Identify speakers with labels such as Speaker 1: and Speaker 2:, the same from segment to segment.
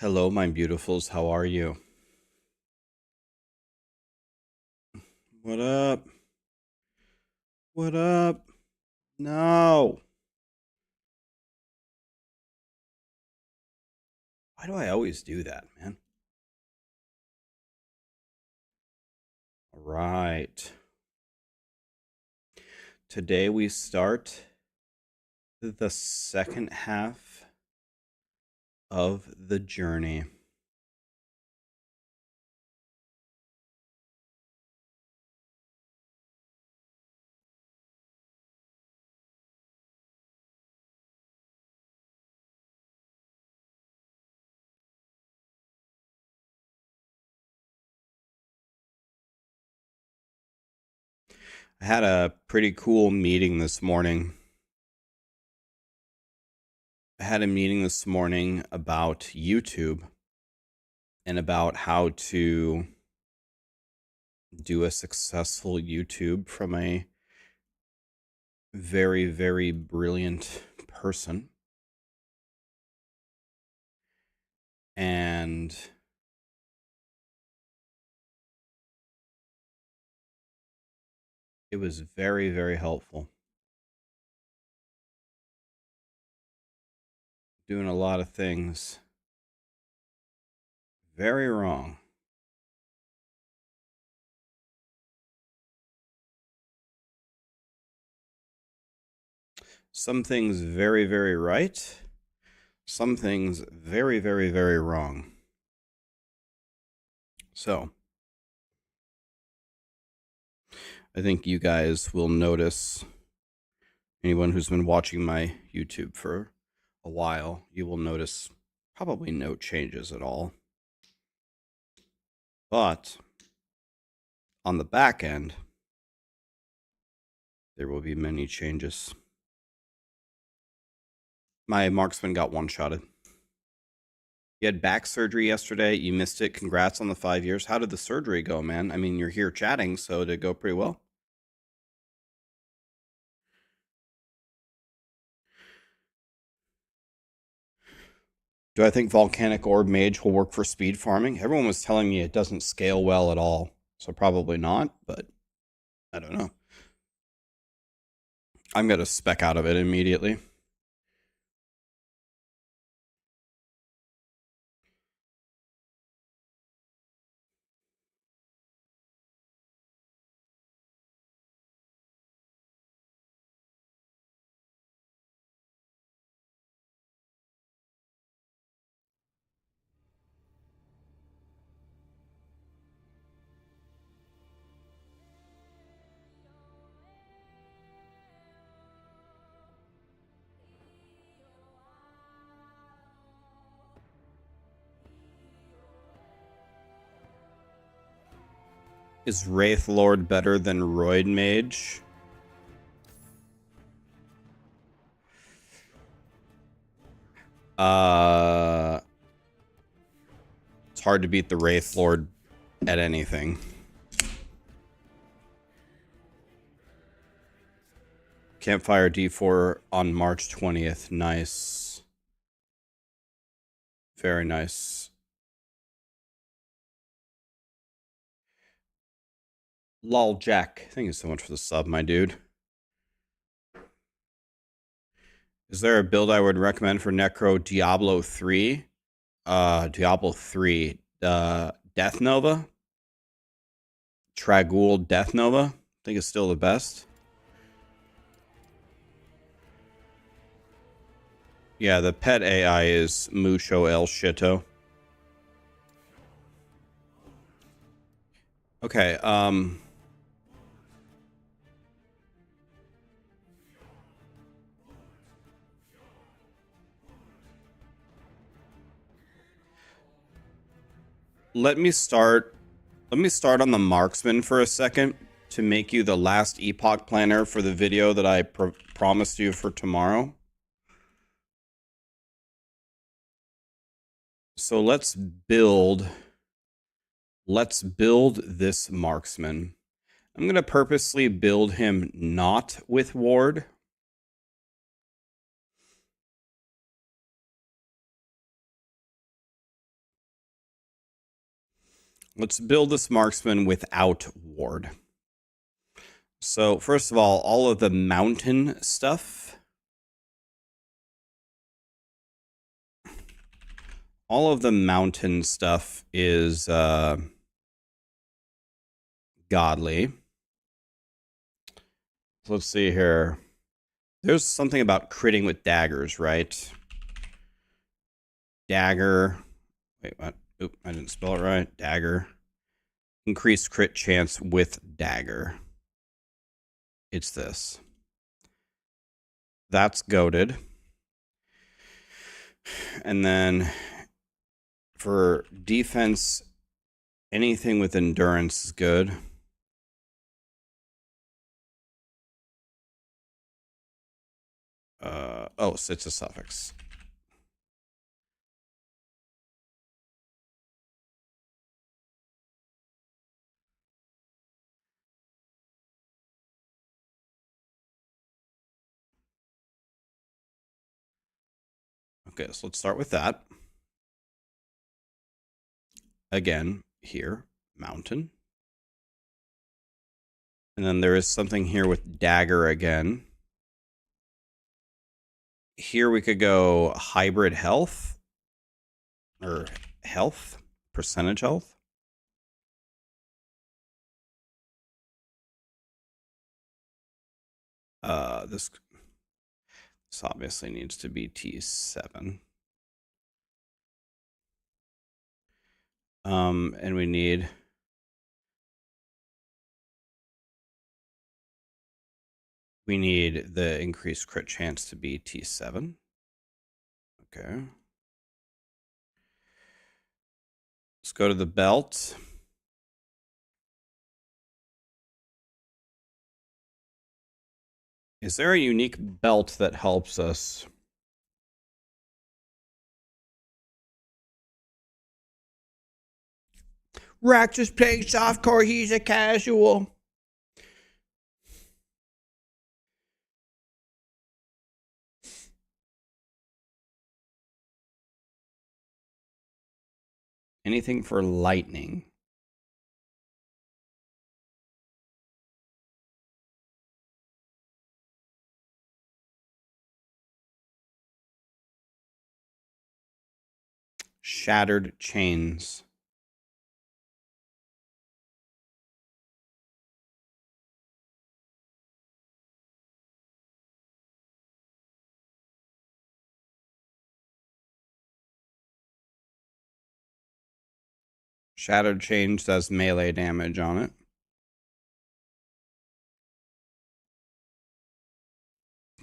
Speaker 1: Hello, my beautifuls. How are you? What up? What up? No. Why do I always do that, man? All right. Today we start the second half of the journey. I had a pretty cool meeting this morning. I had a meeting this morning about YouTube and about how to do a successful YouTube from a very, very brilliant person. And it was very, very helpful. Doing a lot of things very wrong. Some things very, very right. Some things very, very, very wrong. So, I think you guys will notice, anyone who's been watching my YouTube for a while, you will notice probably no changes at all. But on the back end, there will be many changes. My marksman got one-shotted. You had back surgery yesterday. You missed it. Congrats on the 5 years. How did the surgery go, man? I mean, you're here chatting, so did it go pretty well? Do I think Volcanic Orb Mage will work for speed farming? Everyone was telling me it doesn't scale well at all, so probably not, but I don't know. I'm going to spec out of it immediately. Is Wraith Lord better than Roid Mage? It's hard to beat the Wraith Lord at anything. Campfire D4 on March 20th. Nice. Very nice. Lol Jack. Thank you so much for the sub, my dude. Is there a build I would recommend for Necro Diablo 3? Diablo 3. Death Nova? Tragul Death Nova? I think it's still the best. Yeah, the pet AI is Mucho El Shito. Okay, let me start on the marksman for a second to make you the last epoch planner for the video that I promised you for tomorrow. So let's build this marksman. I'm going to purposely build him not with ward. Let's build this marksman without ward. So first of all of the mountain stuff. All of the mountain stuff is godly. So let's see here. There's something about critting with daggers, right? Dagger. Wait, what? Oop, I didn't spell it right. Dagger. Increased crit chance with dagger. It's this. That's goated. And then for defense, anything with endurance is good. Oh, so it's a suffix. Okay, so let's start with that. Again, here, mountain. And then there is something here with dagger again. Here we could go hybrid health. Or health. Percentage health. This obviously needs to be T7. And we need the increased crit chance to be T7. Okay. Let's go to the belt. Is there a unique belt that helps us? Rax just playing softcore, he's a casual. Anything for lightning? Shattered chains. Shattered chains does melee damage on it.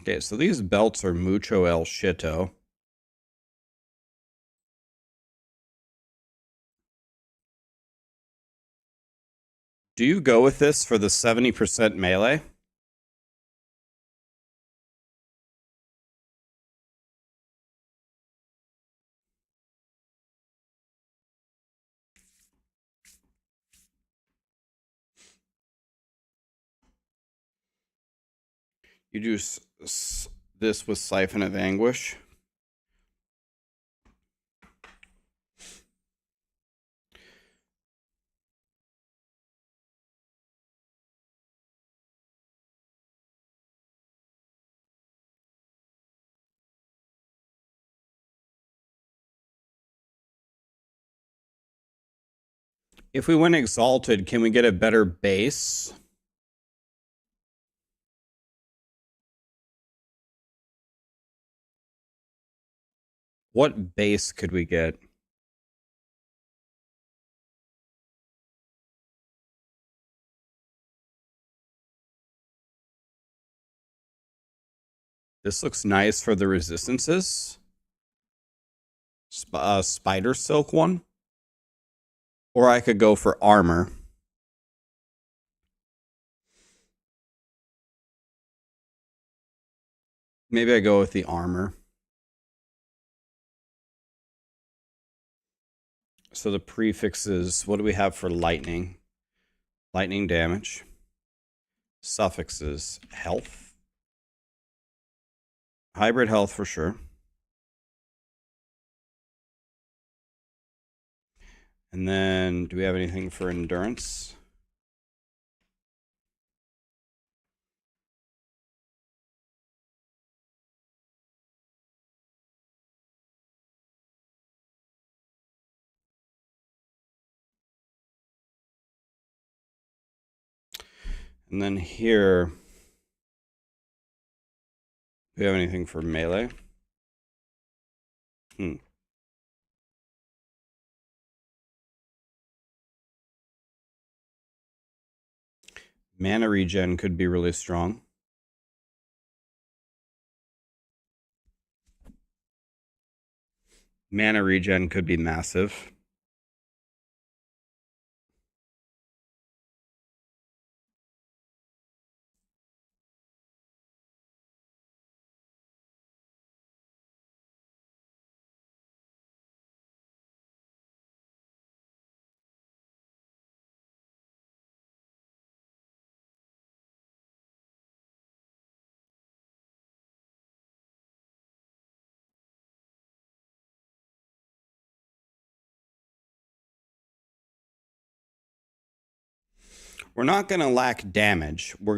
Speaker 1: Okay, so these belts are mucho el shito. Do you go with this for the 70% melee? You do this with Siphon of Anguish. If we went Exalted, can we get a better base? What base could we get? This looks nice for the resistances. Spider Silk one. Or I could go for armor. Maybe I go with the armor. So the prefixes, what do we have for lightning? Lightning damage. Suffixes, health. Hybrid health for sure. And then, do we have anything for endurance? And then here, do we have anything for melee? Mana regen could be really strong. Mana regen could be massive. We're not going to lack damage. We're not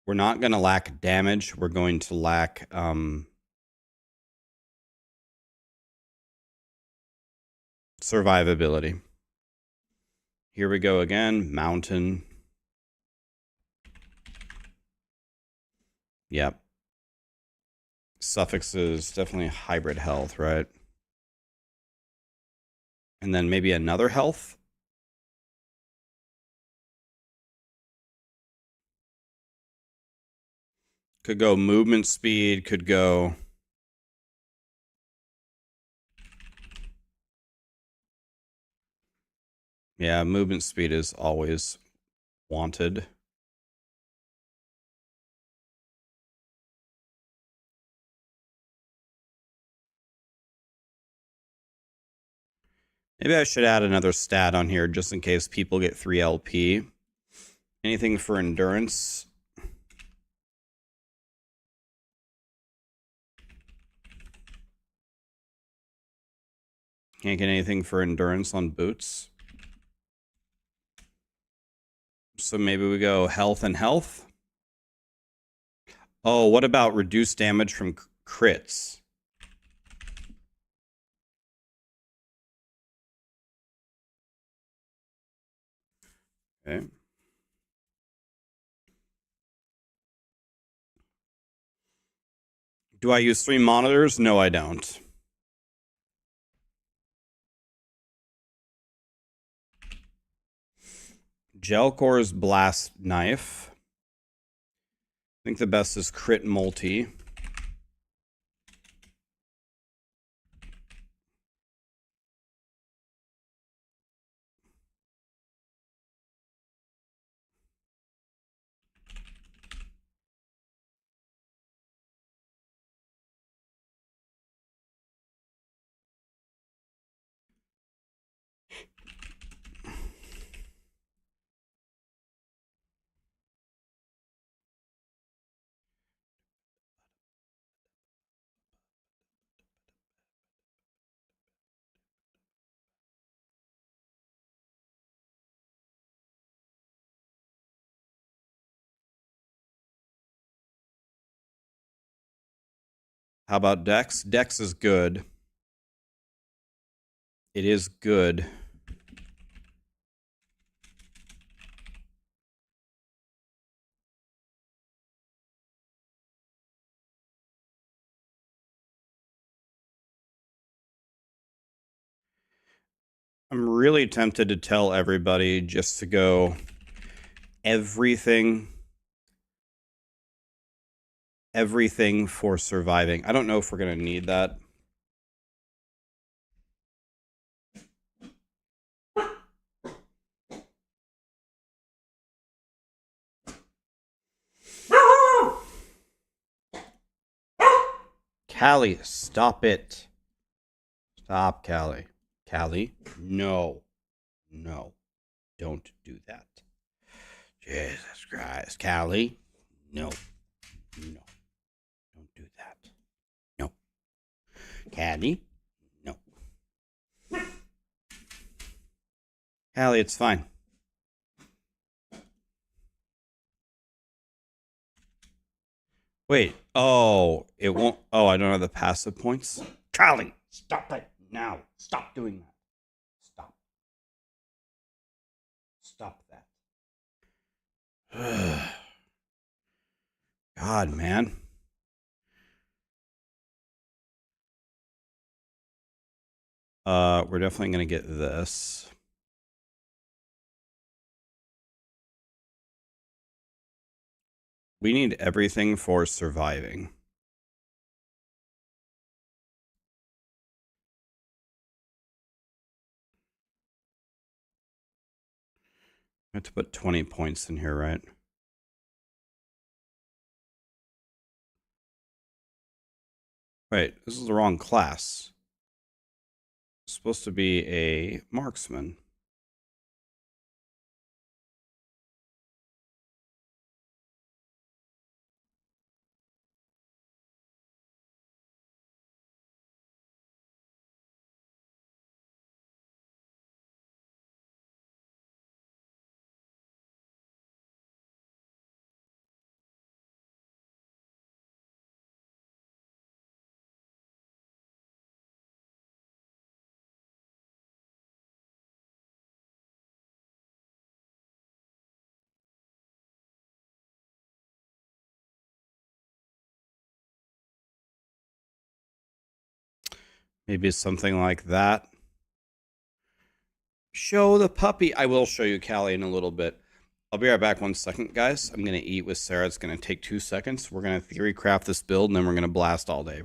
Speaker 1: going to lack damage. We're going to lack survivability. Here we go again. Mountain. Yep. Suffixes, definitely hybrid health, right? And then maybe another health. Could go movement speed, could go... Yeah, movement speed is always wanted. Maybe I should add another stat on here just in case people get 3 LP. Anything for endurance? Can't get anything for endurance on boots. So maybe we go health and health. Oh, what about reduced damage from crits? Okay. Do I use 3 monitors? No, I don't. Gelcore's Blast Knife. I think the best is Crit Multi. How about Dex? Dex is good. It is good. I'm really tempted to tell everybody just to go everything for surviving. I don't know if we're going to need that. Callie, stop it. Stop, Callie. Callie, no. No. Don't do that. Jesus Christ. Callie, no. No. Don't do that. No. Callie, no. Hallie, it's fine. Wait. Oh, it won't. Oh, I don't have the passive points. Callie, stop it now. Stop doing that. Stop. Stop that. God, man. We're definitely gonna get this. We need everything for surviving. I have to put 20 points in here, right? Wait, this is the wrong class. It's supposed to be a marksman. Maybe something like that. Show the puppy. I will show you Callie in a little bit. I'll be right back 1 second, guys. I'm going to eat with Sarah. It's going to take 2 seconds. We're going to theory craft this build, and then we're going to blast all day.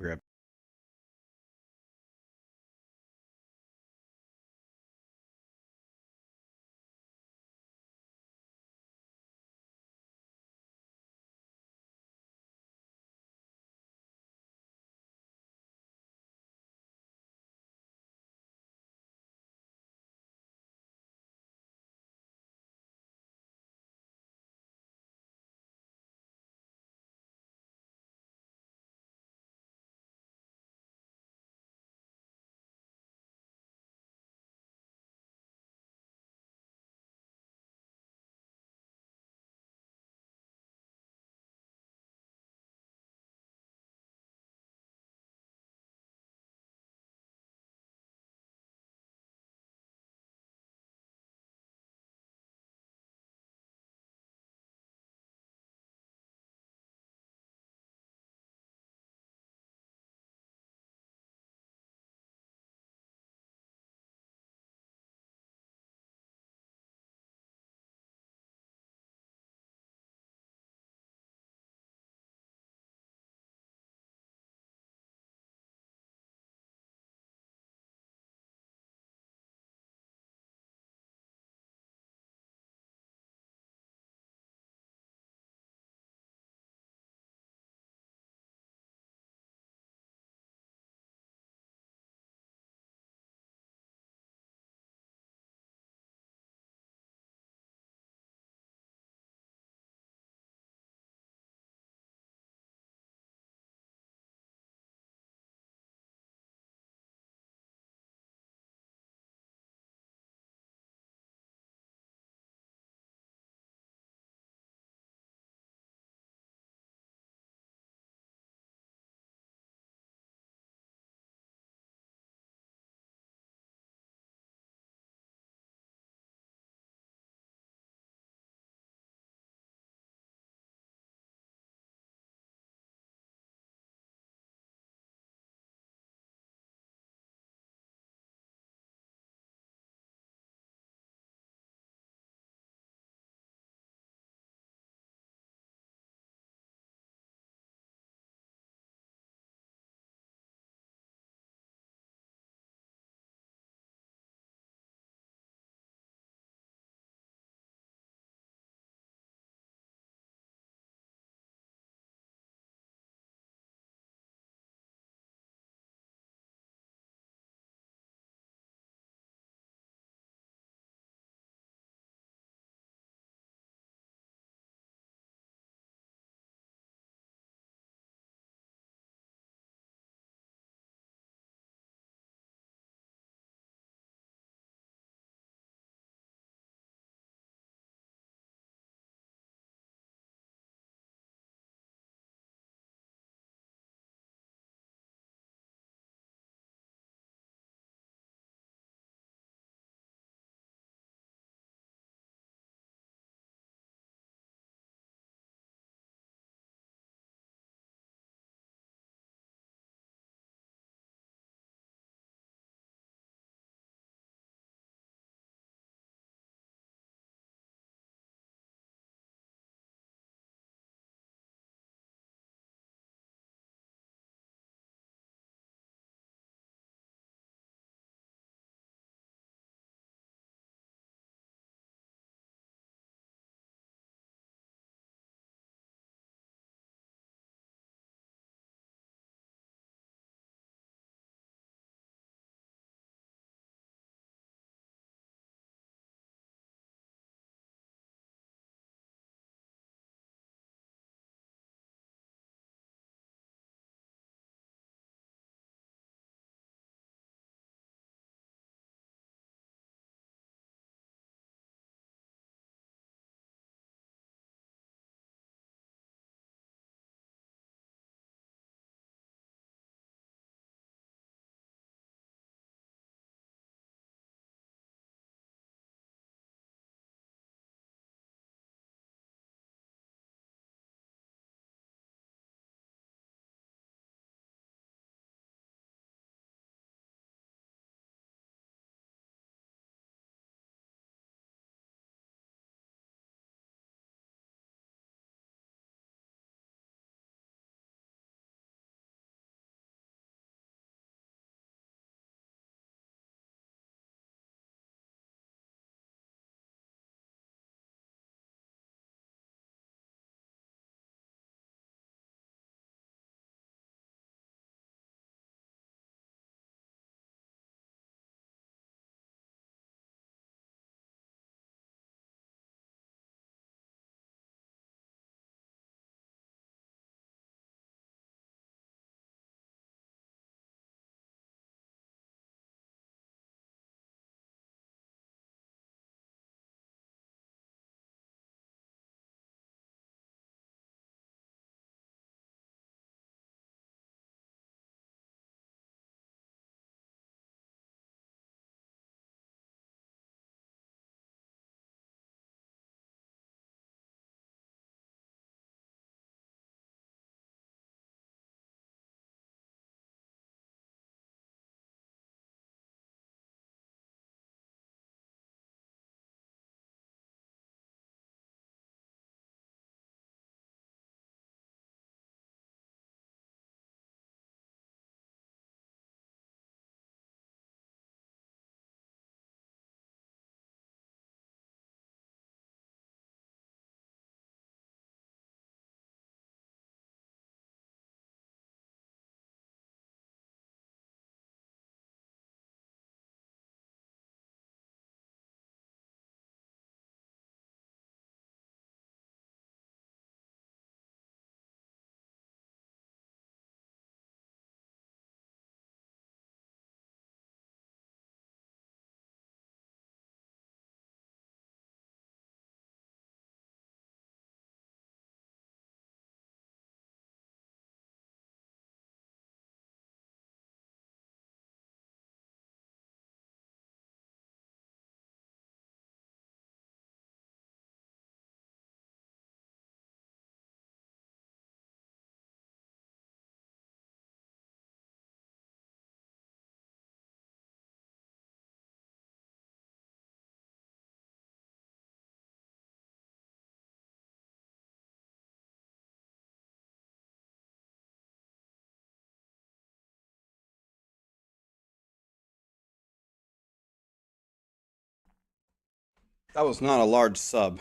Speaker 1: That was not a large sub.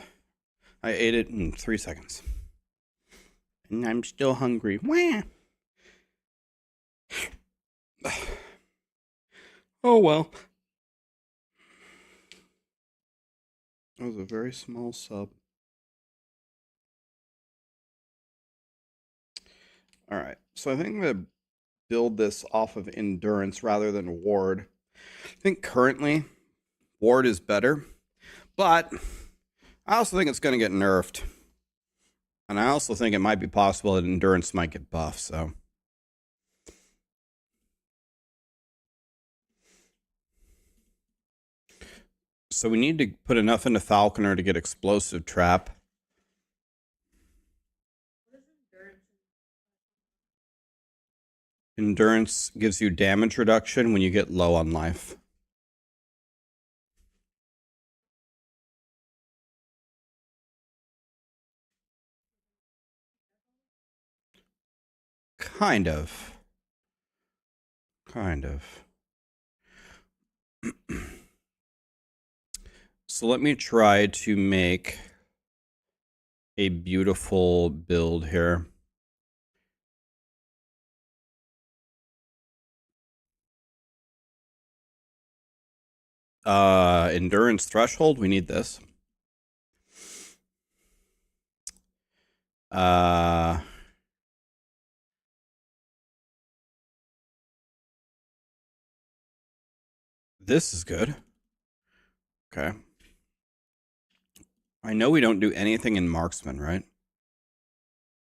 Speaker 1: I ate it in 3 seconds. And I'm still hungry. Wah! Oh well. That was a very small sub. All right. So I think I'm going to build this off of endurance rather than ward. I think currently ward is better, but I also think it's going to get nerfed. And I also think it might be possible that endurance might get buffed, so. So we need to put enough into Falconer to get explosive trap. Endurance gives you damage reduction when you get low on life. Kind of. Kind of. So let me try to make a beautiful build here. Endurance threshold, we need this. This is good. Okay. I know we don't do anything in Marksman, right?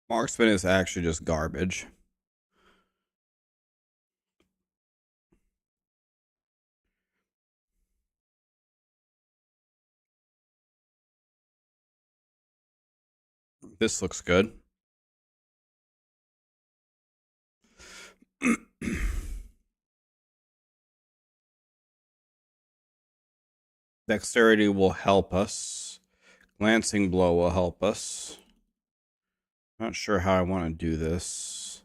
Speaker 1: Marksman is actually just garbage. This looks good. Dexterity will help us. Glancing blow will help us. Not sure how I want to do this.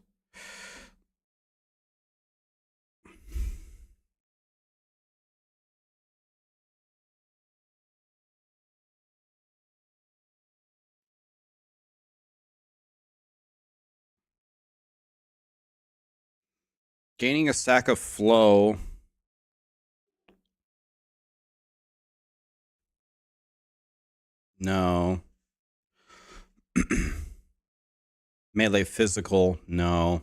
Speaker 1: Gaining a stack of flow. No. Melee physical. No.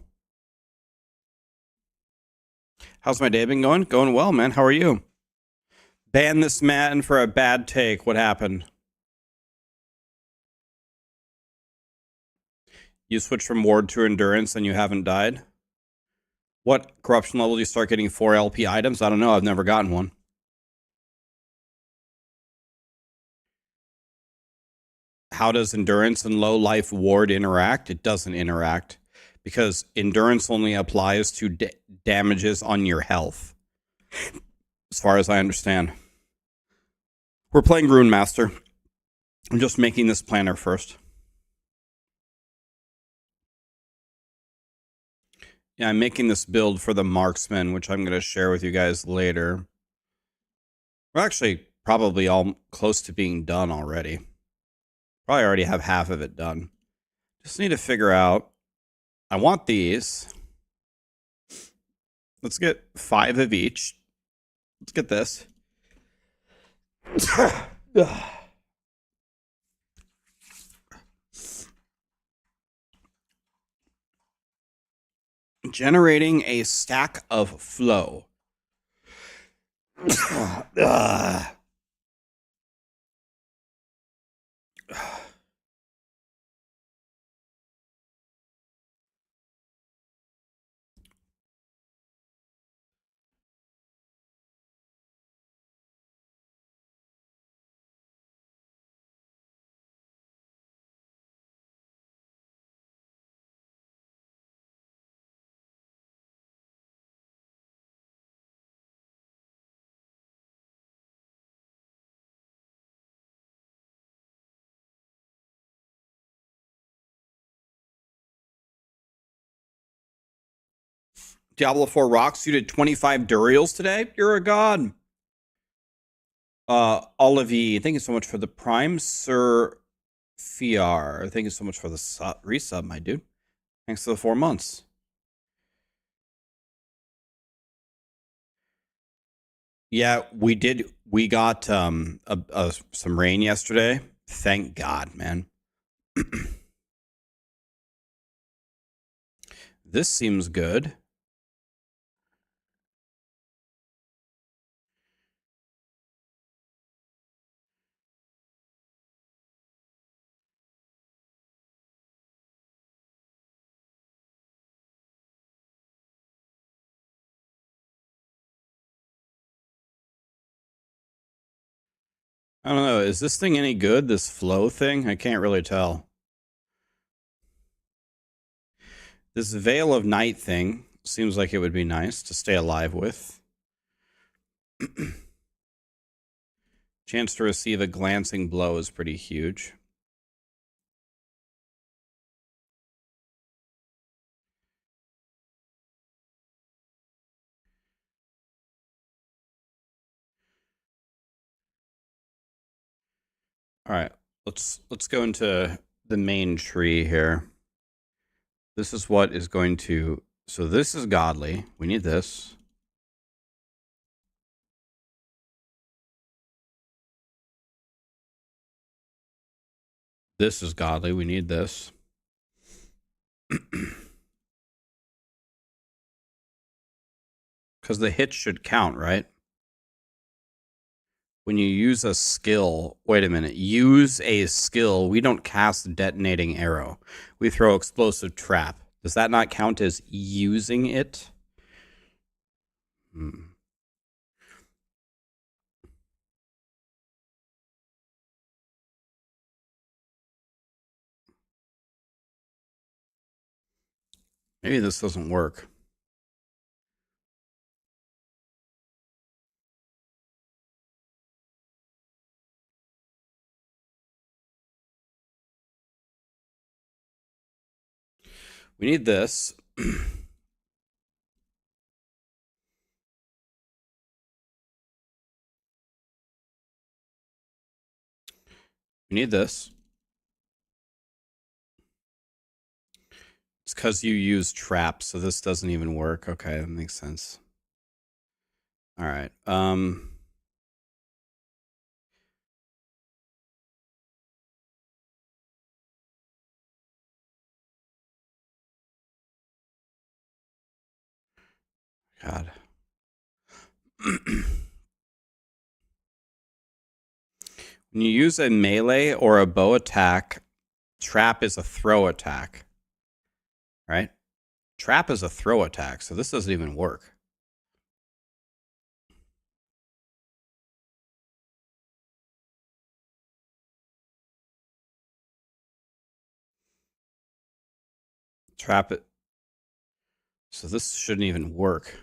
Speaker 1: How's my day been going? Going well, man. How are you? Ban this man for a bad take. What happened? You switch from ward to endurance and you haven't died? What corruption level do you start getting 4 LP items? I don't know. I've never gotten one. How does endurance and low life ward interact? It doesn't interact because endurance only applies to damages on your health, as far as I understand. We're playing Runemaster. I'm just making this planner first. Yeah, I'm making this build for the marksman, which I'm going to share with you guys later. We're actually probably all close to being done already. Probably already have half of it done. Just need to figure out. I want these. Let's get 5 of each. Let's get this. Generating a stack of flow. Diablo 4 rocks. You did 25 Durials today? You're a god. Olivie, thank you so much for the Prime. Sir Fiar, thank you so much for the resub, my dude. Thanks for the 4 months. Yeah, we did. We got some rain yesterday. Thank God, man. This seems good. I don't know. Is this thing any good? This flow thing? I can't really tell. This Veil of Night thing seems like it would be nice to stay alive with. Chance to receive a glancing blow is pretty huge. All right, let's go into the main tree here. This is what is going to. So this is godly. We need this. This is godly. We need this. Because the hits should count, right? When you use a skill, wait a minute, use a skill, we don't cast detonating arrow. We throw explosive trap. Does that not count as using it? Maybe this doesn't work. We need this. We need this. It's because you use traps, so this doesn't even work. Okay, that makes sense. All right. God. When you use a melee or a bow attack, trap is a throw attack. Right? Trap is a throw attack, so this doesn't even work. Trap it. So this shouldn't even work.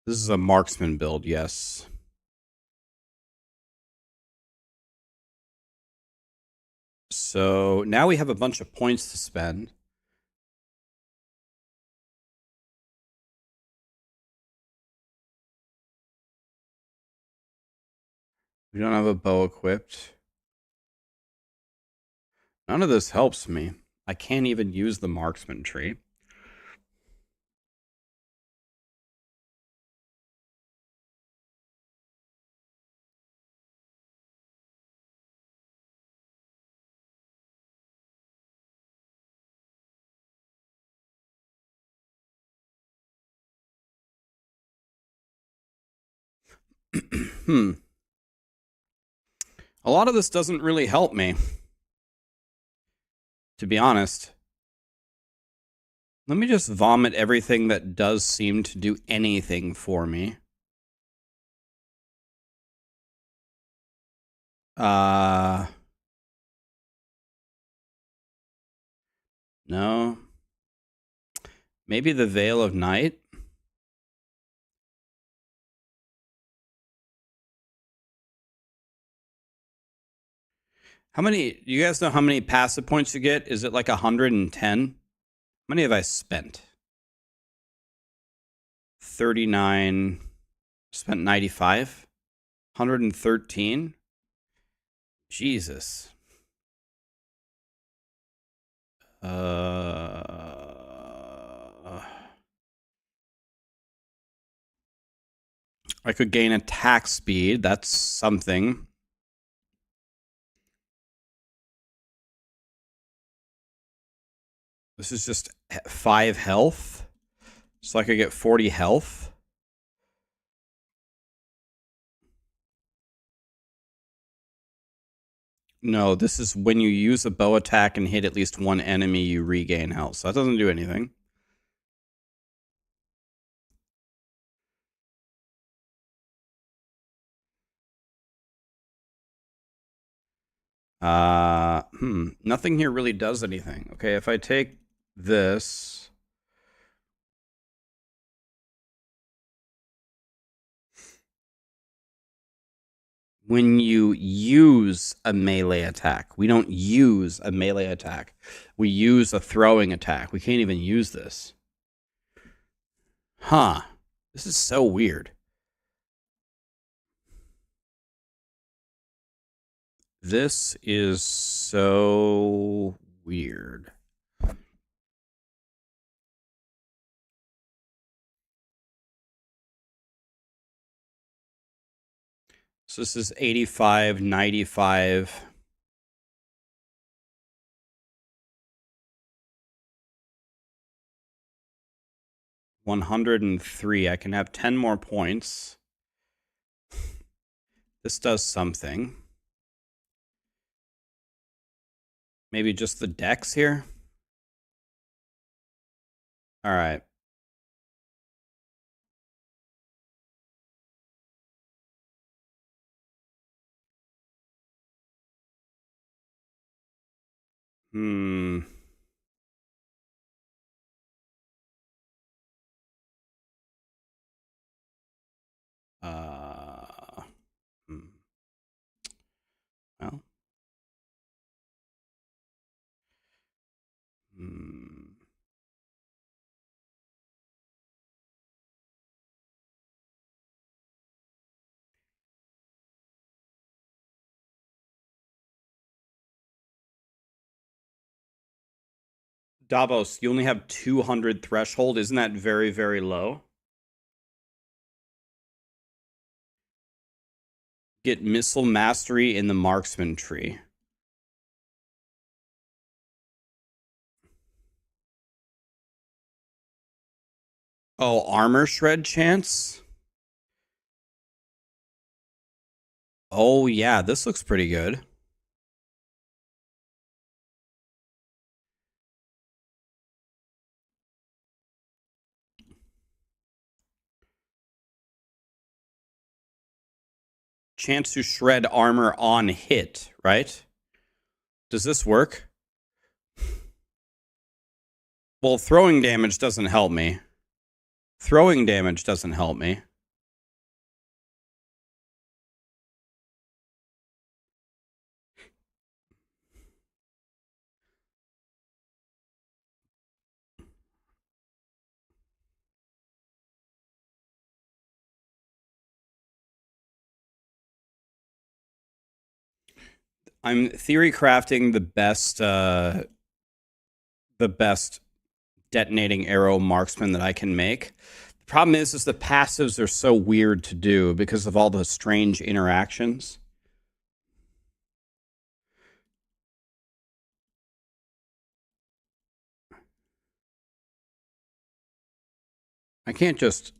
Speaker 1: This is a marksman build, yes. So now we have a bunch of points to spend. We don't have a bow equipped. None of this helps me. I can't even use the marksman tree. A lot of this doesn't really help me, to be honest. Let me just vomit everything that does seem to do anything for me. No. Maybe the Veil of Night? How many, you guys know how many passive points you get? Is it like 110? How many have I spent? 39. Spent 95? 113? Jesus. I could gain attack speed. That's something. This is just 5 health. So I could get 40 health. No, this is when you use a bow attack and hit at least one enemy, you regain health. So that doesn't do anything. Nothing here really does anything. Okay, if I take this, when you use a melee attack, we don't use a melee attack. We use a throwing attack. We can't even use this. Huh. This is so weird. This is so weird. So this is 85, 95. $103. I can have 10 more points. This does something. Maybe just the dex here? All right. Hmm. Well. Davos, you only have 200 threshold. Isn't that very, very low? Get missile mastery in the marksman tree. Oh, armor shred chance? Oh, yeah, this looks pretty good. Chance to shred armor on hit, right? Does this work? Well, throwing damage doesn't help me. Throwing damage doesn't help me. I'm theory crafting the best detonating arrow marksman that I can make. The problem is the passives are so weird to do because of all the strange interactions. I can't just...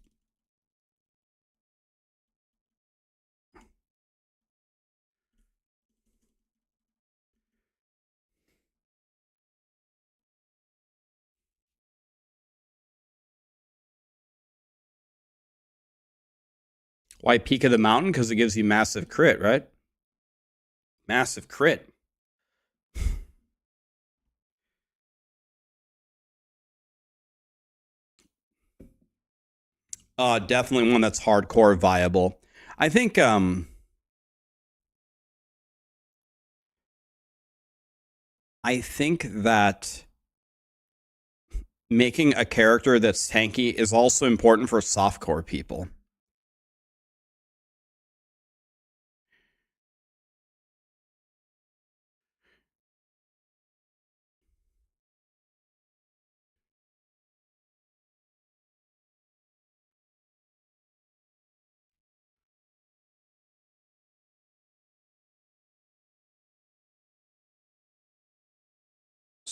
Speaker 1: Why Peak of the Mountain? Because it gives you massive crit, right? Massive crit. Definitely one that's hardcore viable. I think that making a character that's tanky is also important for softcore people.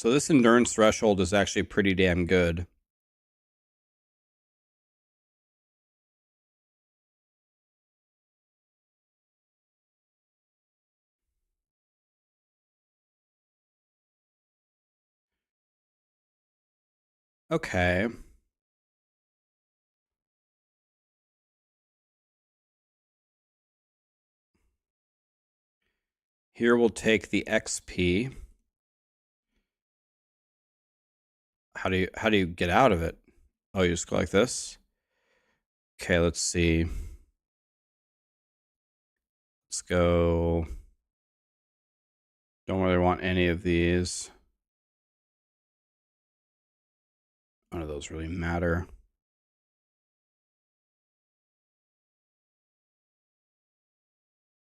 Speaker 1: So this endurance threshold is actually pretty damn good. Okay. Here we'll take the XP. How do you get out of it? Oh, you just go like this? Okay, let's see. Let's go. Don't really want any of these. None of those really matter.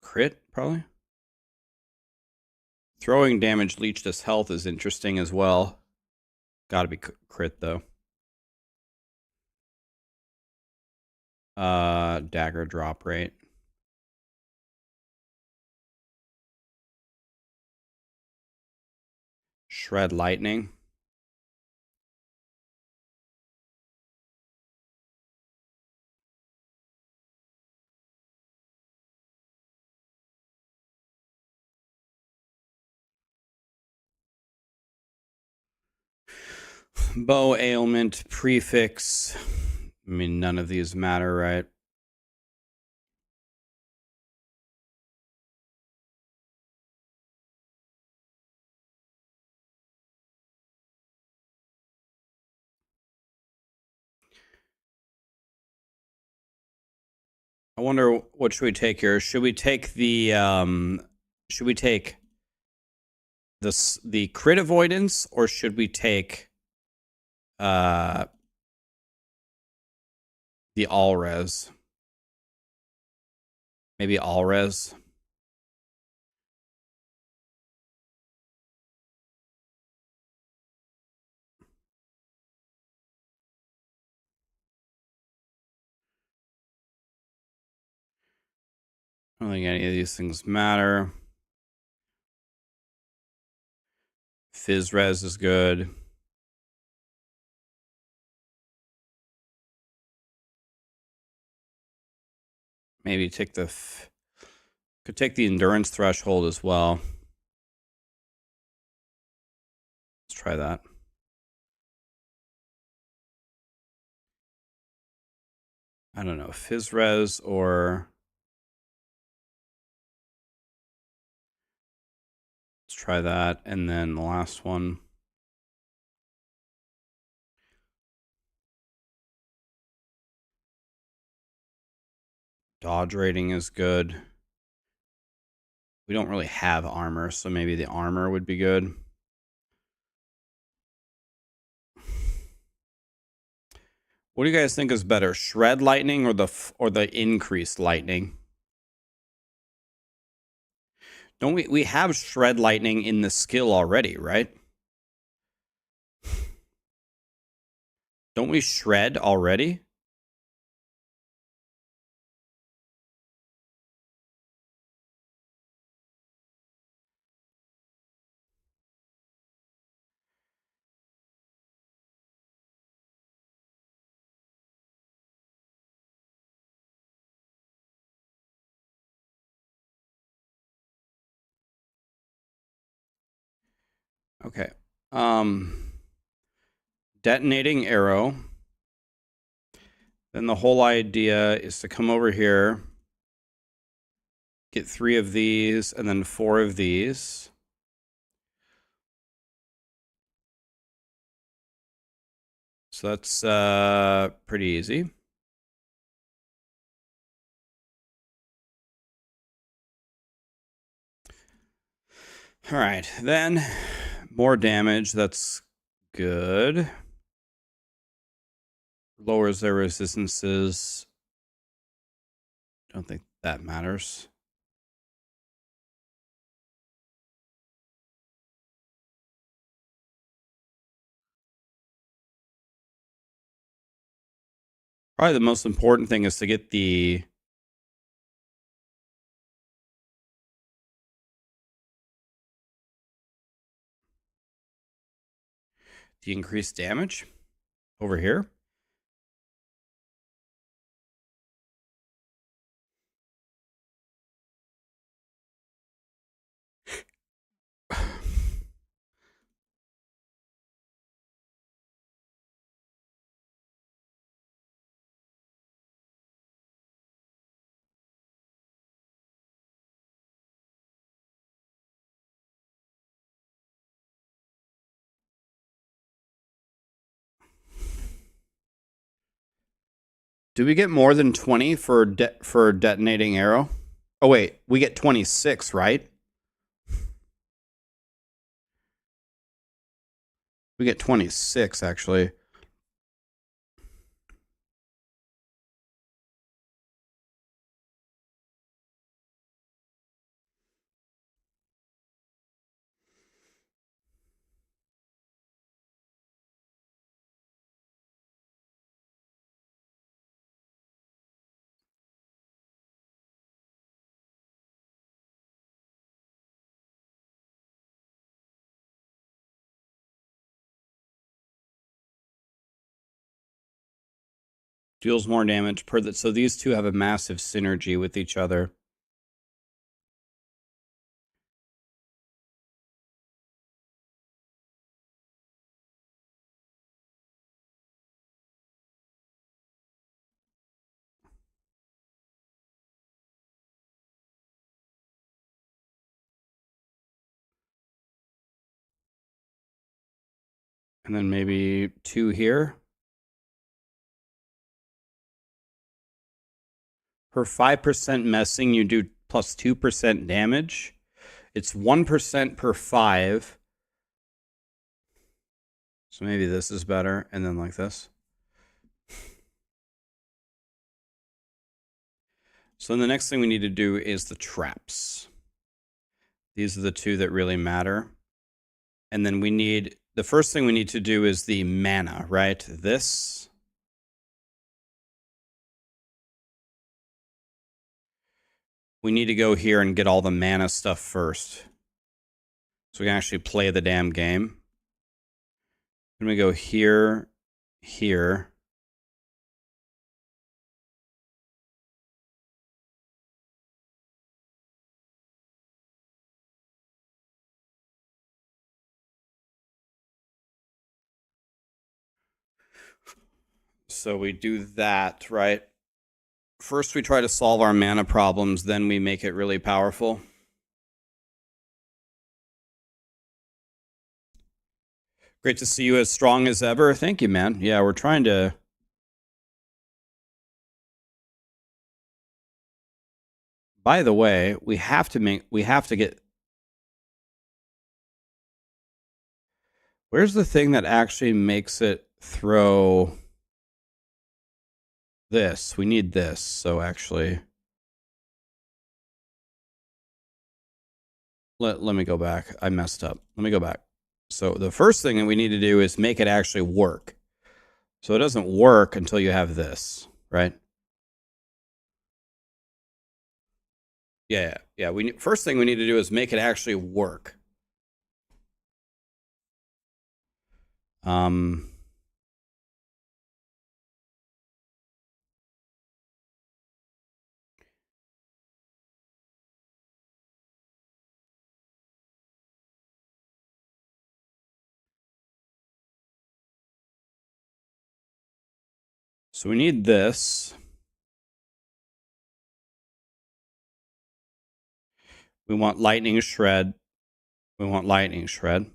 Speaker 1: Crit, probably. Throwing damage leached as health is interesting as well. Gotta be crit, though. Dagger drop rate. Shred lightning. Bow ailment prefix. I mean, none of these matter, right? I wonder what should we take here? Should we take the the crit avoidance, or should we take the all res? Maybe all res. I don't think any of these things matter. Fizz res is good. Maybe take the could take the endurance threshold as well. Let's try that. I don't know, fizz res or let's try that, and then the last one. Dodge rating is good. We don't really have armor, so maybe the armor would be good. What do you guys think is better, shred lightning or the increased lightning? Don't we have shred lightning in the skill already, right? Don't we shred already? Okay. Detonating arrow. Then the whole idea is to come over here, get 3 of these, and then 4 of these. So that's pretty easy. All right, then more damage. That's good. Lowers their resistances. Don't think that matters. Probably the most important thing is to get the the increased damage over here. Do we get more than 20 for detonating arrow? Oh wait, we get 26, right? We get 26 actually. Deals more damage per that. So these two have a massive synergy with each other. And then maybe 2 here. Per 5% messing, you do plus 2% damage. It's 1% per 5. So maybe this is better. And then like this. So then the next thing we need to do is the traps. These are the two that really matter. And then we need, the first thing we need to do is the mana, right? This. We need to go here and get all the mana stuff first. So we can actually play the damn game. Then we go here, here. So we do that, right? First we try to solve our mana problems, then we make it really powerful. Great to see you as strong as ever. Thank you, man. Yeah, we're trying to... By the way, we have to get... Where's the thing that actually makes it throw this? We need this, so actually... Let me go back. I messed up. Let me go back. So the first thing that we need to do is make it actually work. So it doesn't work until you have this, right? Yeah. First thing we need to do is make it actually work. So we need this. We want lightning shred. We want lightning shred.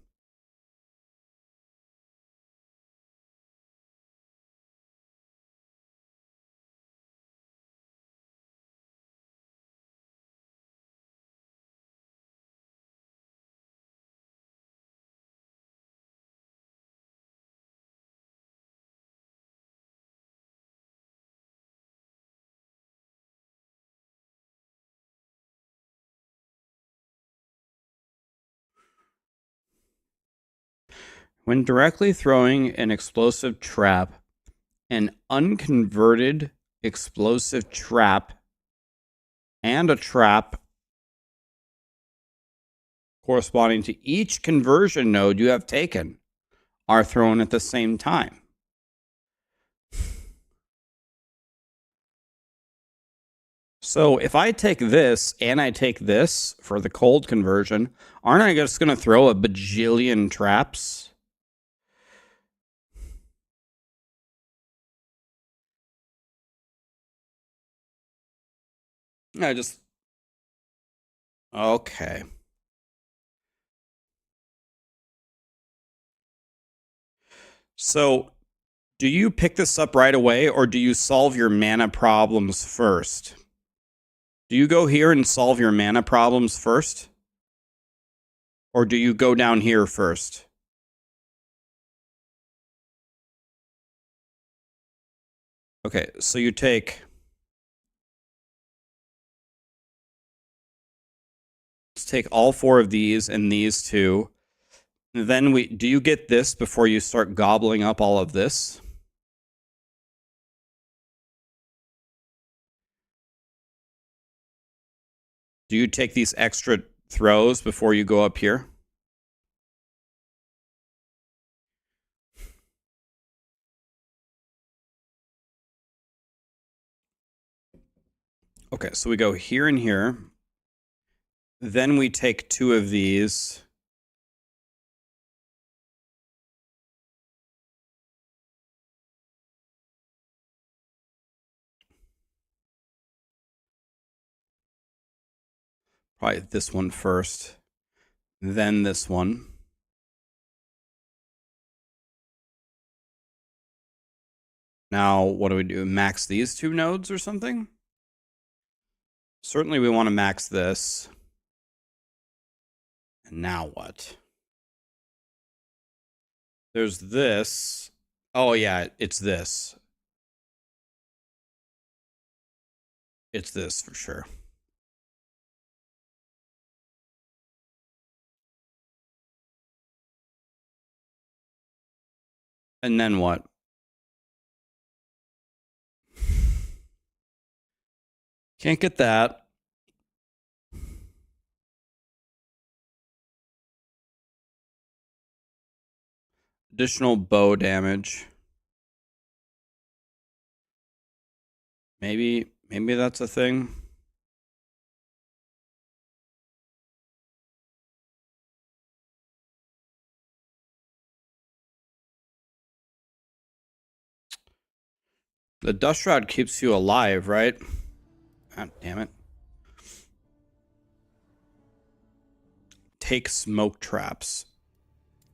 Speaker 1: When directly throwing an explosive trap, an unconverted explosive trap and a trap corresponding to each conversion node you have taken are thrown at the same time. So if I take this and I take this for the cold conversion, aren't I just going to throw a bajillion traps? I just... Okay. So do you pick this up right away, or do you solve your mana problems first? Do you go here and solve your mana problems first? Or do you go down here first? Okay, so you take... Let's take all 4 of these and these 2. Then do you get this before you start gobbling up all of this? Do you take these extra throws before you go up here? Okay, so we go here and here. Then we take 2 of these. Probably this one first. Then this one. Now, what do we do? Max these 2 nodes or something? Certainly we want to max this. And now what? There's this. Oh, yeah, it's this. It's this for sure. And then what? Can't get that. Additional bow damage. Maybe that's a thing. The Dust Shroud keeps you alive, right? God damn it. Take smoke traps.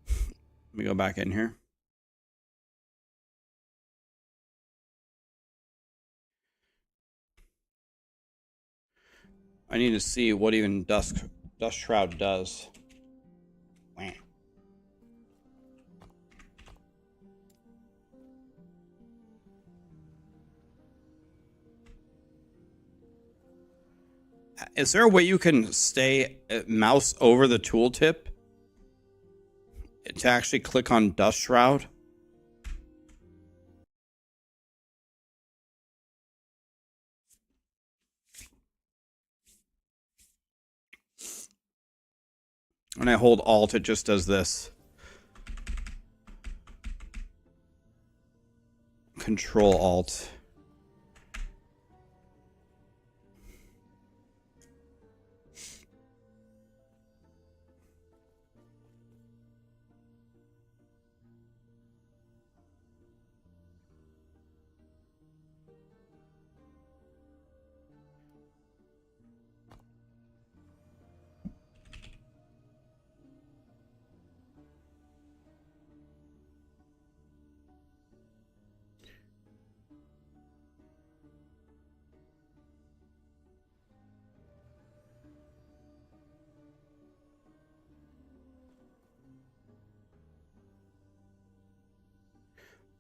Speaker 1: Let me go back in here. I need to see what even Dust Shroud does. Wah. Is there a way you can stay mouse over the tooltip to actually click on Dust Shroud? When I hold Alt, it just does this. Control Alt.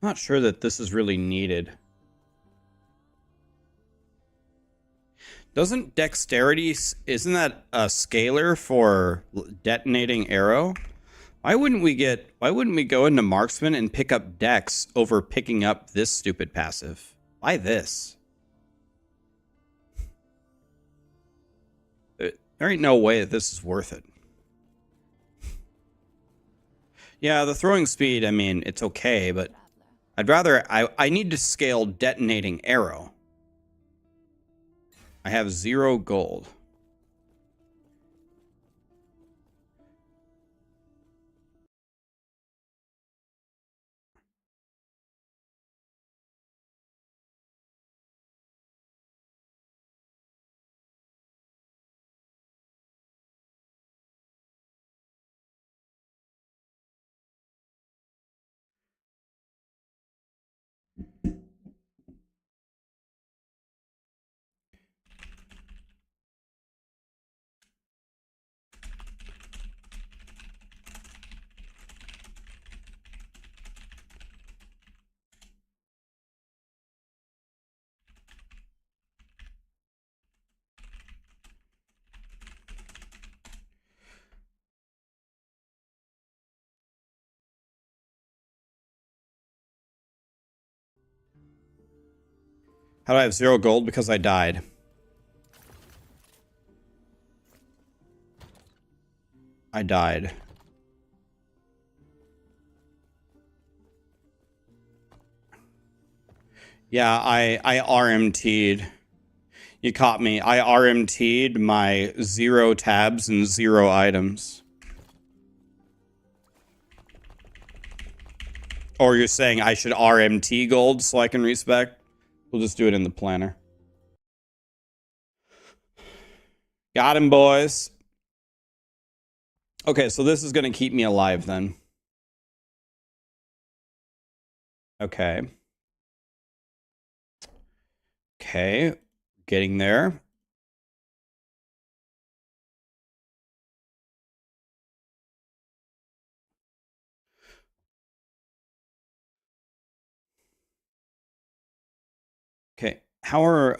Speaker 1: Not sure that this is really needed. Doesn't dexterity, isn't that a scalar for detonating arrow? Why wouldn't we go into marksman and pick up dex over picking up this stupid passive? Why this? There ain't no way that this is worth it. Yeah, the throwing speed, I mean, it's okay, but I'd rather... I need to scale detonating arrow. I have 0 gold. How do I have 0 gold? Because I died. I died. Yeah, I RMT'd. You caught me. I RMT'd my 0 tabs and 0 items. Or you're saying I should RMT gold so I can respec? We'll just do it in the planner. Got him, boys. Okay, so this is going to keep me alive then. Okay. Okay. Getting there. Okay. How are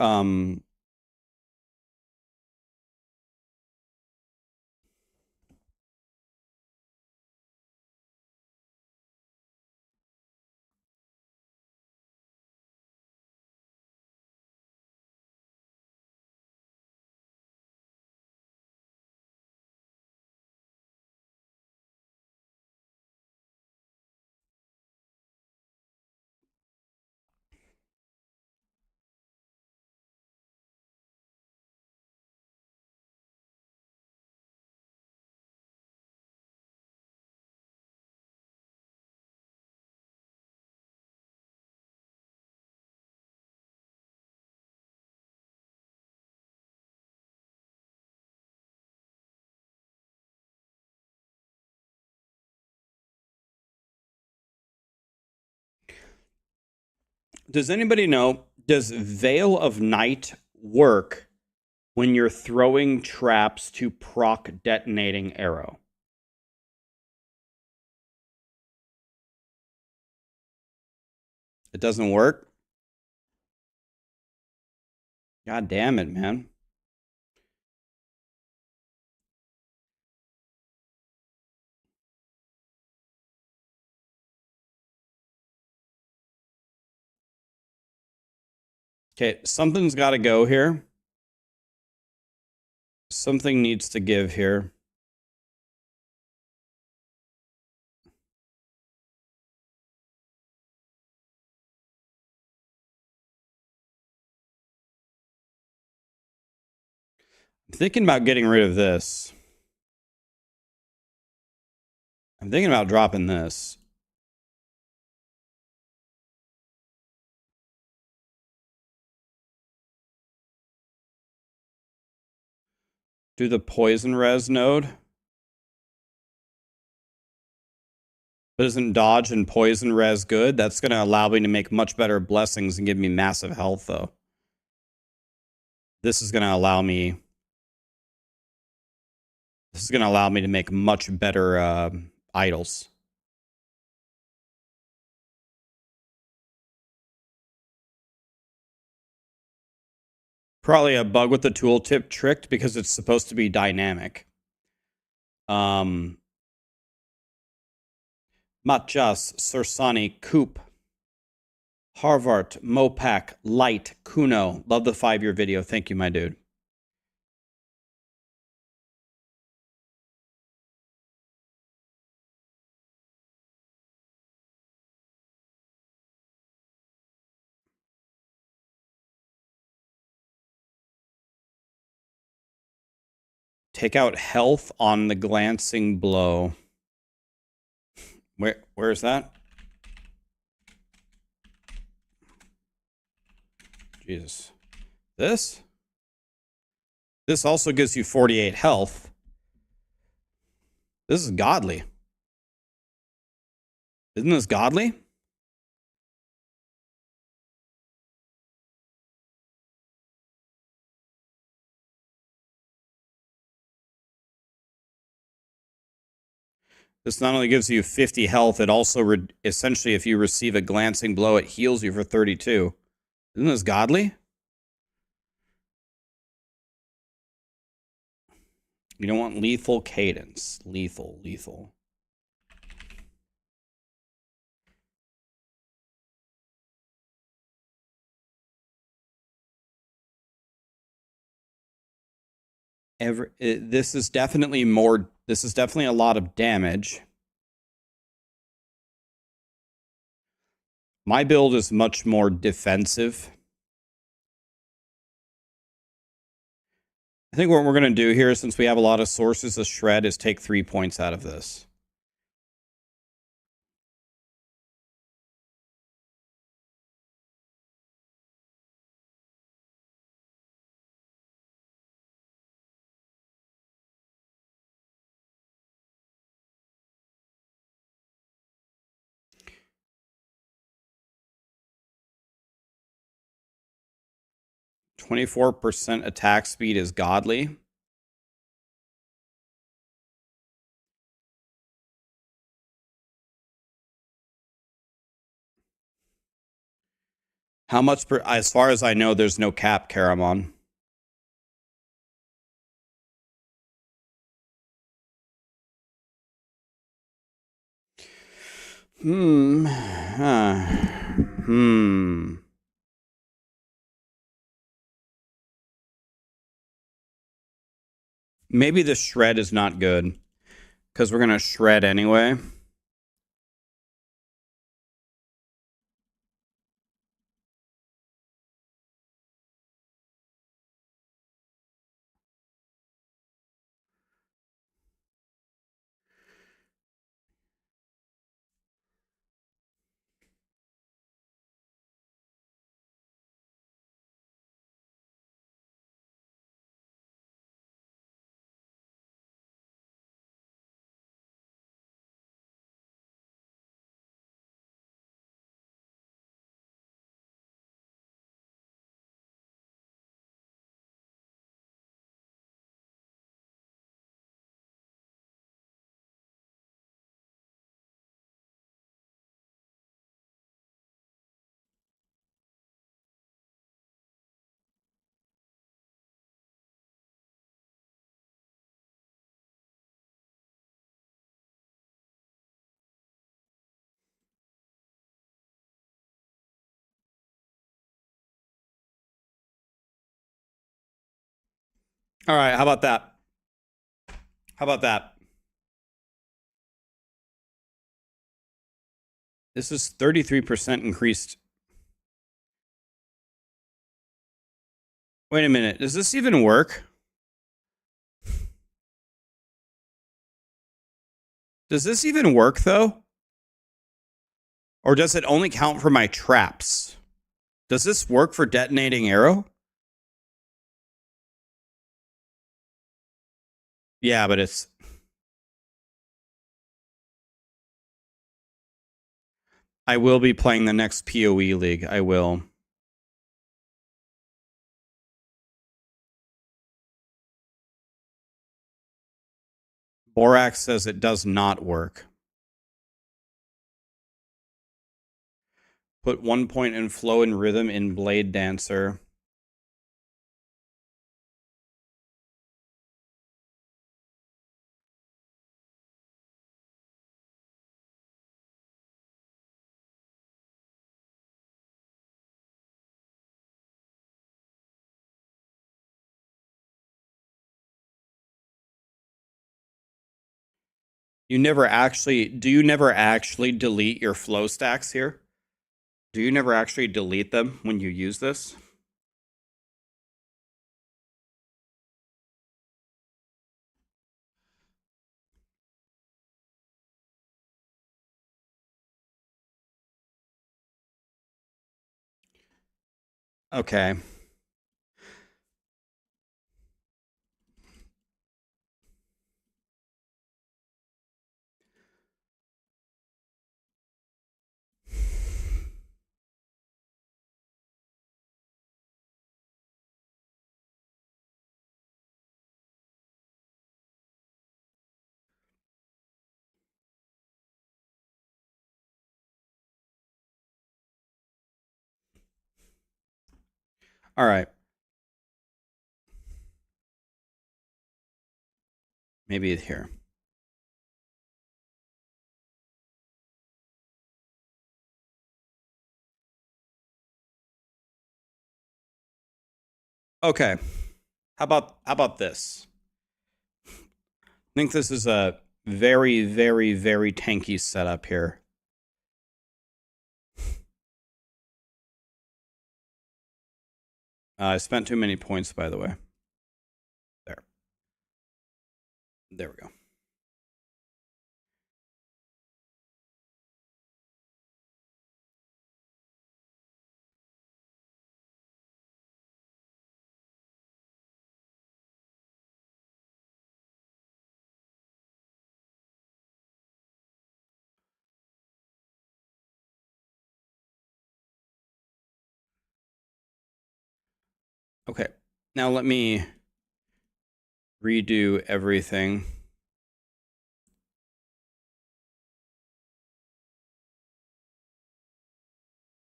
Speaker 1: does anybody know, does Veil of Night work when you're throwing traps to proc detonating arrow? It doesn't work? God damn it, man. Okay, something's got to go here. Something needs to give here. I'm thinking about getting rid of this. I'm thinking about dropping this. Do the poison res node. But isn't dodge and poison res good? That's going to allow me to make much better blessings and give me massive health, though. This is going to allow me... This is going to allow me to make much better idols. Probably a bug with the tooltip tricked because it's supposed to be dynamic. Matjas, Sursani, Coop, Harvard, Mopak, Light, Kuno. Love the 5-year video. Thank you, my dude. Take out health on the glancing blow. Where is that? Jesus. This also gives you 48 health. This is godly. Isn't this godly? This not only gives you 50 health, it also essentially, if you receive a glancing blow, it heals you for 32. Isn't this godly? You don't want lethal cadence. Lethal. This is definitely a lot of damage. My build is much more defensive. I think what we're going to do here, since we have a lot of sources of shred, is take 3 points out of this. %24 attack speed is godly. How much per? As far as I know, there's no cap, Caramon. Maybe the shred is not good, because we're going to shred anyway. All right, how about that? How about that? This is 33% increased. Wait a minute. Does this even work? Does this even work, though? Or does it only count for my traps? Does this work for detonating arrow? Yeah, but it's... I will be playing the next PoE League. I will. Borax says it does not work. Put 1 point in flow and rhythm in Blade Dancer. Do you never actually delete your flow stacks here? Do you never actually delete them when you use this? Okay. All right. Maybe here. Okay. How about this? I think this is a very, very, very tanky setup here. I spent too many points, by the way. There. There we go. Okay. Now let me redo everything.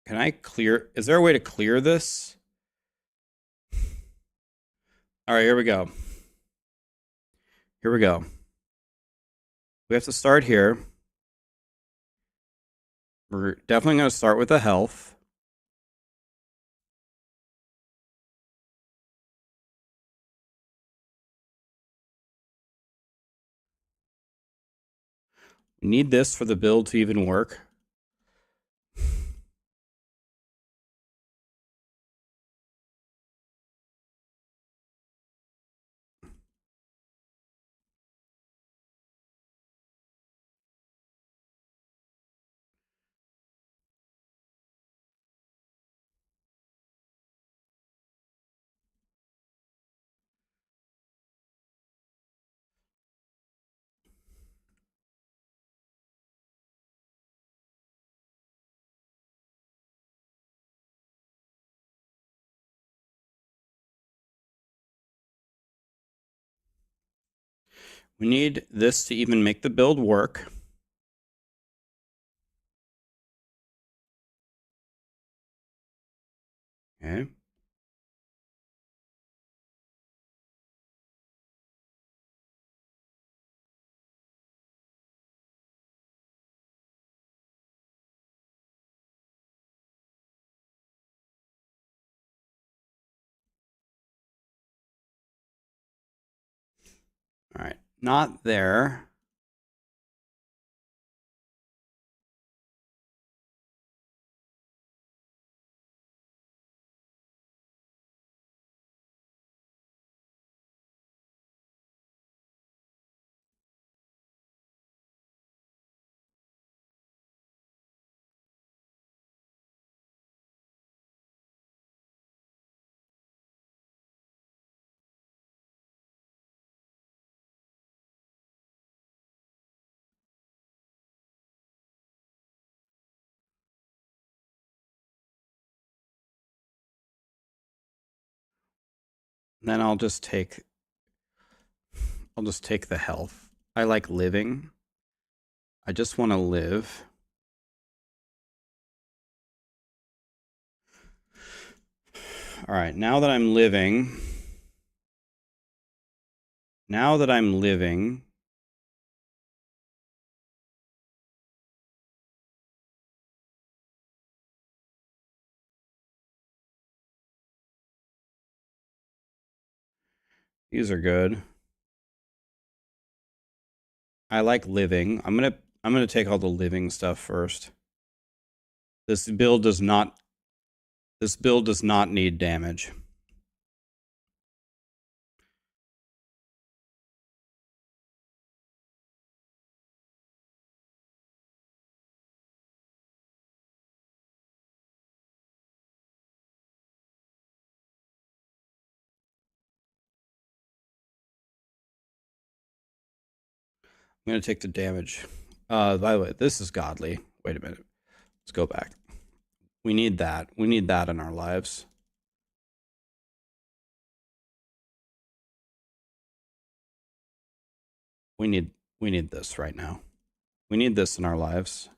Speaker 1: Can I clear? Is there a way to clear this? All right, here we go. Here we go. We have to start here. We're definitely going to start with the health. We need this for the build to even work. We need this to even make the build work. Okay. All right. Not there. Then I'll just take the health. I like living. I just want to live. All right, now that I'm living, these are good. I like living. I'm gonna take all the living stuff first. This build does not need damage. I'm going to take the damage. By the way, this is godly. Wait a minute. Let's go back. We need that. We need that in our lives. We need this right now. We need this in our lives.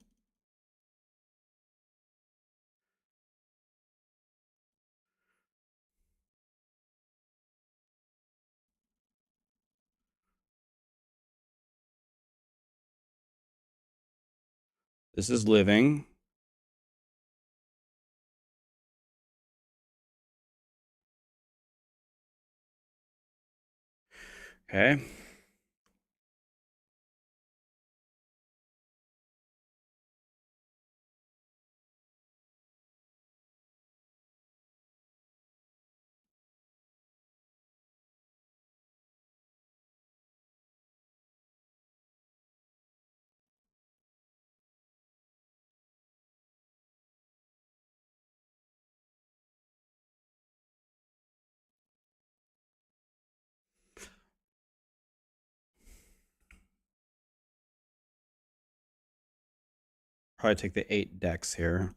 Speaker 1: This is living. Okay. Probably take the 8 decks here.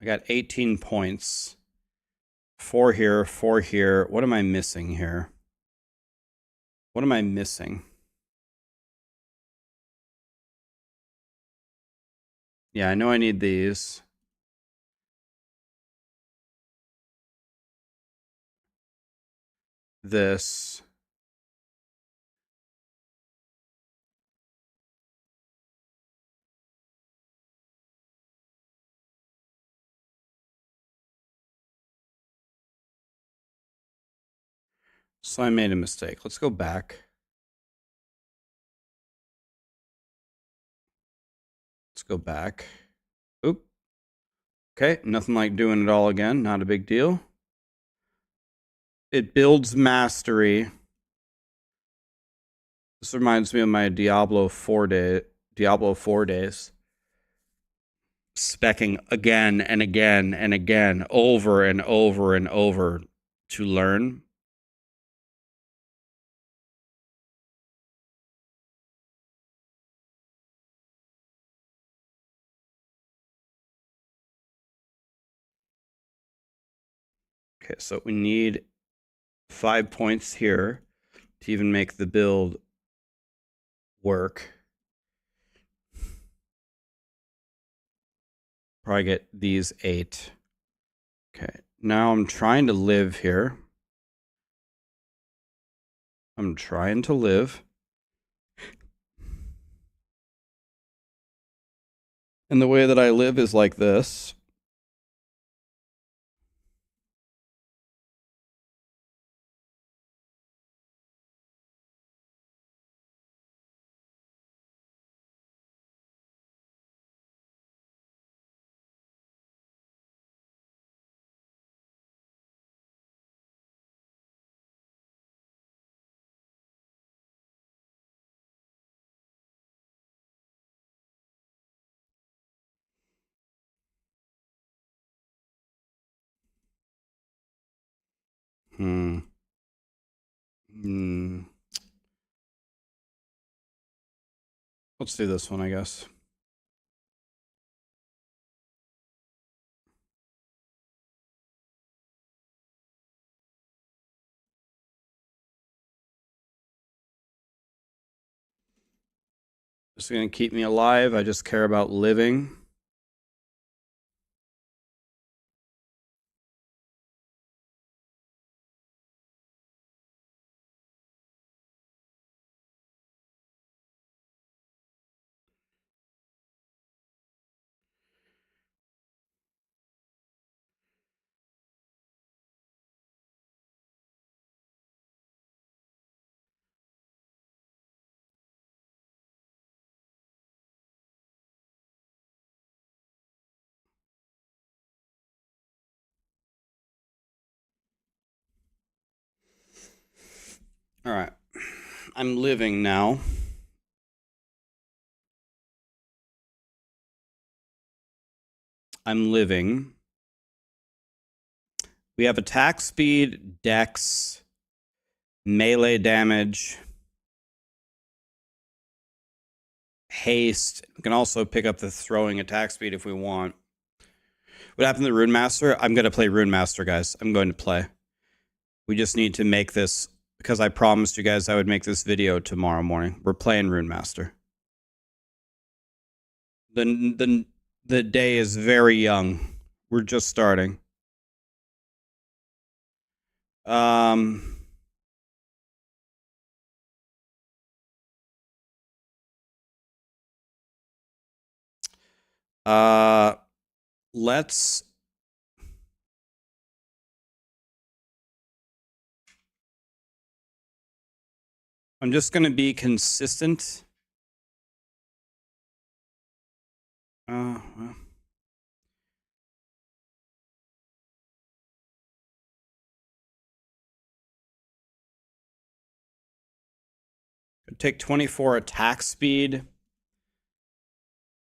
Speaker 1: I got 18 points. 4 here, 4 here. What am I missing here? What am I missing? Yeah, I know I need these. This. So I made a mistake. Let's go back. Let's go back. Oop. Okay, nothing like doing it all again. Not a big deal. It builds mastery. This reminds me of my Diablo 4 days. Specking again and again and again, over and over and over to learn. Okay, so we need 5 points here to even make the build work. Probably get these 8. Okay, now I'm trying to live here. I'm trying to live. And the way that I live is like this. Let's do this one, I guess. This is going to keep me alive. I just care about living. All right. I'm living now. I'm living. We have attack speed, dex, melee damage, haste. We can also pick up the throwing attack speed if we want. What happened to Runemaster? I'm going to play Runemaster, guys. I'm going to play. We just need to make this, because I promised you guys I would make this video tomorrow morning. We're playing Runemaster. The day is very young. We're just starting. Let's I'm just going to be consistent. Well. Could take 24 attack speed.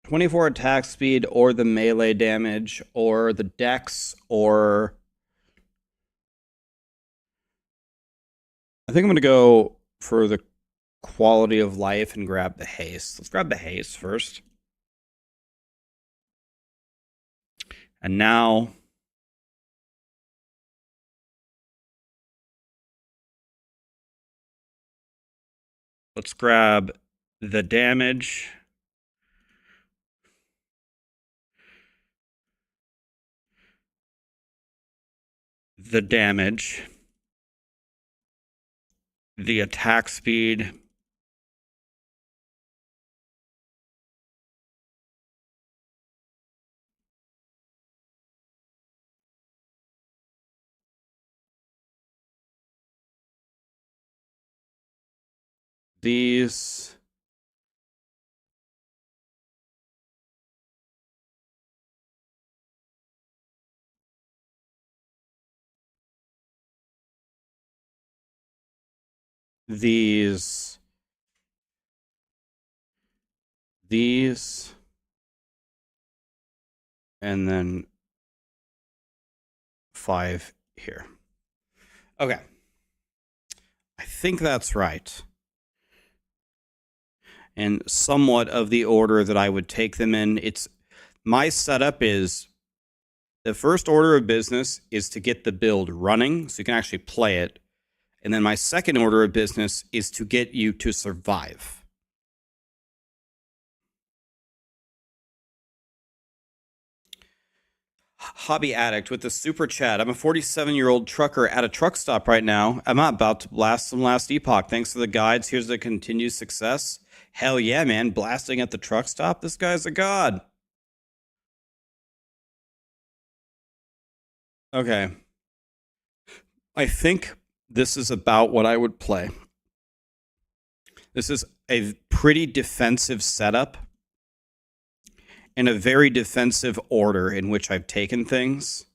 Speaker 1: 24 attack speed, or the melee damage, or the dex, or... I think I'm going to go for the quality of life and grab the haste. Let's grab the haste first. And now... let's grab the damage. The damage. The attack speed. These... these, and then 5 here. Okay. I think that's right. And somewhat of the order that I would take them in. My setup is the first order of business is to get the build running so you can actually play it. And then my second order of business is to get you to survive. Hobby Addict with the super chat. I'm a 47-year-old trucker at a truck stop right now. I'm about to blast some last Epoch. Thanks for the guides. Here's the continued success. Hell yeah, man. Blasting at the truck stop? This guy's a god. Okay. I think this is about what I would play. This is a pretty defensive setup and a very defensive order in which I've taken things,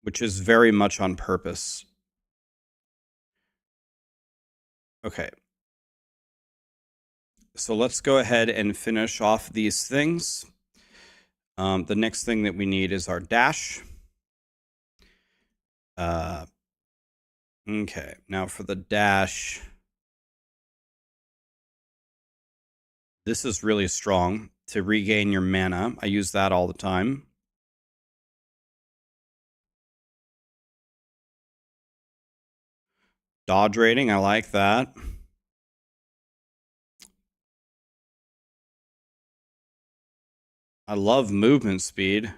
Speaker 1: which is very much on purpose. Okay. So let's go ahead and finish off these things. The next thing that we need is our dash. Okay, now for the dash. This is really strong to regain your mana. I use that all the time. Dodge rating, I like that. I love movement speed.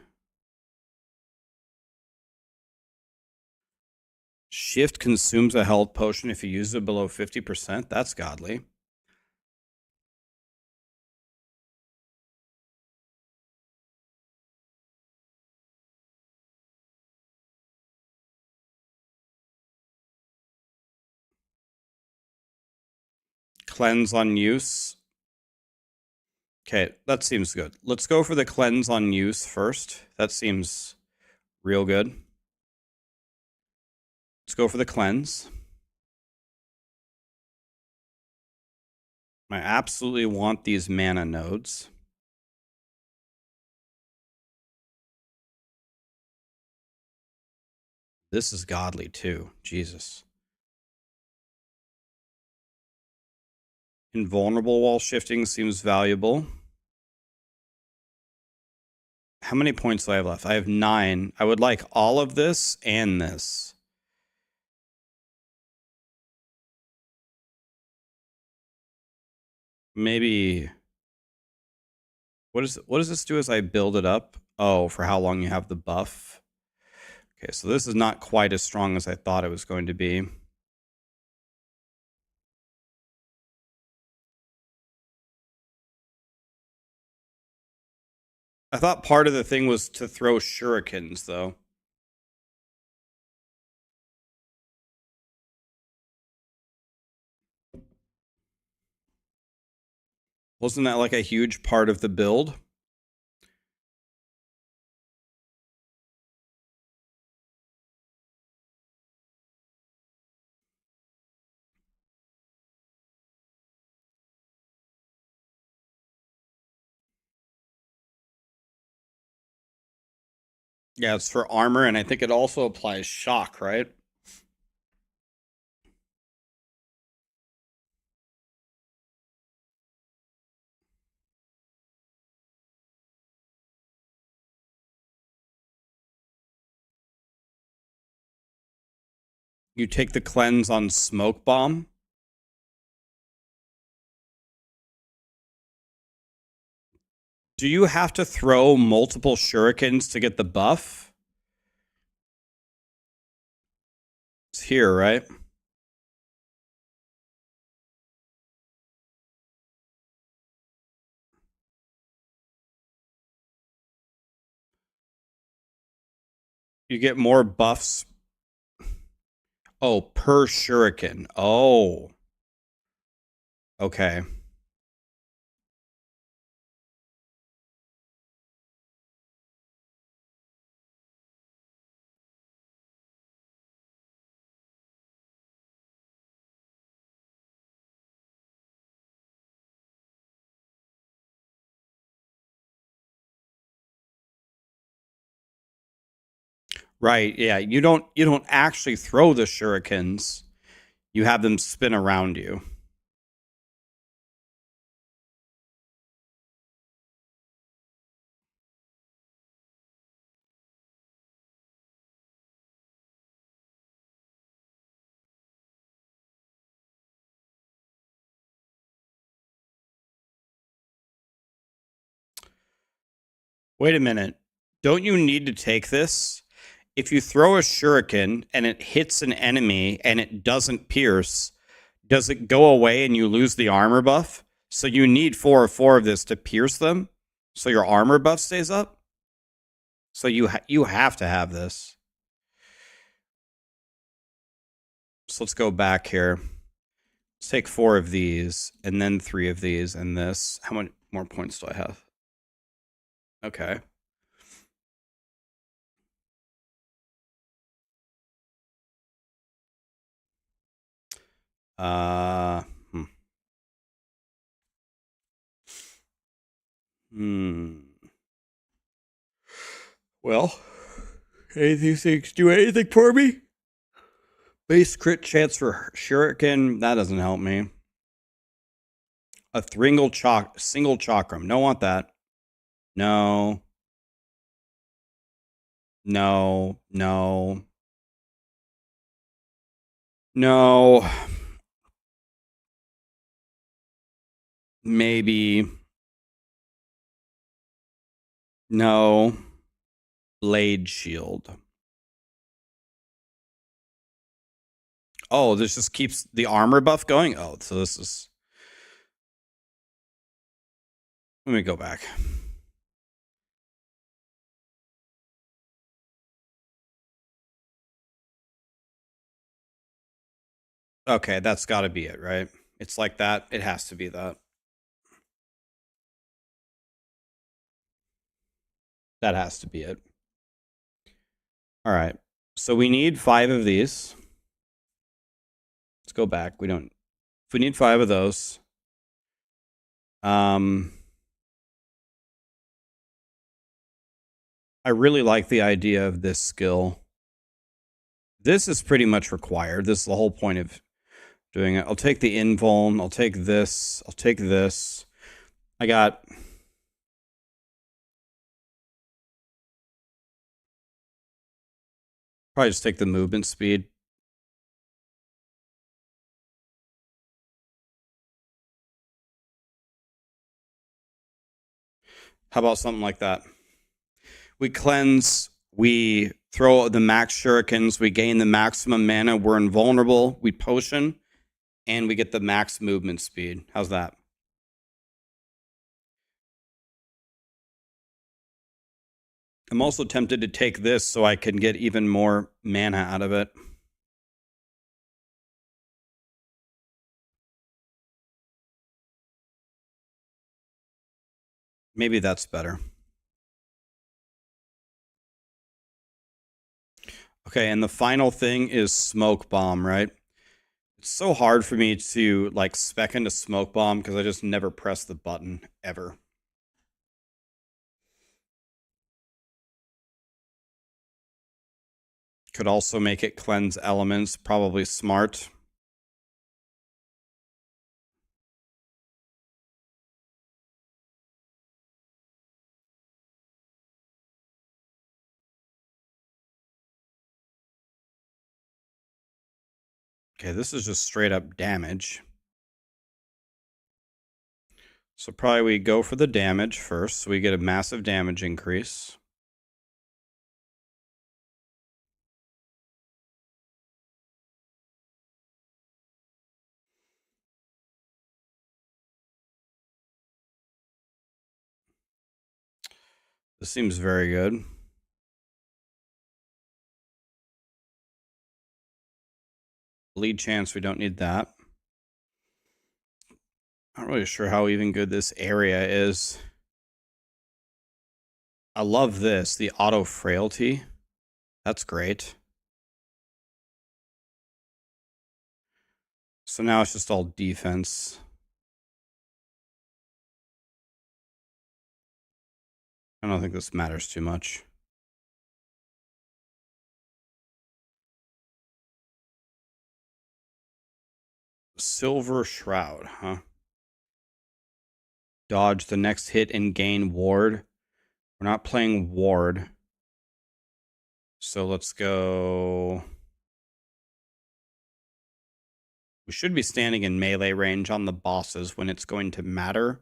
Speaker 1: Shift consumes a health potion if you use it below 50%. That's godly. Cleanse on use. Okay, that seems good. Let's go for the cleanse on use first. That seems real good. Let's go for the cleanse. I absolutely want these mana nodes. This is godly too. Jesus. Invulnerable while shifting seems valuable. How many points do I have left? I have 9. I would like all of this and this. Maybe. What does this do as I build it up? Oh, for how long you have the buff. Okay, so this is not quite as strong as I thought it was going to be. I thought part of the thing was to throw shurikens, though. Wasn't that like a huge part of the build? Yeah, it's for armor, and I think it also applies shock, right? You take the cleanse on smoke bomb. Do you have to throw multiple shurikens to get the buff? It's here, right? You get more buffs. Oh, per shuriken. Oh. Okay. Right. Yeah. You don't actually throw the shurikens. You have them spin around you. Wait a minute. Don't you need to take this? If you throw a shuriken and it hits an enemy and it doesn't pierce, does it go away and you lose the armor buff? So you need 4 or 4 of this to pierce them, so your armor buff stays up. So you have to have this. So let's go back here. Let's take 4 of these and then 3 of these and this. How many more points do I have? Okay. Uh. Hmm. Hmm. Well, anything things do anything for me? Base crit chance for shuriken. That doesn't help me. A single chakram. Don't want that. No. No. No. No. Maybe. No. Blade shield. Oh, this just keeps the armor buff going? Oh, so this is... Let me go back. Okay, that's got to be it, right? It's like that. It has to be that. That has to be it. All right. So we need 5 of these. Let's go back. We don't... If we need 5 of those... I really like the idea of this skill. This is pretty much required. This is the whole point of doing it. I'll take the invuln. I'll take this. I'll take this. I got... Probably just take the movement speed. How about something like that? We cleanse, we throw the max shurikens, we gain the maximum mana, we're invulnerable, we potion, and we get the max movement speed. How's that? I'm also tempted to take this so I can get even more mana out of it. Maybe that's better. Okay, and the final thing is smoke bomb, right? It's so hard for me to like spec into smoke bomb because I just never press the button ever. Could also make it cleanse elements, probably smart. Okay, this is just straight up damage. So probably we go for the damage first, so we get a massive damage increase. This seems very good. Lead chance, we don't need that. Not really sure how even good this area is. I love this, the auto frailty. That's great. So now it's just all defense. I don't think this matters too much. Silver Shroud, huh? Dodge the next hit and gain ward. We're not playing ward. So let's go... We should be standing in melee range on the bosses when it's going to matter.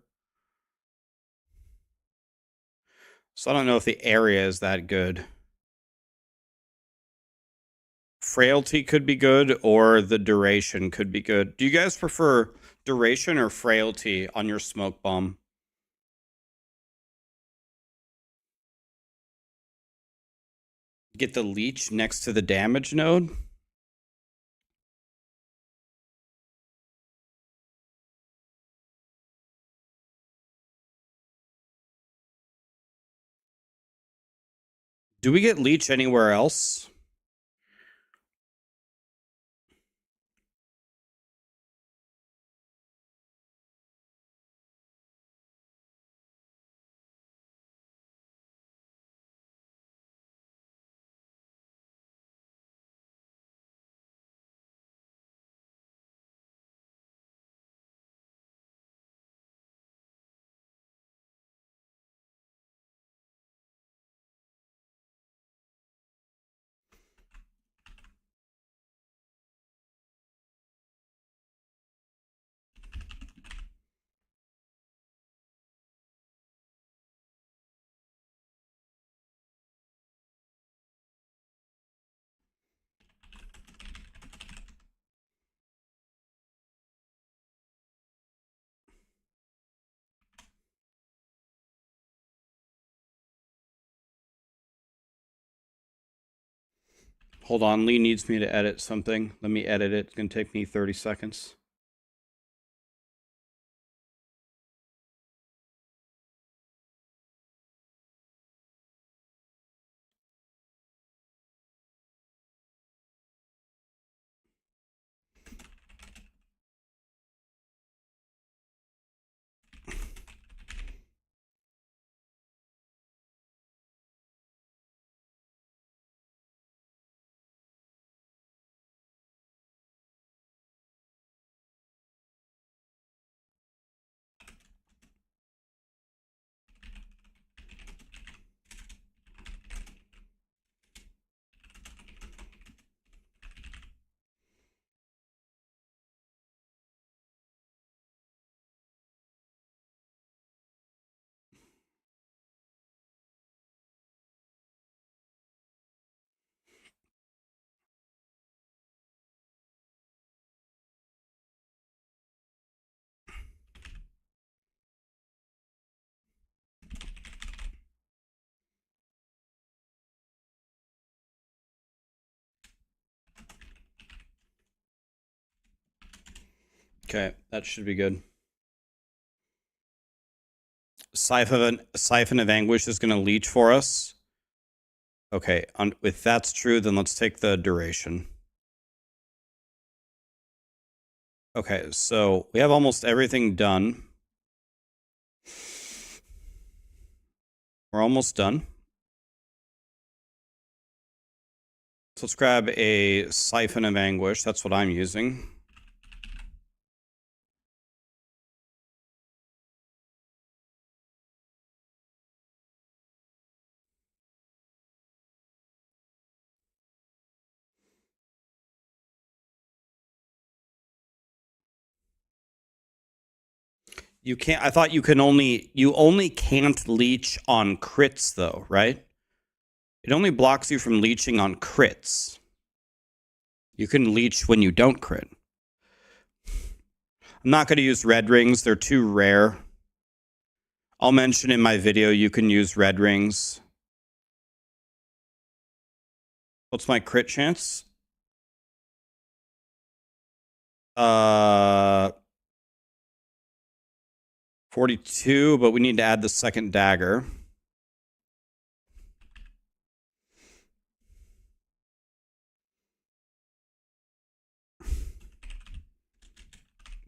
Speaker 1: So I don't know if the area is that good. Frailty could be good, or the duration could be good. Do you guys prefer duration or frailty on your smoke bomb? Get the leech next to the damage node? Do we get leech anywhere else? Hold on, Lee needs me to edit something. Let me edit it. It's going to take me 30 seconds. Okay, that should be good. Siphon of Anguish is going to leech for us. Okay, if that's true, then let's take the duration. Okay, so we have almost everything done. We're almost done. So let's grab a Siphon of Anguish. That's what I'm using. You can't. I thought you only can't leech on crits though, right? It only blocks you from leeching on crits. You can leech when you don't crit. I'm not going to use red rings. They're too rare. I'll mention in my video you can use red rings. What's my crit chance? 42, but we need to add the second dagger.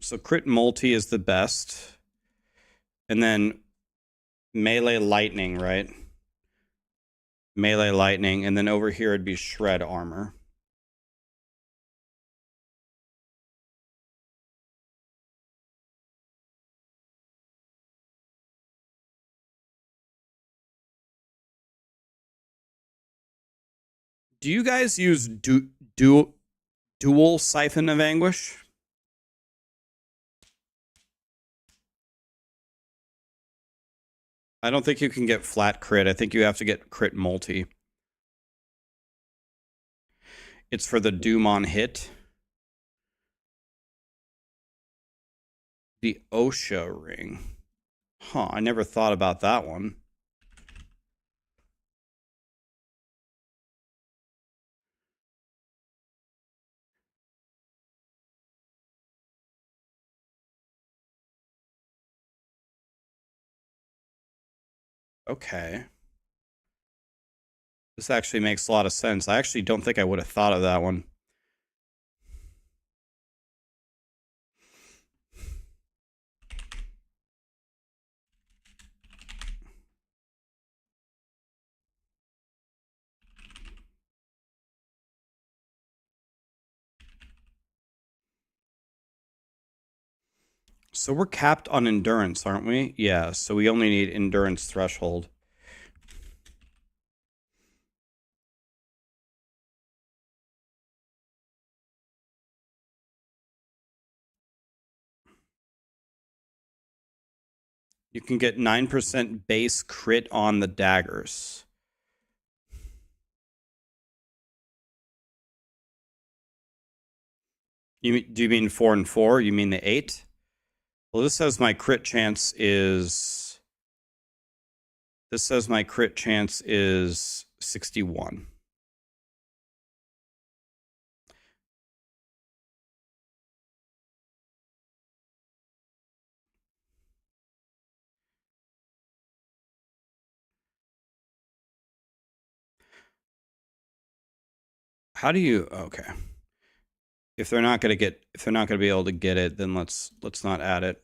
Speaker 1: So crit multi is the best. And then melee lightning, right? Melee lightning. And then over here it'd be shred armor. Do you guys use dual Siphon of Anguish? I don't think you can get flat crit. I think you have to get crit multi. It's for the doom on hit. The OSHA ring. Huh, I never thought about that one. Okay. This actually makes a lot of sense. I actually don't think I would have thought of that one. So we're capped on endurance, aren't we? Yeah, so we only need endurance threshold. You can get 9% base crit on the daggers. Do you mean 4 and 4? You mean the 8? Well, this says my crit chance is... This says my crit chance is 61. How do you... Okay. If they're not going to be able to get it, then let's not add it.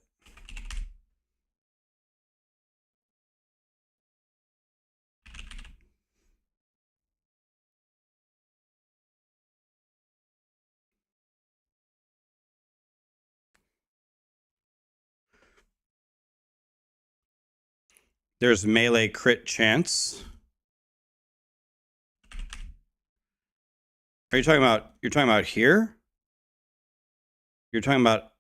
Speaker 1: There's melee crit chance. Are you talking about, you're talking about here? You're talking about...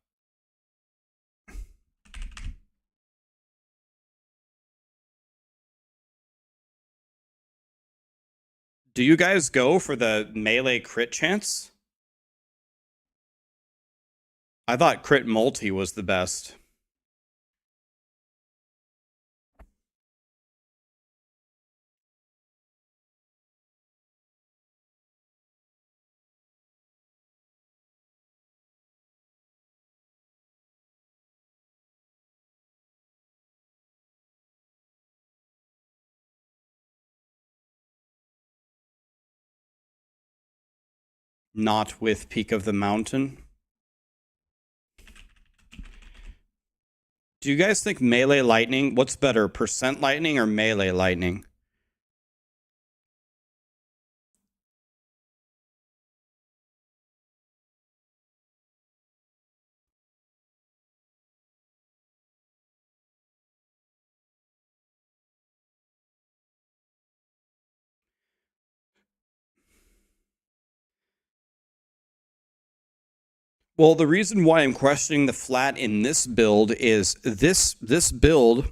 Speaker 1: Do you guys go for the melee crit chance? I thought crit multi was the best. Not with Peak of the Mountain. Do you guys think melee lightning, what's better, percent lightning or melee lightning? Well, the reason why I'm questioning the flat in this build is this build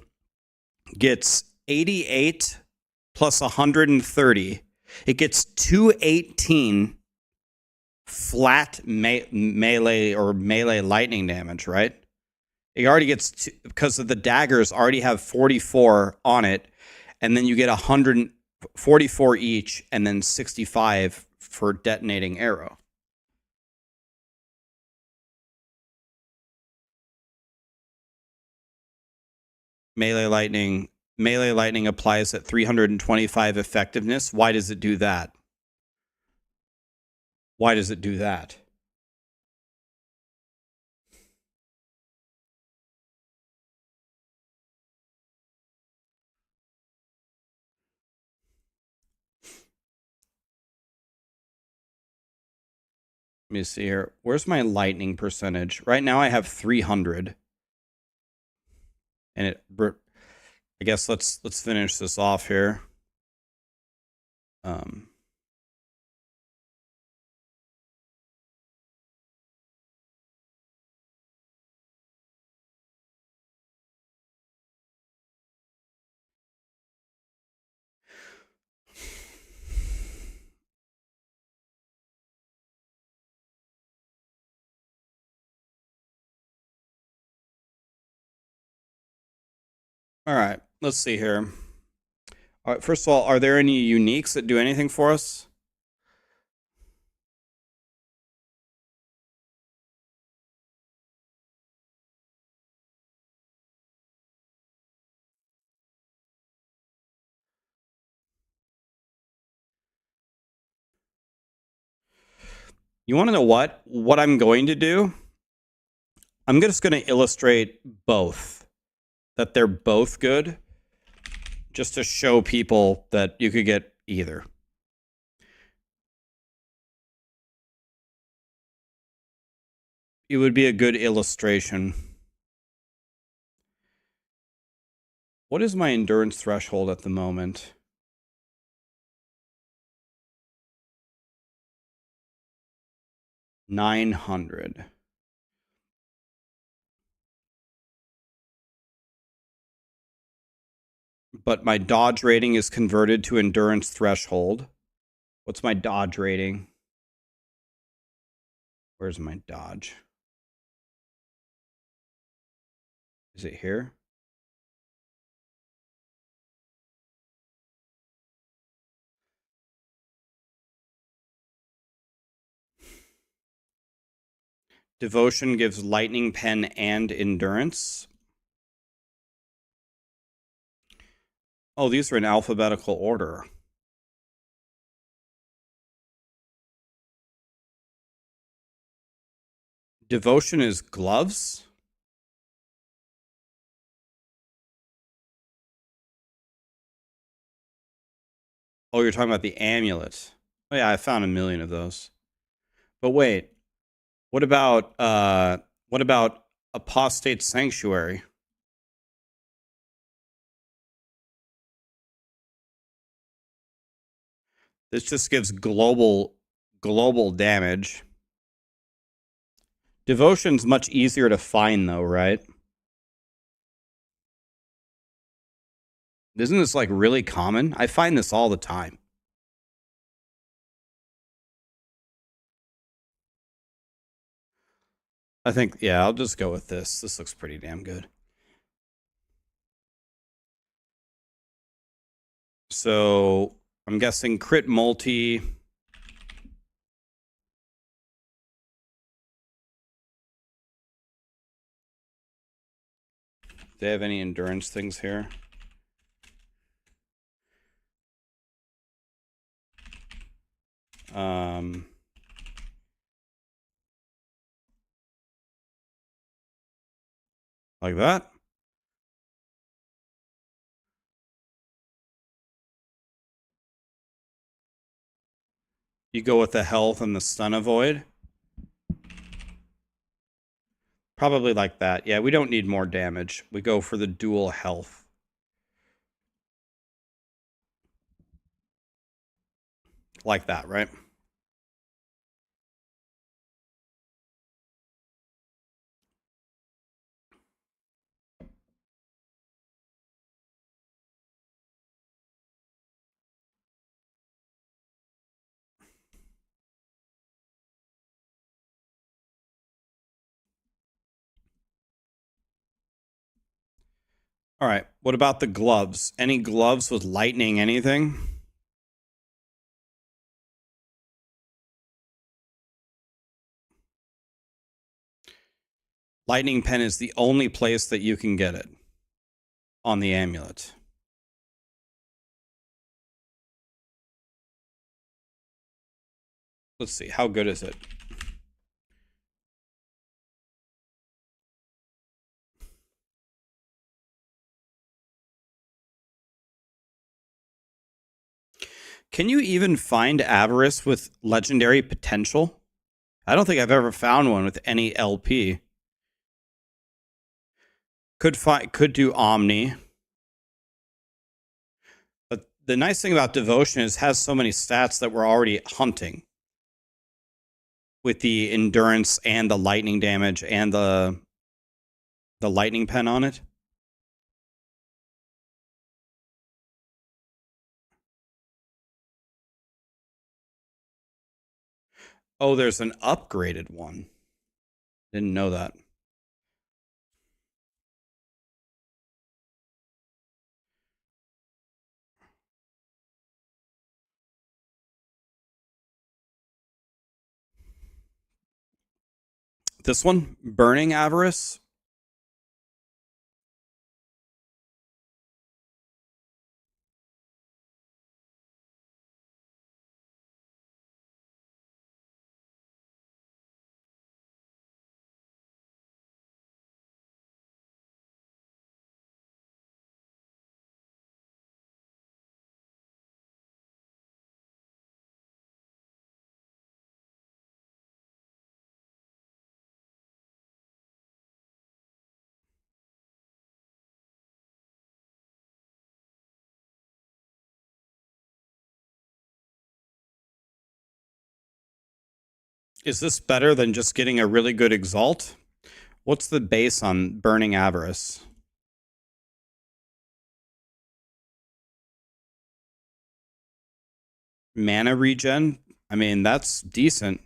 Speaker 1: gets 88 plus 130. It gets 218 flat melee or melee lightning damage, right? It already gets, because of the daggers already have 44 on it, and then you get 144 each, and then 65 for detonating arrow. Melee lightning applies at 325 effectiveness. Why does it do that? Why does it do that? Let me see here. Where's my lightning percentage? Right now I have 300. And I guess let's finish this off here. All right, let's see here. All right, first of all, are there any uniques that do anything for us? You want to know what? What I'm going to do? I'm just going to illustrate both. That they're both good. Just to show people that you could get either. It would be a good illustration. What is my endurance threshold at the moment? $900. But my dodge rating is converted to endurance threshold. What's my dodge rating? Where's my dodge? Is it here? Devotion gives lightning pen and endurance. Oh, these are in alphabetical order. Devotion is gloves? Oh, you're talking about the amulet. Oh yeah, I found a million of those. But wait, what about Apostate Sanctuary? This just gives global damage. Devotion's much easier to find though, right? Isn't this like really common? I find this all the time. I think, yeah, I'll just go with this. This looks pretty damn good. So I'm guessing crit multi. Do they have any endurance things here? Like that. You go with the health and the stun avoid. Probably like that. Yeah, we don't need more damage. We go for the dual health. Like that, right? All right. What about the gloves? Any gloves with lightning anything? Lightning pen is the only place that you can get it on the amulet. Let's see. How good is it? Can you even find Avarice with legendary potential? I don't think I've ever found one with any LP. Could do Omni. But the nice thing about Devotion is it has so many stats that we're already hunting. With the endurance and the lightning damage and the lightning pen on it. Oh, there's an upgraded one. Didn't know that. This one, Burning Avarice. Is this better than just getting a really good Exalt? What's the base on Burning Avarice? Mana regen? I mean, that's decent.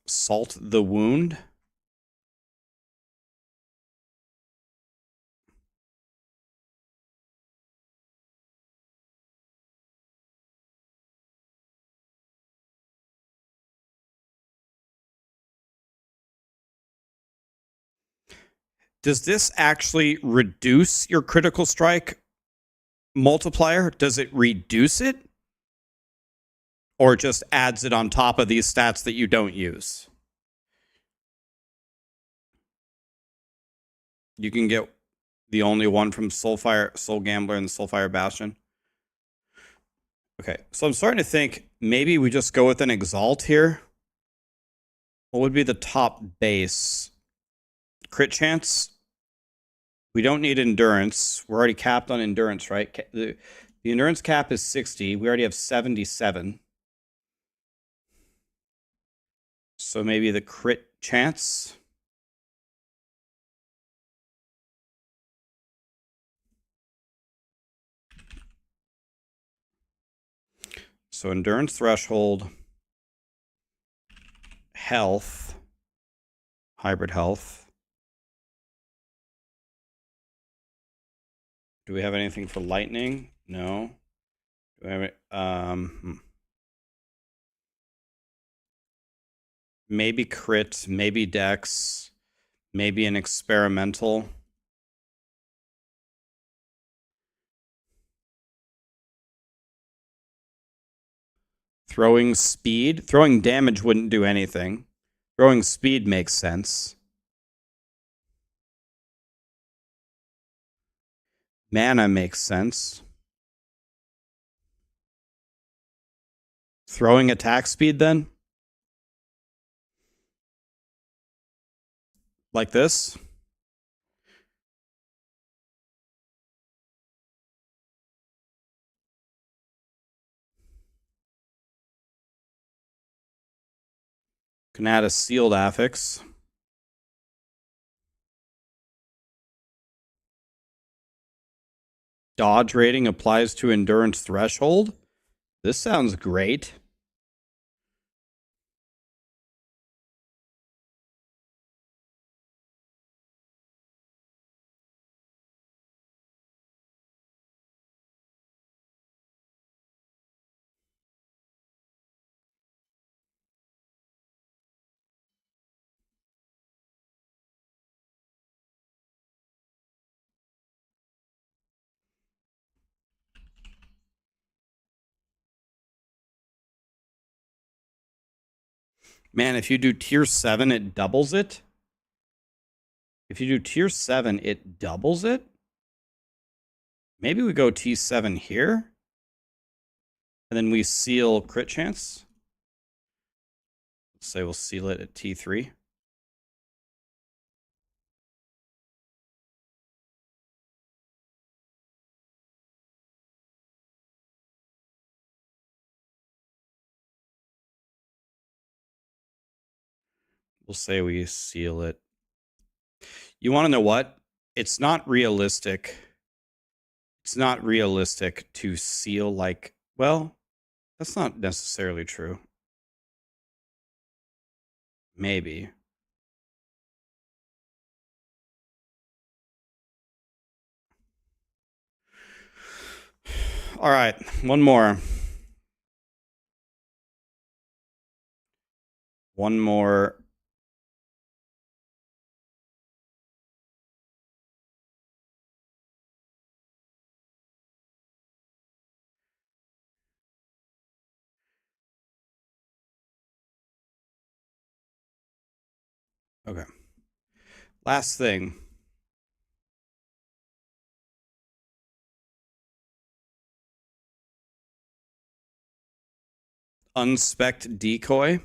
Speaker 1: Salt the Wound? Does this actually reduce your critical strike multiplier? Does it reduce it? Or just adds it on top of these stats that you don't use? You can get the only one from Soul Gambler, and the Soulfire Bastion. Okay, so I'm starting to think maybe we just go with an Exalt here. What would be the top base? Crit chance? We don't need endurance. We're already capped on endurance, right? The endurance cap is 60. We already have 77. So maybe the crit chance. So endurance threshold, health, hybrid health. Do we have anything for lightning? No. Do we have maybe crit, maybe dex, maybe an experimental. Throwing speed. Throwing damage wouldn't do anything. Throwing speed makes sense. Mana makes sense. Throwing attack speed then? Like this? Can add a sealed affix. Dodge rating applies to endurance threshold. This sounds great. Man, if you do tier 7, it doubles it? If you do tier 7, it doubles it? Maybe we go T7 here? And then we seal crit chance? Let's say we'll seal it at T3. We'll say we seal it. You want to know what? It's not realistic. It's not realistic to seal like, well, that's not necessarily true. Maybe. All right, one more. One more. Okay. Last thing. Unspect decoy.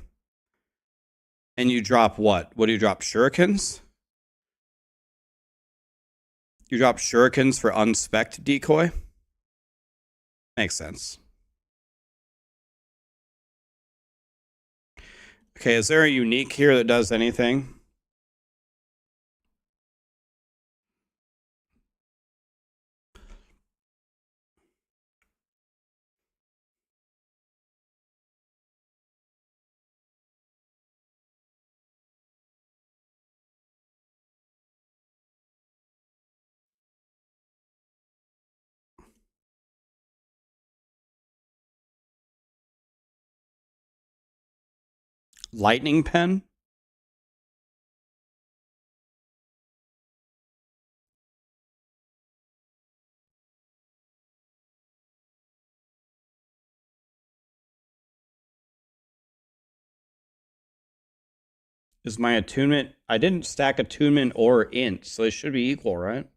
Speaker 1: And you drop what? What do you drop? Shurikens? You drop shurikens for unspect decoy? Makes sense. Okay, is there a unique here that does anything? Lightning pen? Is my attunement... I didn't stack attunement or int, so they should be equal, right?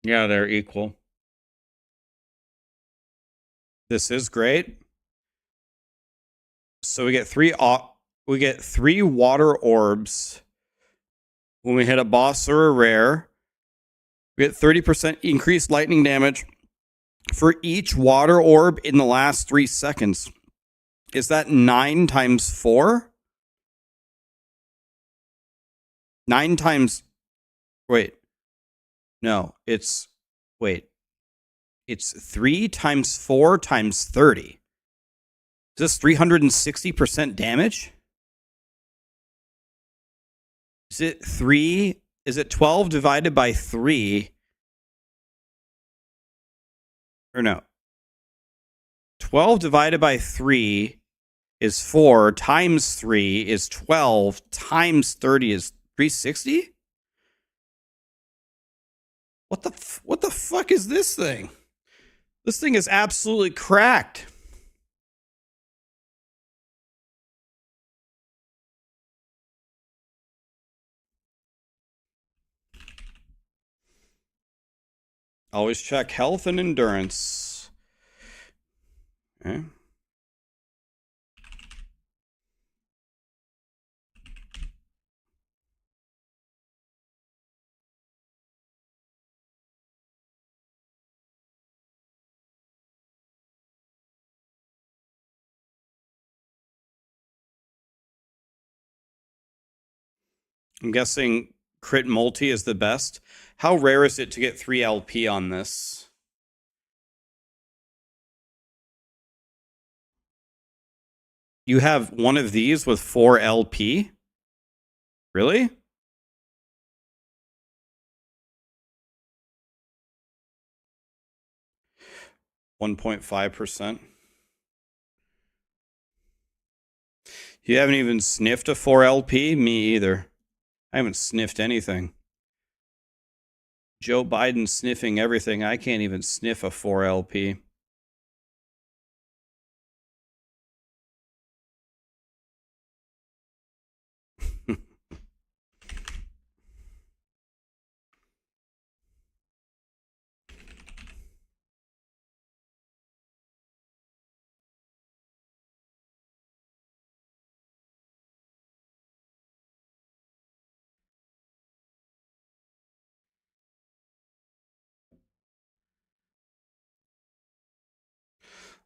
Speaker 1: Yeah, they're equal. This is great. So we get three water orbs when we hit a boss or a rare. We get 30% increased lightning damage for each water orb in the last 3 seconds. Is that 9 times 4? 9 times... Wait. No, it's... Wait. It's 3 times 4 times 30. Is this 360% damage? Is it 3? Is it 12 divided by 3? Or no. 12 divided by 3 is 4, times 3 is 12, times 30 is 360? What the fuck is this thing? This thing is absolutely cracked. Always check health and endurance. Okay. I'm guessing crit multi is the best. How rare is it to get 3 LP on this? You have one of these with 4 LP? Really? %1.5%. You haven't even sniffed a 4 LP? Me either. I haven't sniffed anything. Joe Biden sniffing everything. I can't even sniff a 4 LP.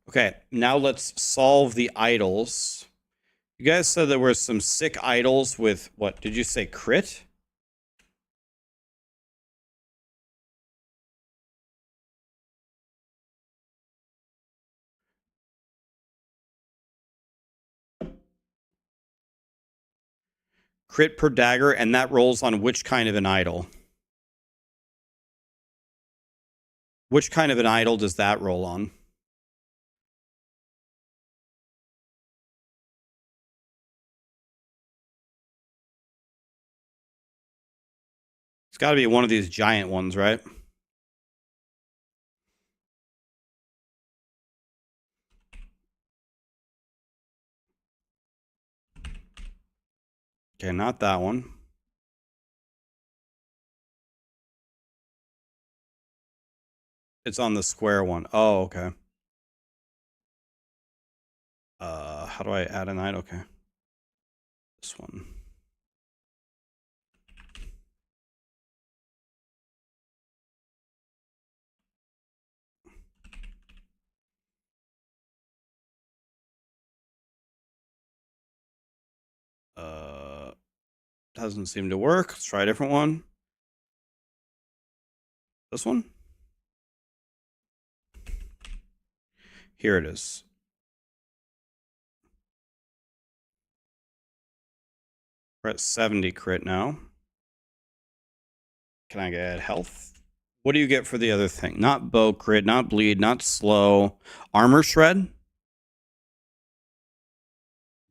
Speaker 1: Okay, now let's solve the idols. You guys said there were some sick idols with, what did you say, crit? Crit per dagger, and that rolls on which kind of an idol? Which kind of an idol does that roll on? It's got to be one of these giant ones, right? Okay, not that one. It's on the square one. Oh, okay. How do I add an idol? Okay. This one. Doesn't seem to work. Let's try a different one. This one? Here it is. We're at 70 crit now. Can I get health? What do you get for the other thing? Not bow crit, not bleed, not slow. Armor shred?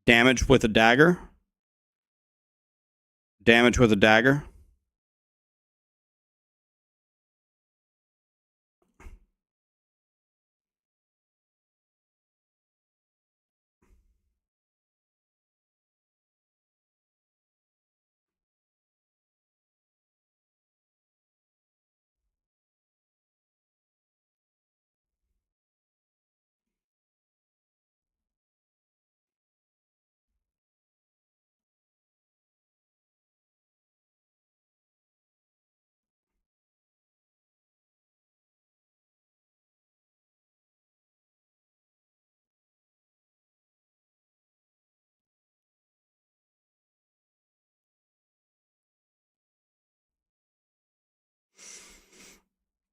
Speaker 1: Damage with a dagger? Damage with a dagger?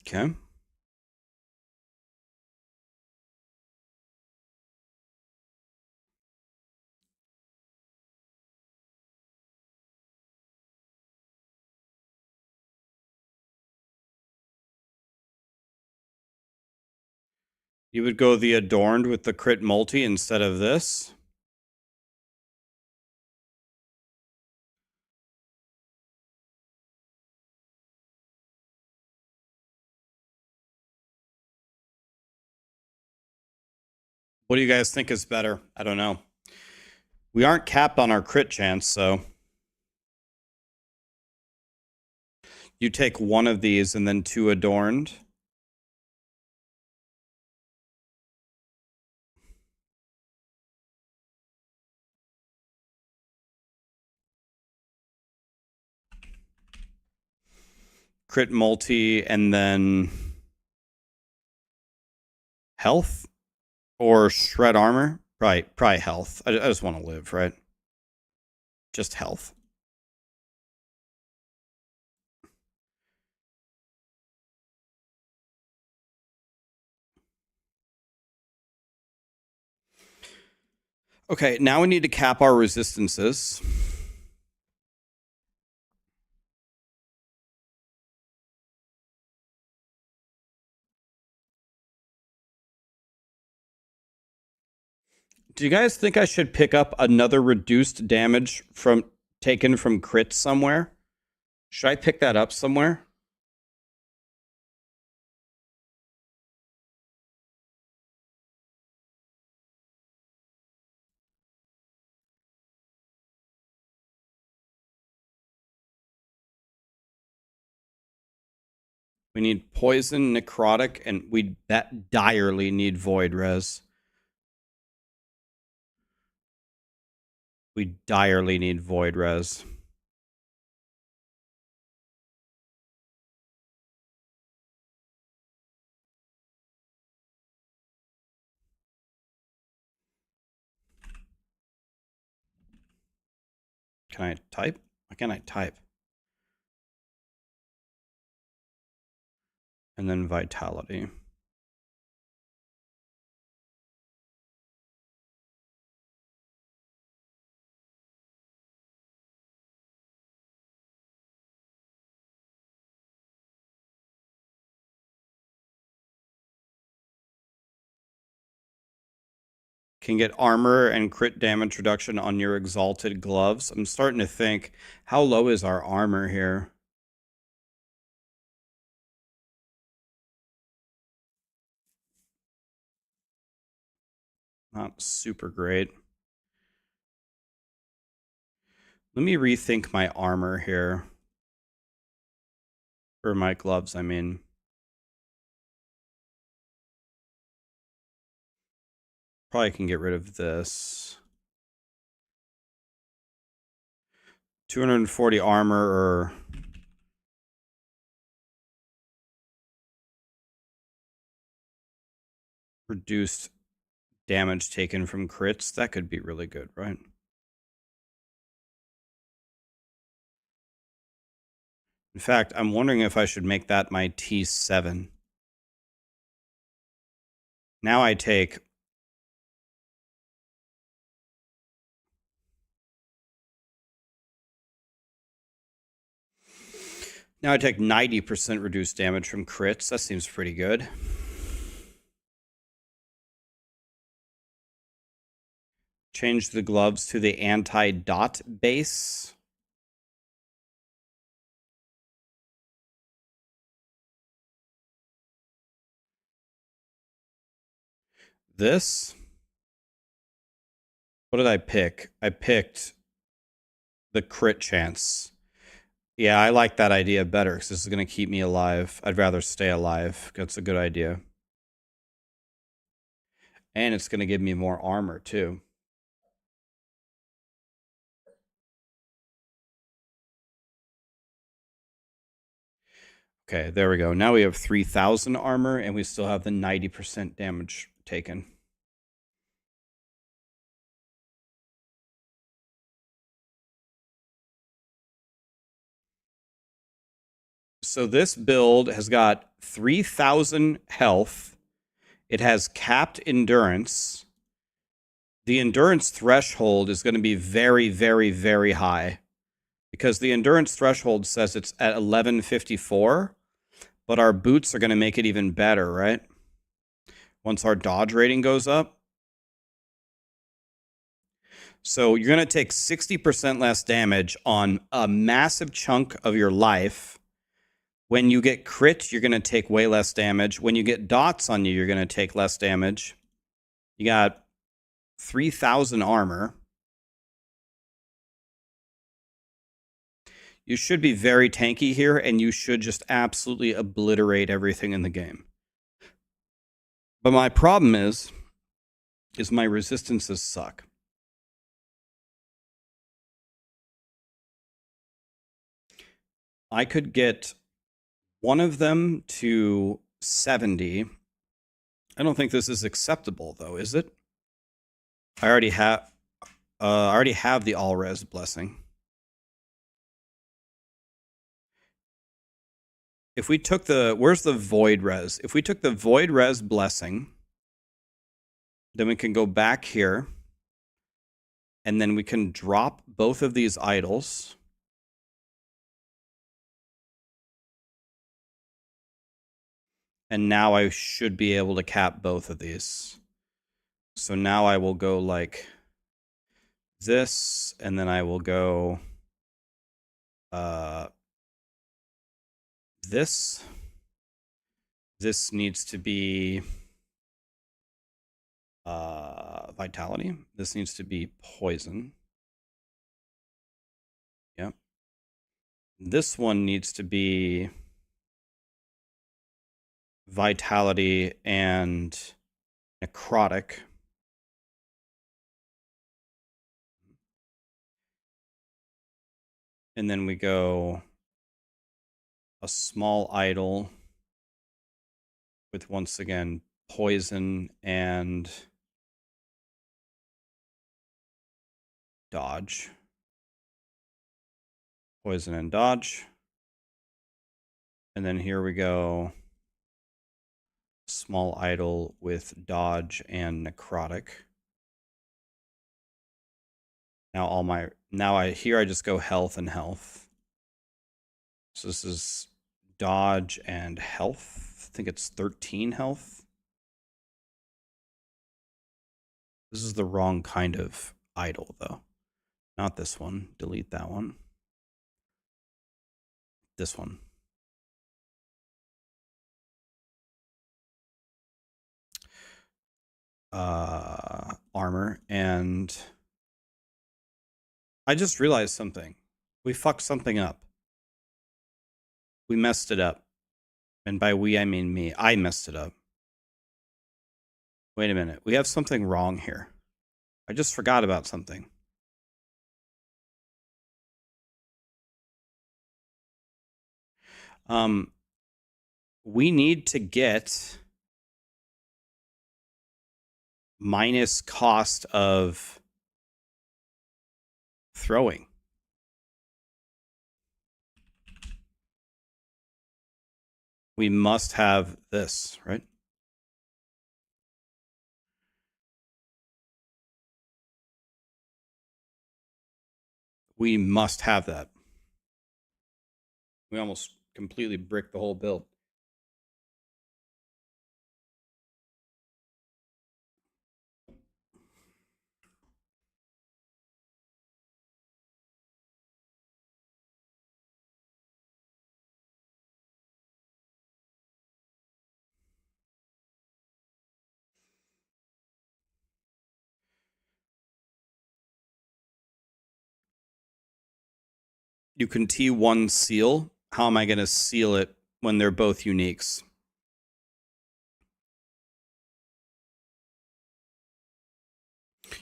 Speaker 1: Okay. You would go the adorned with the crit multi instead of this. What do you guys think is better? I don't know. We aren't capped on our crit chance, so you take one of these and then 2 adorned. Crit multi and then health or shred armor. Probably health. I just want to live, right? Just health. Okay, now we need to cap our resistances. Do you guys think I should pick up another reduced damage taken from crits somewhere? Should I pick that up somewhere? We need poison, necrotic, and we direly need void res. We direly need void res. Can I type? Why can't I type? And then vitality. Can get armor and crit damage reduction on your exalted gloves. I'm starting to think, how low is our armor here? Not super great. Let me rethink my armor here. Or my gloves, I mean. Probably can get rid of this. 240 armor or reduced damage taken from crits. That could be really good, right? In fact, I'm wondering if I should make that my T7. Now I take... Now I take 90% reduced damage from crits. That seems pretty good. Change the gloves to the anti-dot base. This. What did I pick? I picked the crit chance. Yeah, I like that idea better because this is going to keep me alive. I'd rather stay alive. That's a good idea. And it's going to give me more armor, too. Okay, there we go. Now we have 3,000 armor, and we still have the 90% damage taken. So this build has got 3,000 health. It has capped endurance. The endurance threshold is going to be very, very, very high because the endurance threshold says it's at 1154, but our boots are going to make it even better, right? Once our dodge rating goes up. So you're going to take 60% less damage on a massive chunk of your life. When you get crit, you're going to take way less damage. When you get dots on you, you're going to take less damage. You got 3,000 armor. You should be very tanky here, and you should just absolutely obliterate everything in the game. But my problem is my resistances suck. I could get one of them to 70. I don't think this is acceptable, though, is it? I already have the all res blessing. If we took the, where's the void res? If we took the void res blessing, then we can go back here, and then we can drop both of these idols. And now I should be able to cap both of these. So now I will go like this, and then I will go this. This needs to be vitality. This needs to be poison. Yep. This one needs to be vitality and necrotic. And then we go a small idol with, once again, poison and dodge. Poison and dodge. And then here we go, small idol with dodge and necrotic. Now all my, here I just go health and health. So this is dodge and health. I think it's 13 health. This is the wrong kind of idol, though. Not this one. Delete that one. This one. Armor. And I just realized something. We fucked something up. We messed it up. And by we, I mean me. I messed it up. Wait a minute. We have something wrong here. I just forgot about something. We need to get minus cost of throwing. We must have this, right? We must have that. We almost completely bricked the whole build. You can T1 seal. How am I going to seal it when they're both uniques?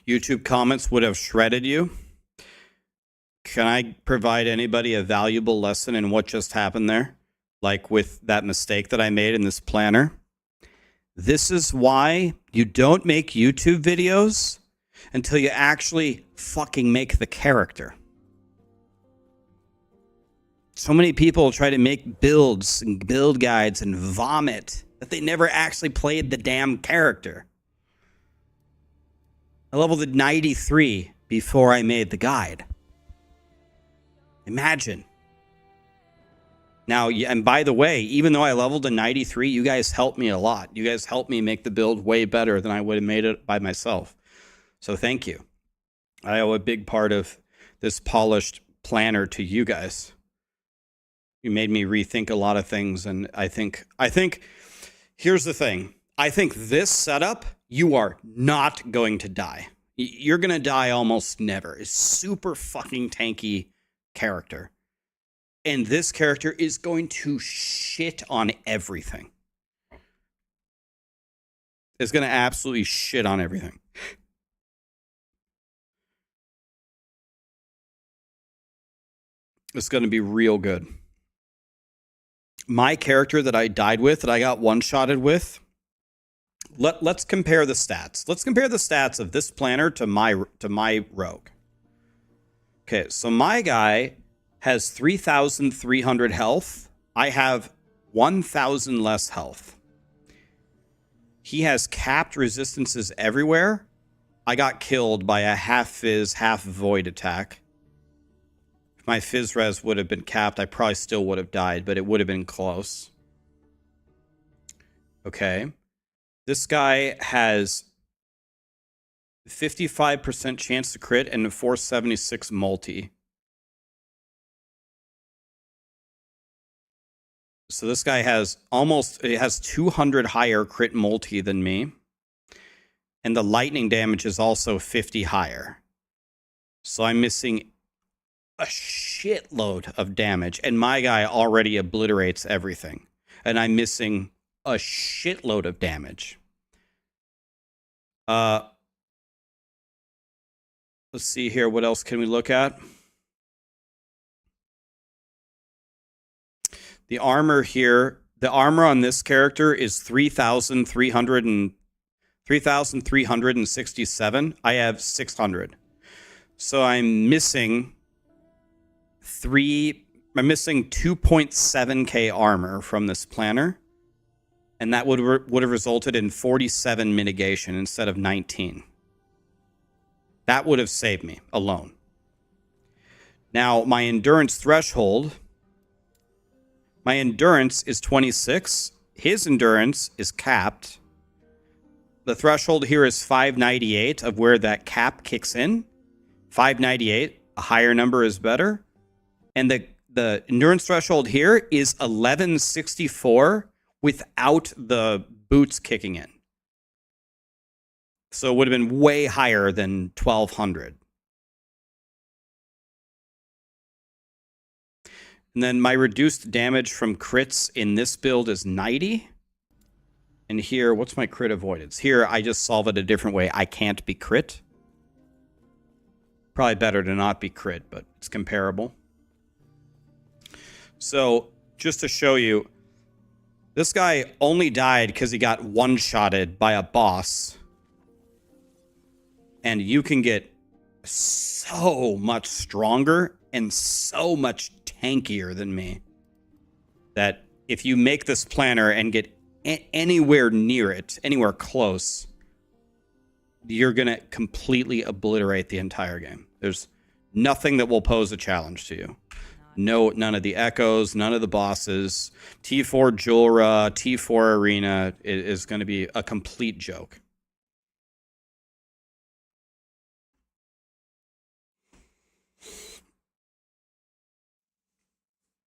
Speaker 1: YouTube comments would have shredded you. Can I provide anybody a valuable lesson in what just happened there? Like with that mistake that I made in this planner. This is why you don't make YouTube videos until you actually fucking make the character. So many people try to make builds and build guides and vomit that they never actually played the damn character. I leveled at 93 before I made the guide. Imagine. Now, and by the way, even though I leveled to 93, you guys helped me a lot. You guys helped me make the build way better than I would have made it by myself. So thank you. I owe a big part of this polished planner to you guys. You made me rethink a lot of things, and I think here's the thing. I think this setup you are not going to die. You're going to die almost never. It's super fucking tanky character. And this character is going to shit on everything. It's going to absolutely shit on everything. It's going to be real good. My character that I died with, that I got one-shotted with, let's compare the stats. Let's compare the stats of this planner to my rogue. Okay, so my guy has 3,300 health. I have 1,000 less health. He has capped resistances everywhere. I got killed by a half fizz, half void attack. If my fizz res would have been capped, I probably still would have died, but it would have been close. Okay. This guy has 55% chance to crit and a 476 multi. So this guy has it has 200 higher crit multi than me. And the lightning damage is also 50 higher. So I'm missing a shitload of damage. And my guy already obliterates everything. And I'm missing a shitload of damage. Let's see here. What else can we look at? The armor here. The armor on this character is 3,367. I have 600. So I'm missing 2.7k armor from this planner. And that would have resulted in 47 mitigation instead of 19. That would have saved me alone. Now, my endurance threshold. My endurance is 26. His endurance is capped. The threshold here is 598 of where that cap kicks in. 598, a higher number is better. And the endurance threshold here is 1164 without the boots kicking in. So it would have been way higher than 1200. And then my reduced damage from crits in this build is 90. And here, what's my crit avoidance? Here, I just solve it a different way. I can't be crit. Probably better to not be crit, but it's comparable. So, just to show you, this guy only died because he got one-shotted by a boss. And you can get so much stronger and so much tankier than me that if you make this planner and get anywhere near it, anywhere close, you're going to completely obliterate the entire game. There's nothing that will pose a challenge to you. None of the echoes, none of the bosses. T4 Julra, T4 Arena is going to be a complete joke.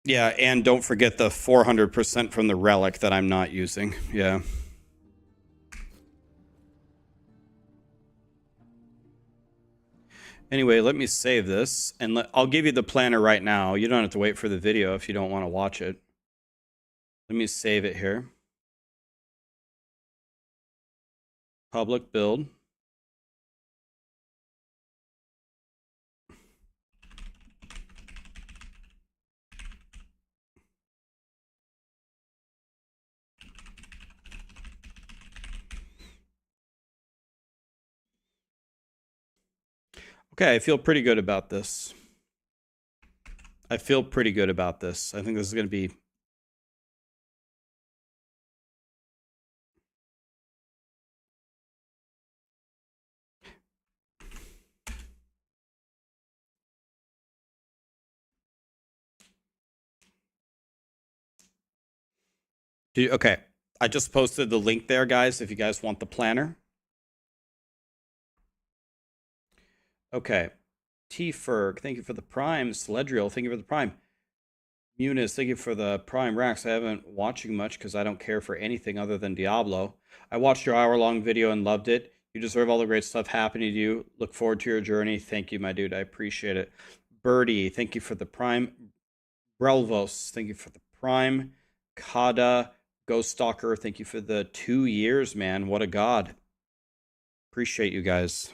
Speaker 1: Yeah, and don't forget the 400% from the relic that I'm not using. Yeah. Anyway, let me save this, and I'll give you the planner right now. You don't have to wait for the video if you don't want to watch it. Let me save it here. Public build. Okay, I feel pretty good about this. I feel pretty good about this. I think this is going to be... Okay, I just posted the link there, guys, if you guys want the planner. Okay. T-Ferg, thank you for the prime. Sledriel, thank you for the prime. Munis, thank you for the Prime Rax. I haven't watching much because I don't care for anything other than Diablo. I watched your hour-long video and loved it. You deserve all the great stuff happening to you. Look forward to your journey. Thank you, my dude. I appreciate it. Birdie, thank you for the Prime. Brelvos, thank you for the Prime. Kada, Ghost Stalker, thank you for the 2 years, man. What a god. Appreciate you guys.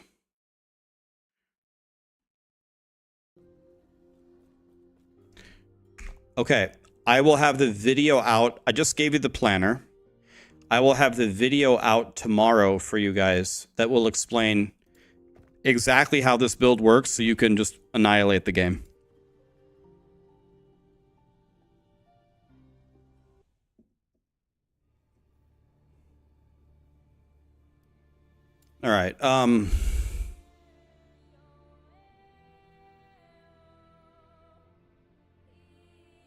Speaker 1: Okay, I will have the video out. I just gave you the planner. I will have the video out tomorrow for you guys that will explain exactly how this build works so you can just annihilate the game. All right.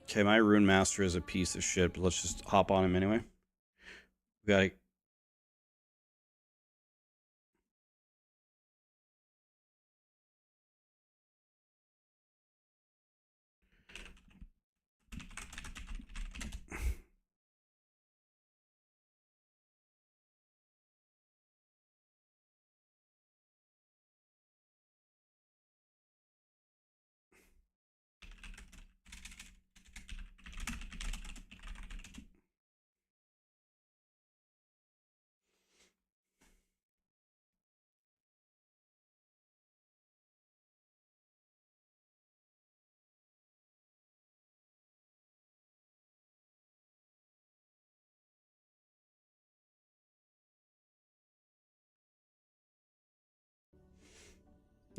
Speaker 1: Okay, my Runemaster is a piece of shit, but let's just hop on him anyway. We gotta...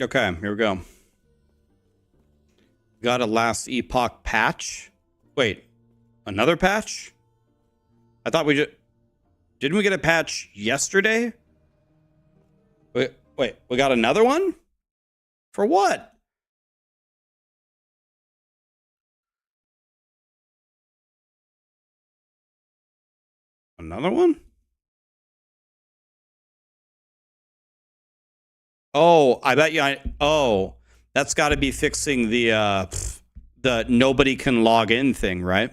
Speaker 1: Okay, here we go. Got a last Epoch patch. Wait, another patch? I thought we just... Didn't we get a patch yesterday? Wait, we got another one? For what? Another one? Oh, I bet you oh, that's got to be fixing the nobody can log in thing, right?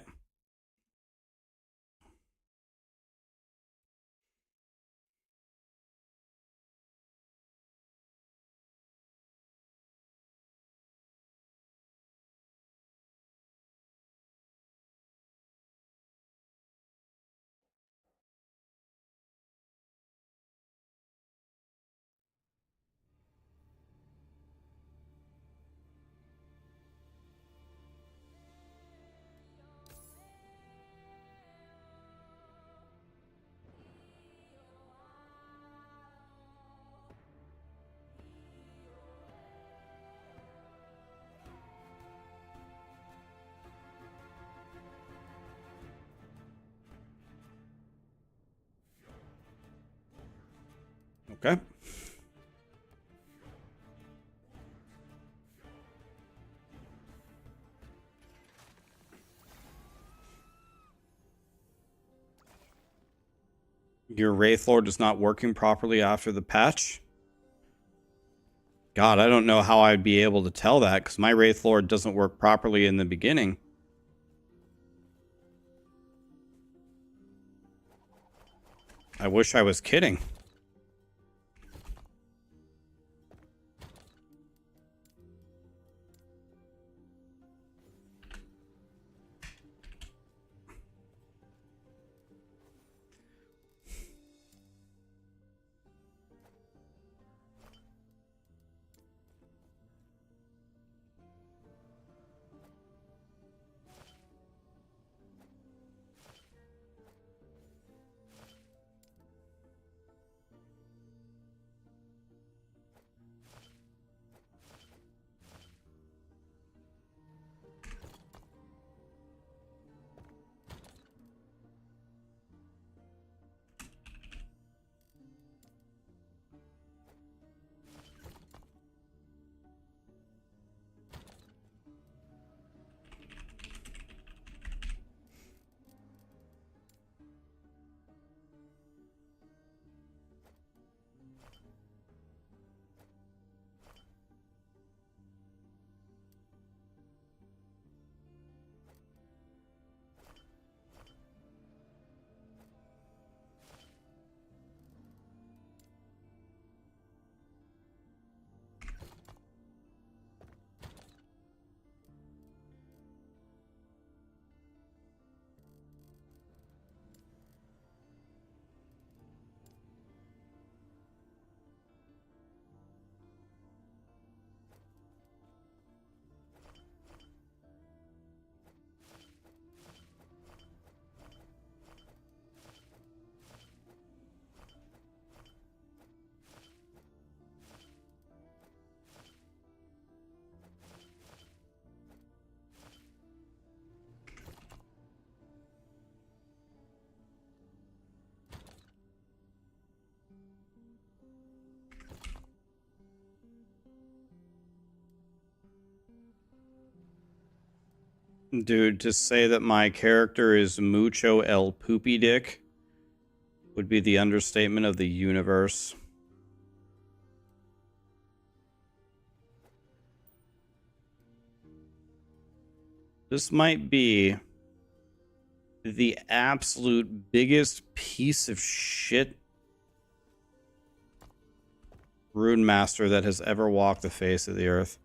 Speaker 1: Okay. Your Wraith Lord is not working properly after the patch? God, I don't know how I'd be able to tell that because my Wraith Lord doesn't work properly in the beginning. I wish I was kidding. Dude, to say that my character is mucho el poopy dick would be the understatement of the universe. This might be the absolute biggest piece of shit Runemaster that has ever walked the face of the earth.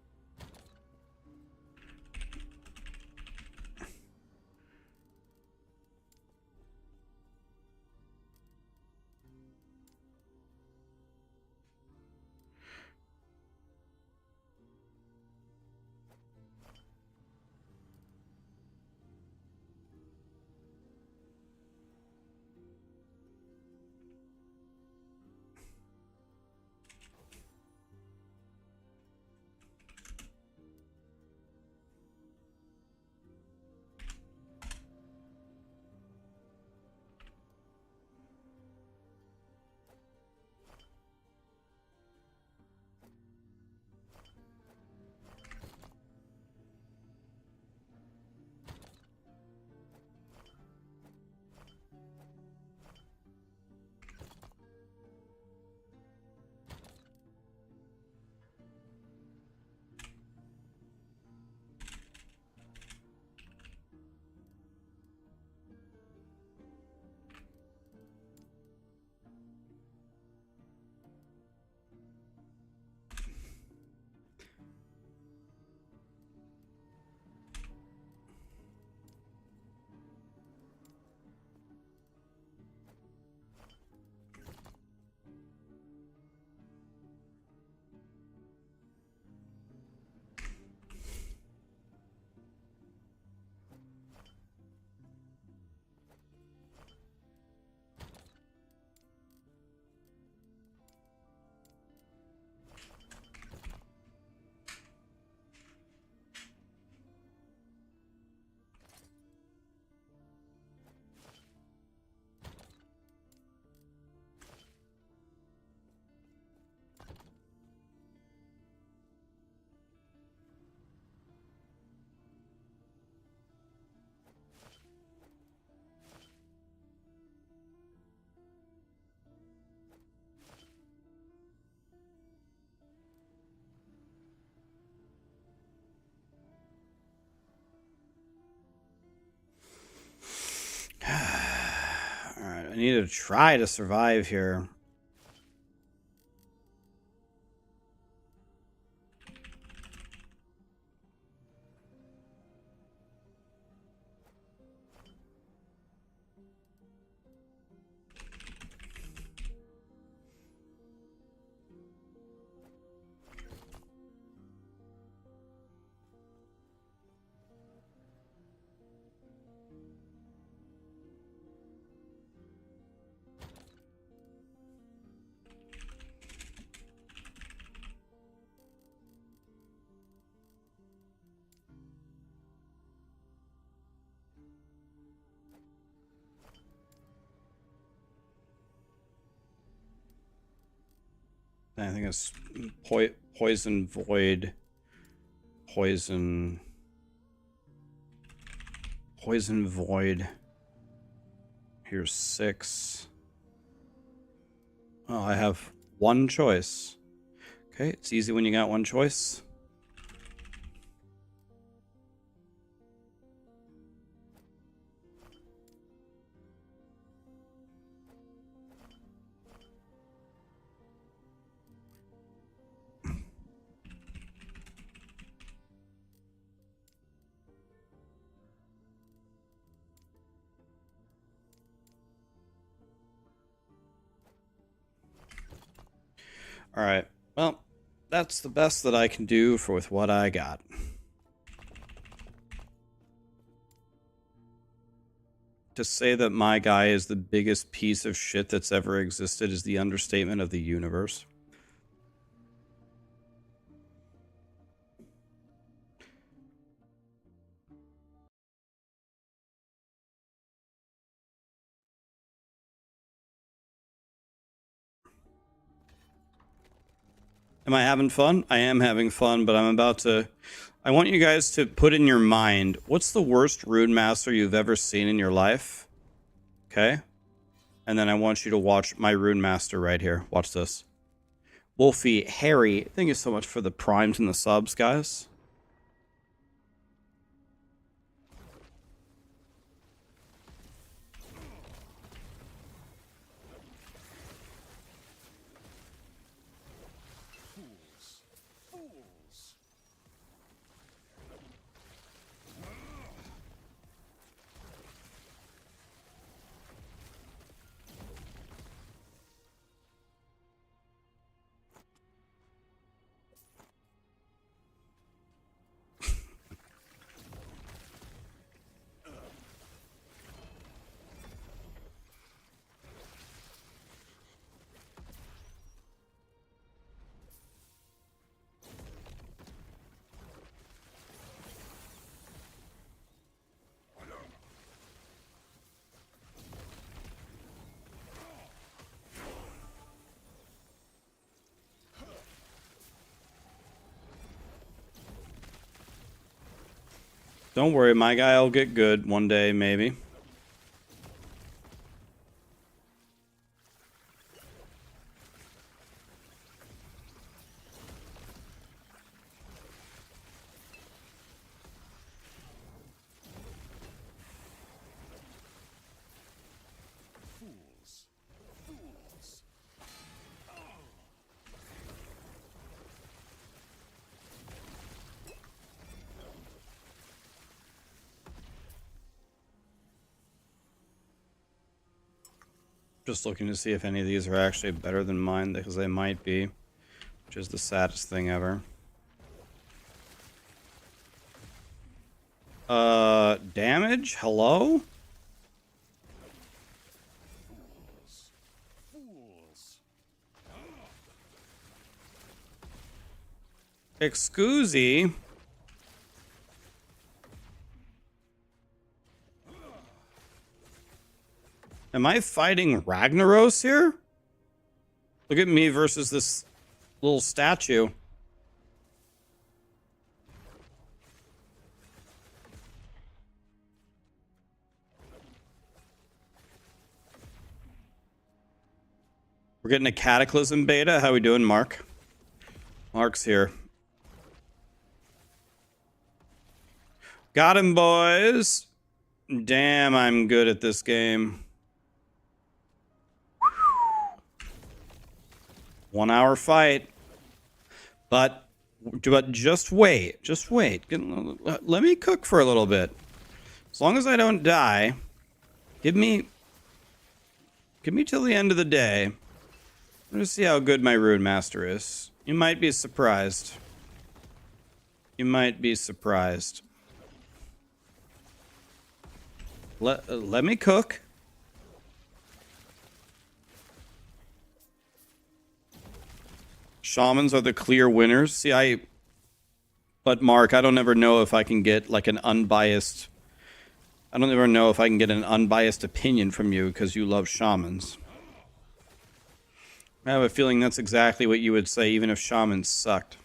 Speaker 1: Alright, I need to try to survive here. I think it's poison void, poison void. Here's 6. Oh, I have one choice. Okay, it's easy when you got one choice. All right. Well, that's the best that I can do with what I got. To say that my guy is the biggest piece of shit that's ever existed is the understatement of the universe. Am I having fun? I am having fun, but I'm about to I want you guys to put in your mind, what's the worst Runemaster you've ever seen in your life? Okay? And then I want you to watch my Runemaster right here. Watch this. Wolfie, Harry, thank you so much for the primes and the subs, guys. Don't worry, my guy will get good one day, maybe. Just looking to see if any of these are actually better than mine, because they might be, which is the saddest thing ever. Damage? Hello? Excusey. Am I fighting Ragnaros here? Look at me versus this little statue. We're getting a Cataclysm beta. How we doing, Mark? Mark's here. Got him, boys. Damn, I'm good at this game. 1 hour fight. But just wait. Just wait. Let me cook for a little bit. As long as I don't die, give me till the end of the day. I'm gonna see how good my Runemaster is. You might be surprised. You might be surprised. Let me cook. Shamans are the clear winners. See, but Mark, I don't ever know if I can get like an unbiased. I don't ever know if I can get an unbiased opinion from you because you love shamans. I have a feeling that's exactly what you would say, even if shamans sucked.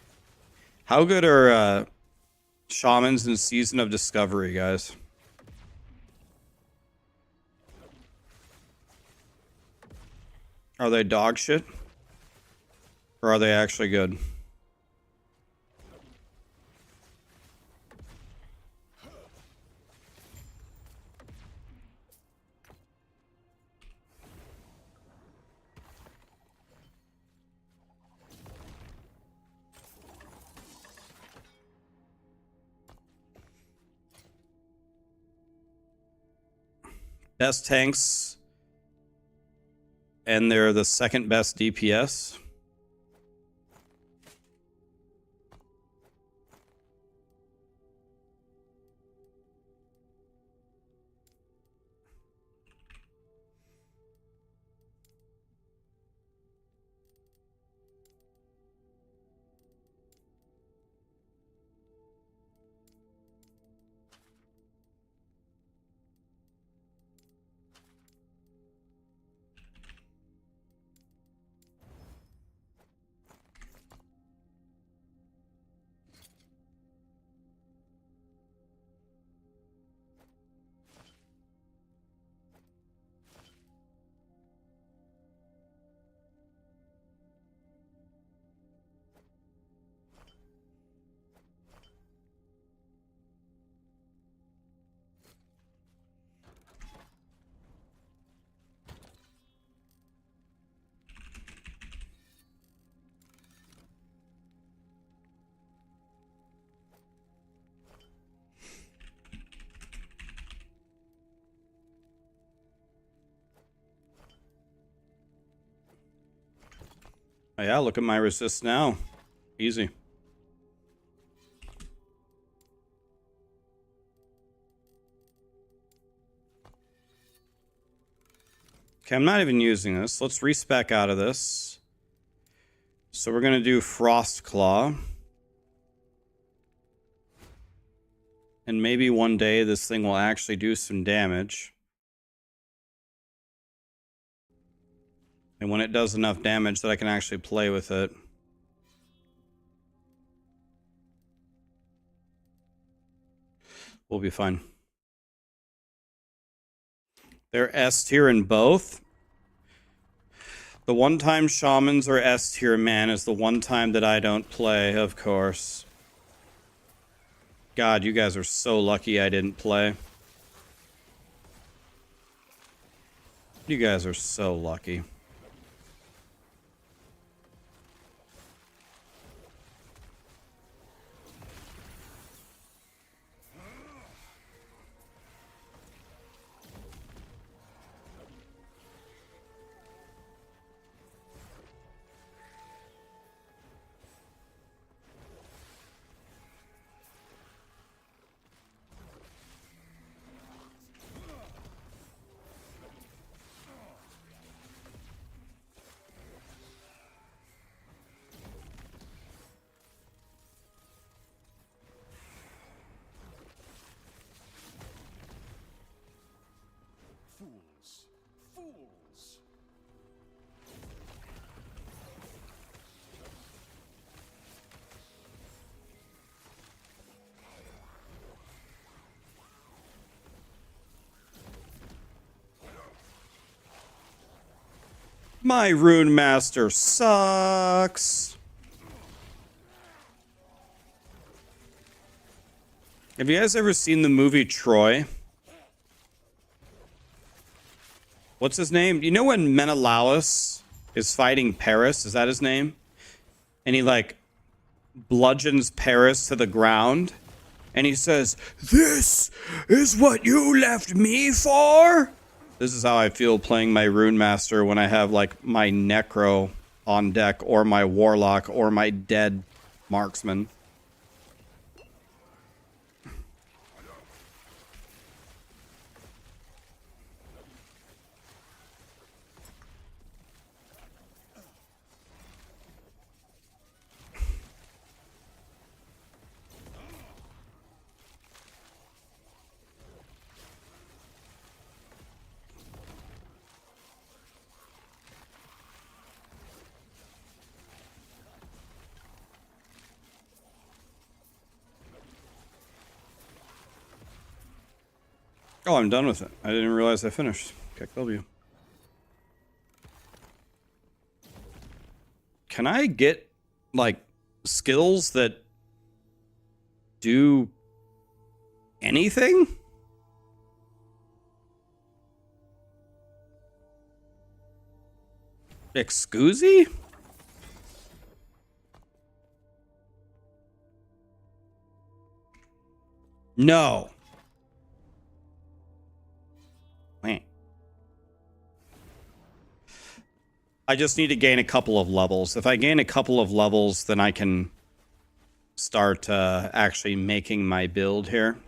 Speaker 1: How good are shamans in Season of Discovery, guys? Are they dog shit? Or are they actually good? Best tanks, and they're the second best DPS. Oh yeah, look at my resist now. Easy. Okay, I'm not even using this. Let's respec out of this. So we're going to do Frost Claw. And maybe one day this thing will actually do some damage. And when it does enough damage that I can actually play with it. We'll be fine. They're S tier in both. The one time shamans are S tier, man, is the one time that I don't play, of course. God, you guys are so lucky I didn't play. You guys are so lucky.
Speaker 2: Fools.
Speaker 1: My Runemaster sucks. Have you guys ever seen the movie Troy? What's his name? You know when Menelaus is fighting Paris? Is that his name? And he like bludgeons Paris to the ground. And he says, "This is what you left me for?" This is how I feel playing my Runemaster when I have like my Necro on deck or my Warlock or my dead Marksman. Oh, I'm done with it. I didn't realize I finished. Okay, W. Can I get, like, skills that do anything? Excuse? No. Wait. I just need to gain a couple of levels. If I gain a couple of levels, then I can start actually making my build here.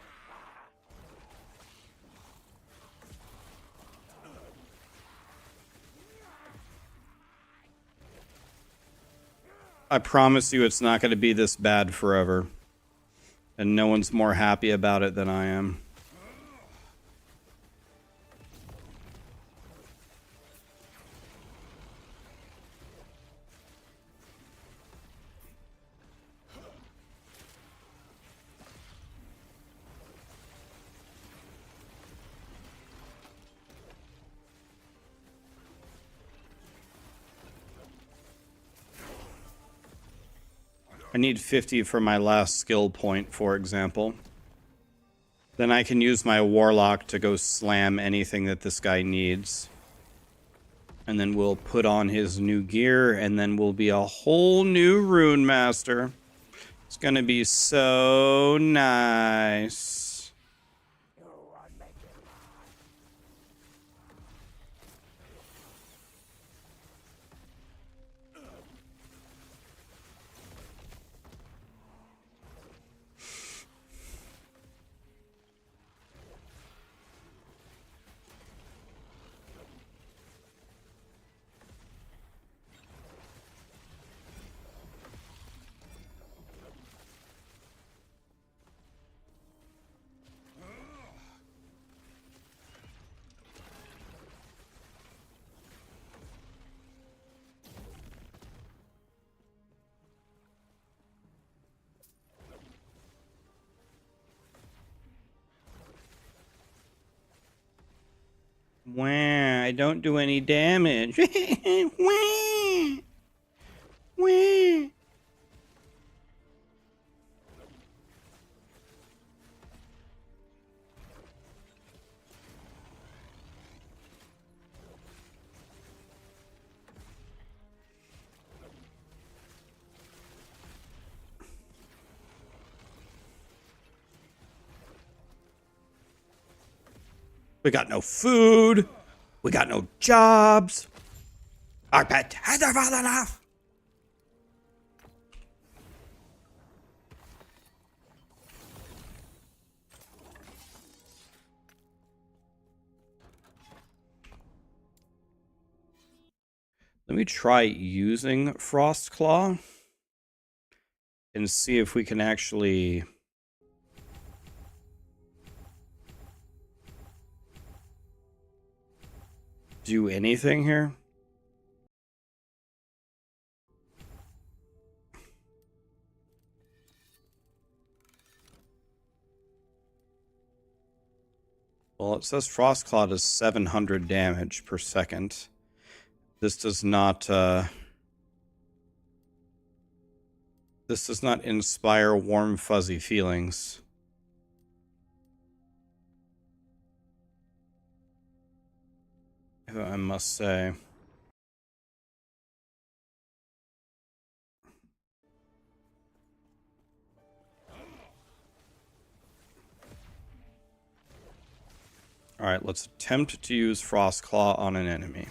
Speaker 1: I promise you it's not going to be this bad forever. And no one's more happy about it than I am. I need 50 for my last skill point, for example. Then I can use my Warlock to go slam anything that this guy needs. And then we'll put on his new gear, and then we'll be a whole new Runemaster. It's gonna be so nice. Wah, I don't do any damage. Wah, wah. We got no food. We got no jobs. Our pet has never fallen enough. Let me try using Frostclaw and see if we can actually do anything here. Well, it says Frostclaw does 700 damage per second. This does not inspire warm, fuzzy feelings. I must say. All right, let's attempt to use Frostclaw on an enemy.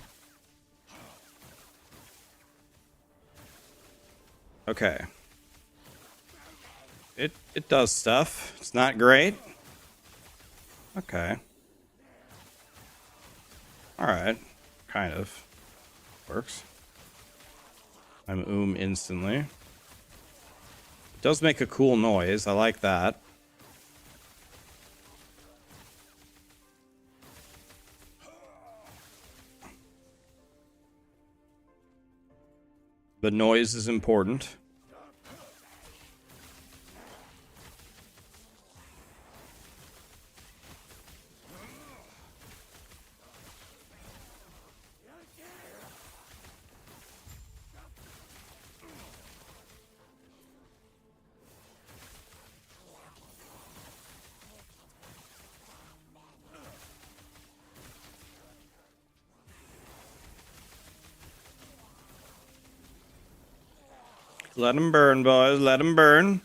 Speaker 1: Okay. It does stuff. It's not great. Okay. All right. Kind of. Works. I'm instantly. It does make a cool noise. I like that. The noise is important. Let them burn, boys. Let them burn.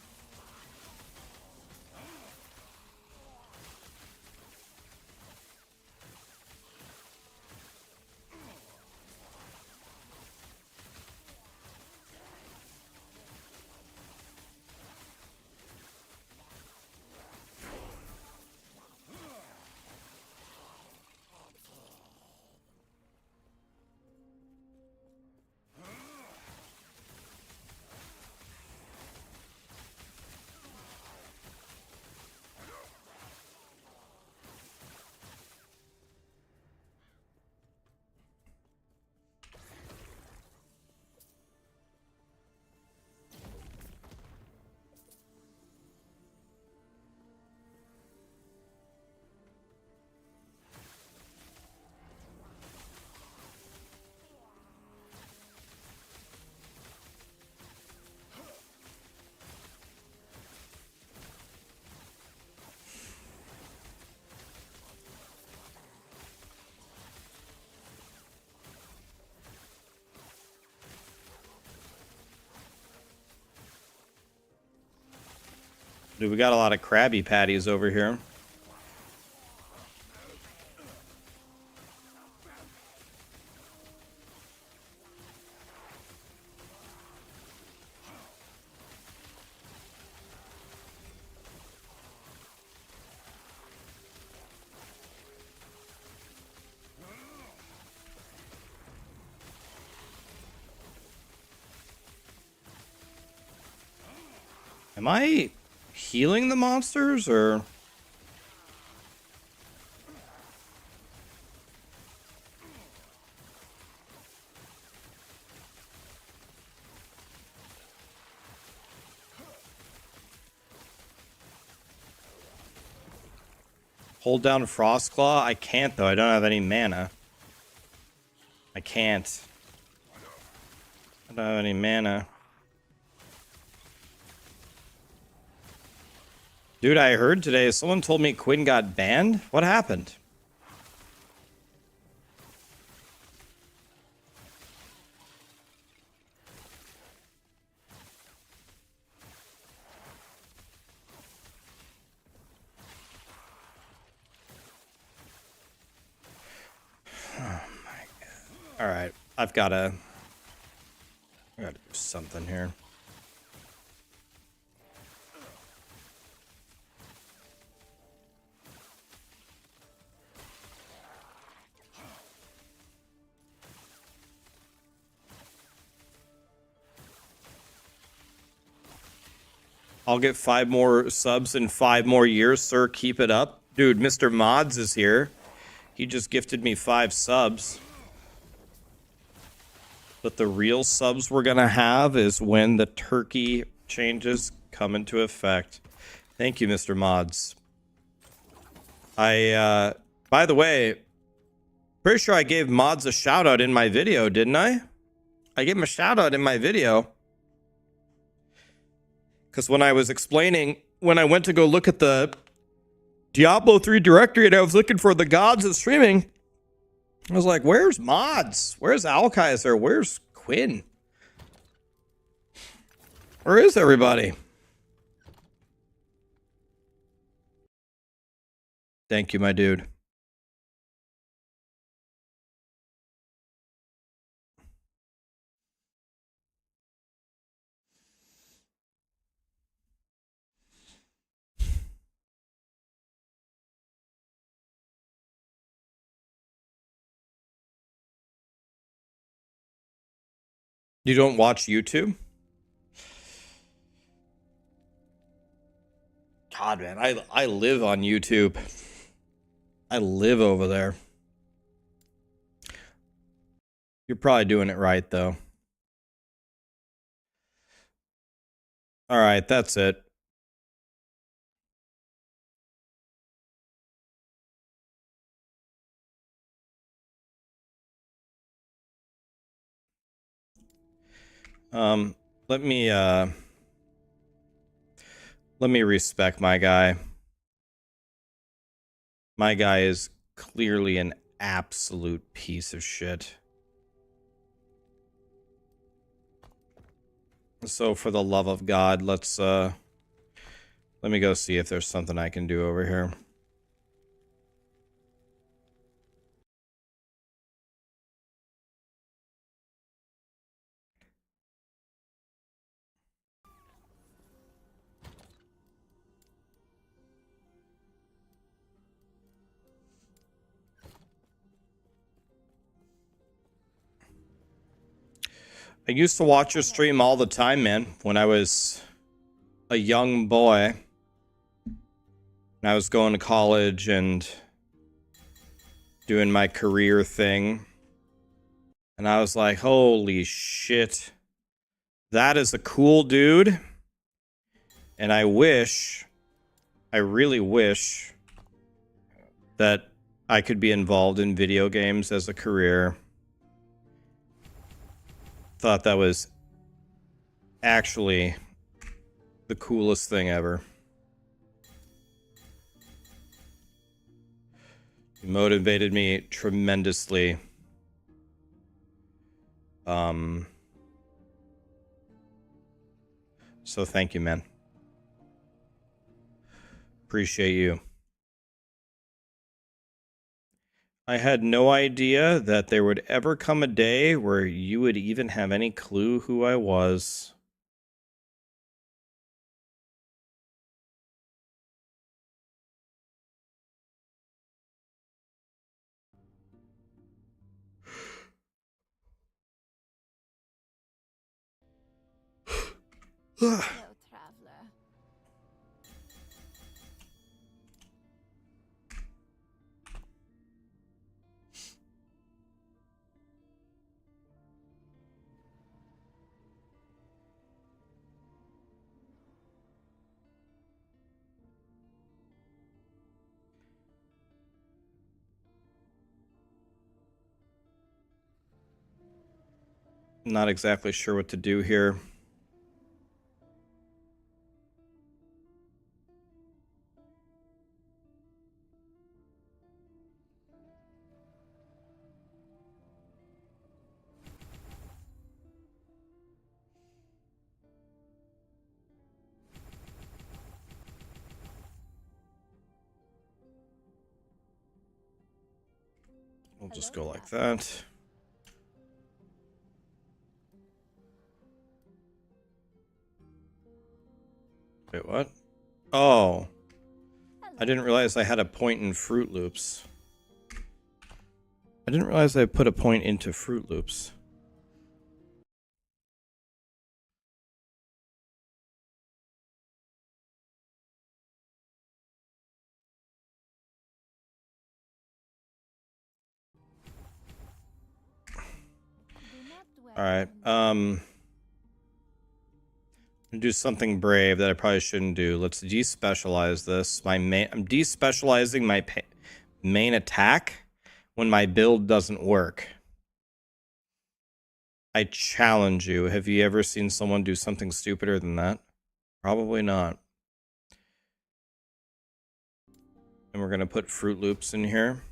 Speaker 1: Dude, we got a lot of Krabby Patties over here. Am I healing the monsters, or? Hold down Frostclaw? I can't, though. I don't have any mana. I can't. I don't have any mana. Dude, I heard today someone told me Quinn got banned. What happened? Oh my god. Alright. I gotta do something here. I'll get 5 more subs in 5 more years, sir. Keep it up. Dude, Mr. Mods is here. He just gifted me 5 subs. But the real subs we're gonna have is when the turkey changes come into effect. Thank you, Mr. Mods. By the way, pretty sure I gave Mods a shout out in my video, didn't I? I gave him a shout out in my video. Because when I was explaining, when I went to go look at the Diablo 3 directory and I was looking for the gods of streaming, I was like, where's Mods? Where's Alkaiser? Where's Quinn? Where is everybody? Thank you, my dude. You don't watch YouTube? God, man, I live on YouTube. I live over there. You're probably doing it right, though. All right, that's it. Let me respect my guy. My guy is clearly an absolute piece of shit. So for the love of God, let me go see if there's something I can do over here. I used to watch your stream all the time, man, when I was a young boy. I was going to college and doing my career thing. And I was like, holy shit. That is a cool dude. And I really wish that I could be involved in video games as a career. Thought that was actually the coolest thing ever. It motivated me tremendously. So thank you, man. Appreciate you. I had no idea that there would ever come a day where you would even have any clue who I was.
Speaker 2: Hello, traveler.
Speaker 1: Not exactly sure what to do here. We'll just go like that. Wait, what? Oh. I didn't realize I had a point in Fruit Loops. I didn't realize I put a point into Fruit Loops. Alright, do something brave that I probably shouldn't do. Let's despecialize this. I'm despecializing my main attack when my build doesn't work. I challenge you. Have you ever seen someone do something stupider than that? Probably not. And we're going to put Fruit Loops in here.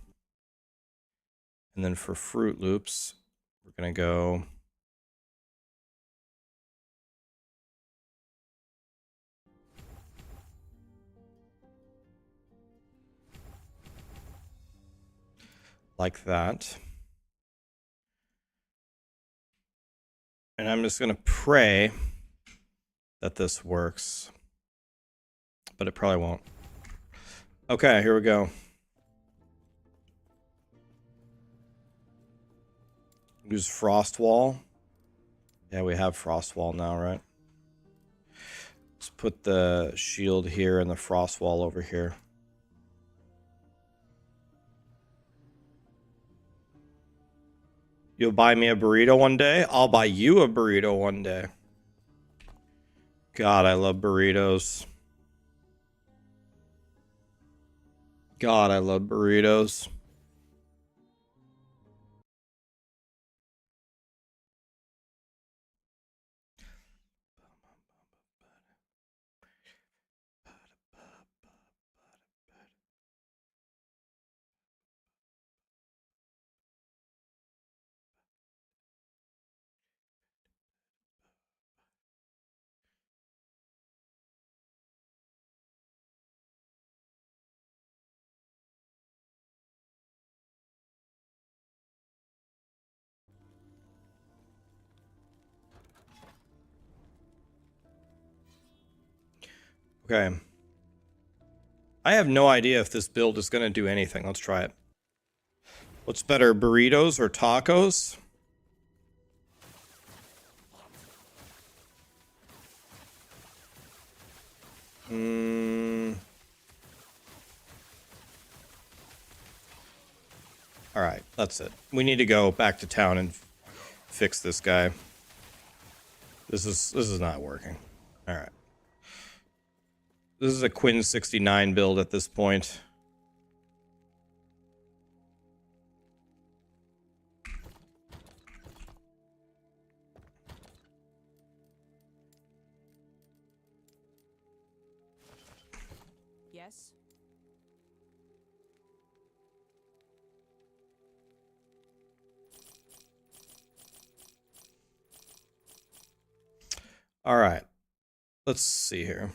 Speaker 1: And then for Fruit Loops, we're going to go... like that. And I'm just going to pray that this works. But it probably won't. Okay, here we go. Use Frost Wall. Yeah, we have Frost Wall now, right? Let's put the shield here and the Frost Wall over here. You'll buy me a burrito one day? I'll buy you a burrito one day. God, I love burritos. God, I love burritos. Okay. I have no idea if this build is going to do anything. Let's try it. What's better, burritos or tacos? Alright, that's it. We need to go back to town and fix this guy. This is not working. Alright. This is a Quinn 69 build at this point.
Speaker 2: Yes.
Speaker 1: All right. Let's see here.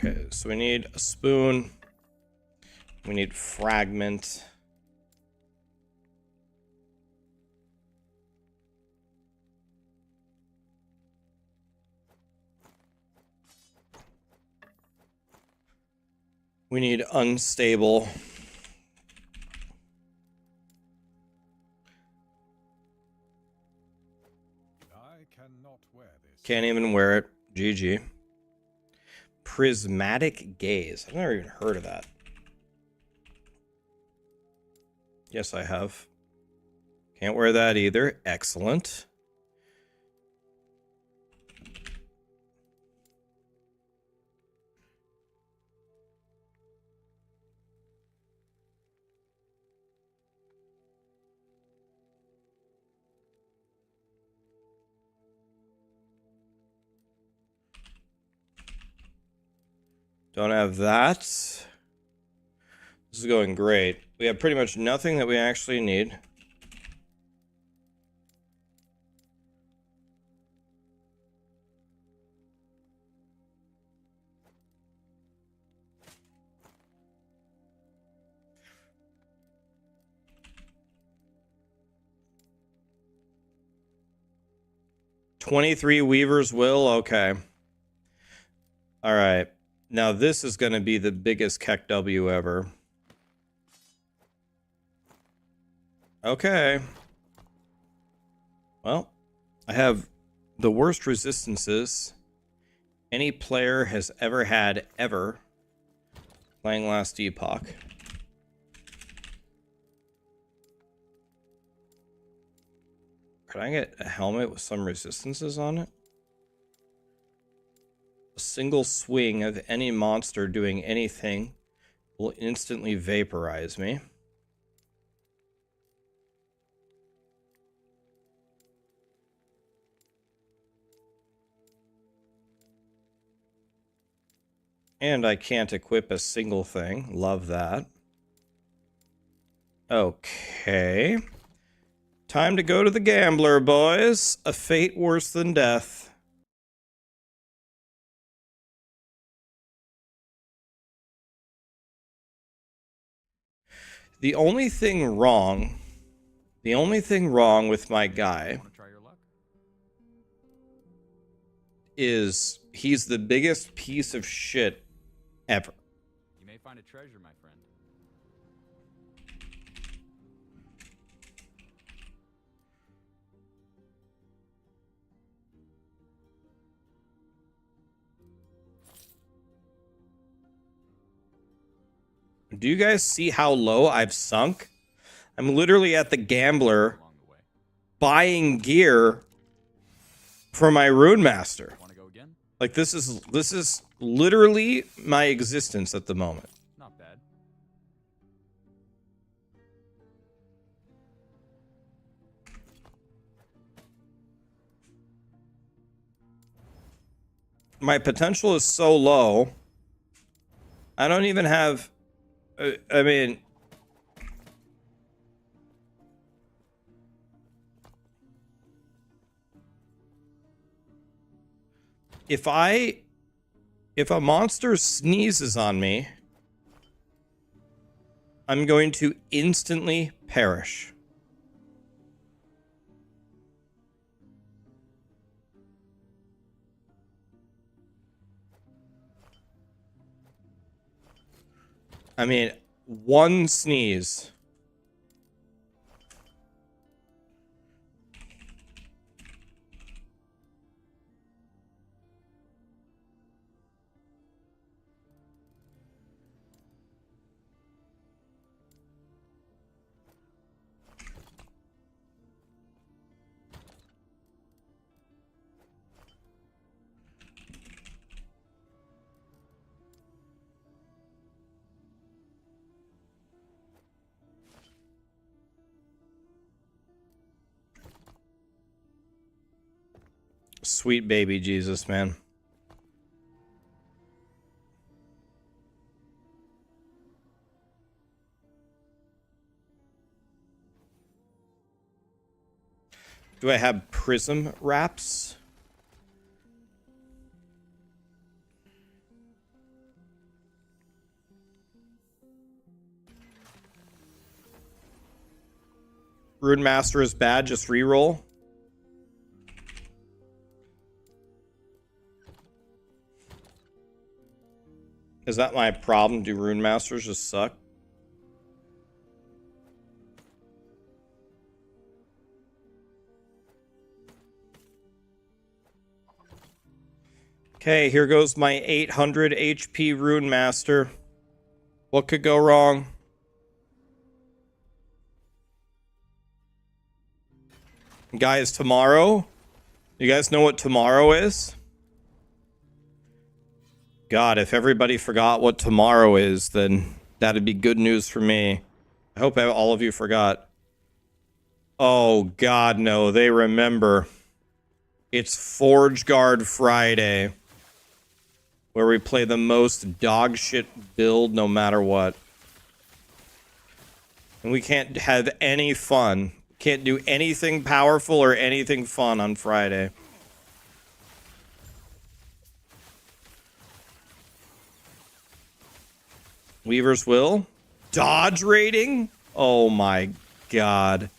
Speaker 1: Okay, so we need a spoon. We need fragment. We need unstable.
Speaker 3: I cannot wear this.
Speaker 1: Can't even wear it.
Speaker 2: GG. Prismatic gaze. I've never even heard of that. Yes, I have. Can't wear that either. Excellent. Don't have that. This is going great. We have pretty much nothing that we actually need. "23 Weaver's Will." Okay. All right. Now this is going to be the biggest Keck W ever. Okay. Well, I have the worst resistances any player has ever had ever playing last Epoch. Could I get a helmet with some resistances on it? A single swing of any monster doing anything will instantly vaporize me. And I can't equip a single thing. Love that. Okay. Time to go to the gambler, boys. A fate worse than death. The only thing wrong with my guy is he's the biggest piece of shit ever.
Speaker 3: You may find a treasure, my friend.
Speaker 2: Do you guys see how low I've sunk? I'm literally at the gambler buying gear for my Runemaster.
Speaker 3: Want to go again?
Speaker 2: Like this is literally my existence at the moment.
Speaker 3: Not bad.
Speaker 2: My potential is so low. I don't even have I mean, if a monster sneezes on me, I'm going to instantly perish. I mean, one sneeze. Sweet baby Jesus, man. Do I have prism wraps? Runemaster is bad, just reroll. Is that my problem? Do Runemasters just suck? Okay, here goes my 800 HP Runemaster. What could go wrong? Guys, tomorrow? You guys know what tomorrow is? God, if everybody forgot what tomorrow is, then that'd be good news for me. I hope all of you forgot. Oh, God, no, they remember. It's Forge Guard Friday, where we play the most dog shit build no matter what. And we can't have any fun. Can't do anything powerful or anything fun on Friday. Weaver's Will? Dodge rating? Oh my god.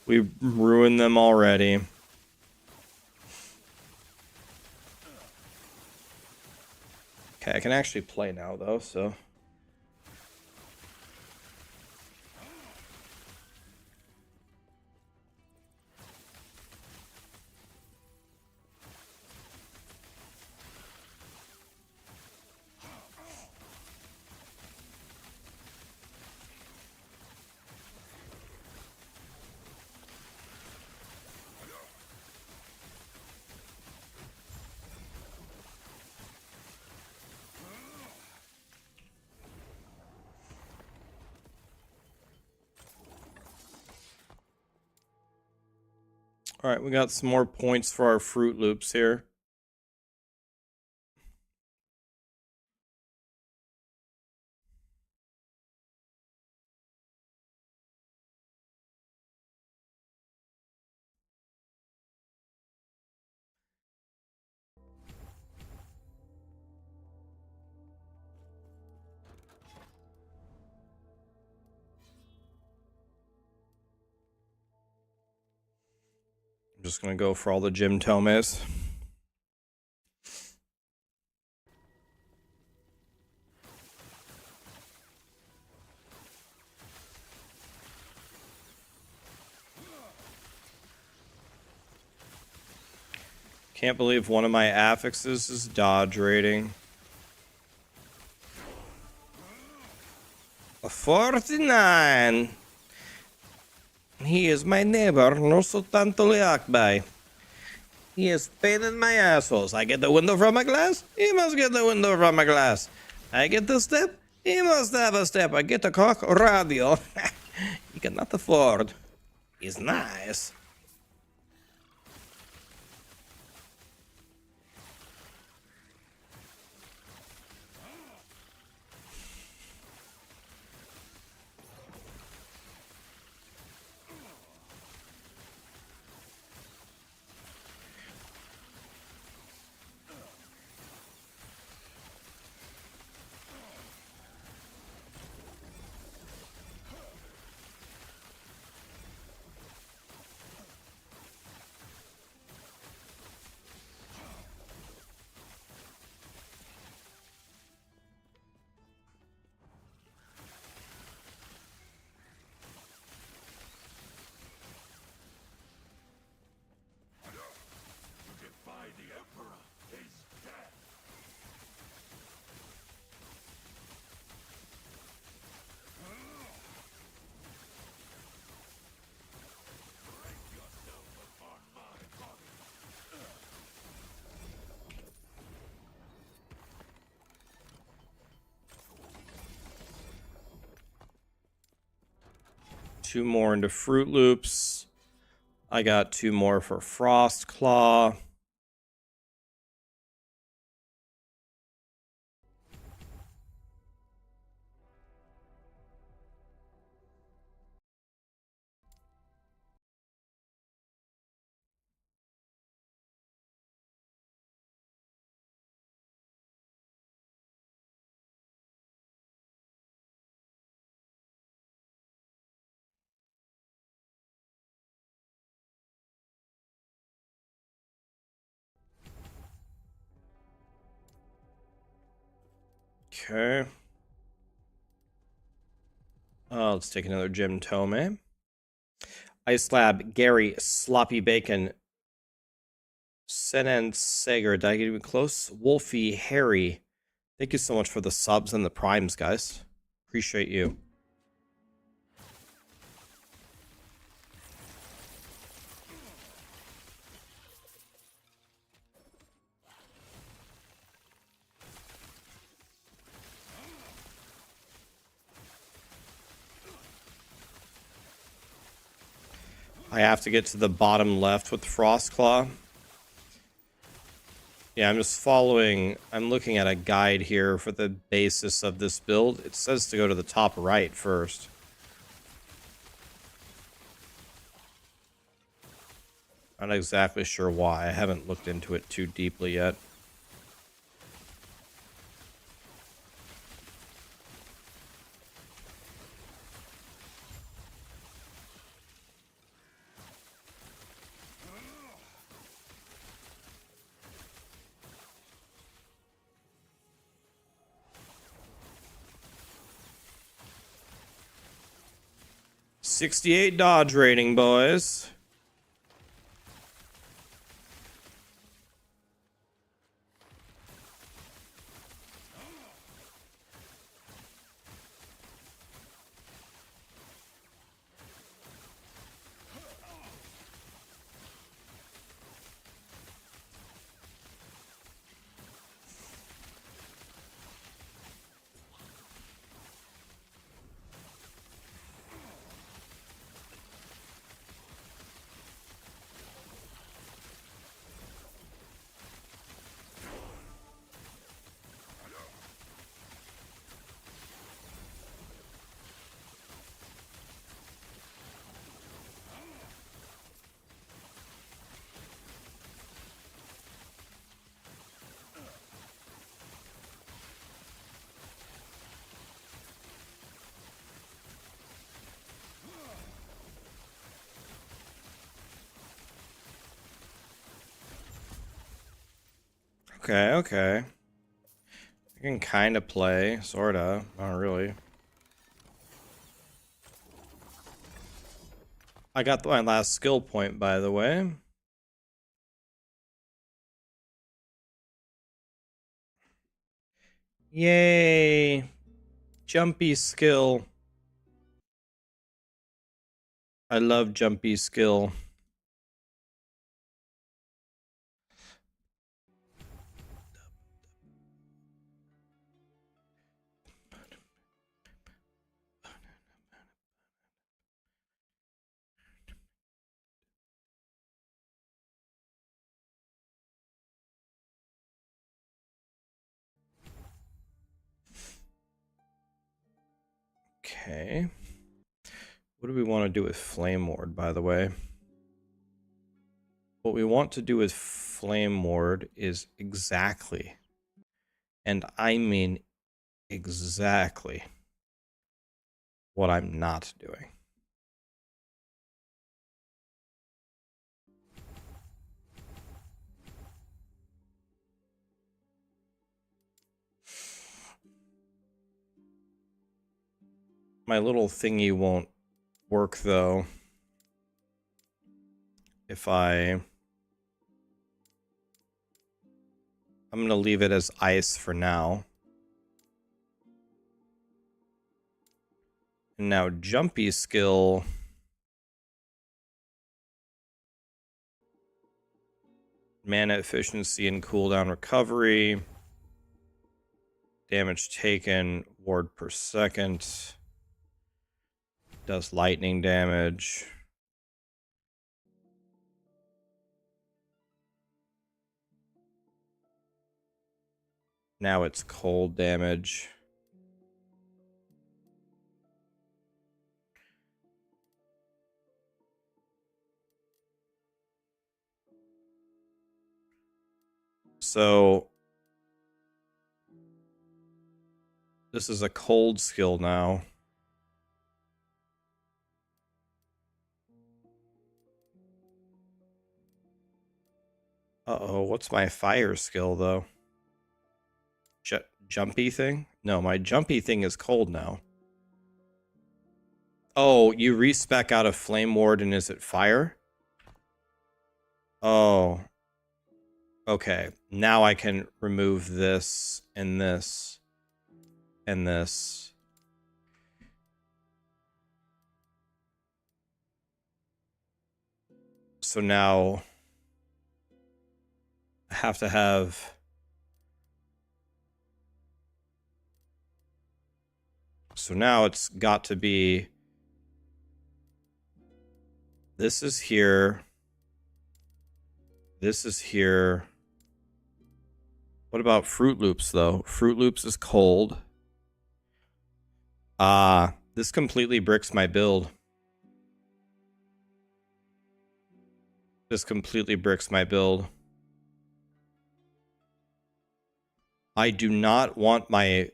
Speaker 2: We ruined them already. Okay, I can actually play now though, so... Alright, we got some more points for our Fruit Loops here. I'm just gonna go for all the Gym Tomes. Can't believe one of my affixes is dodge rating. A 49. He is my neighbor, no so tanto le akbai. He is pain in my assholes. I get the window from my glass, he must get the window from my glass. I get the step, he must have a step. I get a cock radio. He cannot afford. He's nice. Two more into Fruit Loops. I got two more for Frost Claw. Okay. Let's take another Gym Tome. Ice Lab, Gary, Sloppy Bacon, Senan Sager, did I get even close? Wolfie, Harry. Thank you so much for the subs and the primes, guys. Appreciate you. I have to get to the bottom left with Frostclaw. Yeah, I'm just following. I'm looking at a guide here for the basis of this build. It says to go to the top right first. Not exactly sure why. I haven't looked into it too deeply yet. $68 dodge rating, boys. Okay, okay. I can kind of play, sorta. Not really. I got my last skill point, by the way. Yay! Jumpy skill. I love jumpy skill. Okay. What do we want to do with Flame Ward, by the way? What we want to do with Flame Ward is exactly, and I mean exactly, what I'm not doing. My little thingy won't work, though, if I'm going to leave it as ice for now. And now jumpy skill. Mana efficiency and cooldown recovery. Damage taken, ward per second. Does lightning damage. Now it's cold damage. So this is a cold skill now. Uh-oh, what's my fire skill, though? Jumpy thing? No, my jumpy thing is cold now. Oh, you respec out of Flame Ward and is it fire? Oh. Okay, now I can remove this and this and this. So now I have to have... So now it's got to be... This is here. This is here. What about Fruit Loops, though? Fruit Loops is cold. This completely bricks my build. This completely bricks my build. I do not want my...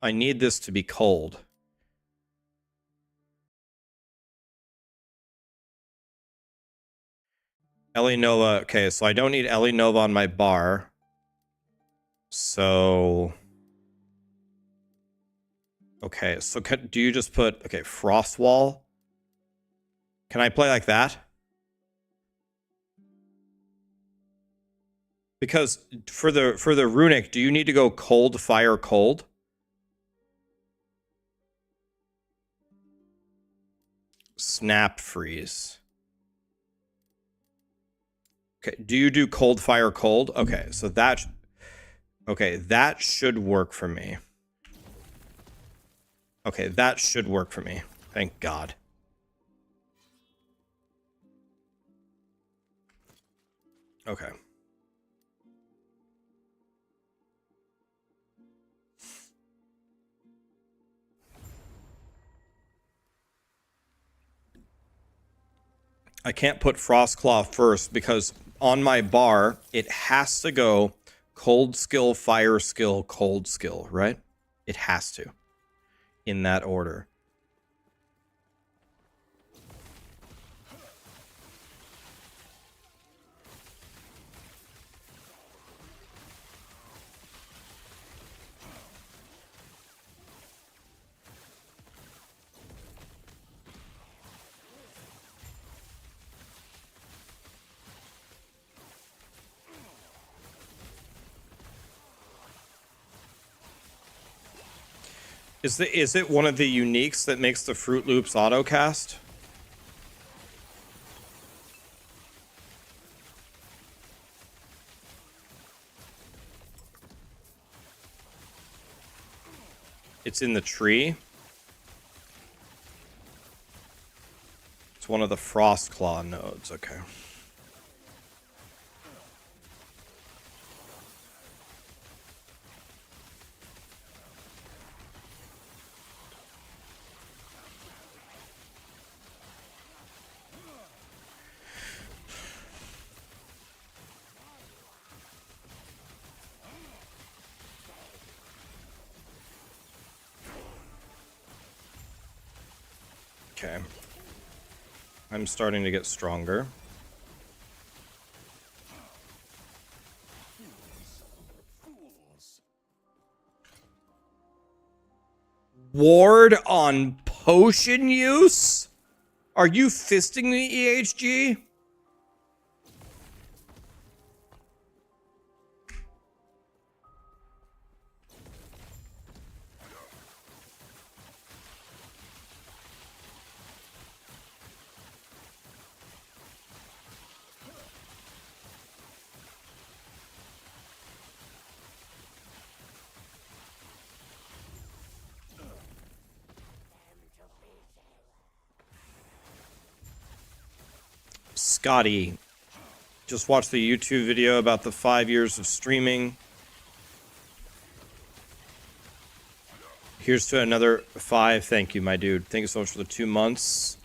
Speaker 2: I need this to be cold. Ellie Nova. Okay, so I don't need Ellie Nova on my bar. So... Okay, so do you just put... Okay, Frost Wall? Can I play like that? Because for the runic, do you need to go cold, fire, cold? Snap freeze. Okay, do you do cold, fire, cold? Okay, so that... Okay, that should work for me. Okay, that should work for me. Thank God. Okay. I can't put Frostclaw first because on my bar, it has to go cold skill, fire skill, cold skill, right? It has to. In that order. Is it one of the uniques that makes the Fruit Loops autocast? It's in the tree. It's one of the Frostclaw nodes, okay. Okay. I'm starting to get stronger. Ward on potion use? Are you fisting me, EHG? Scotty, just watched the YouTube video about the 5 years of streaming. Here's to another 5. Thank you, my dude. Thank you so much for the 2 months.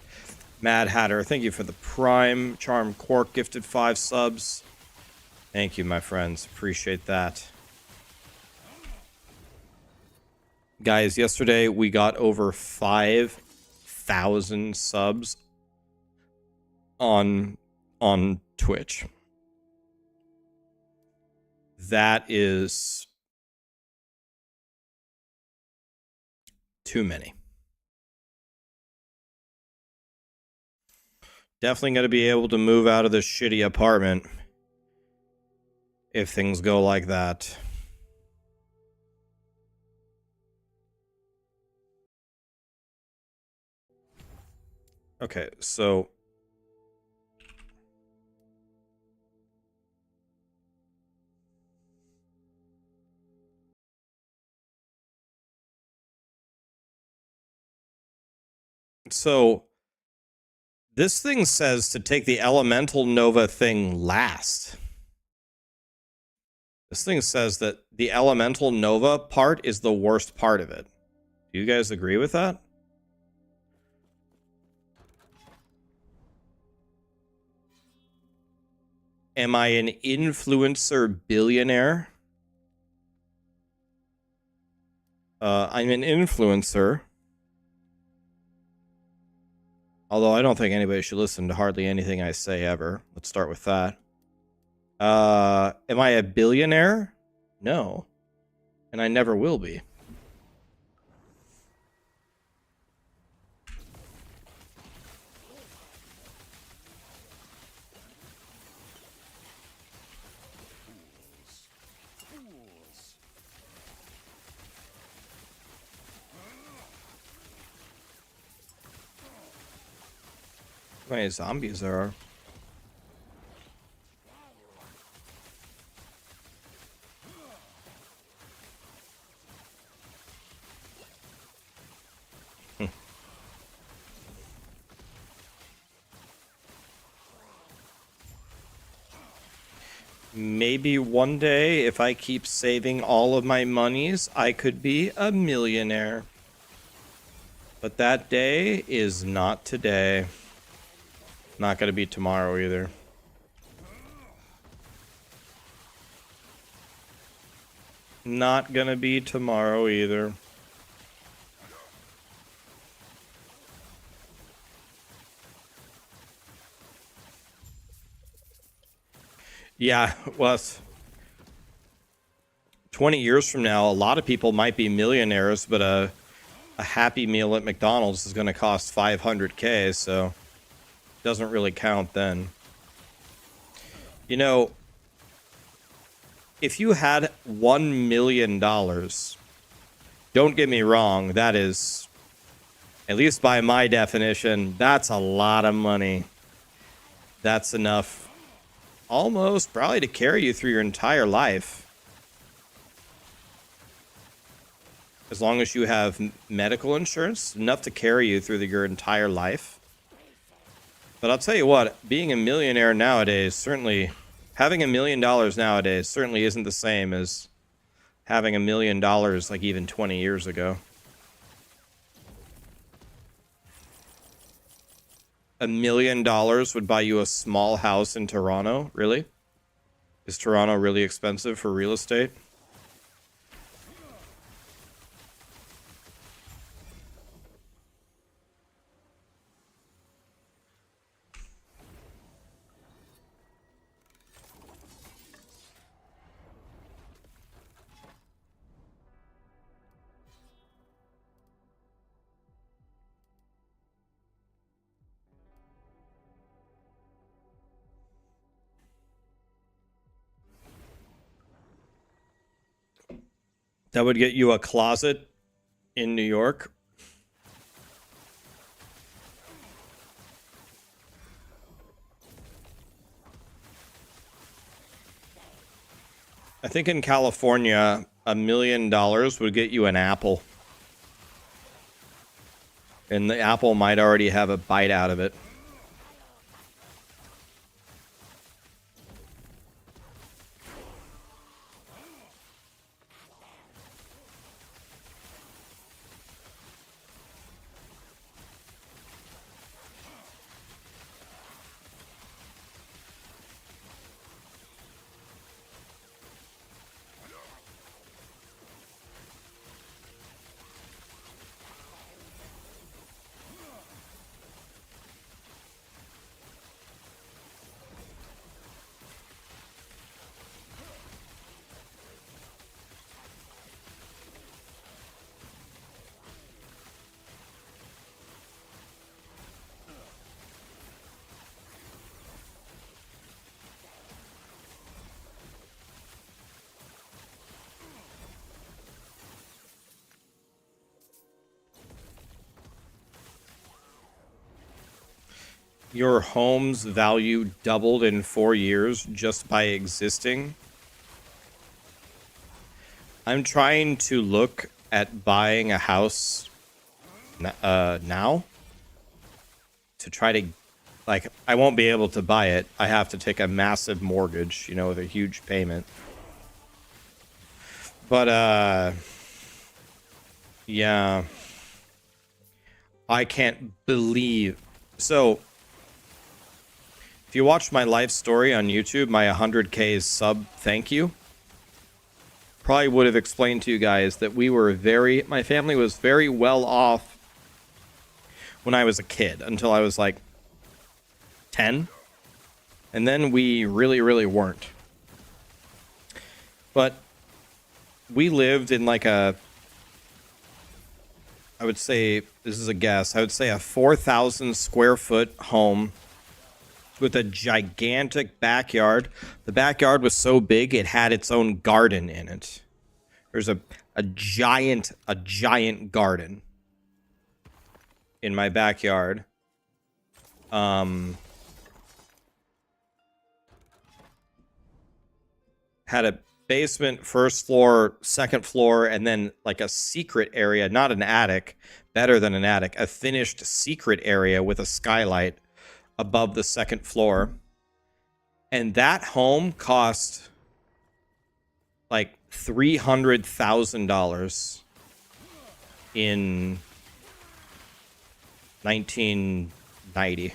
Speaker 2: Mad Hatter, thank you for the Prime. Charm Quark gifted 5 subs. Thank you, my friends. Appreciate that. Guys, yesterday we got over 5,000 subs on Twitch. That is too many. Definitely going to be able to move out of this shitty apartment if things go like that. Okay, so this thing says to take the elemental nova thing last. This thing says that the elemental nova part is the worst part of it. Do you guys agree with that? Am I an influencer billionaire? I'm an influencer. Although I don't think anybody should listen to hardly anything I say ever. Let's start with that. Am I a billionaire? No. And I never will be. How many zombies there are? Maybe one day, if I keep saving all of my monies, I could be a millionaire. But that day is not today. Not going to be tomorrow either. Not going to be tomorrow either. Yeah, well, 20 years from now, a lot of people might be millionaires, but a Happy Meal at McDonald's is going to cost $500K, so it doesn't really count then. You know, if you had $1 million, don't get me wrong, that is, at least by my definition, that's a lot of money. That's enough, almost, probably to carry you through your entire life. As long as you have medical insurance, enough to carry you through your entire life. But I'll tell you what, being a millionaire nowadays, certainly, having $1 million nowadays certainly isn't the same as having $1 million like even 20 years ago. $1 million would buy you a small house in Toronto? Really? Is Toronto really expensive for real estate? That would get you a closet in New York. I think in California, $1 million would get you an apple. And the apple might already have a bite out of it. your home's value doubled in 4 years just by existing. I'm trying to look at buying a house now to try to, like, I won't be able to buy it. I have to take a massive mortgage, you know, with a huge payment. But, yeah. I can't believe. So, if you watched my life story on YouTube, my 100K sub thank you, probably would have explained to you guys that my family was very well off when I was a kid until I was like 10. And then we really, really weren't. But we lived in like I would say, this is a guess, I would say a 4,000 square foot home with a gigantic backyard. The backyard was so big, it had its own garden in it. There's a giant garden in my backyard. Had a basement, first floor, second floor, and then like a secret area, not an attic, better than an attic, a finished secret area with a skylight above the second floor. And that home cost like $300,000 in 1990.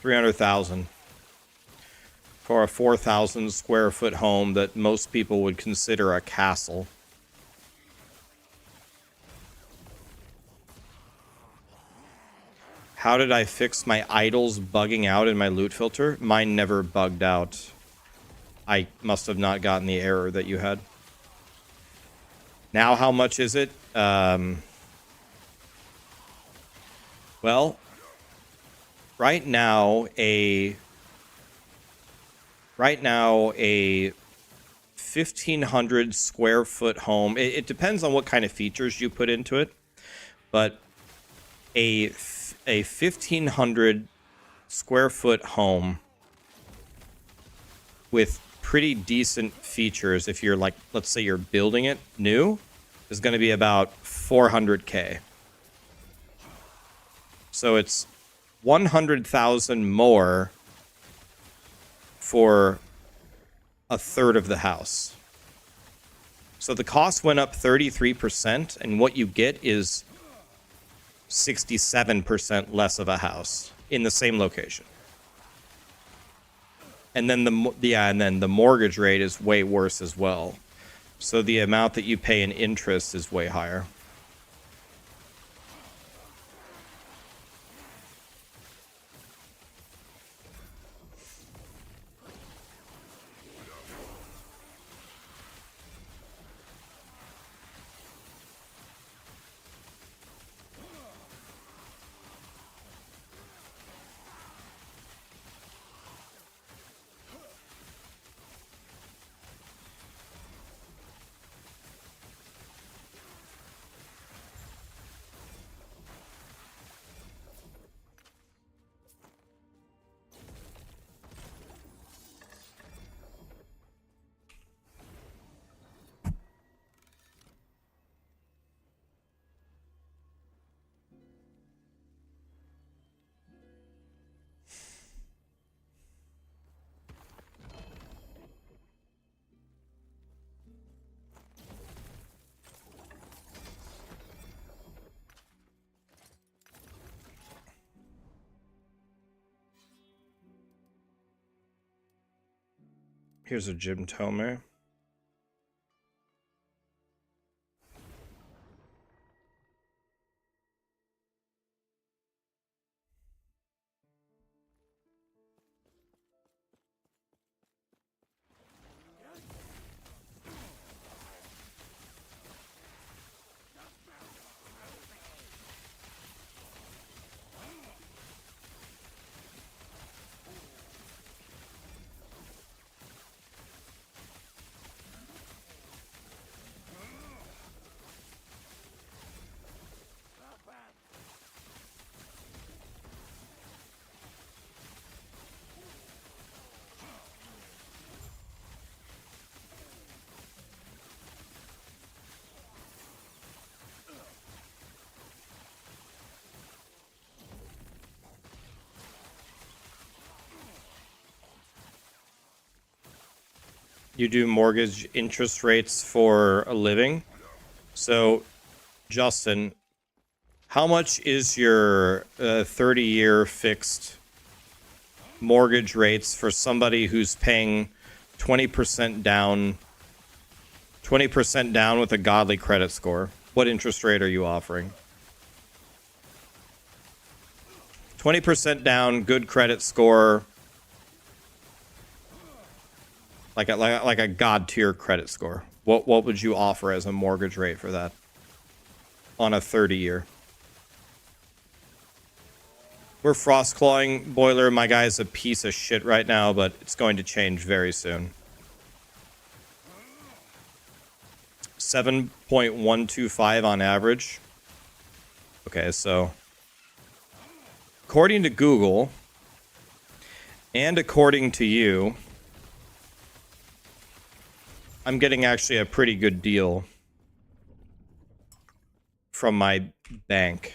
Speaker 2: $300,000 for a 4,000 square foot home that most people would consider a castle. How did I fix my idols bugging out in my loot filter? Mine never bugged out. I must have not gotten the error that you had. Now how much is it? Well, right now a 1,500 square foot home. It depends on what kind of features you put into it, but a 1,500 square foot home with pretty decent features, if you're like, let's say you're building it new, is going to be about 400K. So it's 100,000 more for a third of the house. So the cost went up 33%, and what you get is 67% less of a house in the same location. And then the mortgage rate is way worse as well. So the amount that you pay in interest is way higher. Here's a Jim Tomer. you do mortgage interest rates for a living. So, Justin, how much is your 30-year fixed mortgage rates for somebody who's paying 20% down, 20% down with a godly credit score? What interest rate are you offering? 20% down, good credit score, like a god tier credit score. What would you offer as a mortgage rate for that on a 30-year? We're frost clawing, Boiler. My guy's a piece of shit right now, but it's going to change very soon. 7.125 on average. Okay, so according to Google and according to you, I'm getting actually a pretty good deal from my bank.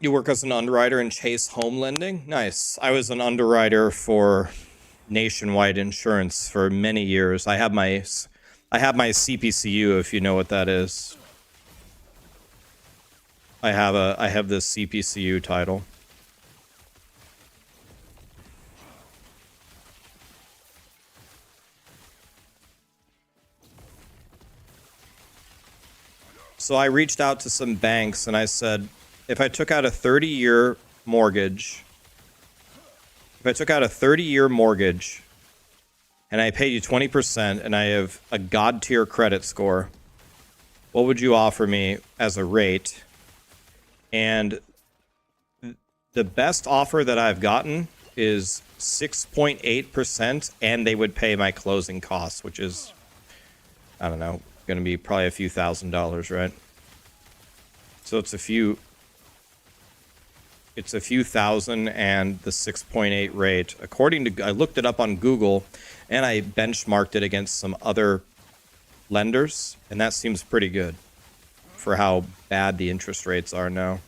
Speaker 2: You work as an underwriter in Chase Home Lending? Nice. I was an underwriter for Nationwide Insurance for many years. I have my CPCU, if you know what that is. I have the CPCU title. So I reached out to some banks and I said, if I took out a 30-year mortgage, and I paid you 20% and I have a god tier credit score, what would you offer me as a rate? And the best offer that I've gotten is 6.8%, and they would pay my closing costs, which is, I don't know, going to be probably a few $1,000s, right? So it's a few thousand, and the 6.8 rate, according to, I looked it up on Google and I benchmarked it against some other lenders, and that seems pretty good for how bad the interest rates are now.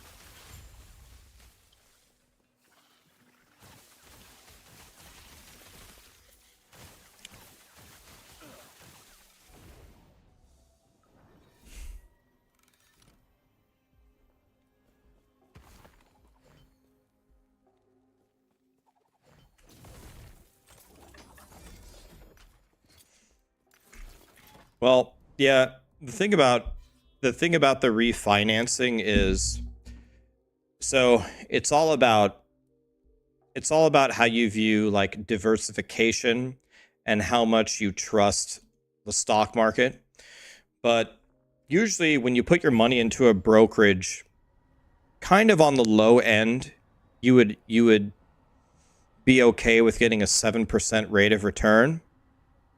Speaker 2: Well, yeah, the thing about the refinancing is, so it's all about how you view like diversification and how much you trust the stock market. But usually when you put your money into a brokerage, kind of on the low end, you would be okay with getting a 7% rate of return.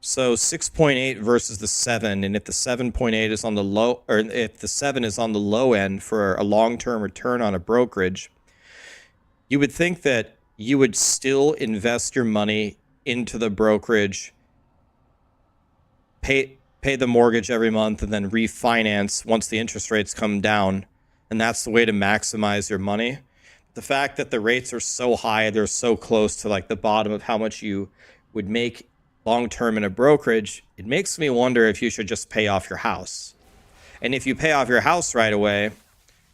Speaker 2: So 6.8 versus the 7, and if the 7.8 is on the low, or if the 7 is on the low end for a long-term return on a brokerage, you would think that you would still invest your money into the brokerage, pay the mortgage every month, and then refinance once the interest rates come down, and that's the way to maximize your money. The fact that the rates are so high, they're so close to like the bottom of how much you would make long-term in a brokerage, it makes me wonder if you should just pay off your house. And if you pay off your house right away,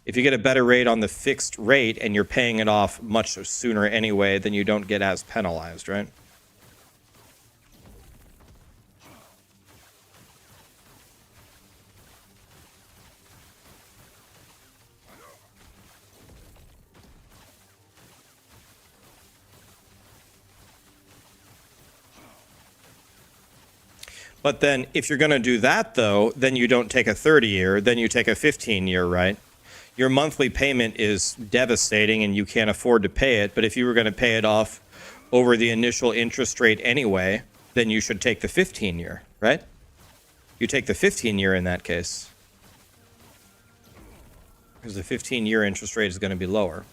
Speaker 2: if you get a better rate on the fixed rate and you're paying it off much sooner anyway, then you don't get as penalized, right? But then if you're going to do that, though, then you don't take a 30-year, then you take a 15-year, right? Your monthly payment is devastating and you can't afford to pay it. But if you were going to pay it off over the initial interest rate anyway, then you should take the 15-year, right? You take the 15-year in that case, because the 15-year interest rate is going to be lower.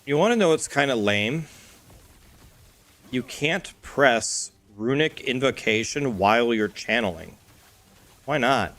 Speaker 2: You want to know what's kind of lame? You can't press Runic Invocation while you're channeling. Why not?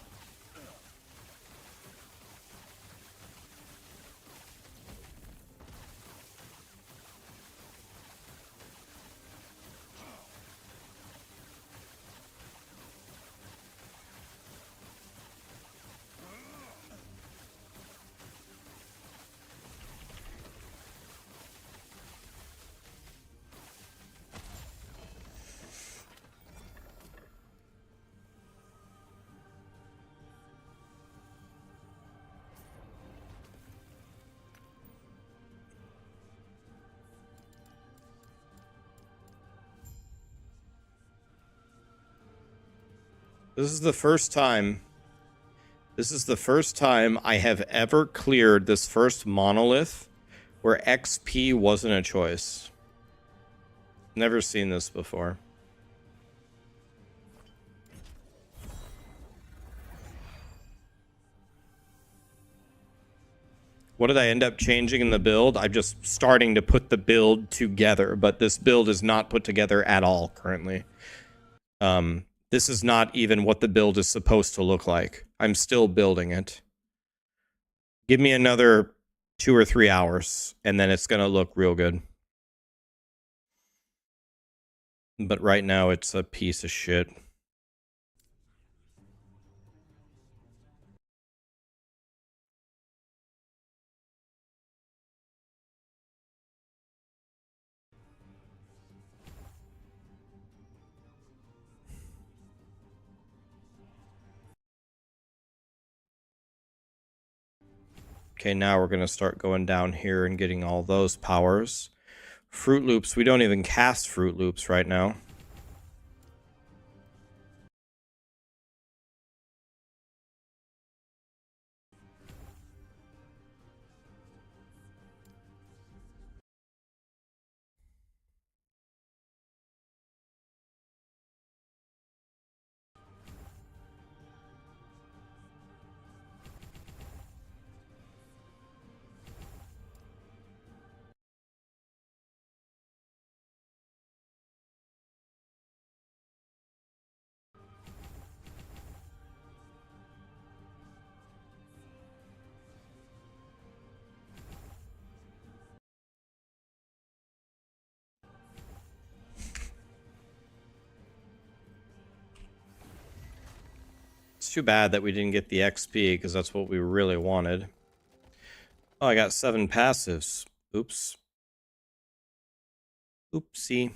Speaker 2: This is the first time I have ever cleared this first monolith where XP wasn't a choice. Never seen this before. What did I end up changing in the build? I'm just starting to put the build together, but this build is not put together at all currently. This is not even what the build is supposed to look like. I'm still building it. Give me another 2 or 3 hours, and then it's going to look real good. But right now, it's a piece of shit. Okay, now we're going to start going down here and getting all those powers. Fruit Loops, we don't even cast Fruit Loops right now. It's too bad that we didn't get the XP, because that's what we really wanted. Oh, I got 7 passives. Oops. Oopsie.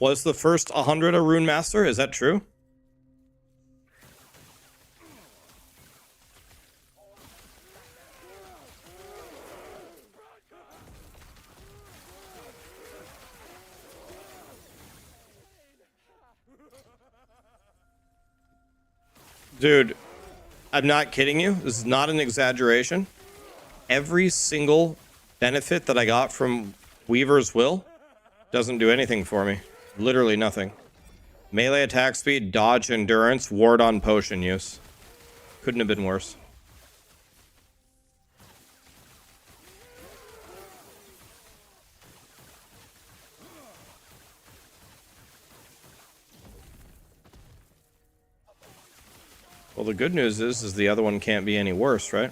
Speaker 2: Was the first 100 a Runemaster? Is that true? Dude, I'm not kidding you. This is not an exaggeration. Every single benefit that I got from Weaver's Will doesn't do anything for me. Literally nothing. Melee attack speed, dodge endurance, ward on potion use. Couldn't have been worse. Well, the good news is the other one can't be any worse, right?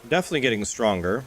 Speaker 2: Definitely getting stronger.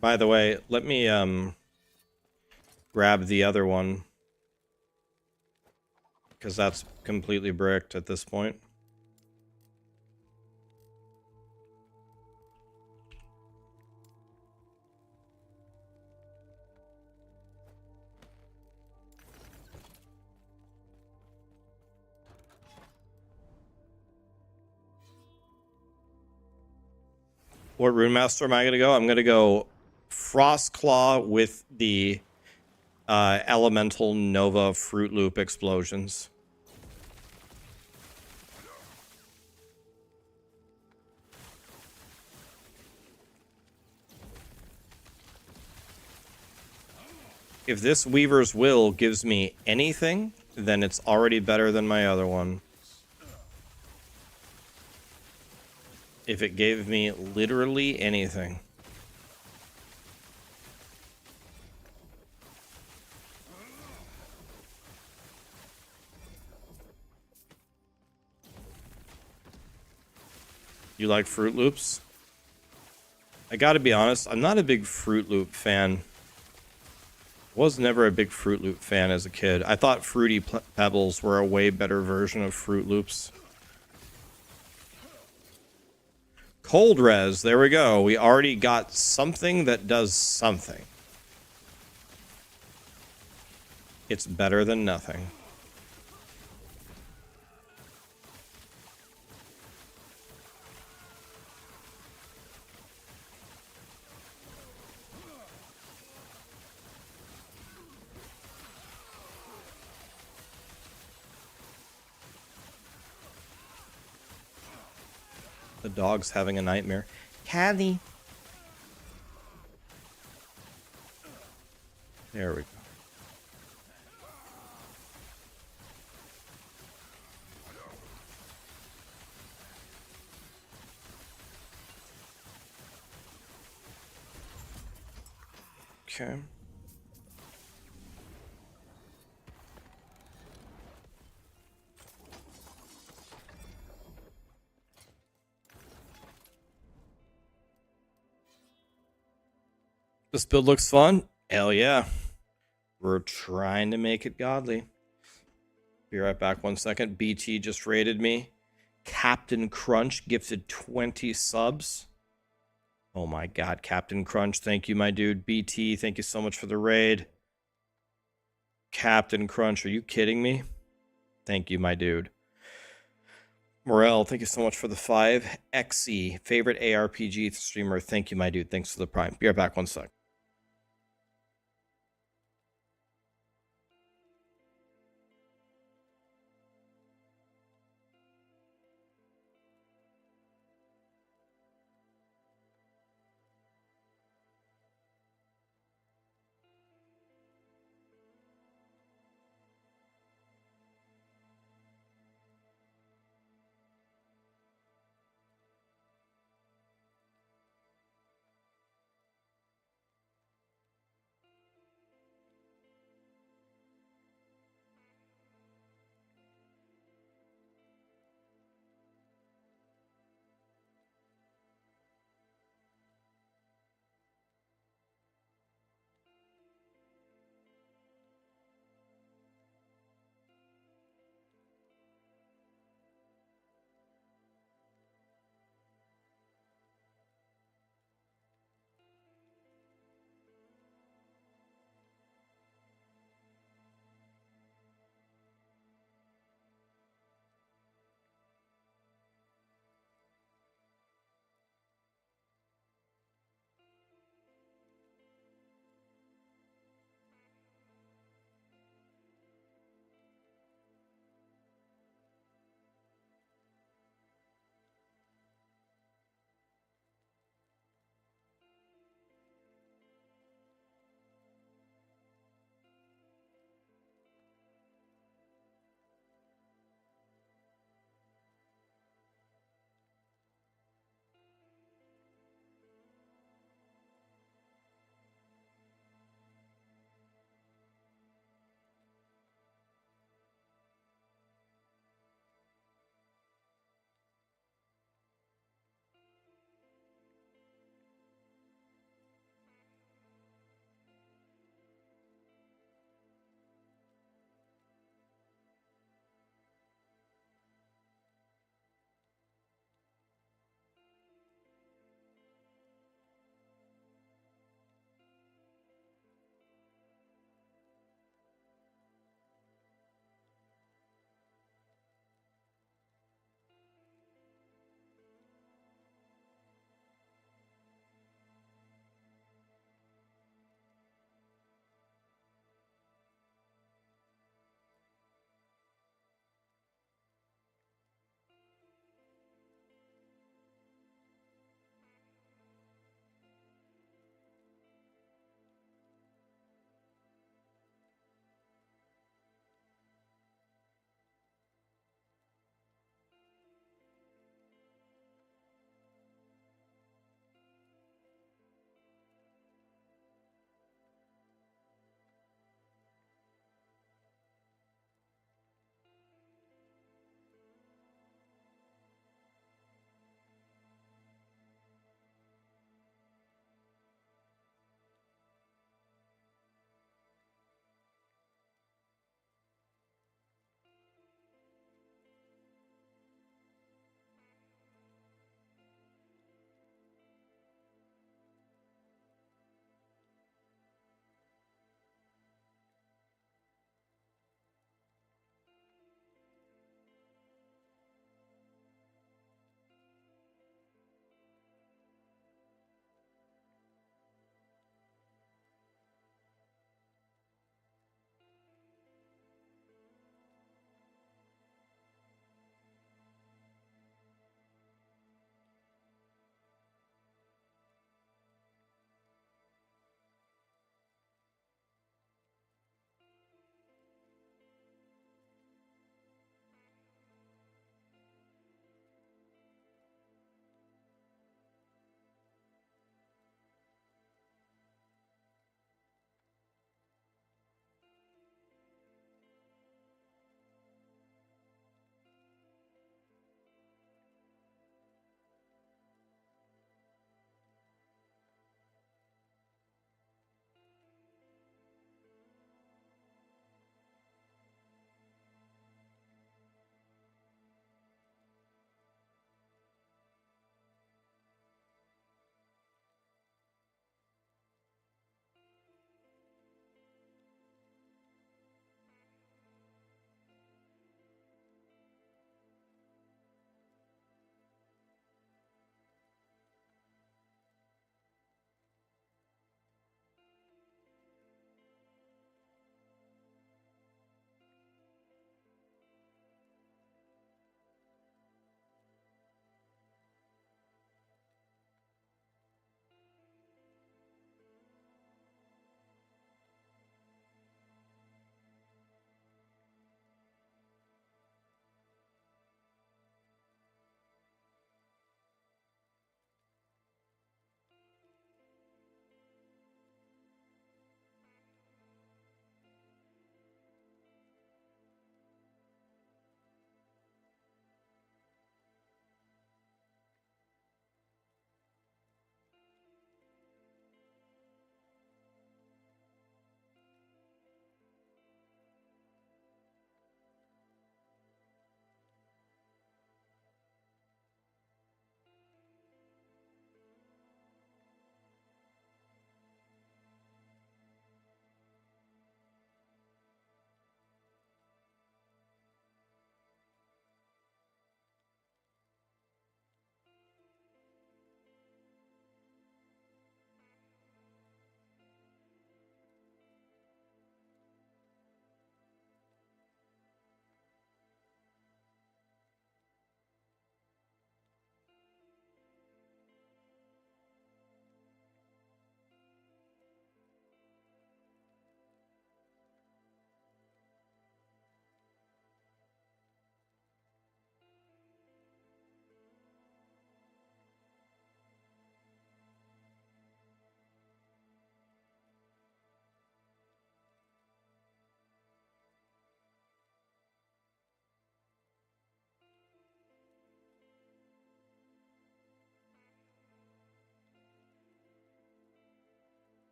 Speaker 2: By the way, let me grab the other one, because that's completely bricked at this point. What Runemaster am I going to go? I'm going to go Frostclaw with the Elemental Nova Fruit Loop explosions. If this Weaver's Will gives me anything, then it's already better than my other one. If it gave me literally anything. You like Fruit Loops? I gotta be honest, I'm not a big Fruit Loop fan. Was never a big Fruit Loop fan as a kid. I thought Fruity Pebbles were a way better version of Fruit Loops. Cold Res, there we go. We already got something that does something. It's better than nothing. The dog's having a nightmare. Caddy. There we go. Okay. This build looks fun. Hell yeah. We're trying to make it godly. Be right back 1 second. BT just raided me. Captain Crunch gifted 20 subs. Oh my god, Captain Crunch, thank you, my dude. BT, thank you so much for the raid. Captain Crunch, are you kidding me? Thank you, my dude. Morel, thank you so much for the 5. XE, favorite ARPG streamer, thank you, my dude. Thanks for the prime. Be right back 1 sec.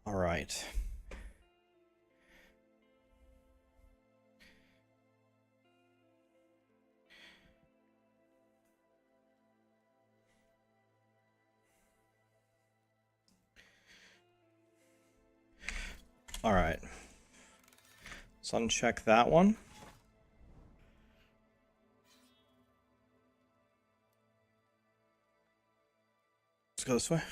Speaker 2: All right. All right. Let's uncheck that one. Let's go this way.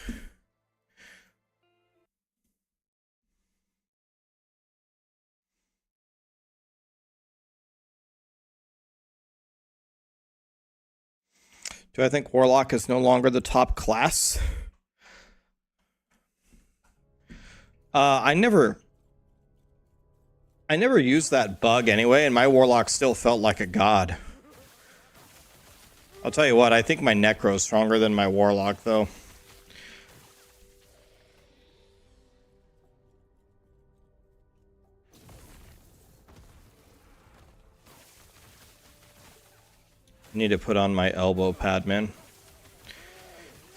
Speaker 2: Do I think Warlock is no longer the top class? I never used that bug anyway, and my Warlock still felt like a god. I'll tell you what, I think my Necro's stronger than my Warlock, though. Need to put on my elbow pad, man.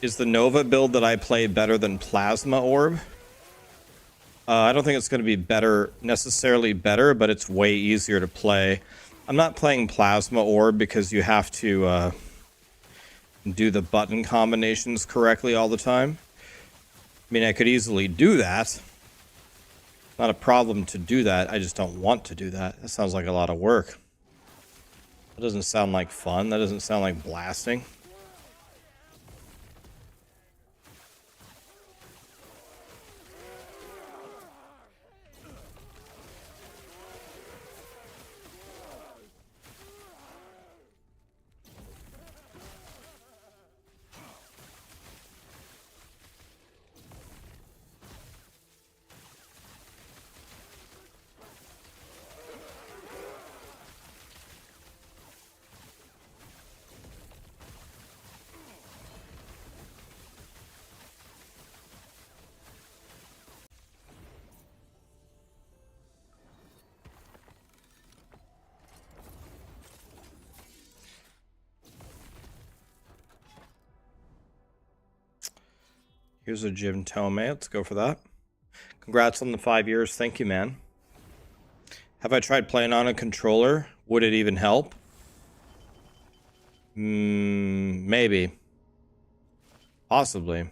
Speaker 2: Is the Nova build that I play better than Plasma Orb? I don't think it's going to be better, necessarily better, but it's way easier to play. I'm not playing Plasma Orb because you have to do the button combinations correctly all the time. I mean, I could easily do that. Not a problem to do that. I just don't want to do that. That sounds like a lot of work. That doesn't sound like fun. That doesn't sound like blasting. Here's a Jim Tome. Let's go for that. Congrats on the 5 years. Thank you, man. Have I tried playing on a controller? Would it even help? Maybe. Possibly.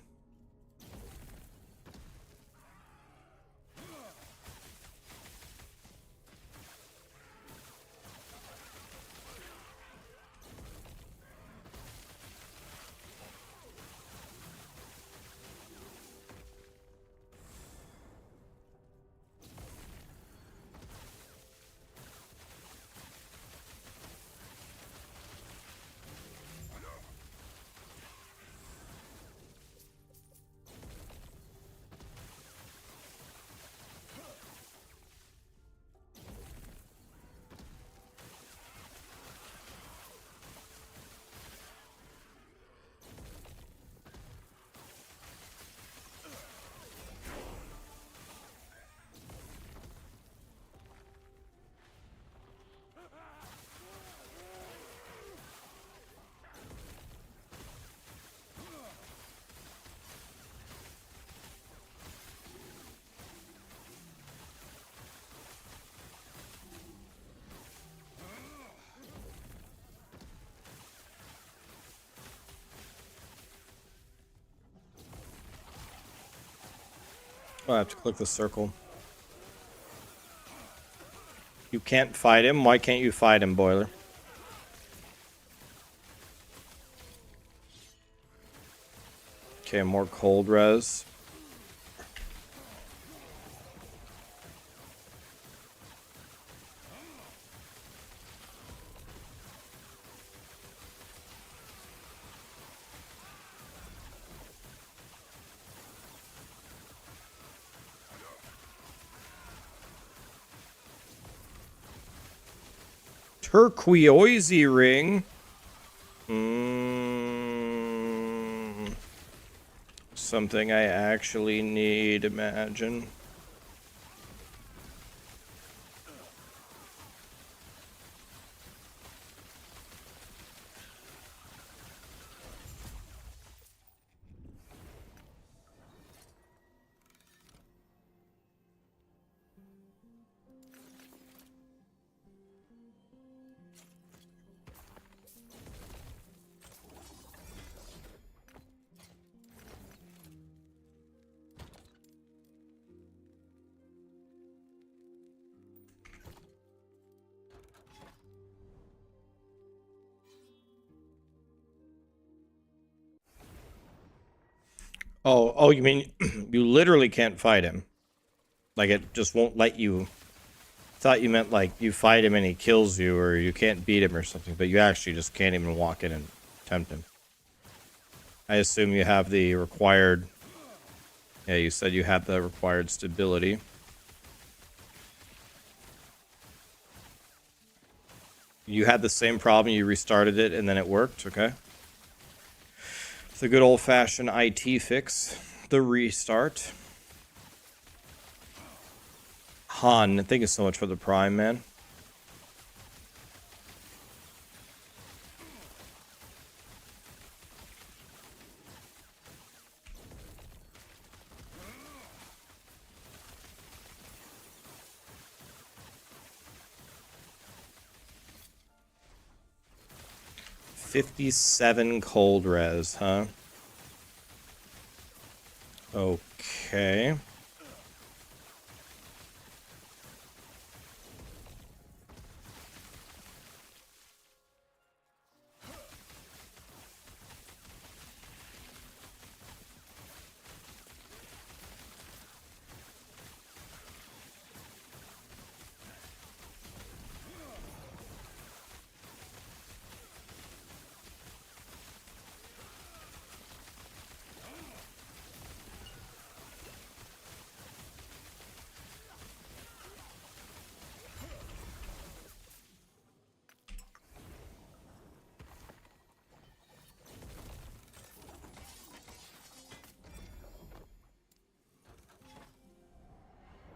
Speaker 2: Oh, I have to click the circle. You can't fight him? Why can't you fight him, Boiler? Okay, more cold res. Turquoise ring. Something I actually need, imagine. Oh, you mean you literally can't fight him? Like it just won't let you. Thought you meant like you fight him and he kills you, or you can't beat him or something, but you actually just can't even walk in and tempt him. I assume you have the required. Yeah, you said you had the required stability. You had the same problem, you restarted it, and then it worked, okay? It's a good old-fashioned IT fix. The restart. Han, thank you so much for the Prime, man. $57 cold res, huh? Okay.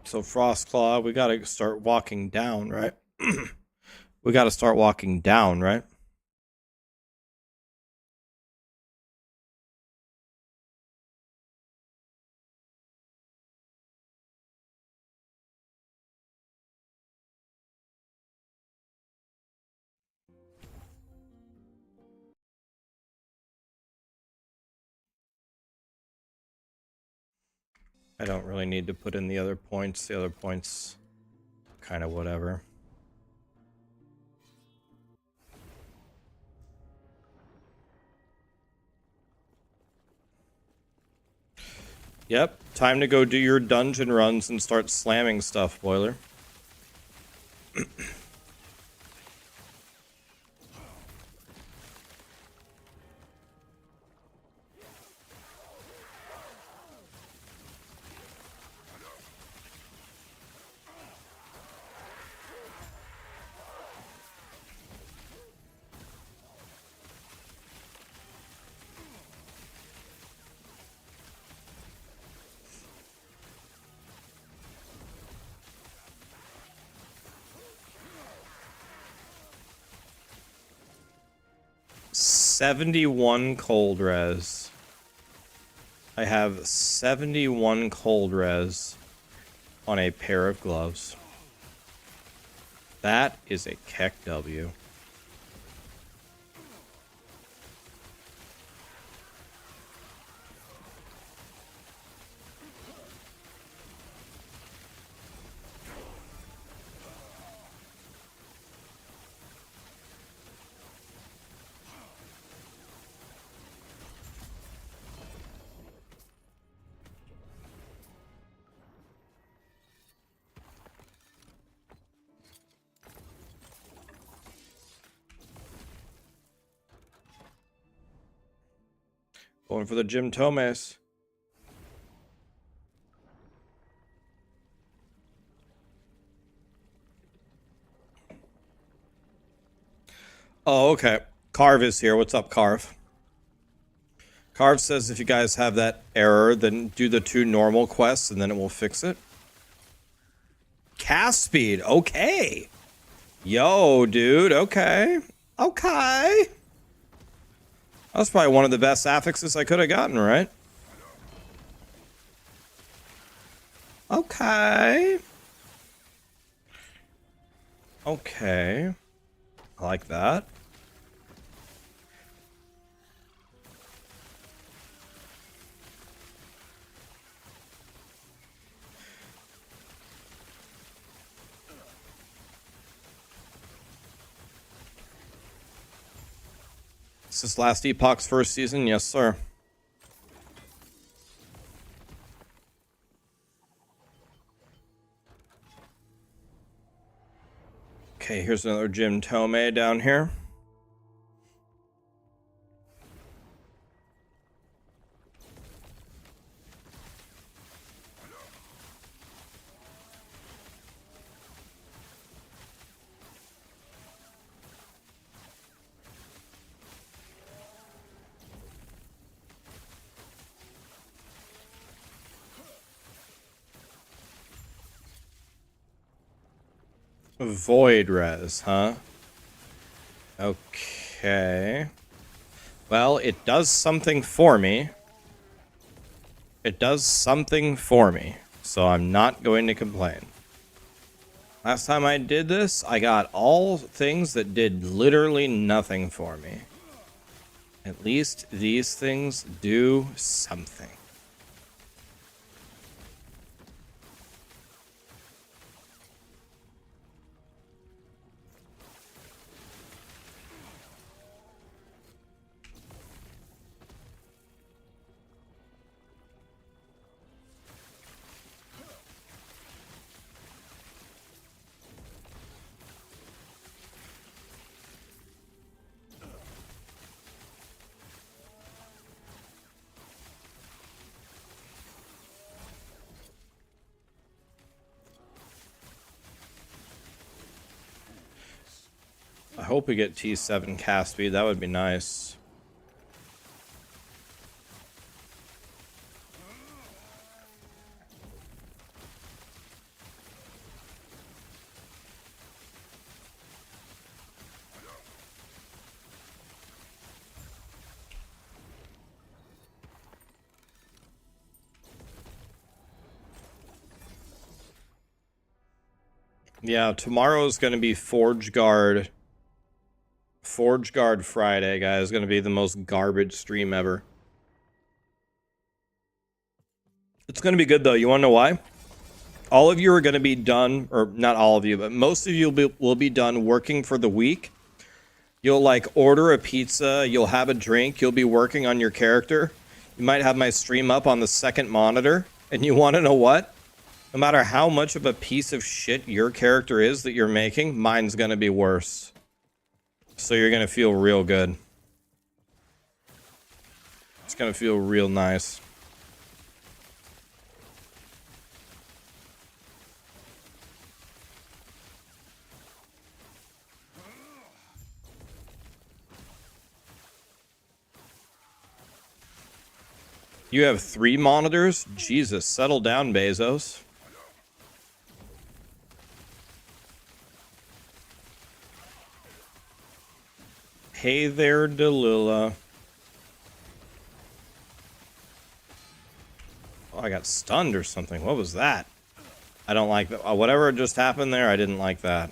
Speaker 2: So Frostclaw, we gotta start walking down, right? We gotta start walking down, right? I don't really need to put in the other points. The other points, kind of whatever. Yep, time to go do your dungeon runs and start slamming stuff, Boiler. 71 cold res. I have 71 cold res on a pair of gloves. That is a Keck W. Going for the Jim Thomas. Oh, okay. Carve is here. What's up, Carve? Carve says if you guys have that error, then do the 2 normal quests and then it will fix it. Cast speed. Okay. Yo, dude. Okay. Okay. That's probably one of the best affixes I could have gotten, right? Okay. Okay. I like that. Is this last Epoch's first season? Yes, sir. Okay, here's another Jim Tomei down here. Void res, huh? Okay. Well, it does something for me. It does something for me, so I'm not going to complain. Last time I did this, I got all things that did literally nothing for me. At least these things do something. I hope we get T7 cast speed. That would be nice. Yeah, tomorrow's going to be Forge Guard. Forge Guard Friday, guys. Going to be the most garbage stream ever. It's going to be good, though. You want to know why? All of you are going to be done, or not all of you, but most of you will be done working for the week. You'll, like, order a pizza. You'll have a drink. You'll be working on your character. You might have my stream up on the second monitor. And you want to know what? No matter how much of a piece of shit your character is that you're making, mine's going to be worse. So you're going to feel real good. It's going to feel real nice. You have 3 monitors? Jesus, settle down, Bezos. Hey there, Delila. Oh, I got stunned or something. What was that? I don't like that. Whatever just happened there, I didn't like that.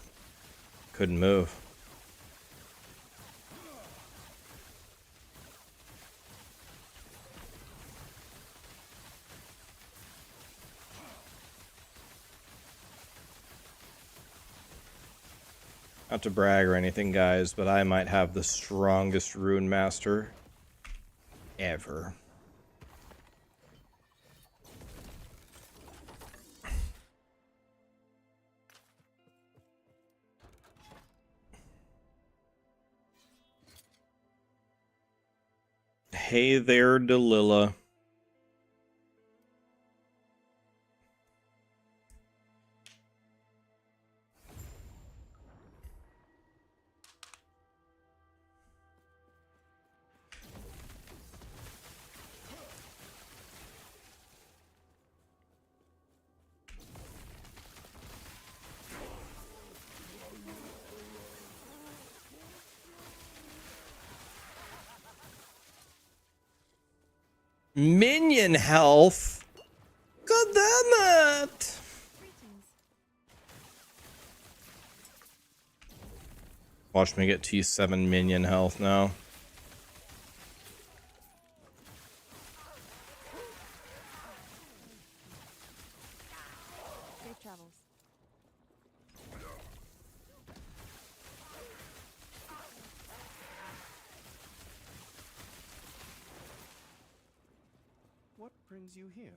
Speaker 2: Couldn't move. Not to brag or anything, guys, but I might have the strongest Runemaster ever. Hey there, Delila. Minion health? God damn it! Watch me get T7 minion health now.
Speaker 4: Safe travels.
Speaker 5: What brings you here?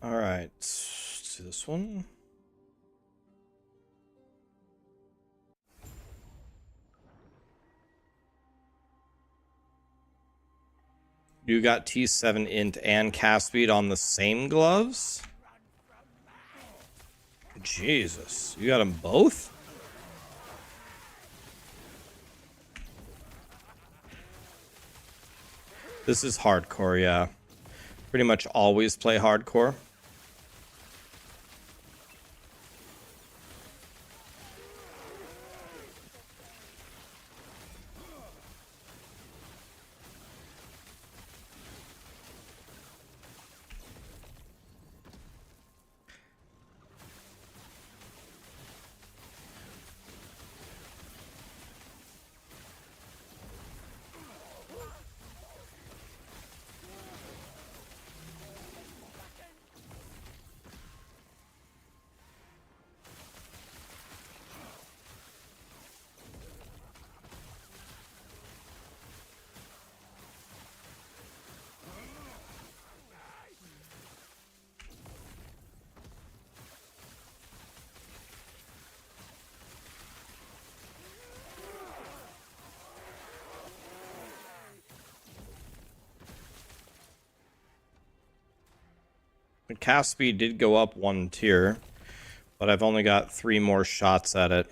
Speaker 2: All right, let's do this one. You got T7 int and cast speed on the same gloves? Jesus, you got them both? This is hardcore, yeah. Pretty much always play hardcore. The cast speed did go up 1 tier, but I've only got 3 more shots at it.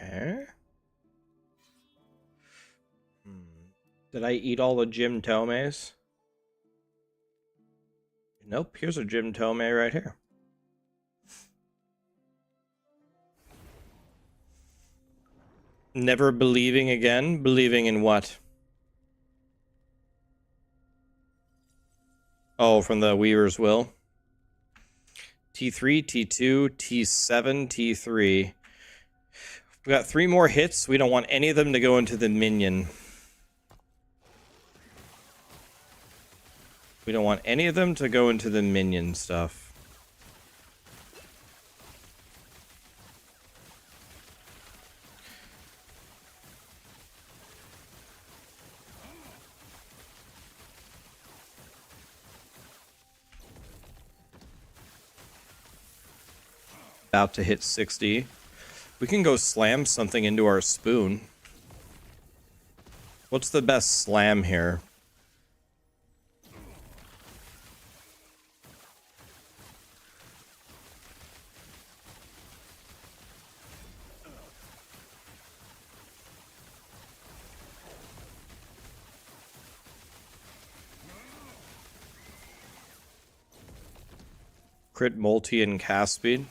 Speaker 2: Okay. Did I eat all the Jim Tomes? Nope, here's a Jim Tome right here. Never believing again? Believing in what? Oh, from the Weaver's Will. T3, T2, T7, T3. We got 3 more hits. We don't want any of them to go into the minion. We don't want any of them to go into the minion stuff. About to hit 60. We can go slam something into our spoon. What's the best slam here? Crit multi and cast speed.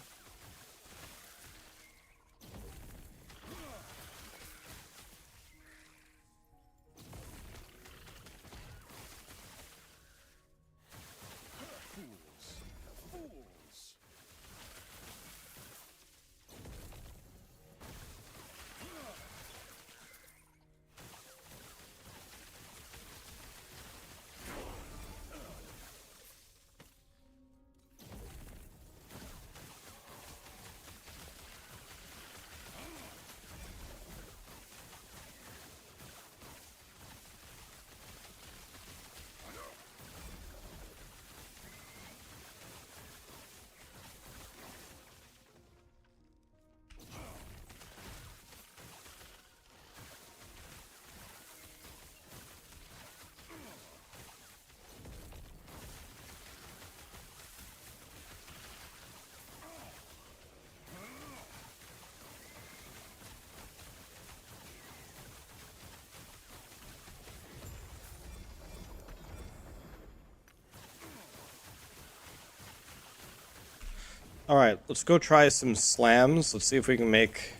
Speaker 2: Alright, let's go try some slams. Let's see if we can make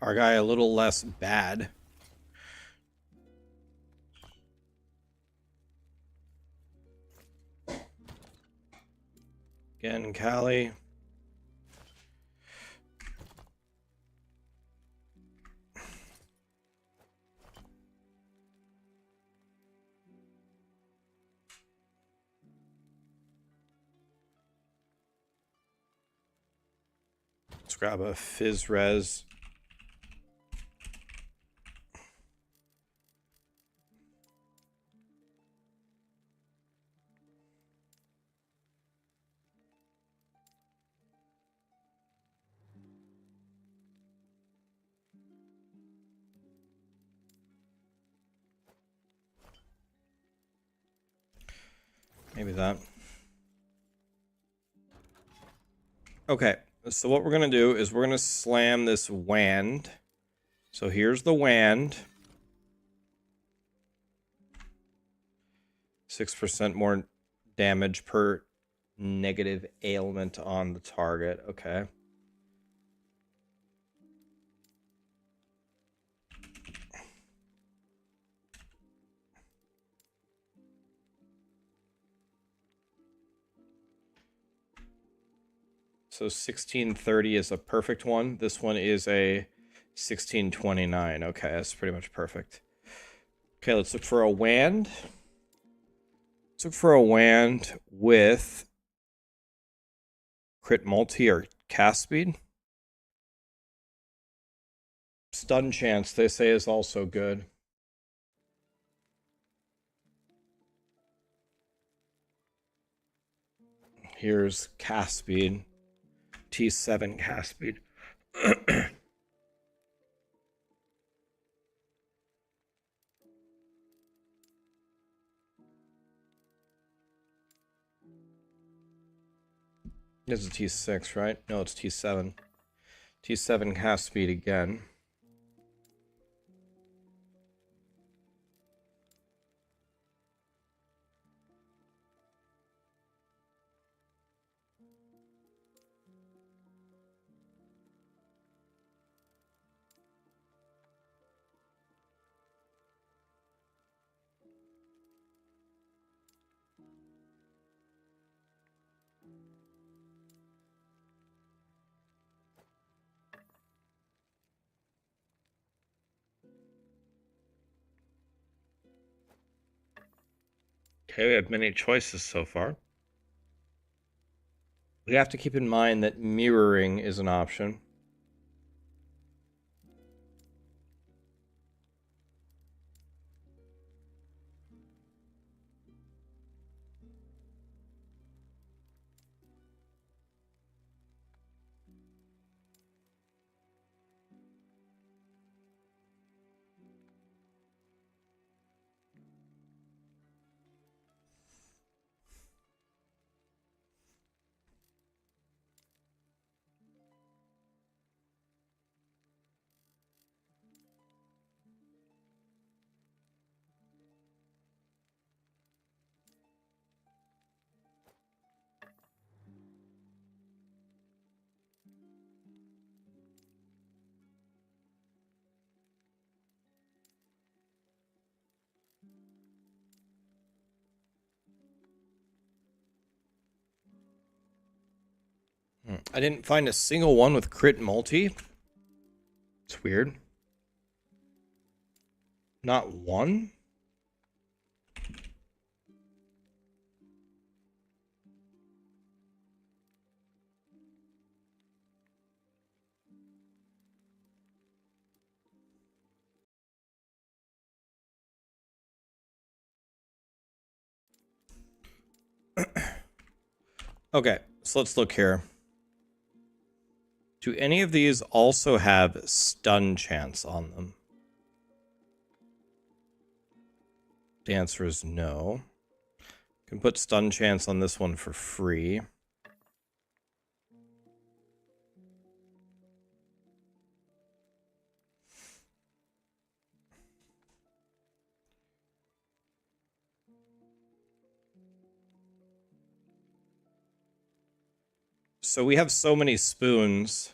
Speaker 2: our guy a little less bad. Again, Callie. Let's grab a Fizz Res. Maybe that. Okay, so what we're going to do is we're going to slam this wand. So here's the wand. 6% more damage per negative ailment on the target. Okay. So 1630 is a perfect one. This one is a 1629. Okay, that's pretty much perfect. Okay, let's look for a wand. Let's look for a wand with crit multi or cast speed. Stun chance, they say, is also good. Here's cast speed. T7 cast speed. This is T6, right? No, it's T7. T7 cast speed again. Okay, we have many choices so far. We have to keep in mind that mirroring is an option. I didn't find a single one with crit multi. It's weird. Not one? Okay, so let's look here. Do any of these also have stun chance on them? The answer is no. Can put stun chance on this one for free. so we have so many spoons.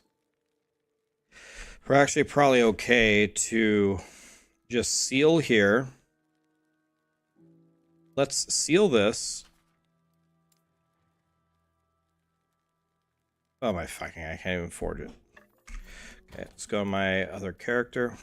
Speaker 2: We're actually probably okay to just seal here. Let's seal this. Oh my fucking, I can't even forge it. Okay, let's go to my other character.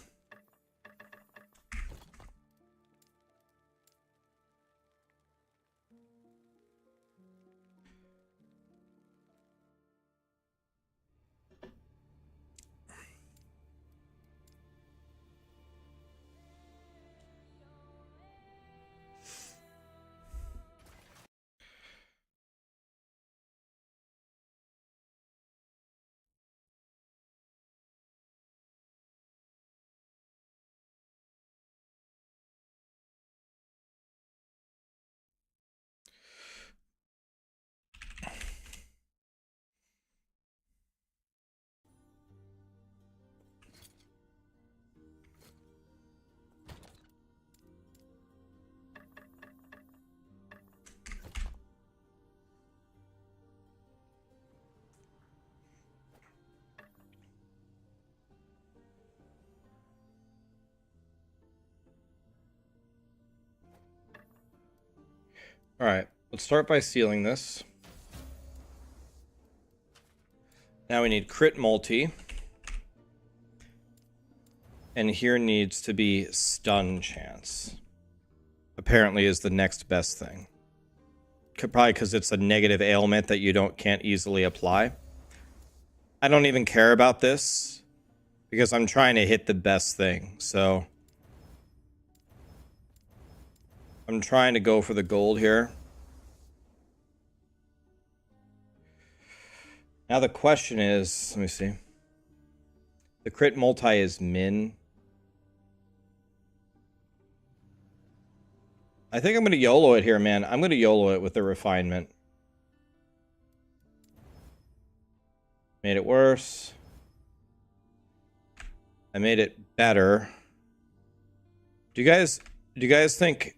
Speaker 2: All right, let's start by sealing this. Now we need crit multi. And here needs to be stun chance. Apparently is the next best thing. Probably because it's a negative ailment that you can't easily apply. I don't even care about this because I'm trying to hit the best thing. So I'm trying to go for the gold here. Now the question is, let me see. The crit multi is min. I think I'm going to YOLO it here, man. I'm going to YOLO it with the refinement. Made it worse. I made it better. Do you guys think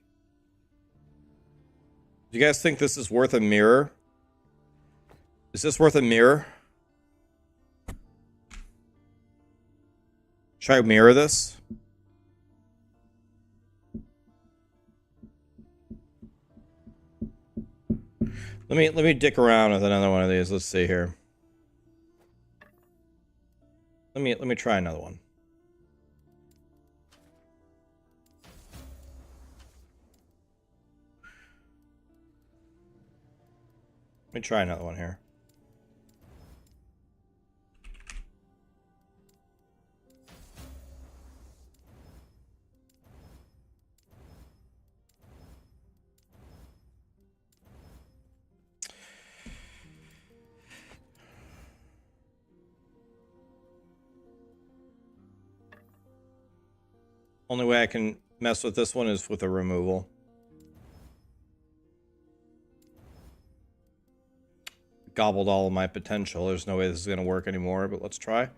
Speaker 2: this is worth a mirror? Is this worth a mirror? Should I mirror this? Let me dick around with another one of these. Let's see here. Let me try another one. Let me try another one here. Only way I can mess with this one is with a removal. Gobbled all of my potential. There's no way this is going to work anymore, but let's try.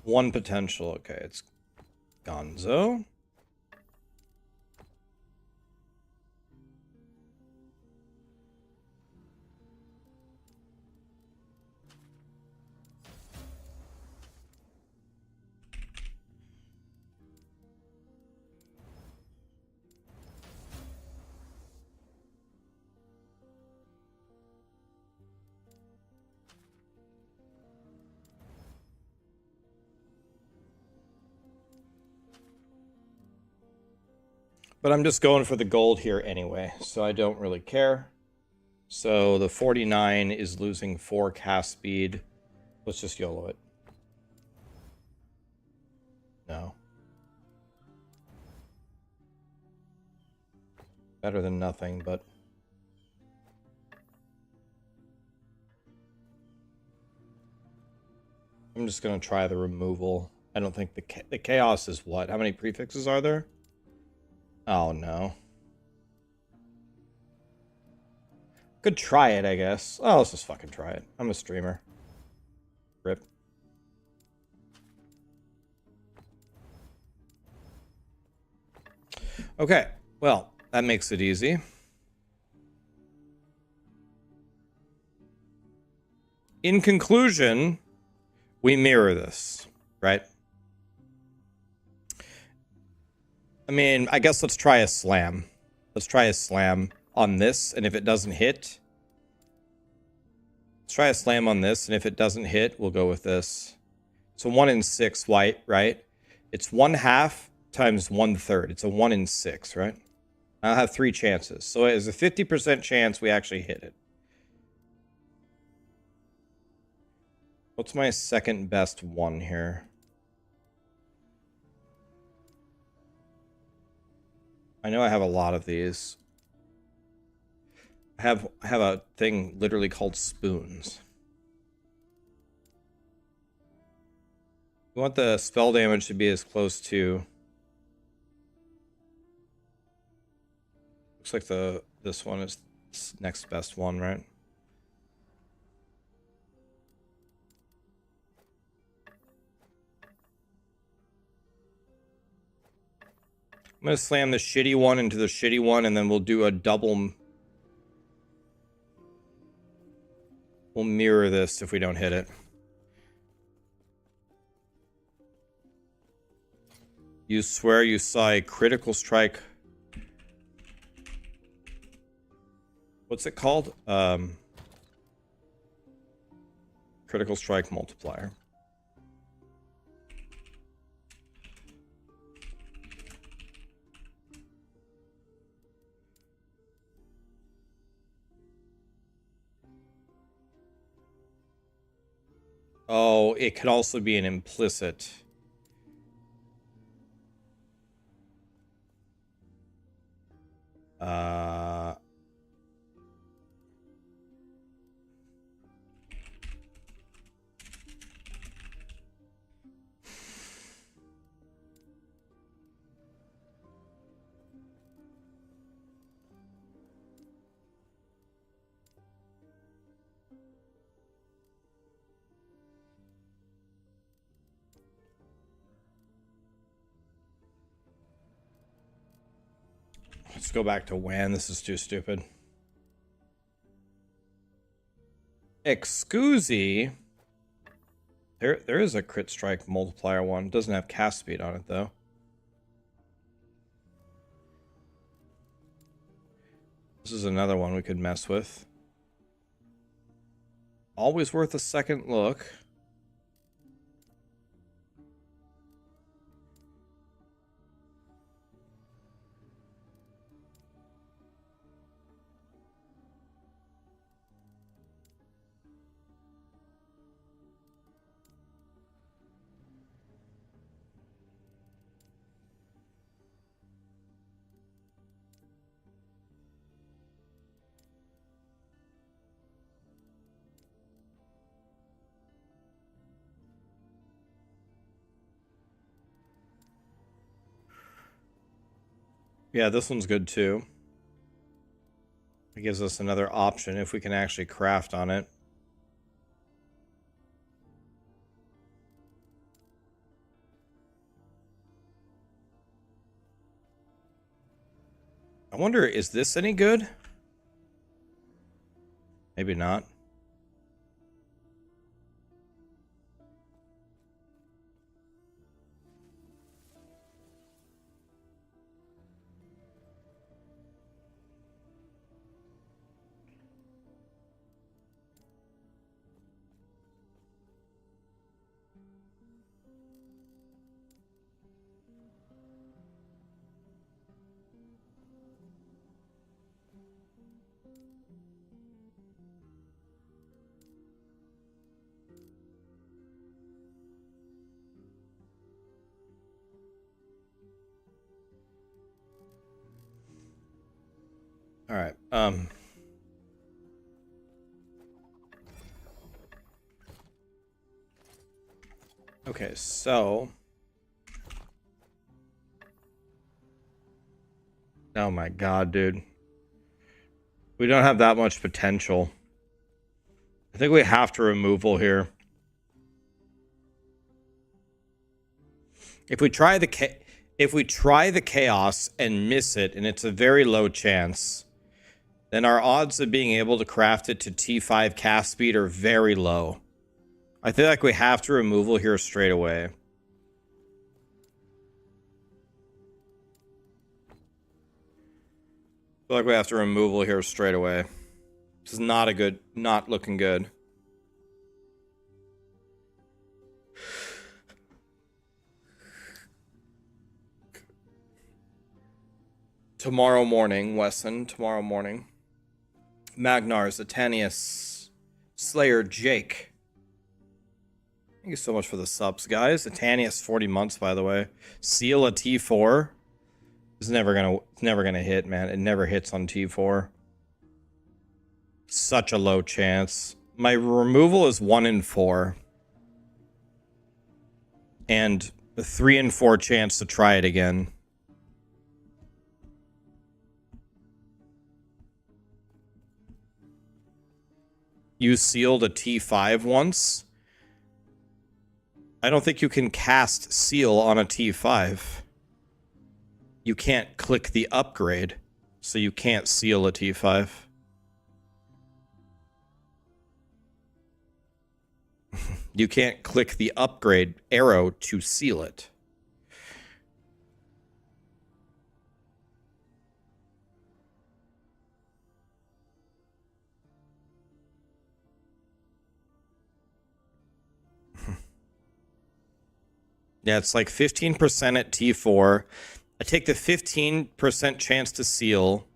Speaker 2: One potential. Okay, it's Gonzo. But I'm just going for the gold here anyway, so I don't really care. So the 49 is losing 4 cast speed. Let's just YOLO it. No. Better than nothing, but... I'm just going to try the removal. I don't think the chaos is what? How many prefixes are there? Oh, no. Could try it, I guess. Oh, let's just fucking try it. I'm a streamer. Rip. Okay, well, that makes it easy. In conclusion, we mirror this, right? I mean, I guess let's try a slam. Let's try a slam on this, and if it doesn't hit... Let's try a slam on this, and if it doesn't hit, we'll go with this. So 1 in 6 white, right? It's 1/2 times 1/3. It's a 1 in 6, right? I'll have 3 chances. So there's a 50% chance we actually hit it. What's my second best one here? I know I have a lot of these. I have a thing literally called spoons. We want the spell damage to be as close to... Looks like this one is next best one, right? I'm going to slam the shitty one into the shitty one, and then we'll do a double... We'll mirror this if we don't hit it. You swear you saw a critical strike. What's it called? Critical strike multiplier. Oh, it could also be an implicit. Let's go back to when. This is too stupid. Excusey. There is a crit strike multiplier one. It doesn't have cast speed on it though. This is another one we could mess with. Always worth a second look. Yeah, this one's good too. It gives us another option if we can actually craft on it. I wonder, is this any good? Maybe not. All right. Okay, so oh my god, dude. We don't have that much potential. I think we have to removal here. If we try the If we try the chaos and miss it, and it's a very low chance, then our odds of being able to craft it to T5 cast speed are very low. I feel like we have to removal here straight away. I feel like we have to removal here straight away. This is not a good, not looking good. Tomorrow morning, Wesson, tomorrow morning. Magnar, Zatanius, Slayer, Jake. Thank you so much for the subs, guys. Zatanius, 40 months, by the way. Seal a T4. It's never gonna hit, man. It never hits on T4. Such a low chance. My removal is 1 in 4. And a 3 in 4 chance to try it again. You sealed a T5 once. I don't think you can cast seal on a T5. You can't click the upgrade, so you can't seal a T5. You can't click the upgrade arrow to seal it. Yeah, it's like 15% at T4. I take the 15% chance to seal.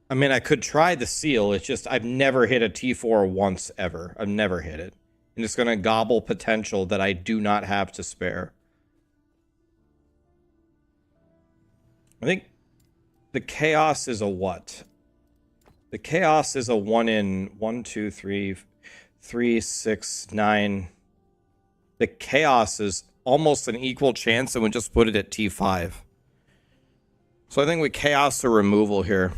Speaker 2: I mean, I could try the seal. It's just I've never hit a T4 once ever. I've never hit it. And it's going to gobble potential that I do not have to spare. I think the chaos is a what? The chaos is a 1 in 1, 2, 3, 3, 6, 9. The chaos is almost an equal chance, and we just put it at T5. So I think we chaos the removal here.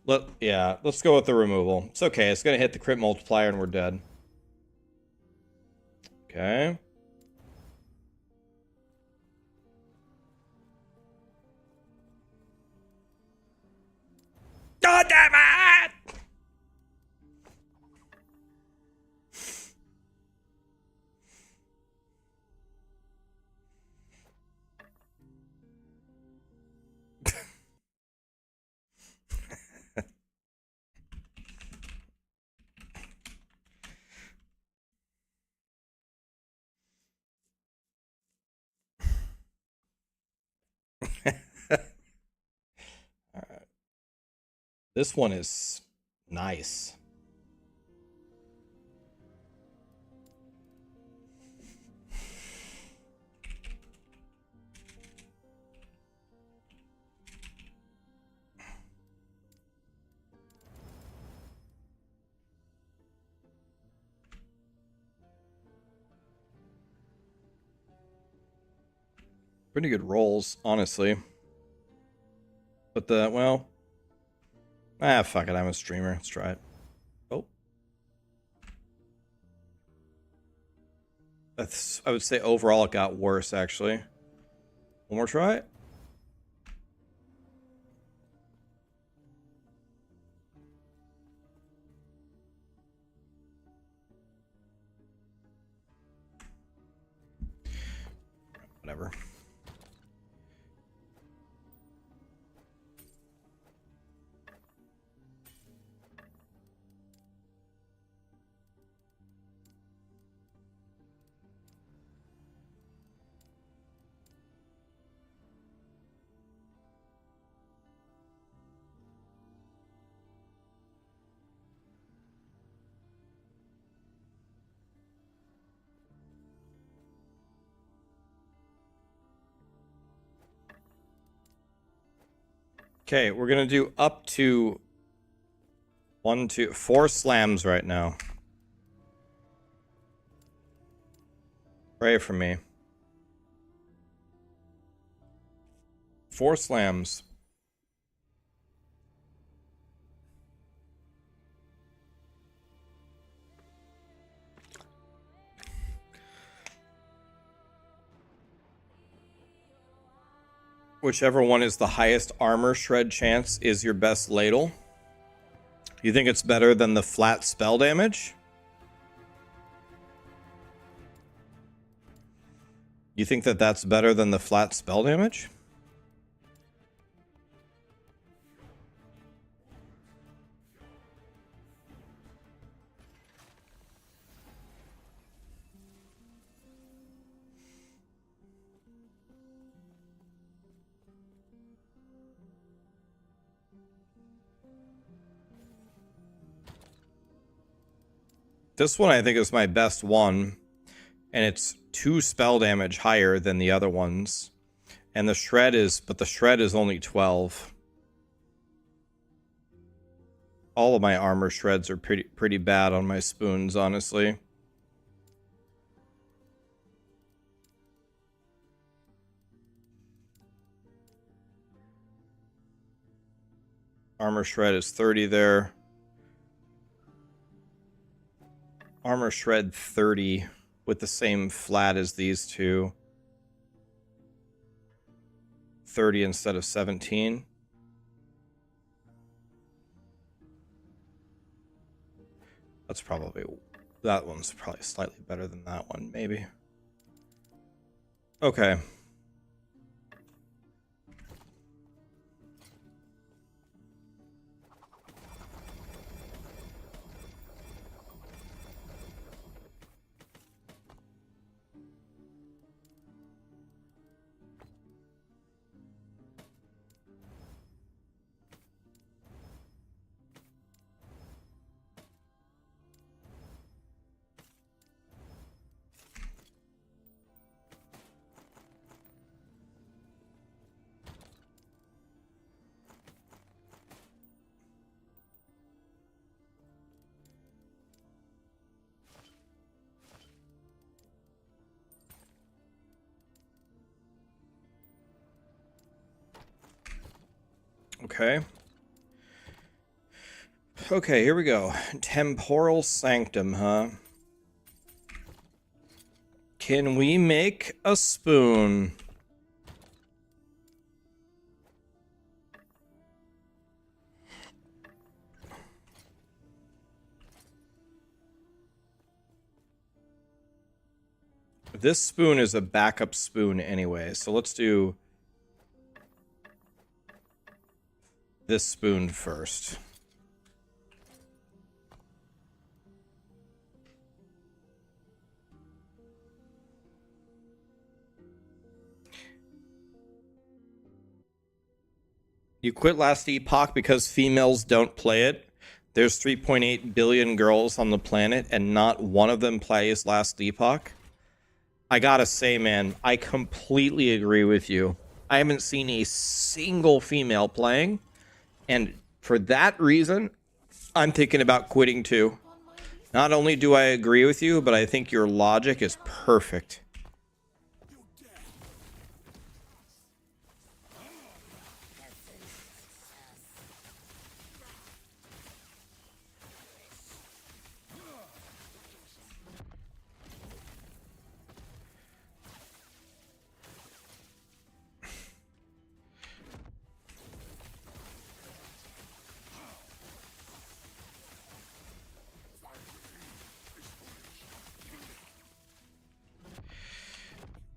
Speaker 2: Let's go with the removal. It's okay. It's going to hit the crit multiplier, and we're dead. Okay. God damn it! All right. This one is nice. Pretty good rolls, honestly. But well... fuck it, I'm a streamer. Let's try it. Oh. I would say overall it got worse, actually. One more try. Whatever. Okay, we're gonna do up to 1, 2, 4 slams right now. Pray for me. 4 slams. Whichever one is the highest armor shred chance is your best ladle. You think it's better than the flat spell damage? You think that that's better than the flat spell damage? This one I think is my best one, and it's 2 spell damage higher than the other ones. And the shred is only 12. All of my armor shreds are pretty bad on my spoons, honestly. Armor shred is 30 there. Armor shred 30 with the same flat as these two. 30 instead of 17. That one's probably slightly better than that one, maybe. Okay. Okay. Okay, here we go. Temporal Sanctum, huh? Can we make a spoon? This spoon is a backup spoon anyway, so let's do this spoon first. You quit last Epoch because females don't play it. There's 3.8 billion girls on the planet and not one of them plays last Epoch. I gotta say, man, I completely agree with you. I haven't seen a single female playing, and for that reason, I'm thinking about quitting too. Not only do I agree with you, but I think your logic is perfect.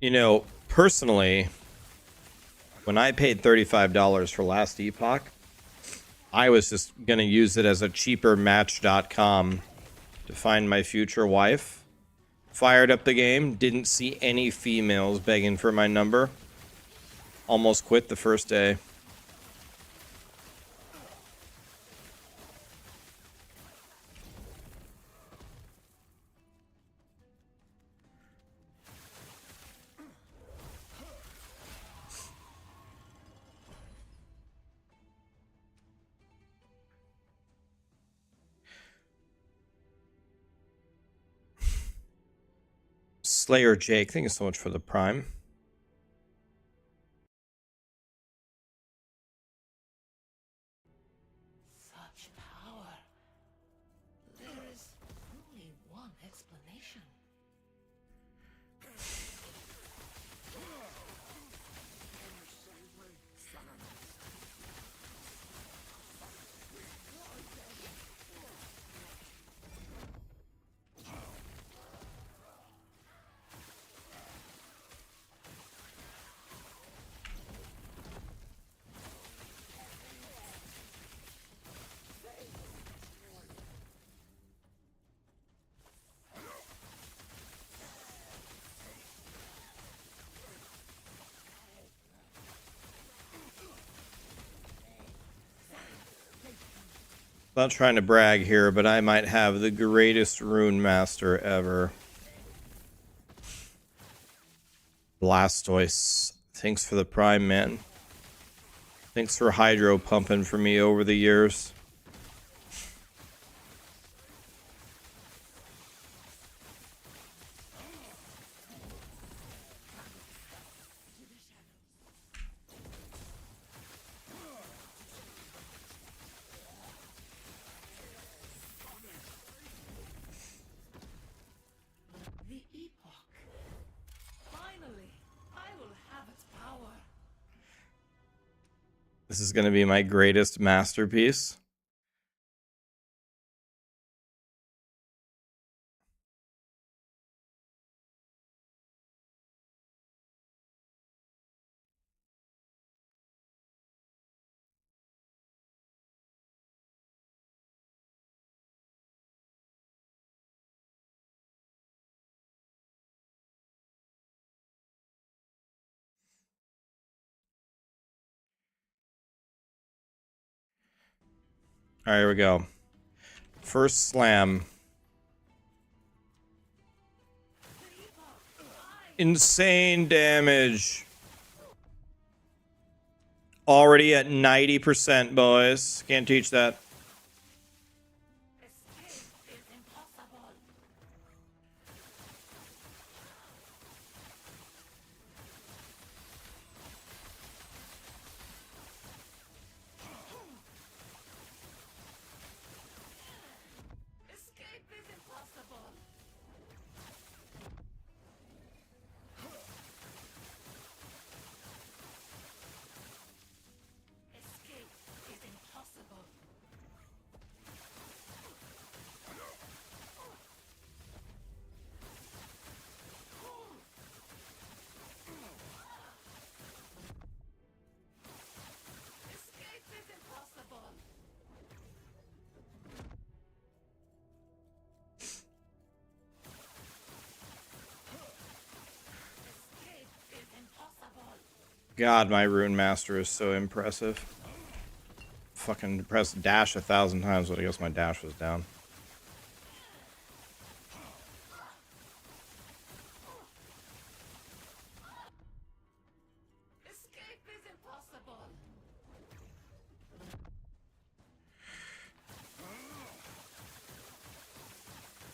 Speaker 2: You know, personally, when I paid $35 for last Epoch, I was just going to use it as a cheaper Match.com to find my future wife. Fired up the game, didn't see any females begging for my number. Almost quit the first day. Slayer Jake, thank you so much for the Prime.
Speaker 4: such power. There is only one explanation.
Speaker 2: Not trying to brag here, but I might have the greatest Runemaster ever. Blastoise. Thanks for the Prime, man. Thanks for hydro pumping for me over the years.
Speaker 4: The Epoch. Finally, I will have its power.
Speaker 2: This is going to be my greatest masterpiece. All right, here we go. First slam. Insane damage. Already at 90%, boys. Can't teach that.
Speaker 4: Escape is impossible. Escape is impossible. Escape is impossible. Escape is impossible. Escape is impossible.
Speaker 2: God, my Runemaster is so impressive. Fucking pressed dash 1,000 times, but I guess my dash was down.
Speaker 4: Escape is impossible.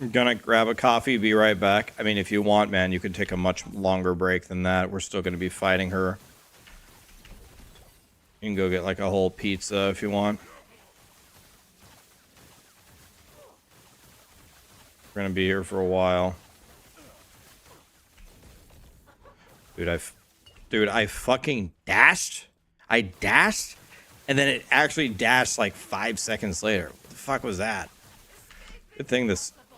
Speaker 2: I'm gonna grab a coffee, be right back. I mean, if you want, man, you can take a much longer break than that. We're still gonna be fighting her. You can go get like a whole pizza if you want. We're gonna be here for a while. Dude, I fucking dashed. I dashed, and then it actually dashed like 5 seconds later. What the fuck was that? Good thing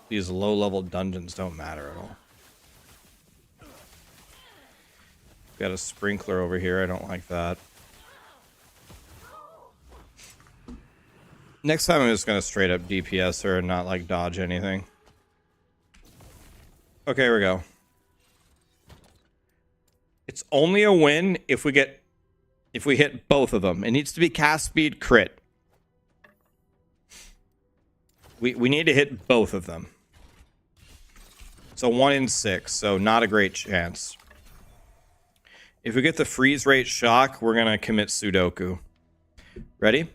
Speaker 2: these low-level dungeons don't matter at all. Got a sprinkler over here. I don't like that. Next time I'm just gonna straight up DPS her and not like dodge anything. Okay, here we go. It's only a win if we hit both of them. It needs to be cast speed crit. We need to hit both of them. So 1 in 6, so not a great chance. If we get the freeze rate shock, we're gonna commit Sudoku. Ready?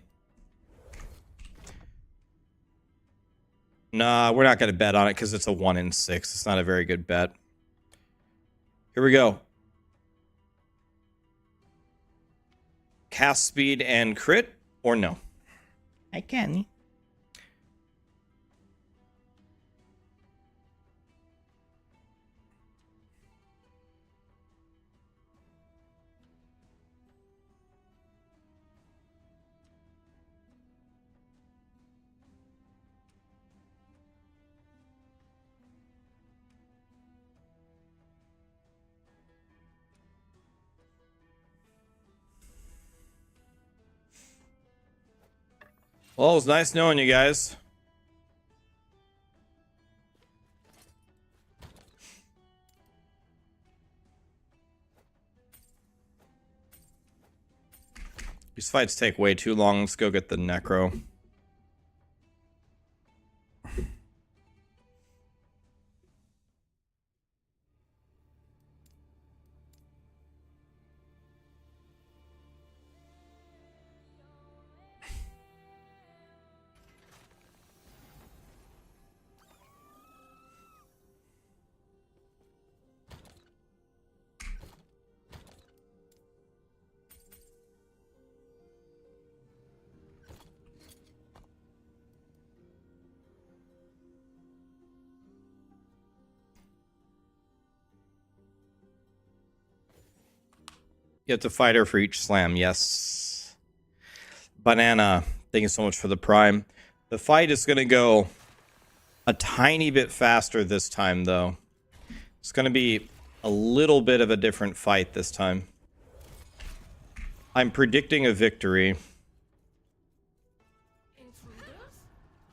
Speaker 2: Nah, we're not gonna bet on it because it's a 1 in 6. It's not a very good bet. Here we go. Cast speed and crit, or no? I can. Well, it was nice knowing you guys. These fights take way too long. Let's go get the Necro. You have to fight her for each slam. Yes. Banana, thank you so much for the prime. The fight is going to go a tiny bit faster this time, though. It's going to be a little bit of a different fight this time. I'm predicting a victory.
Speaker 4: Intruders?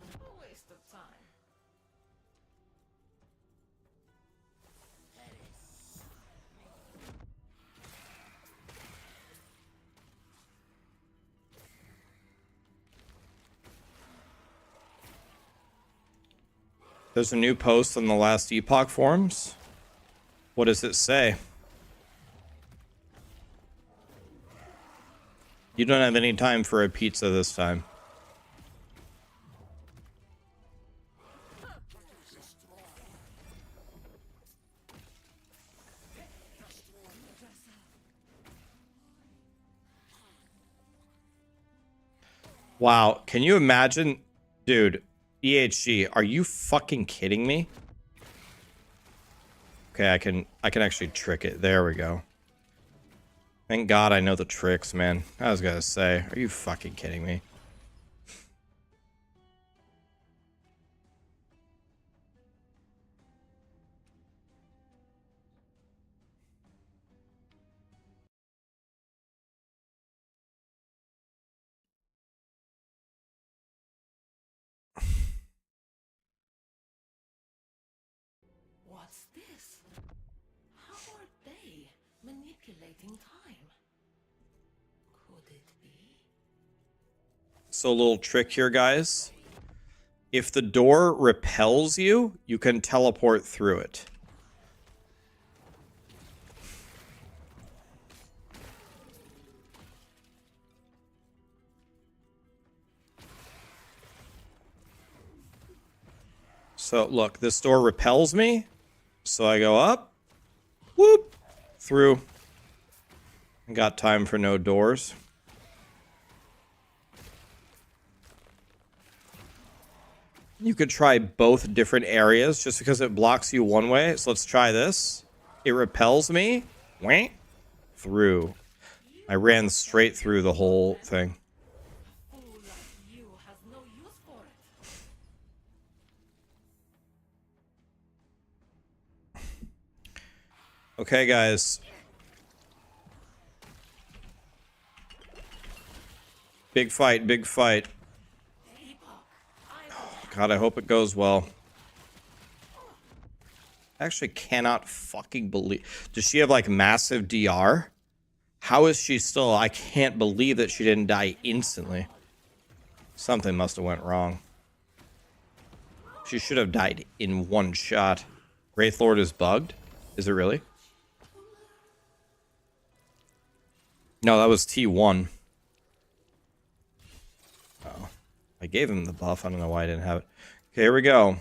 Speaker 4: A waste of time.
Speaker 2: There's a new post on the last Epoch forums. What does it say? You don't have any time for a pizza this time. Wow, can you imagine? Dude, EHG, are you fucking kidding me? Okay, I can actually trick it. There we go. Thank God I know the tricks, man. I was gonna say, are you fucking kidding me?
Speaker 4: What's this? How are they manipulating time? Could it be?
Speaker 2: So a little trick here, guys. If the door repels you, you can teleport through it. So look, this door repels me. So I go up, whoop, through. Got time for no doors. You could try both different areas just because it blocks you one way. So let's try this. It repels me. Wait. Through. I ran straight through the whole thing.
Speaker 4: Fool like you has no use for it.
Speaker 2: Okay, guys. Big fight, big fight. God, I hope it goes well. I actually cannot fucking believe... Does she have, like, massive DR? How is she still... I can't believe that she didn't die instantly. Something must have went wrong. She should have died in one shot. Wraithlord is bugged? Is it really? No, that was T1. Oh. I gave him the buff. I don't know why I didn't have it. Okay, here we go.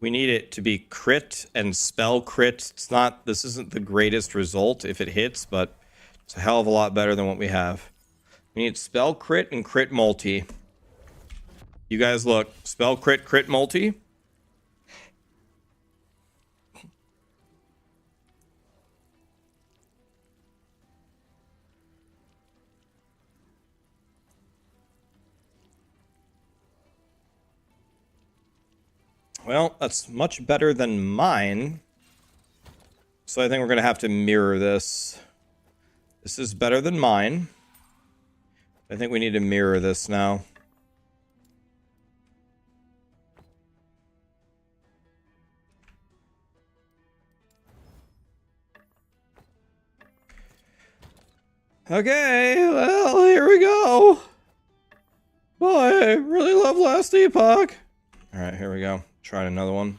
Speaker 2: We need it to be crit and spell crit. It's not... This isn't the greatest result if it hits, but it's a hell of a lot better than what we have. We need spell crit and crit multi. You guys look. Spell crit, crit multi. Well, that's much better than mine. So I think we're going to have to mirror this. This is better than mine. I think we need to mirror this now. Okay, well, here we go. Boy, I really love Last Epoch. Alright, here we go. Trying another one.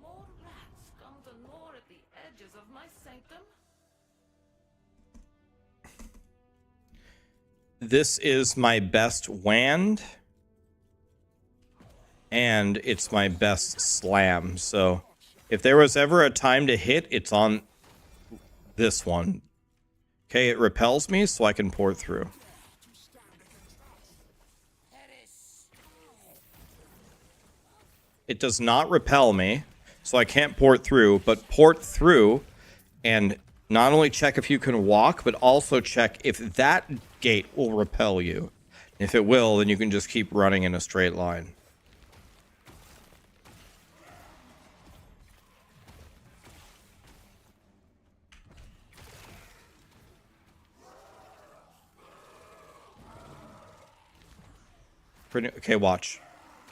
Speaker 4: More rats come to gnaw at the edges of my sanctum.
Speaker 2: This is my best wand. And it's my best slam. So if there was ever a time to hit, it's on this one. Okay, it repels me so I can pour through. It does not repel me, so I can't port through, but port through and not only check if you can walk, but also check if that gate will repel you. If it will, then you can just keep running in a straight line. Okay, watch.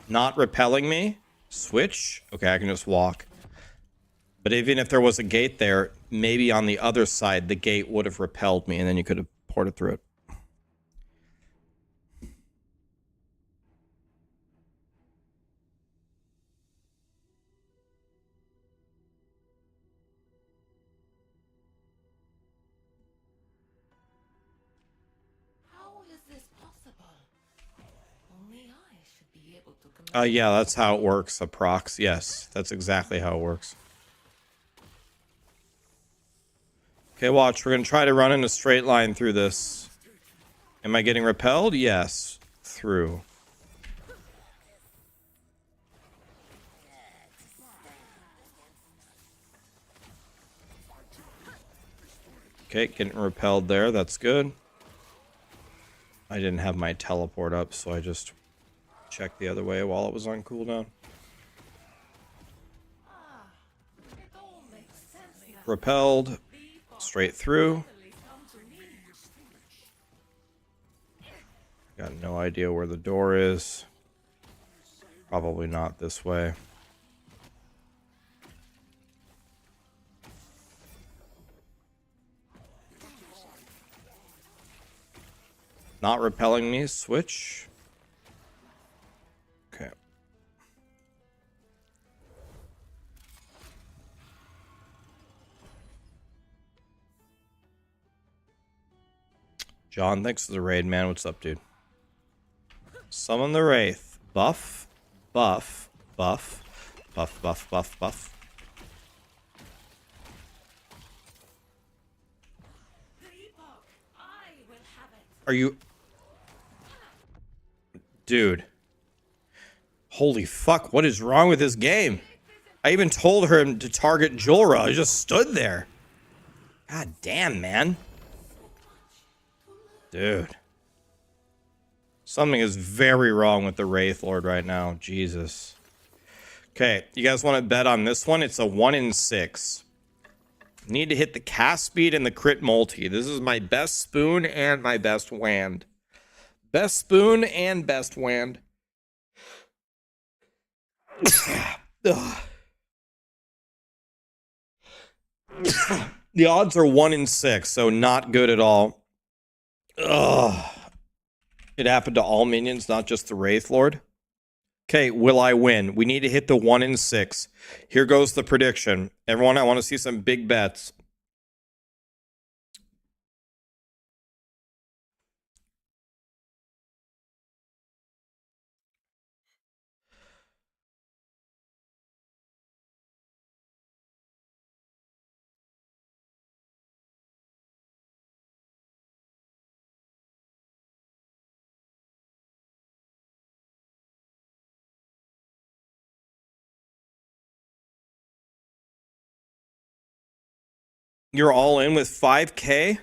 Speaker 2: Not repelling me. Switch. Okay, I can just walk. But even if there was a gate there, maybe on the other side, the gate would have repelled me, and then you could have ported through it.
Speaker 4: How is this possible? Only I should be able to command.
Speaker 2: Yeah, that's how it works. A prox. Yes, that's exactly how it works. Okay, watch. We're going to try to run in a straight line through this. Am I getting repelled? Yes. Through. Okay, getting repelled there. That's good. I didn't have my teleport up, so I just checked the other way while it was on cooldown.
Speaker 4: It all makes sense now.
Speaker 2: Repelled. Straight through.
Speaker 4: Finally come to me.
Speaker 2: Got no idea where the door is. Probably not this way. Not repelling me. Switch. Okay. John, thanks for the raid, man. What's up, dude? Summon the Wraith. Buff. Buff. Buff. Buff, buff, buff, buff.
Speaker 4: The Epoch. I will have it.
Speaker 2: Are you... Dude. Holy fuck, what is wrong with this game? I even told her to target Jorah. I just stood there. God damn, man. Dude. Something is very wrong with the Wraith Lord right now. Jesus. Okay, you guys want to bet on this one? It's a 1 in 6. Need to hit the cast speed and the crit multi. This is my best spoon and my best wand. Best spoon and best wand. The odds are 1 in 6, so not good at all. Ugh. It happened to all minions, not just the Wraith Lord. Okay, will I win? We need to hit the 1 in 6. Here goes the prediction. Everyone, I want to see some big bets. You're all in with 5K?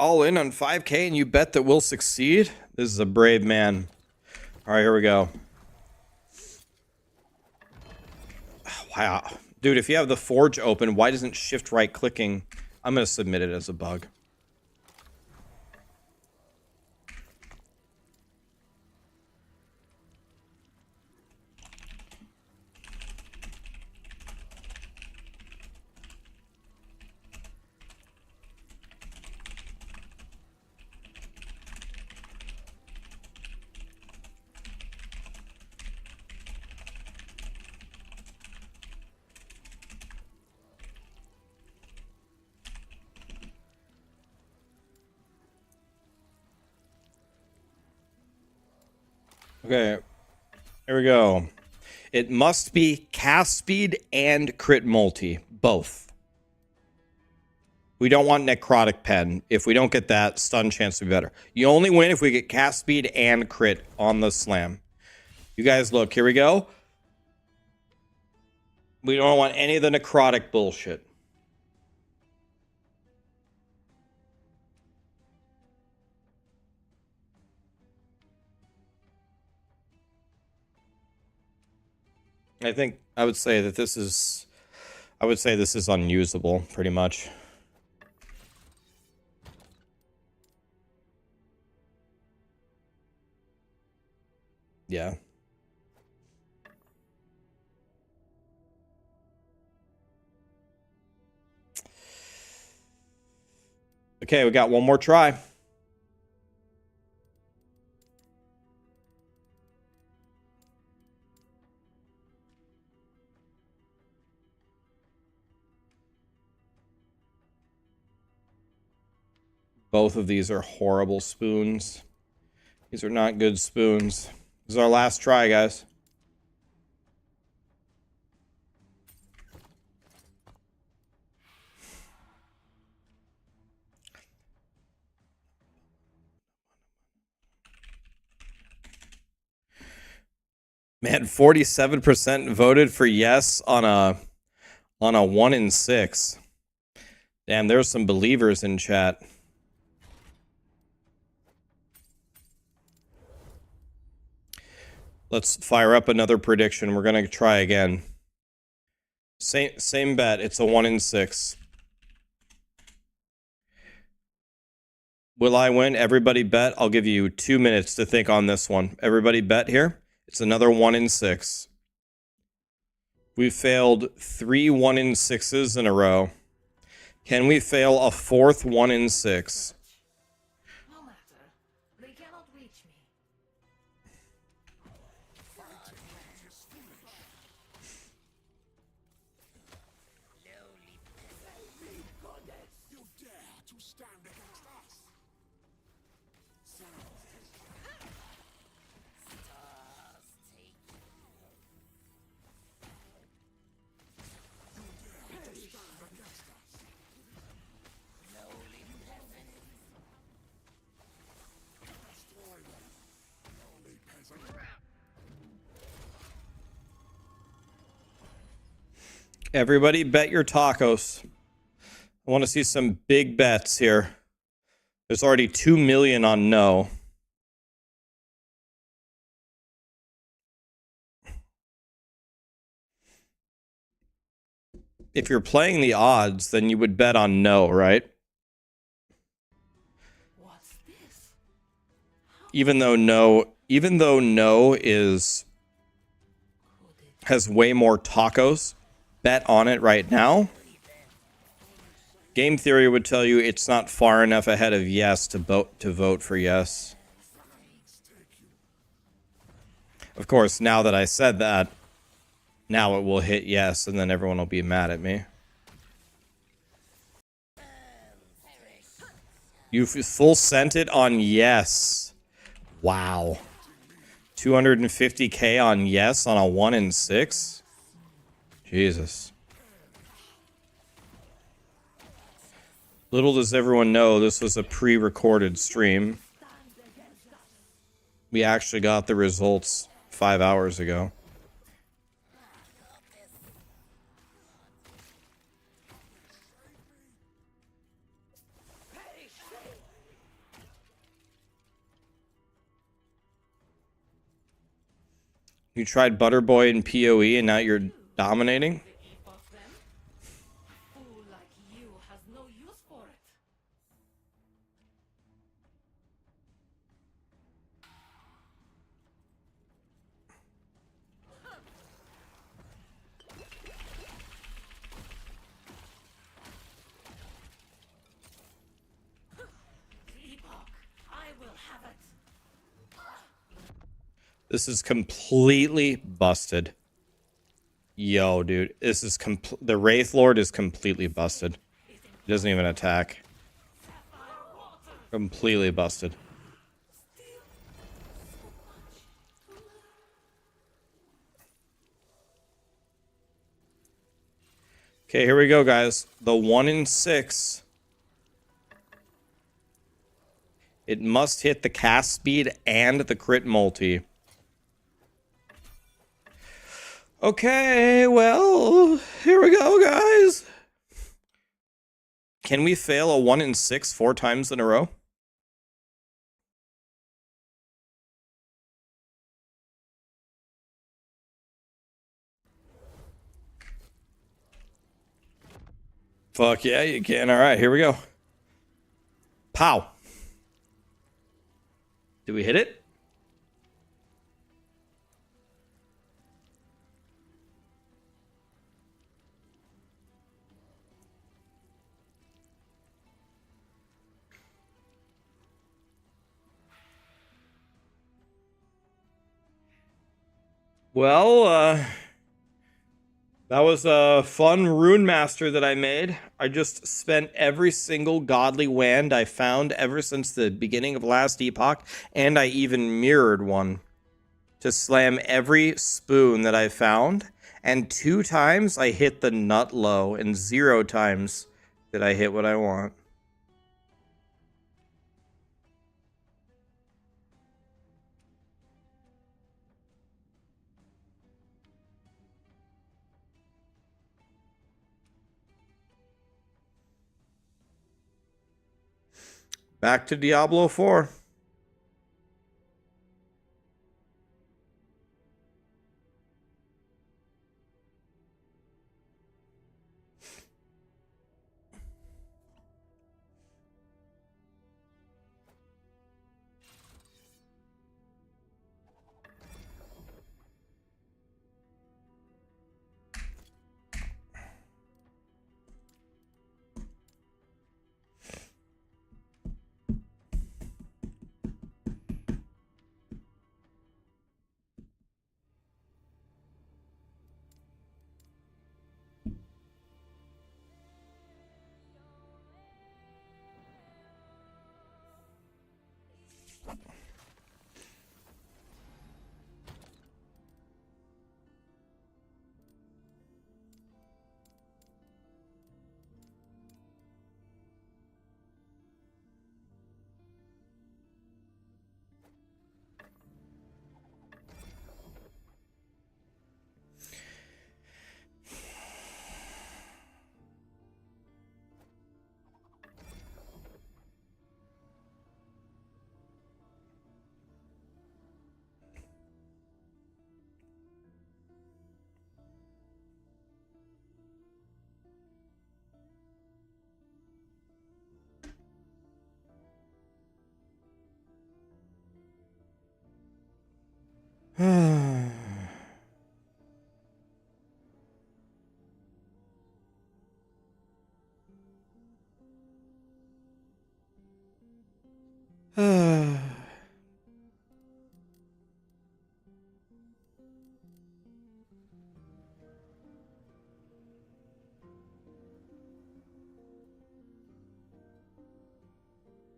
Speaker 1: all in on 5K and you bet that we'll succeed? This is a brave man. All right, here we go. Wow. Dude, if you have the forge open, why doesn't shift right clicking? I'm going to submit it as a bug. Okay, here we go. It must be cast speed and crit multi, both. We don't want necrotic pen. If we don't get that, stun chance will be better. You only win if we get cast speed and crit on the slam. You guys look, here we go. We don't want any of the necrotic bullshit. I would say this is unusable, pretty much. Yeah. Okay, we got one more try. Both of these are horrible spoons. These are not good spoons. This is our last try, guys. Man, 47% voted for yes on a 1 in 6. Damn, there's some believers in chat. Let's fire up another prediction. We're gonna try again. Same bet. It's a 1 in 6. Will I win? Everybody bet. I'll give you 2 minutes to think on this one. Everybody bet here. It's another 1 in 6. We've failed 3 1 in 6s in a row. Can we fail a 4th 1 in 6?
Speaker 4: No matter. They cannot reach me.
Speaker 1: Everybody bet your tacos. I want to see some big bets here. There's already 2 million on no. If you're playing the odds, then you would bet on no, right?
Speaker 4: What's this?
Speaker 1: Even though no has way more tacos, bet on it right now. Game theory would tell you it's not far enough ahead of yes to vote for yes. Of course, now that I said that, now it will hit yes, and then everyone will be mad at me. You full sent it on yes. Wow. 250k on yes on a 1 in 6? Jesus. Little does everyone know, this was a pre-recorded stream. We actually got the results 5 hours ago.
Speaker 2: You tried Butterboy and PoE and now you're dominating?
Speaker 4: The Epoch then? A fool like you has no use for it. Epoch, I will have it.
Speaker 2: This is completely busted. Yo, dude. This is the Wraith Lord is completely busted. He doesn't even attack. Completely busted. Okay, here we go, guys. The 1 in 6. It must hit the cast speed and the crit multi. Okay, well, here we go, guys. Can we fail a 1 in 6 4 times in a row? Fuck yeah, you can. All right, here we go. Pow. Did we hit it? Well, that was a fun Runemaster that I made. I just spent every single godly wand I found ever since the beginning of last Epoch, and I even mirrored one to slam every spoon that I found. And 2 times I hit the nut low, and 0 times did I hit what I want. Back to Diablo 4.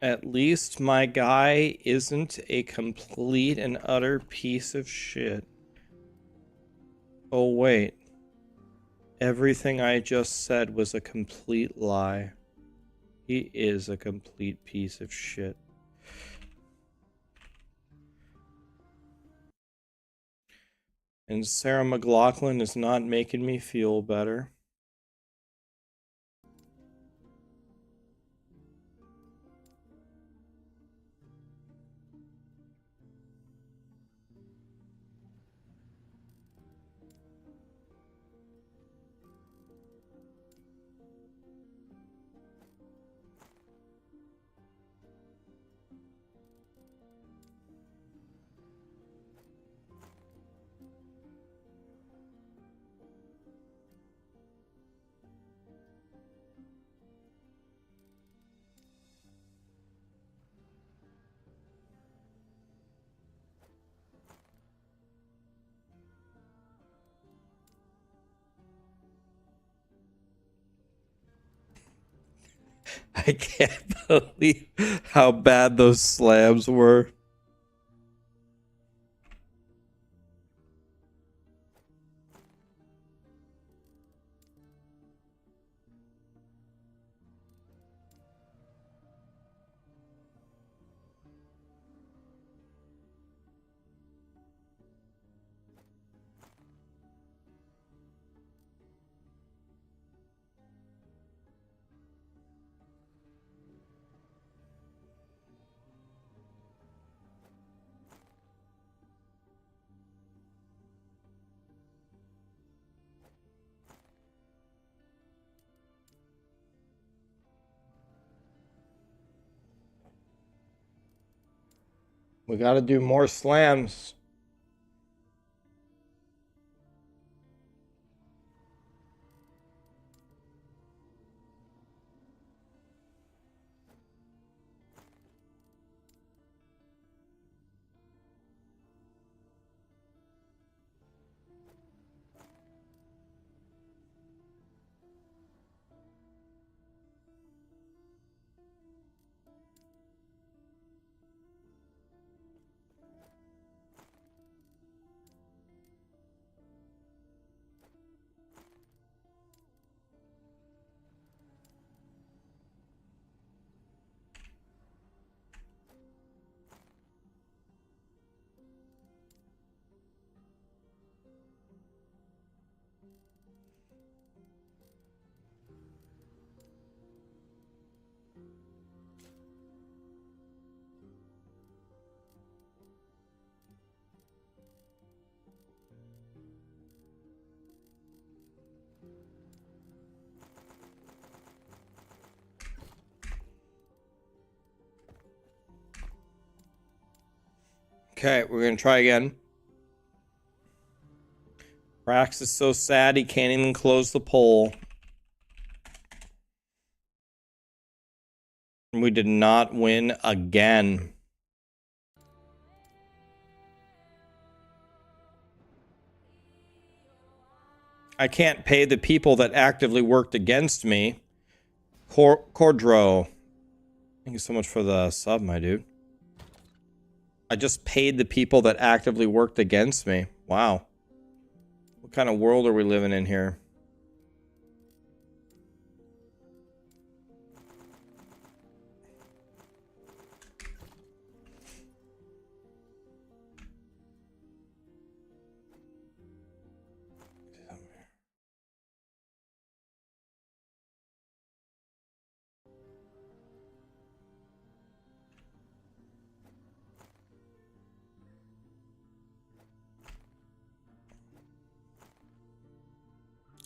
Speaker 2: At least my guy isn't a complete and utter piece of shit. Oh, wait. Everything I just said was a complete lie. He is a complete piece of shit. And Sarah McLachlan is not making me feel better. I can't believe how bad those slams were. We got to do more slams. Okay, we're going to try again. Rax is so sad he can't even close the poll. We did not win again. I can't pay the people that actively worked against me. Cordro. Thank you so much for the sub, my dude. I just paid the people that actively worked against me. Wow. What kind of world are we living in here?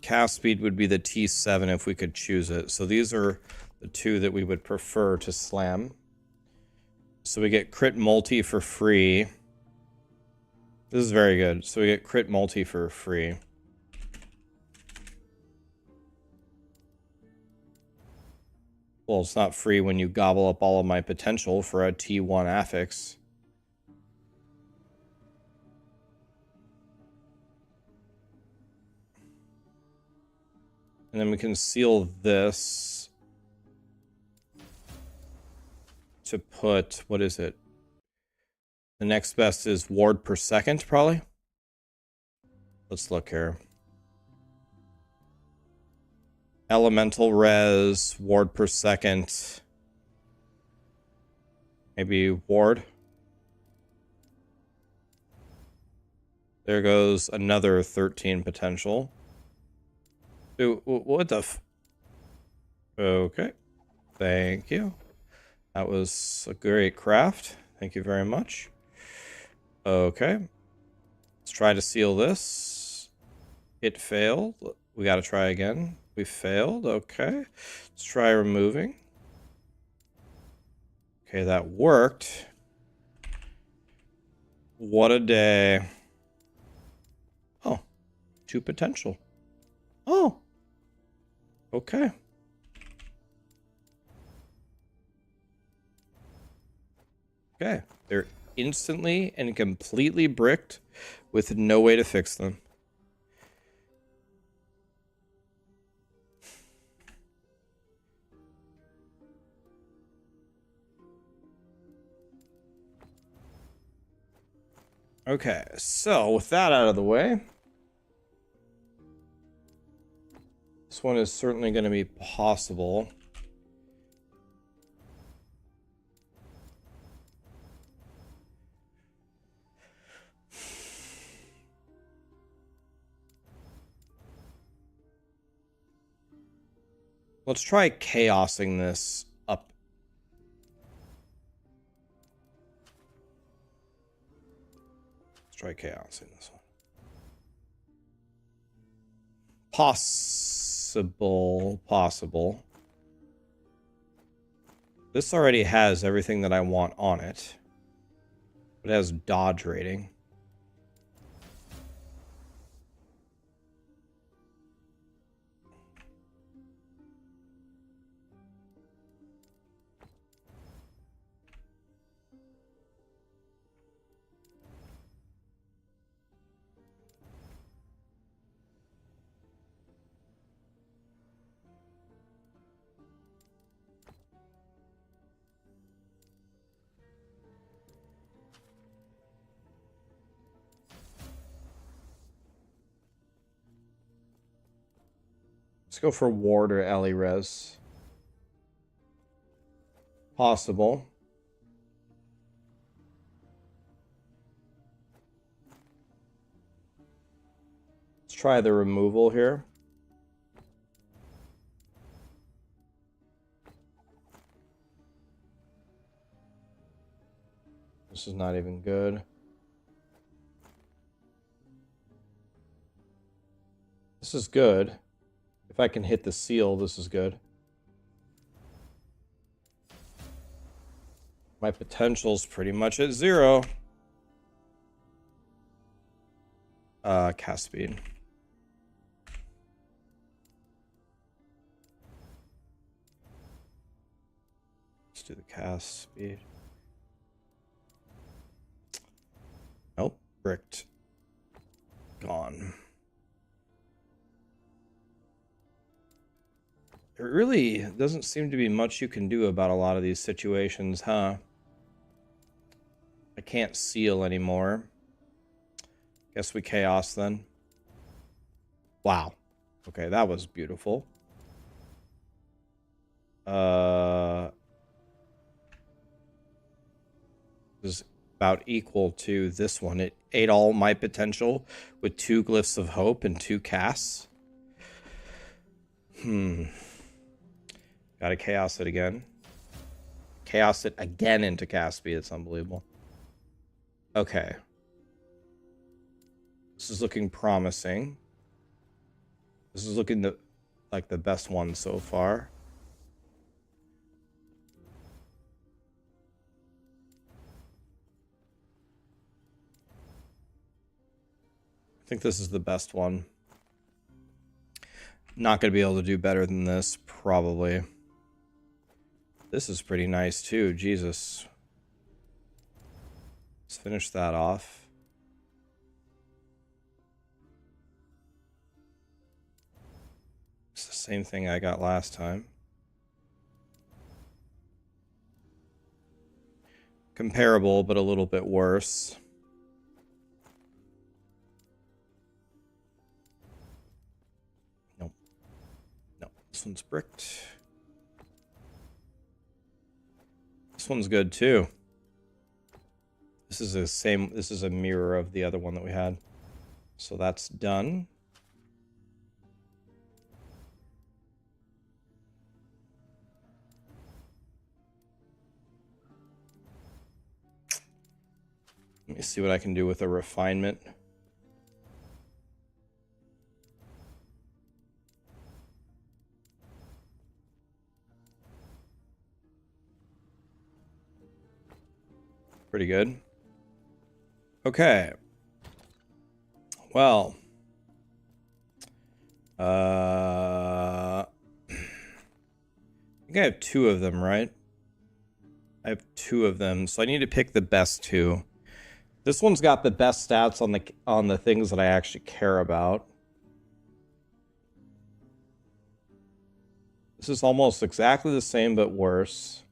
Speaker 2: Cast speed would be the T7 if we could choose it. So these are the two that we would prefer to slam. So we get crit multi for free. This is very good. So we get crit multi for free. Well, it's not free when you gobble up all of my potential for a T1 affix. And then we can seal this to put, what is it? The next best is ward per second, probably. Let's look here. Elemental res, ward per second. Maybe ward. There goes another 13 potential. Dude, what the f... Okay. Thank you. That was a great craft. Thank you very much. Okay. Let's try to seal this. It failed. We got to try again. We failed. Okay. Let's try removing. Okay, that worked. What a day. Oh, 2 potential. Oh. Okay. Okay. They're instantly and completely bricked with no way to fix them. Okay, so with that out of the way, this one is certainly going to be possible. Let's try chaosing this up. Let's try chaosing this one. Possible. This already has everything that I want on it. It has dodge rating. Let's go for Ward or Ellie Res. Possible. Let's try the removal here. This is not even good. This is good. If I can hit the seal, this is good. My potential's pretty much at 0. Cast speed. Let's do the cast speed. Nope, bricked. Gone. There really doesn't seem to be much you can do about a lot of these situations, huh? I can't seal anymore. Guess we chaos then. Wow. Okay, that was beautiful. This is about equal to this one. It ate all my potential with 2 glyphs of hope and 2 casts. Gotta chaos it again. Chaos it again into cast speed. It's unbelievable. Okay. This is looking promising. This is looking like the best one so far. I think this is the best one. Not going to be able to do better than this, probably. This is pretty nice, too. Jesus. Let's finish that off. It's the same thing I got last time. Comparable, but a little bit worse. Nope. No, this one's bricked. This one's good too. This is the same. This is a mirror of the other one that we had. So that's done. Let me see what I can do with a refinement. Pretty good. Okay. Well. I think I have 2 of them, right? I have 2 of them, so I need to pick the best 2. This one's got the best stats on the things that I actually care about. This is almost exactly the same, but worse.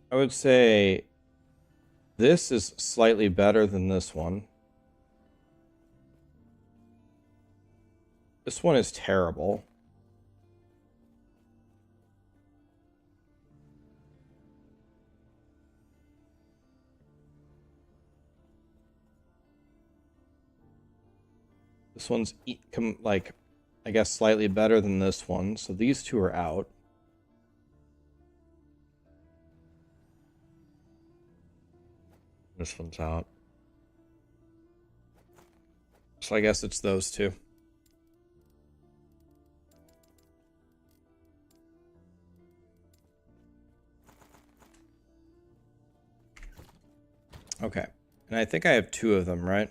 Speaker 2: I would say This is slightly better than this one. This one is terrible. This one's like, I guess, slightly better than this one. So these two are out. This one's out. So I guess it's those two. Okay. And I think I have two of them, right?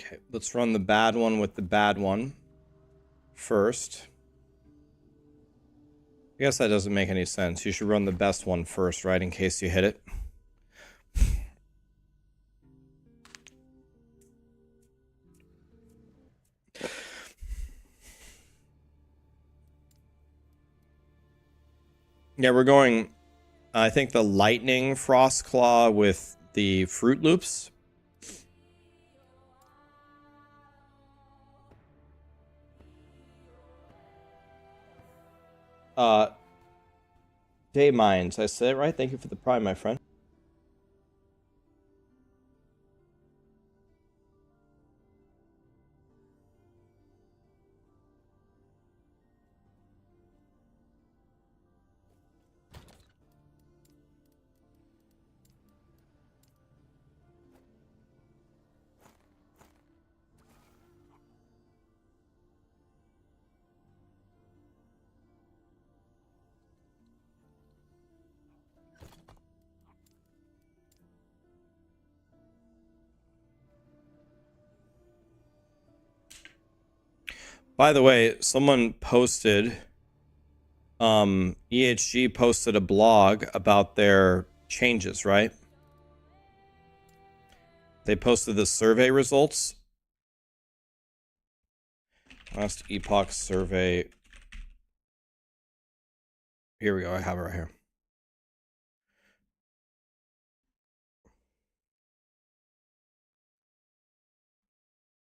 Speaker 2: Okay, let's run the bad one with the bad one first. I guess that doesn't make any sense. You should run the best one first, right, in case you hit it. Yeah, we're going, I think, the Lightning Frostclaw with the Fruit Loops. Day Mines, I said it right? Thank you for the prime, my friend. By the way, someone posted, EHG posted a blog about their changes, right? They posted the survey results. Last Epoch survey. Here we go. I have it right here.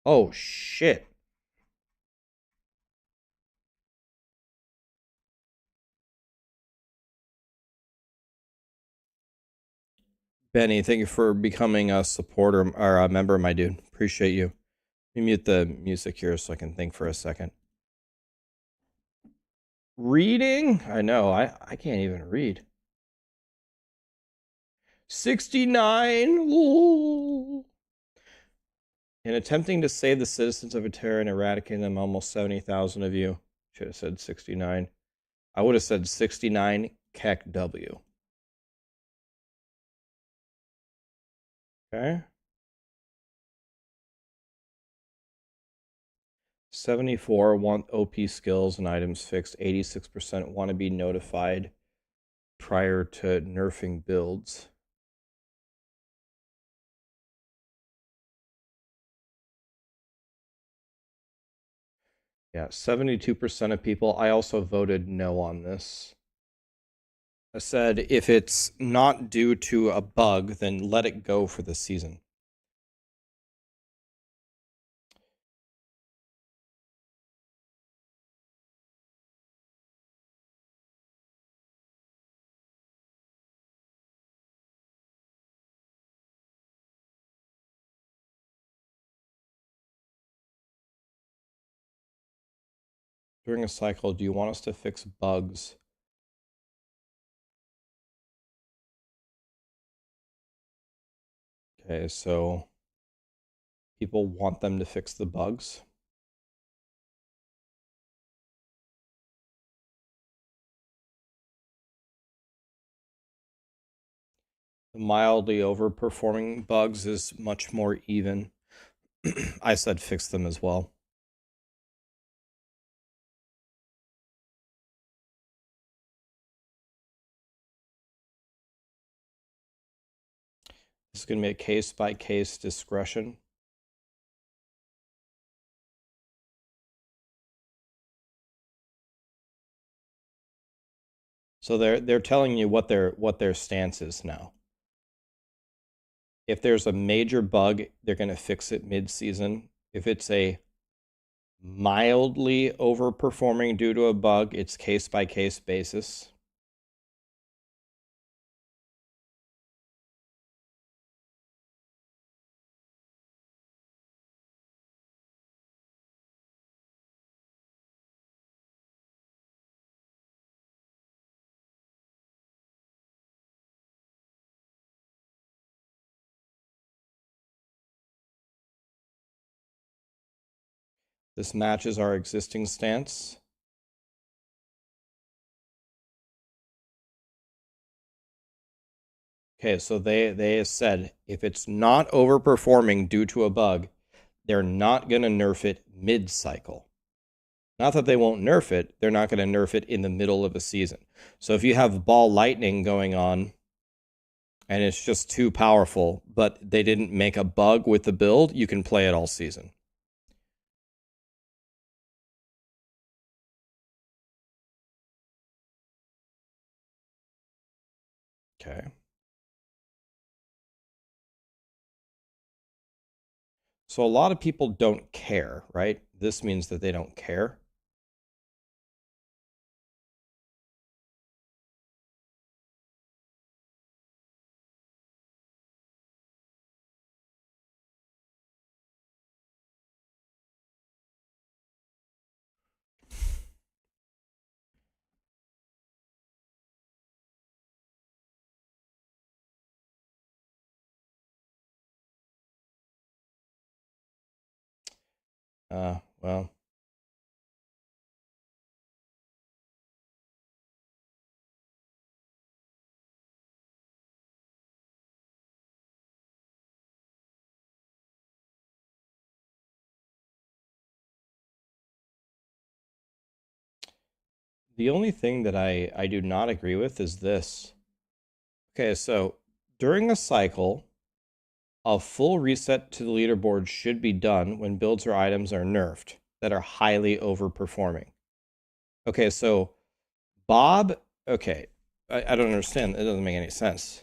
Speaker 2: Oh, shit. Benny, thank you for becoming a supporter or a member, my dude. Appreciate you. Let me mute the music here so I can think for a second. Reading? I know. I can't even read. 69. Ooh. In attempting to save the citizens of Terra and eradicating them, almost 70,000 of you. Should have said 69. I would have said 69 Keck W. Okay. 74 want OP skills and items fixed. 86% want to be notified prior to nerfing builds. Yeah, 72% of people. I also voted no on this. I said if it's not due to a bug, then let it go for the season. During a cycle, do you want us to fix bugs? Okay, so people want them to fix the bugs. The mildly overperforming bugs is much more even. I said fix them as well. This is going to be a case-by-case discretion. So they're telling you what their stance is now. If there's a major bug, they're going to fix it mid-season. If it's a mildly overperforming due to a bug, it's case-by-case basis. This matches our existing stance. Okay, so they said if it's not overperforming due to a bug, they're not going to nerf it mid-cycle. Not that they won't nerf it, they're not going to nerf it in the middle of a season. So if you have ball lightning going on and it's just too powerful, but they didn't make a bug with the build, you can play it all season. Okay. So a lot of people don't care, right? This means that they don't care. Well. The only thing that I do not agree with is this. Okay, so during a cycle, a full reset to the leaderboard should be done when builds or items are nerfed that are highly overperforming. Okay, so Bob, okay, I don't understand. It doesn't make any sense.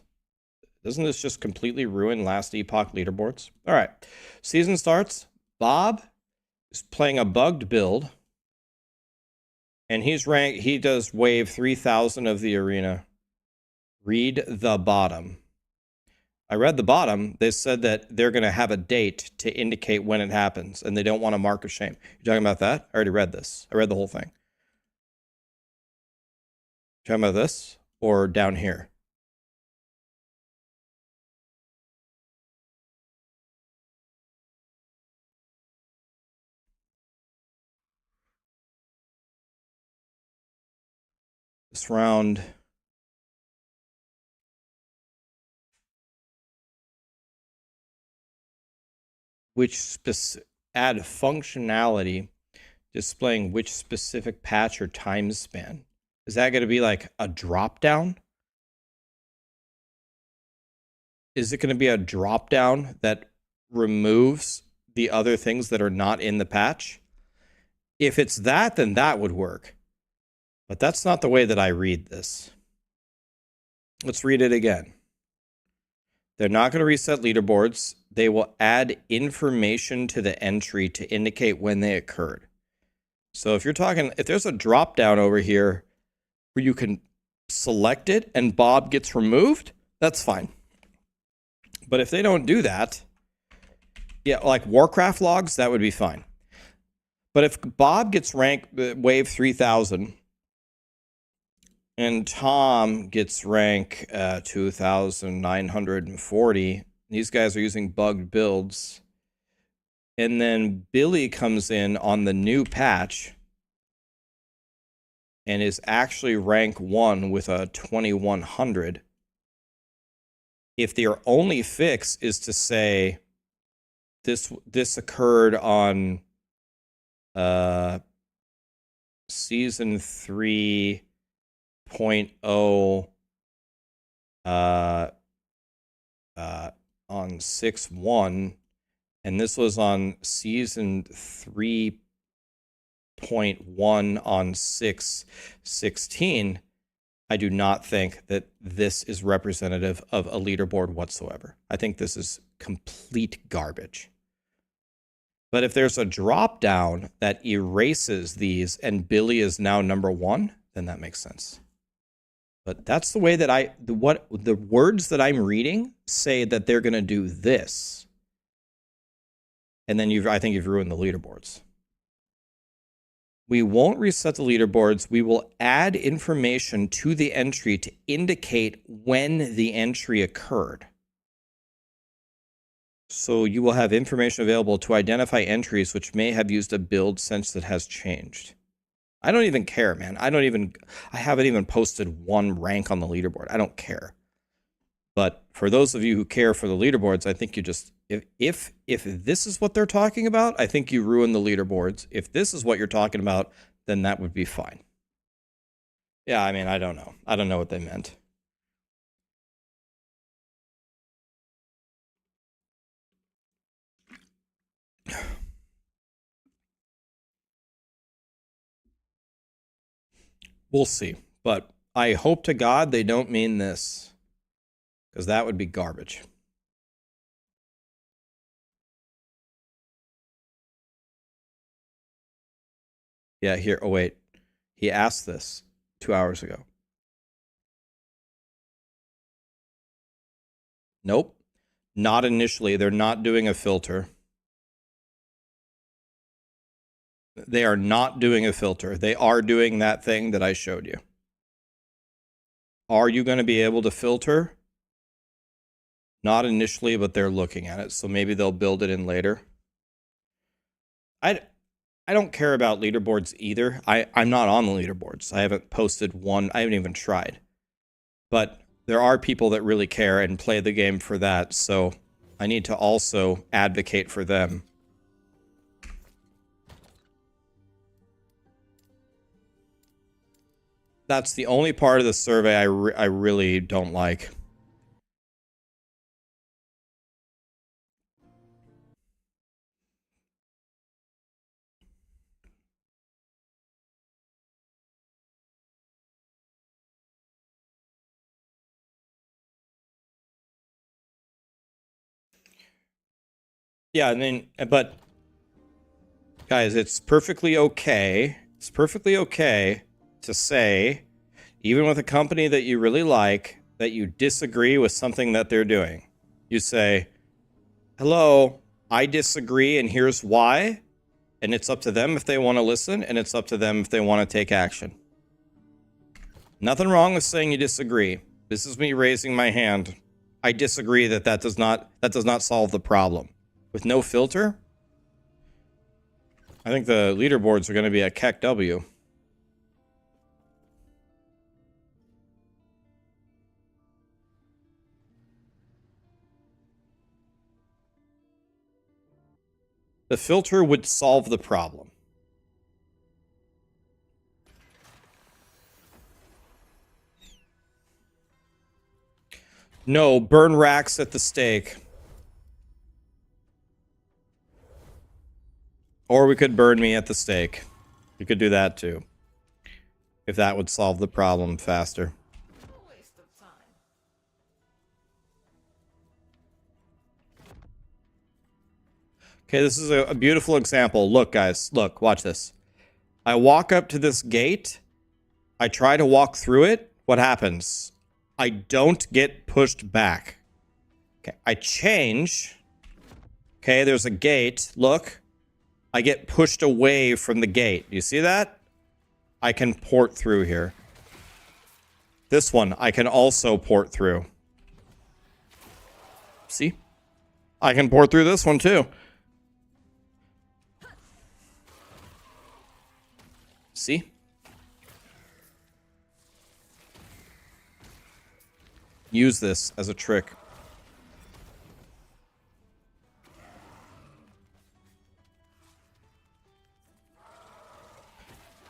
Speaker 2: Doesn't this just completely ruin last Epoch leaderboards? All right, season starts. Bob is playing a bugged build, and he does wave 3,000 of the arena. Read the bottom. I read the bottom. They said that they're going to have a date to indicate when it happens, and they don't want a mark of shame. You talking about that? I already read this. I read the whole thing. You talking about this or down here? This round. Add functionality displaying which specific patch or time span. Is that going to be like a drop down? Is it going to be a drop down that removes the other things that are not in the patch? If it's that, then that would work. But that's not the way that I read this. Let's read it again. They're not going to reset leaderboards. They will add information to the entry to indicate when they occurred. So if there's a drop down over here where you can select it and Bob gets removed, that's fine. But if they don't do that, yeah, like Warcraft logs, that would be fine. But if Bob gets rank wave 3,000 and Tom gets rank 2,940, these guys are using bugged builds. And then Billy comes in on the new patch and is actually rank 1 with a 2,100. if their only fix is to say this occurred on season 3.0 on 6.1, and this was on season 3.1 on 6.16, I do not think that this is representative of a leaderboard whatsoever. I think this is complete garbage. But if there's a drop down that erases these and Billy is now number 1, then that makes sense. But that's the way that the words that I'm reading say that they're going to do this. And then I think you've ruined the leaderboards. We won't reset the leaderboards. We will add information to the entry to indicate when the entry occurred. So you will have information available to identify entries which may have used a build sense that has changed. I don't even care, man. I haven't even posted one rank on the leaderboard. I don't care. But for those of you who care for the leaderboards, I think you just, if this is what they're talking about, I think you ruin the leaderboards. If this is what you're talking about, then that would be fine. Yeah, I mean, I don't know. I don't know what they meant. We'll see. But I hope to God they don't mean this, because that would be garbage. Yeah, here. Oh, wait. He asked this 2 hours ago. Nope. Not initially. They're not doing a filter. They are not doing a filter. They are doing that thing that I showed you. Are you going to be able to filter? Not initially, but they're looking at it. So maybe they'll build it in later. I don't care about leaderboards either. I'm not on the leaderboards. I haven't posted one. I haven't even tried. But there are people that really care and play the game for that. So I need to also advocate for them. That's the only part of the survey I really don't like. Yeah, I mean, but guys, it's perfectly okay. It's perfectly okay to say, even with a company that you really like, that you disagree with something that they're doing. You say, hello, I disagree, and here's why. And it's up to them if they want to listen, and it's up to them if they want to take action. Nothing wrong with saying you disagree. This is me raising my hand. I disagree that does not solve the problem. With no filter, I think the leaderboards are going to be a Keck W. The filter would solve the problem. No, burn Rax at the stake. Or we could burn me at the stake. You could do that too. If that would solve the problem faster.
Speaker 4: A waste of time.
Speaker 2: Okay, this is a beautiful example. Look, guys. Look, watch this. I walk up to this gate. I try to walk through it. What happens? I don't get pushed back. Okay, I change. Okay, there's a gate. Look. I get pushed away from the gate. You see that? I can port through here. This one, I can also port through. See? I can port through this one too. See? Use this as a trick.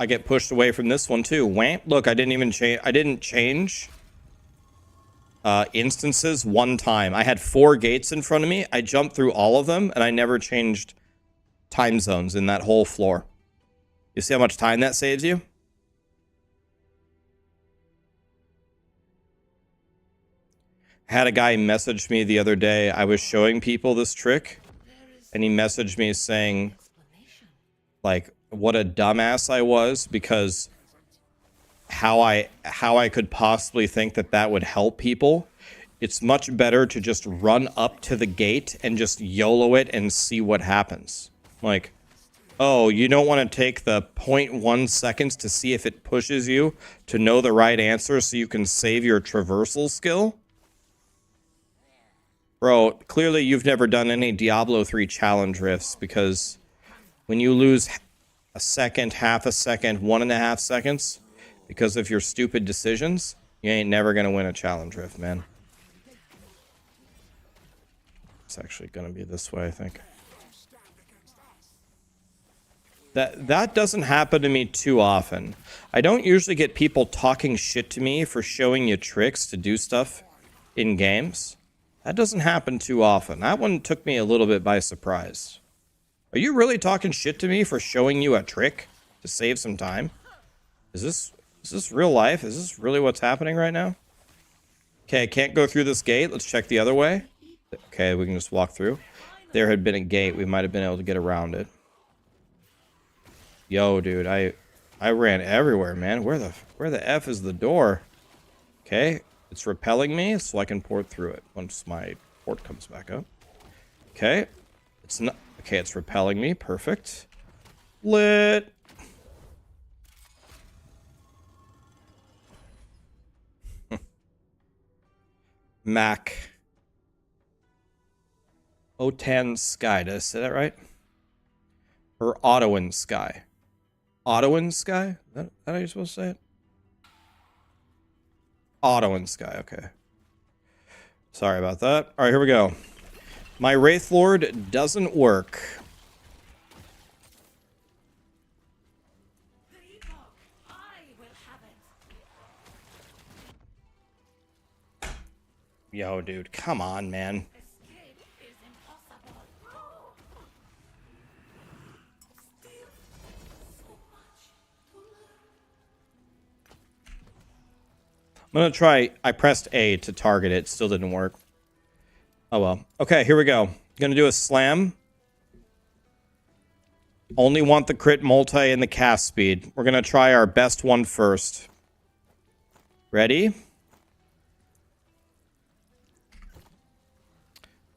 Speaker 2: I get pushed away from this one too. Wham! Look, I didn't even change. I didn't change instances one time. I had 4 gates in front of me. I jumped through all of them, and I never changed time zones in that whole floor. You see how much time that saves you? I had a guy message me the other day. I was showing people this trick, and he messaged me saying, like, what a dumbass I was, because how I could possibly think that that would help people. It's much better to just run up to the gate and just YOLO it and see what happens. Like, oh, you don't want to take the 0.1 seconds to see if it pushes you to know the right answer so you can save your traversal skill? Bro, clearly you've never done any Diablo 3 challenge rifts, because when you lose a second, half a second, 1.5 seconds because of your stupid decisions, you ain't never gonna win a challenge rift, man. It's actually gonna be this way, I think. That doesn't happen to me too often. I don't usually get people talking shit to me for showing you tricks to do stuff in games. That doesn't happen too often. That one took me a little bit by surprise. Are you really talking shit to me for showing you a trick to save some time? Is this real life? Is this really what's happening right now? Okay, I can't go through this gate. Let's check the other way. Okay, we can just walk through. There had been a gate. We might have been able to get around it. Yo, dude, I ran everywhere, man. Where the F is the door? Okay, it's repelling me, so I can port through it once my port comes back up. Okay, it's not. Okay, it's repelling me. Perfect. Lit. Mac. Otan Sky. Did I say that right? Or Ottowan Sky? Ottowan Sky? Is that how you're supposed to say it? Ottowan Sky. Okay. Sorry about that. All right, here we go. My Wraith Lord doesn't work.
Speaker 4: The Epoch, I will have it.
Speaker 2: Yo, dude, come on, man.
Speaker 4: Escape is impossible. Still so much to learn.
Speaker 2: I'm gonna try. I pressed A to target it. Still didn't work. Oh well. Okay, here we go. Gonna do a slam. Only want the crit multi and the cast speed. We're gonna try our best one first. Ready?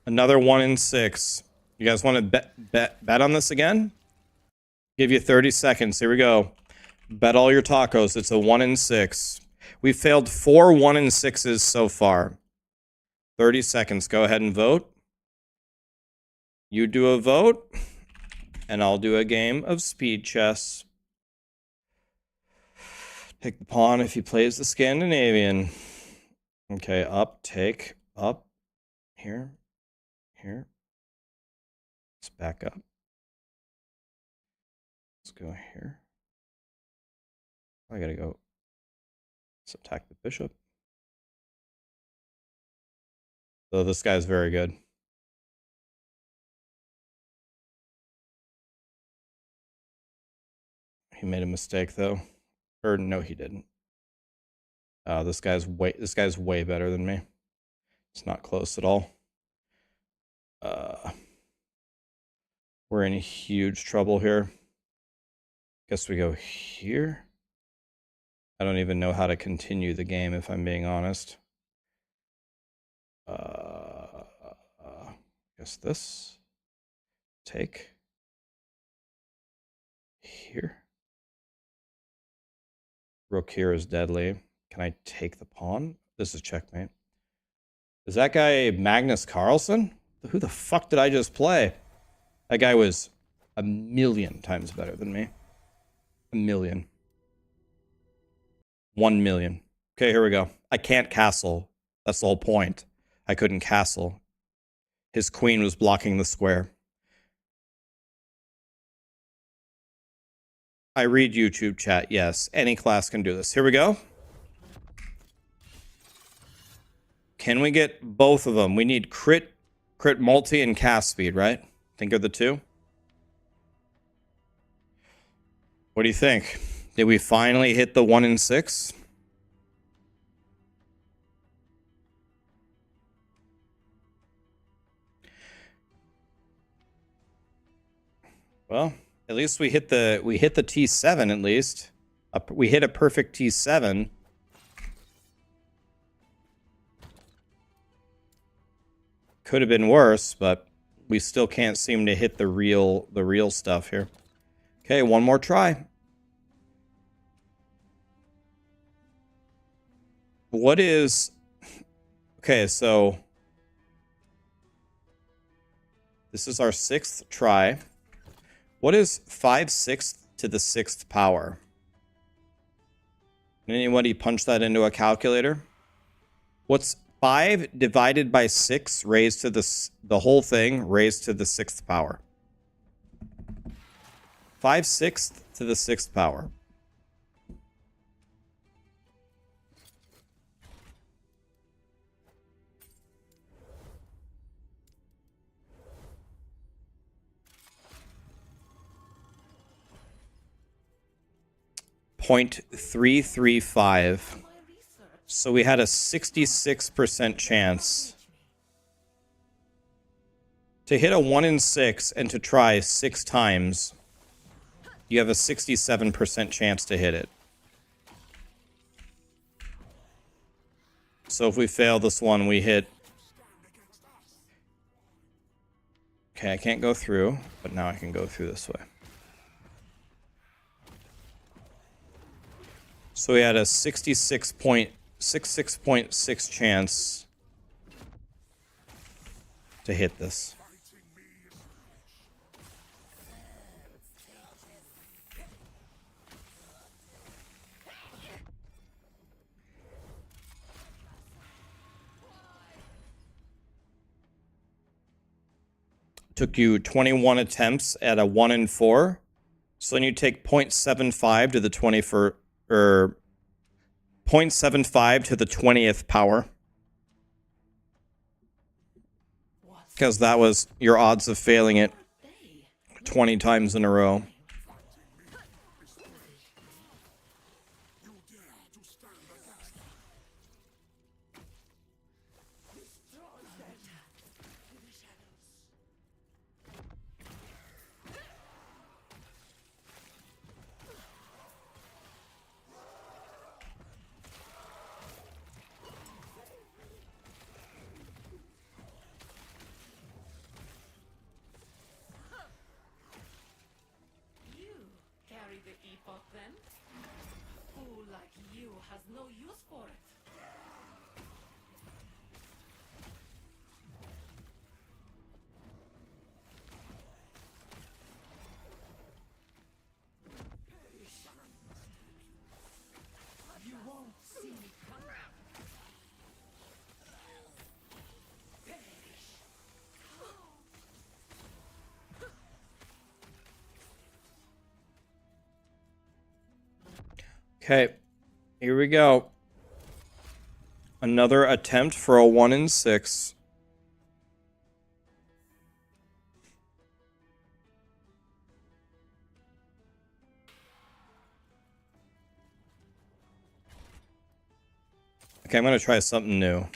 Speaker 2: Another 1 in 6. You guys want to bet on this again? Give you 30 seconds. Here we go. Bet all your tacos. It's a 1 in 6. We've failed 4 1 in 6s so far. 30 seconds. Go ahead and vote. You do a vote, and I'll do a game of speed chess. Take the pawn if he plays the Scandinavian. Okay, up, take, up, here, here. Let's back up. Let's go here. I gotta go. Let's attack the bishop. So this guy's very good. He made a mistake though. Or no, he didn't. This guy's way better than me. It's not close at all. We're in huge trouble here. Guess we go here. I don't even know how to continue the game if I'm being honest. Guess this. Take. Here. Rook here is deadly. Can I take the pawn? This is checkmate. Is that guy Magnus Carlsen? Who the fuck did I just play? That guy was 1,000,000 times better than me. 1,000,000. 1,000,000. Okay, here we go. I can't castle. That's the whole point. I couldn't castle. His queen was blocking the square. I read YouTube chat. Yes, any class can do this. Here we go. Can we get both of them? We need crit multi, and cast speed, right? Think of the two. What do you think? Did we finally hit the 1 in 6? Well, at least we hit the T7 at least. We hit a perfect T7. Could have been worse, but we still can't seem to hit the real stuff here. Okay, one more try. What is... Okay, so... This is our 6th try. What is 5/6 to the 6th power? Can anybody punch that into a calculator? What's 5 divided by 6 raised to the whole thing raised to the 6th power? 5/6 to the 6th power. .335. So we had a 66% chance to hit a 1 in 6 and to try 6 times. You have a 67% chance to hit it. So if we fail this one, we hit... Okay, I can't go through, but now I can go through this way. So we had a 66.6 chance to hit this. Took you 21 attempts at a 1 in 4. So then you take 0.75 to the 21st. Or 0.75 to the 20th power. Because that was your odds of failing it 20 times in a row.
Speaker 4: Carry the Epoch then? Who like you has no use for it? You won't see me come.
Speaker 2: Okay, here we go. Another attempt for a 1 in 6. Okay, I'm going to try something new.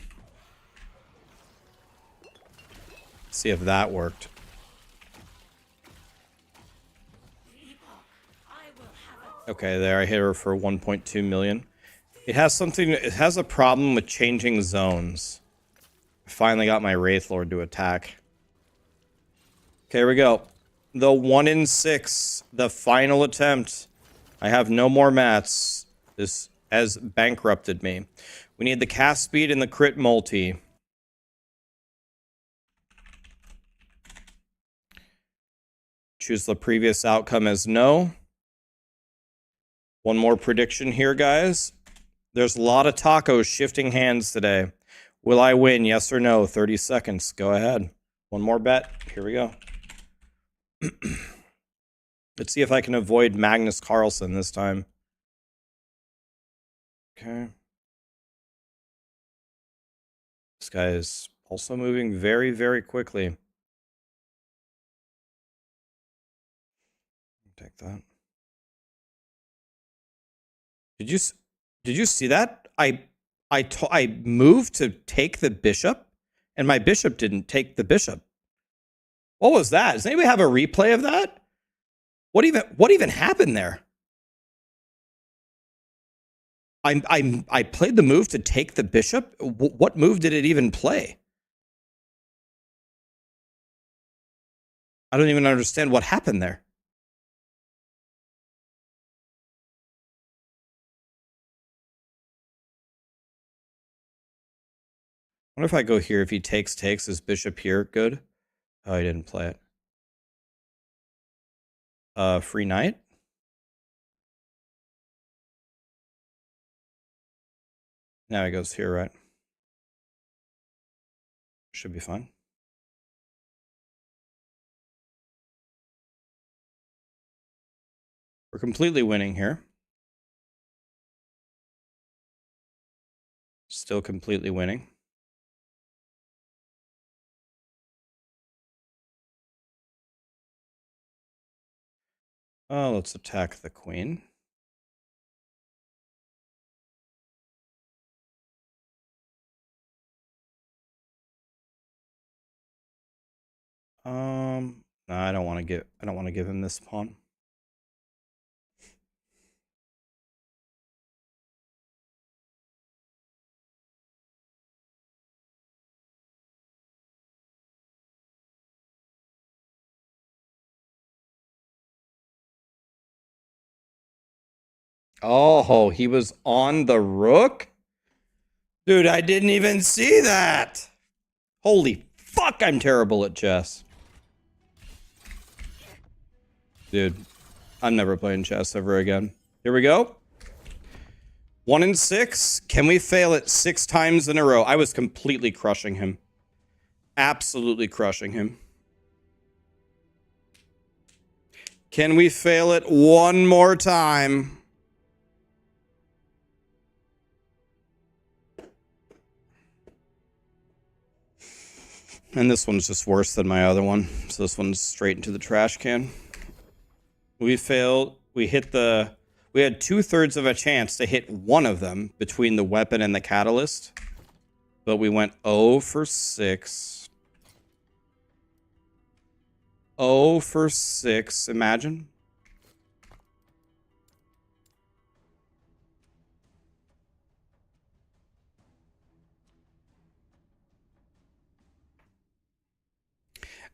Speaker 2: See if that worked. Okay, there I hit her for 1.2 million. It has a problem with changing zones. I finally got my Wraith Lord to attack. Okay, here we go. The 1 in 6, the final attempt. I have no more mats. This has bankrupted me. We need the cast speed and the crit multi. Choose the previous outcome as no. One more prediction here, guys. There's a lot of tacos shifting hands today. Will I win? Yes or no? 30 seconds. Go ahead. One more bet. Here we go. Let's see if I can avoid Magnus Carlsen this time. Okay. This guy is also moving very, very quickly. Take that. Did you see that? I moved to take the bishop, and my bishop didn't take the bishop. What was that? Does anybody have a replay of that? What even happened there? I played the move to take the bishop. What move did it even play? I don't even understand what happened there. I wonder if I go here, if he takes his bishop here, good. Oh, he didn't play it. Free knight. Now he goes here, right? Should be fine. We're completely winning here. Still completely winning. Oh, let's attack the queen. No, I don't want to give him this pawn. Oh, he was on the rook? Dude, I didn't even see that. Holy fuck, I'm terrible at chess. Dude, I'm never playing chess ever again. Here we go. 1 in 6. Can we fail it 6 times in a row? I was completely crushing him. Absolutely crushing him. Can we fail it one more time? And this one's just worse than my other one. So this one's straight into the trash can. We failed. We had 2/3 of a chance to hit one of them between the weapon and the catalyst. But we went 0 for 6. 0 for 6. Imagine.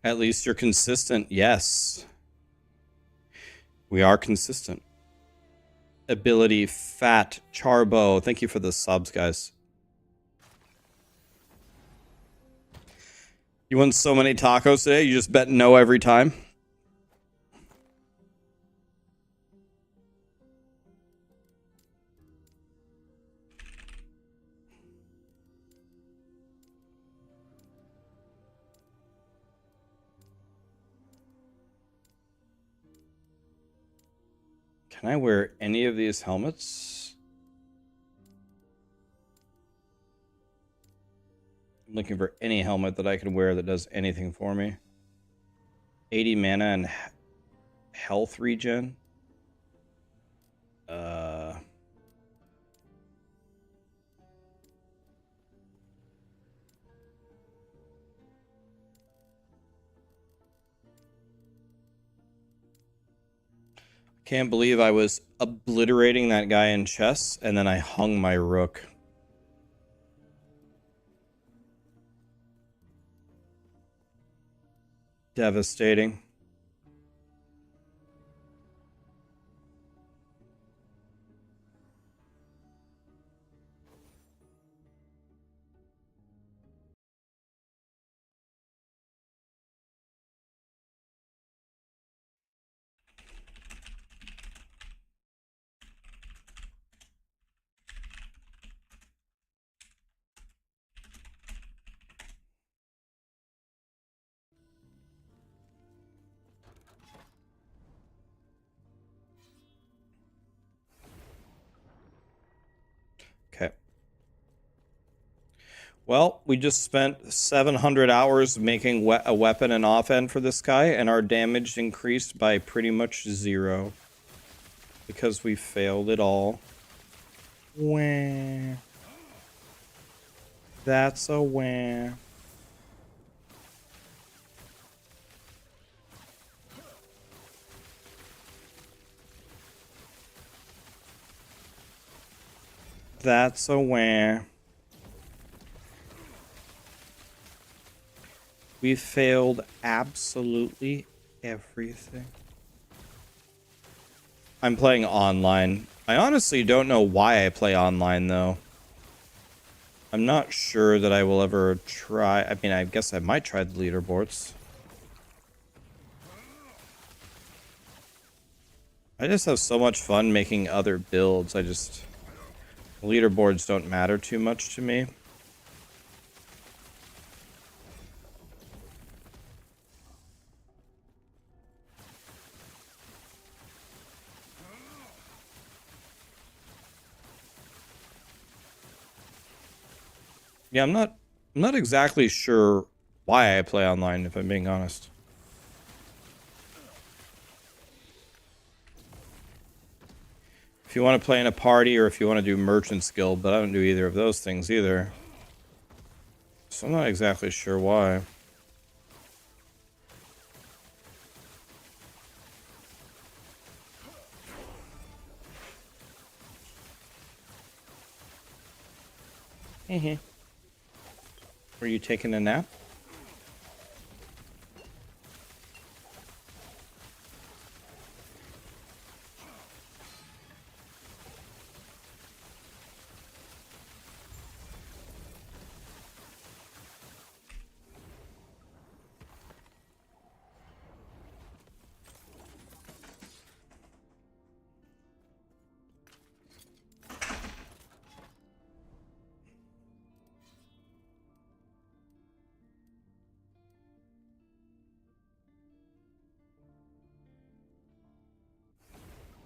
Speaker 2: At least you're consistent. Yes. We are consistent. Ability Fat Charbo. Thank you for the subs, guys. You won so many tacos today, you just bet no every time? Can I wear any of these helmets? I'm looking for any helmet that I can wear that does anything for me. 80 mana and health regen. Can't believe I was obliterating that guy in chess and then I hung my rook. Devastating. Well, we just spent 700 hours making a weapon and offhand for this guy, and our damage increased by pretty much 0. Because we failed it all. Wah. That's a wah. That's a wah. We failed absolutely everything. I'm playing online. I honestly don't know why I play online, though. I'm not sure that I will ever try. I mean, I guess I might try the leaderboards. I just have so much fun making other builds. Leaderboards don't matter too much to me. Yeah, I'm not exactly sure why I play online, if I'm being honest. If you want to play in a party or if you want to do Merchant's Guild, but I don't do either of those things either. So I'm not exactly sure why. Were you taking a nap?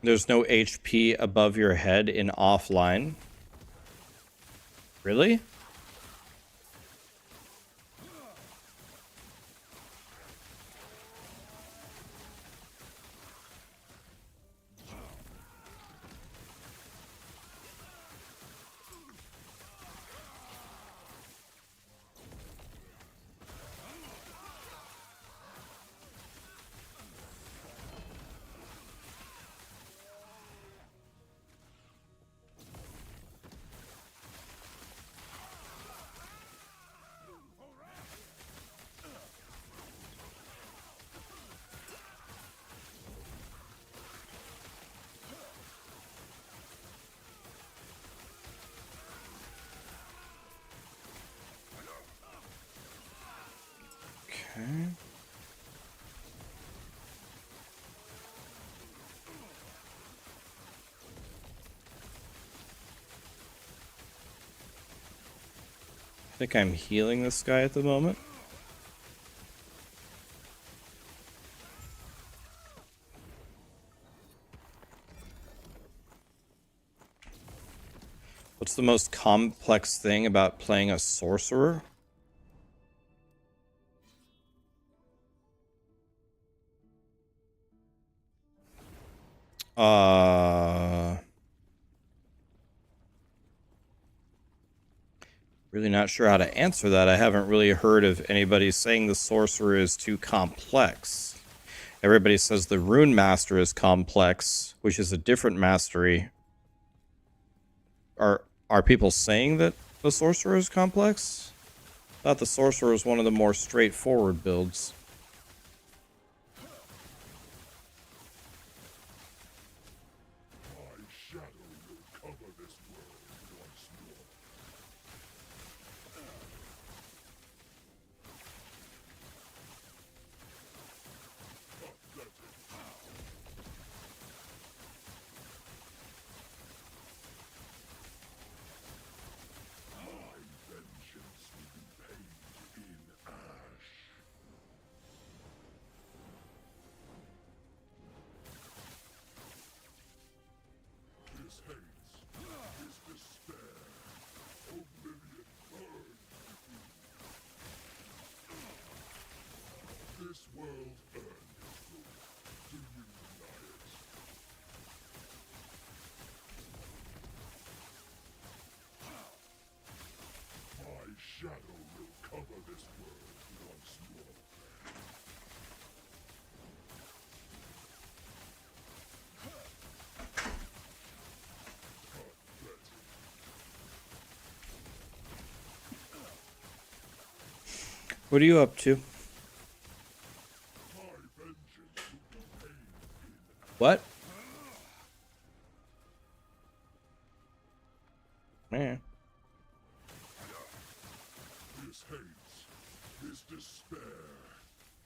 Speaker 2: There's no HP above your head in offline. Really? Okay. I think I'm healing this guy at the moment. What's the most complex thing about playing a sorcerer? Really not sure how to answer that. I haven't really heard of anybody saying the sorcerer is too complex. Everybody says the Runemaster is complex, which is a different mastery. Are people saying that the sorcerer is complex? I thought the sorcerer was one of the more straightforward builds. What are you up to? What? Man.
Speaker 6: This hates, this despair,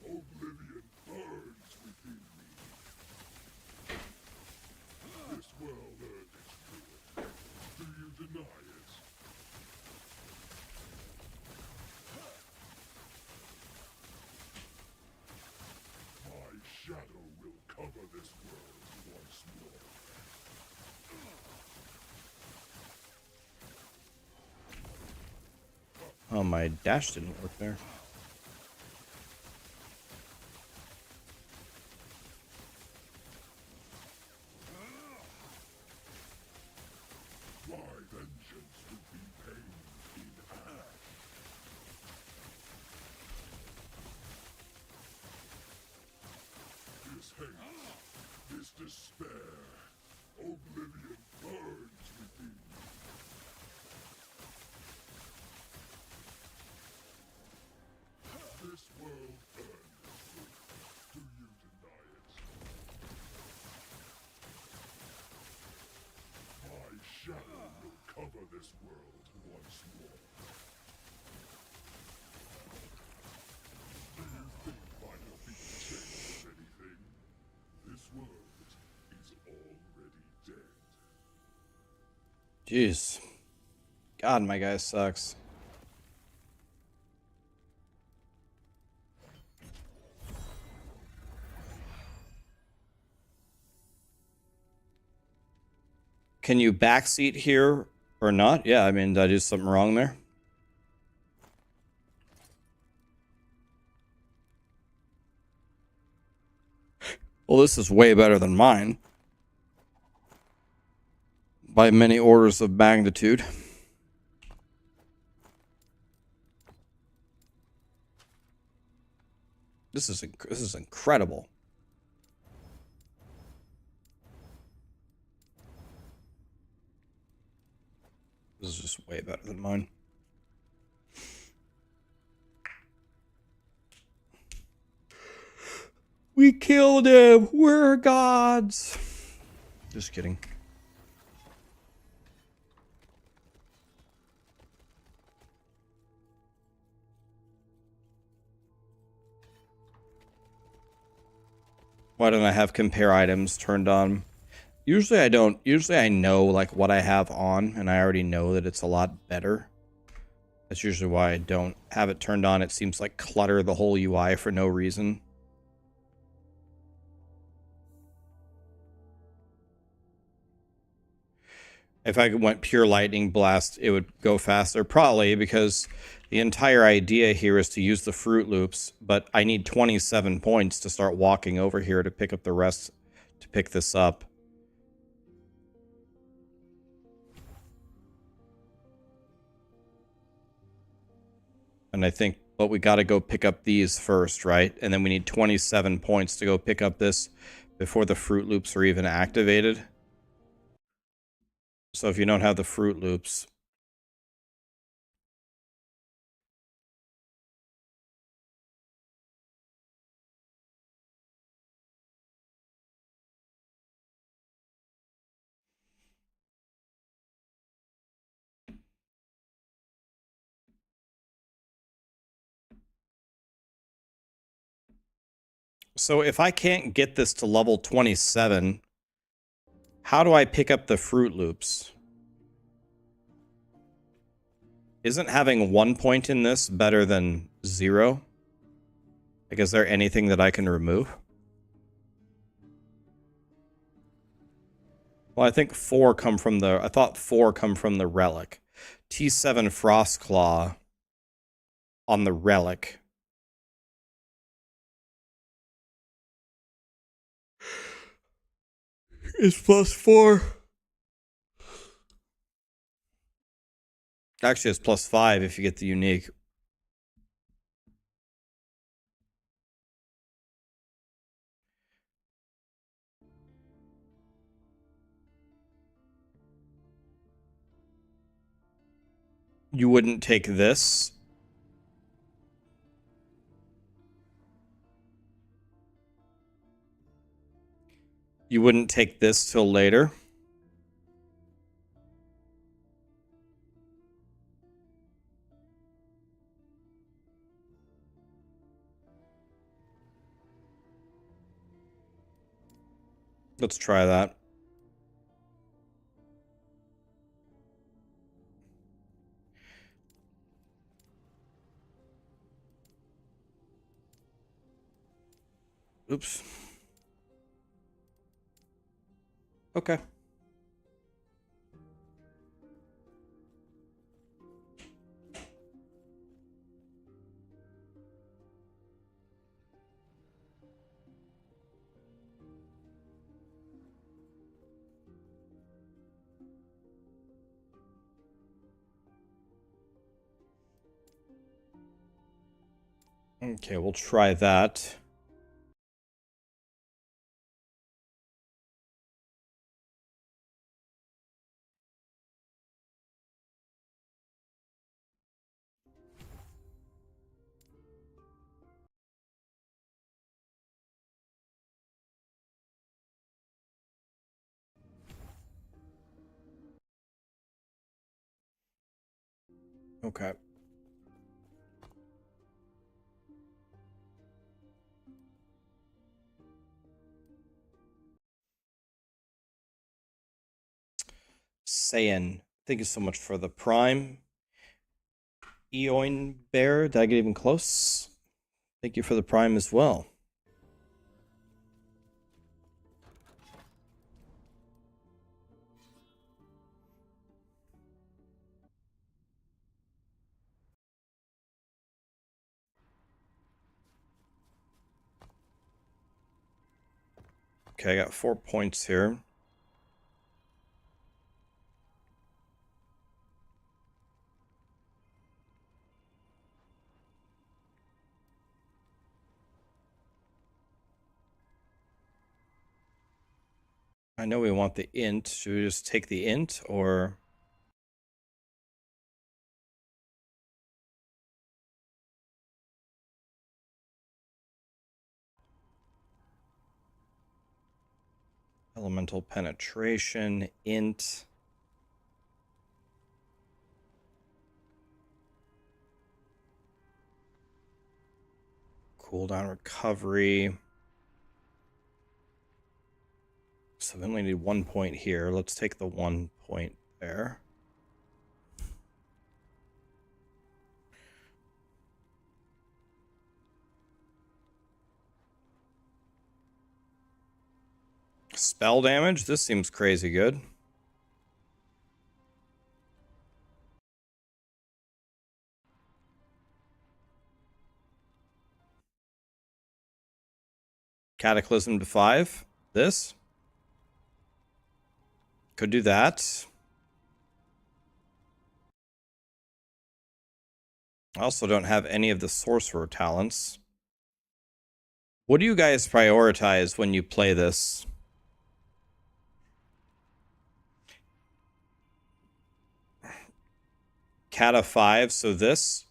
Speaker 6: oblivion burns within me. This world earned its ruin. Do you deny it? My shadow will cover this world once more.
Speaker 2: Oh, my dash didn't work there.
Speaker 6: My vengeance will be pain in ash. This hate, this despair, oblivion burns within me. This world earned its ruin. Do you deny it? My shadow will cover this world once more. Do you think my defeat changes anything? This world is already dead.
Speaker 2: Jeez. God, my guy sucks. Can you backseat here or not? Yeah, I mean, did I do something wrong there? Well, this is way better than mine. By many orders of magnitude. This is incredible. This is just way better than mine. We killed him. We're gods. Just kidding. Why don't I have compare items turned on? Usually I don't. Usually I know like what I have on and I already know that it's a lot better. That's usually why I don't have it turned on. It seems like clutter the whole UI for no reason. If I went pure lightning blast, it would go faster. Probably because the entire idea here is to use the Fruit Loops, but I need 27 points to start walking over here to pick up the rest, to pick this up. And I think, but we got to go pick up these first, right? And then we need 27 points to go pick up this before the Fruit Loops are even activated. So if you don't have the Fruit Loops, so if I can't get this to level 27, how do I pick up the Fruit Loops? Isn't having 1 point in this better than 0? Like, is there anything that I can remove? Well, I think 4 come from the... I thought 4 come from the Relic. T7 Frostclaw on the Relic. It's +4.
Speaker 1: Actually, it's +5 if you get the unique. You wouldn't take this. You wouldn't take this till later. Let's try that. Oops. Okay. Okay, we'll try that. Okay. Saiyan, thank you so much for the prime. Eoin Bear, did I get even close? Thank you for the prime as well. Okay, I got 4 points here. I know we want the int. Should we just take the int or... Elemental penetration, int. Cooldown recovery. So we only need 1 point here. Let's take the 1 point there. Spell damage? This seems crazy good. Cataclysm to 5. This. Could do that. I also don't have any of the sorcerer talents. What do you guys prioritize when you play this? Cata 5, so this.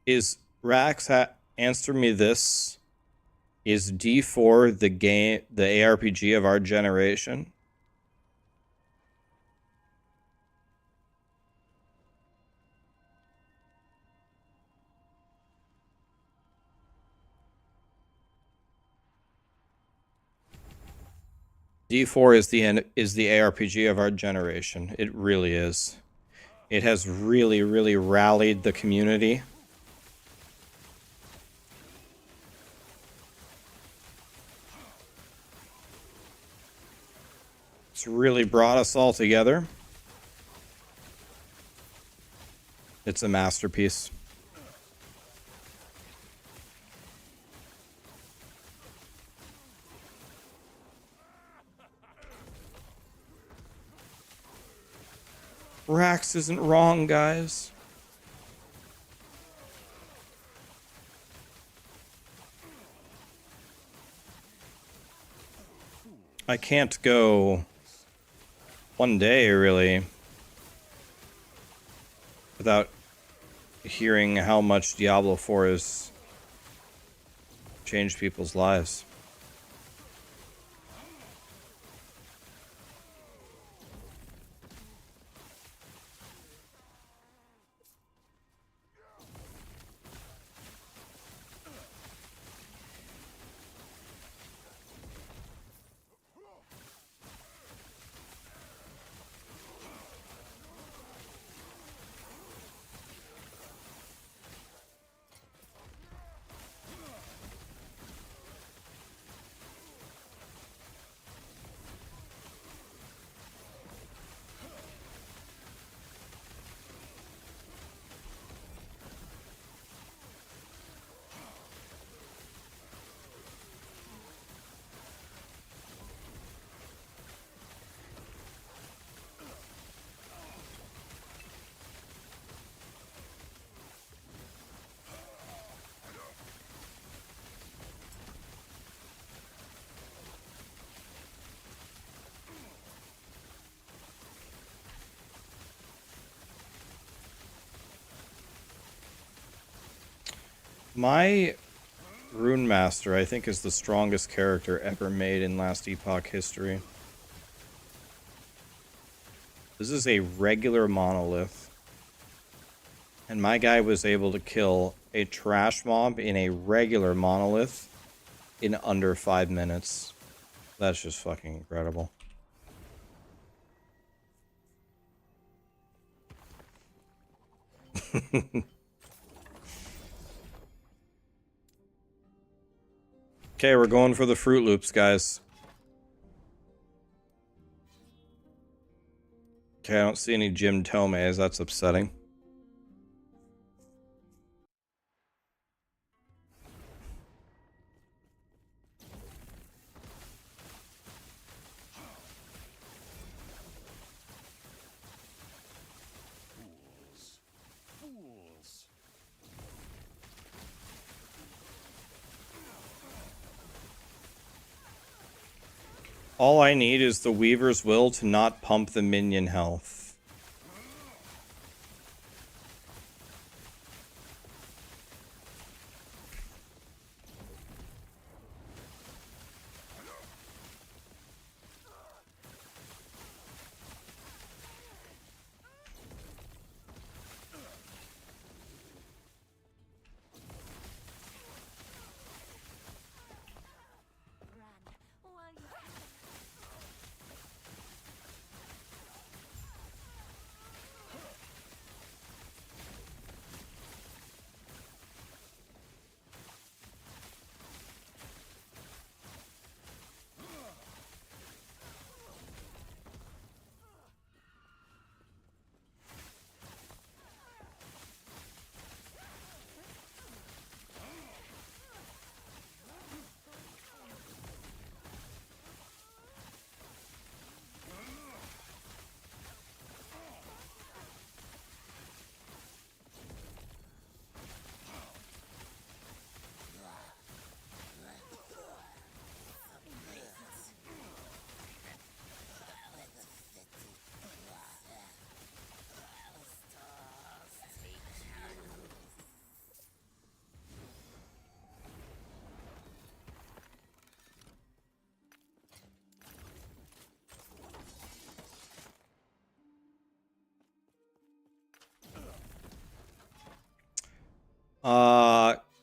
Speaker 1: Is Rax, answer me this. Is D4 the game, the ARPG of our generation? D4 is the ARPG of our generation. It really is. It has really, really rallied the community. It's really brought us all together. It's a masterpiece. Rax isn't wrong, guys. I can't go one day, really, without hearing how much Diablo 4 has changed people's lives. My Runemaster, I think, is the strongest character ever made in last Epoch history. This is a regular monolith. And my guy was able to kill a trash mob in a regular monolith in under 5 minutes. That's just fucking incredible. Okay, we're going for the Fruit Loops, guys. Okay, I don't see any Jim Tomes. That's upsetting.
Speaker 6: Fools.
Speaker 1: All I need is the Weaver's Will to not pump the minion health.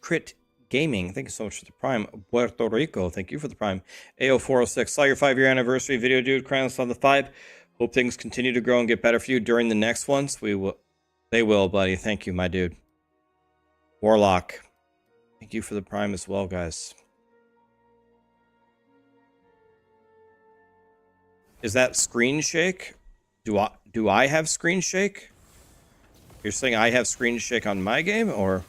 Speaker 1: Crit Gaming, thank you so much for the Prime. Puerto Rico, thank you for the Prime. AO406, saw your 5-year anniversary video, dude. Crowns on the 5. Hope things continue to grow and get better for you during the next ones. They will, buddy. Thank you, my dude. Warlock, thank you for the Prime as well, guys.
Speaker 2: Is that screen shake? Do I have screen shake? You're saying I have screen shake on my game, or?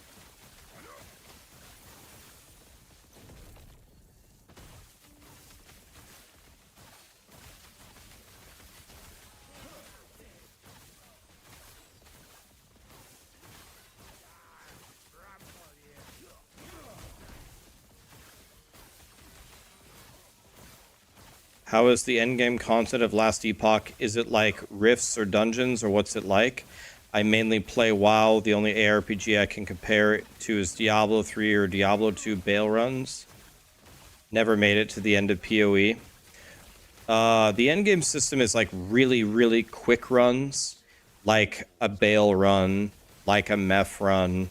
Speaker 2: How is the endgame content of Last Epoch? Is it like rifts or dungeons, or what's it like? I mainly play WoW. The only ARPG I can compare it to is Diablo 3 or Diablo 2 Bale runs. Never made it to the end of PoE. The endgame system is like really, really quick runs, like a Bale run, like a Meph run,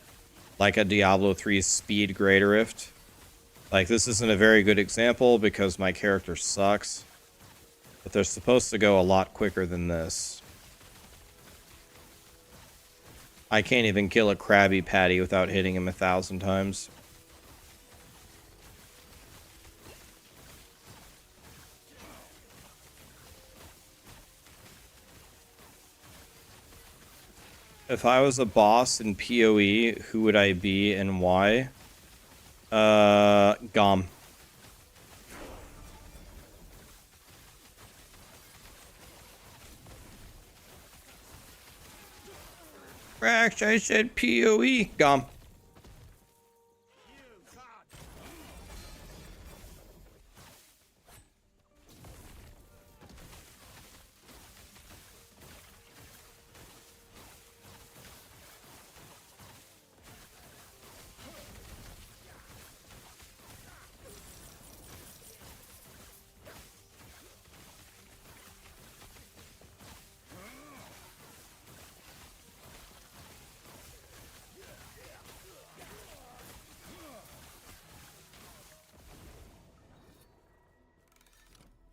Speaker 2: like a Diablo 3 speed Greater Rift. Like, this isn't a very good example because my character sucks. But they're supposed to go a lot quicker than this. I can't even kill a Krabby Patty without hitting him 1,000 times. If I was a boss in PoE, who would I be and why? Gom. Rax, I said PoE. Gom.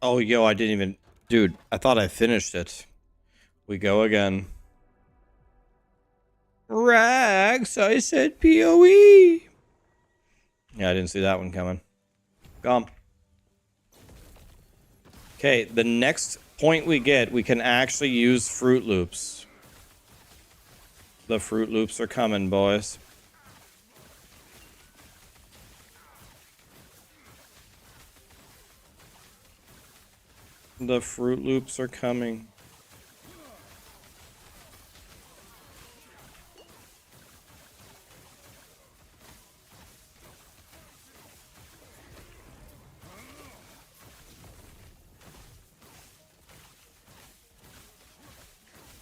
Speaker 2: Oh, yo, I didn't even... Dude, I thought I finished it. We go again. Rax, I said PoE. Yeah, I didn't see that one coming. Gone. Okay, the next point we get, we can actually use Fruit Loops. The Fruit Loops are coming, boys. The Fruit Loops are coming.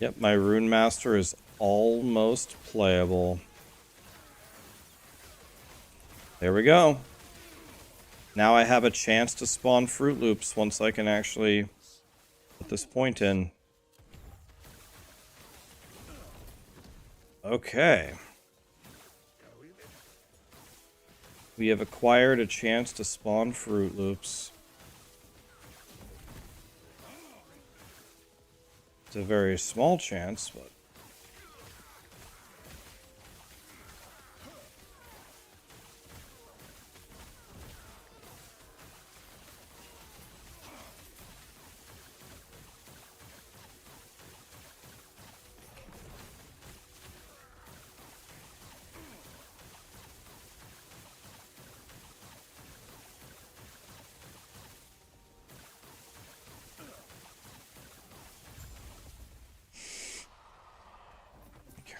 Speaker 2: Yep, my Runemaster is almost playable. There we go. Now I have a chance to spawn Fruit Loops once I can actually put this point in. Okay. We have acquired a chance to spawn Fruit Loops. It's a very small chance, but...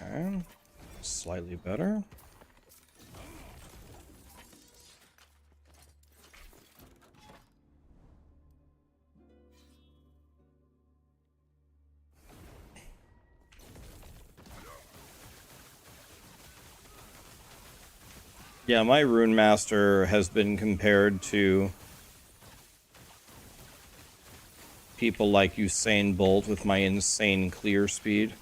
Speaker 2: Okay, slightly better. Yeah, my Runemaster has been compared to people like Usain Bolt with my insane clear speed.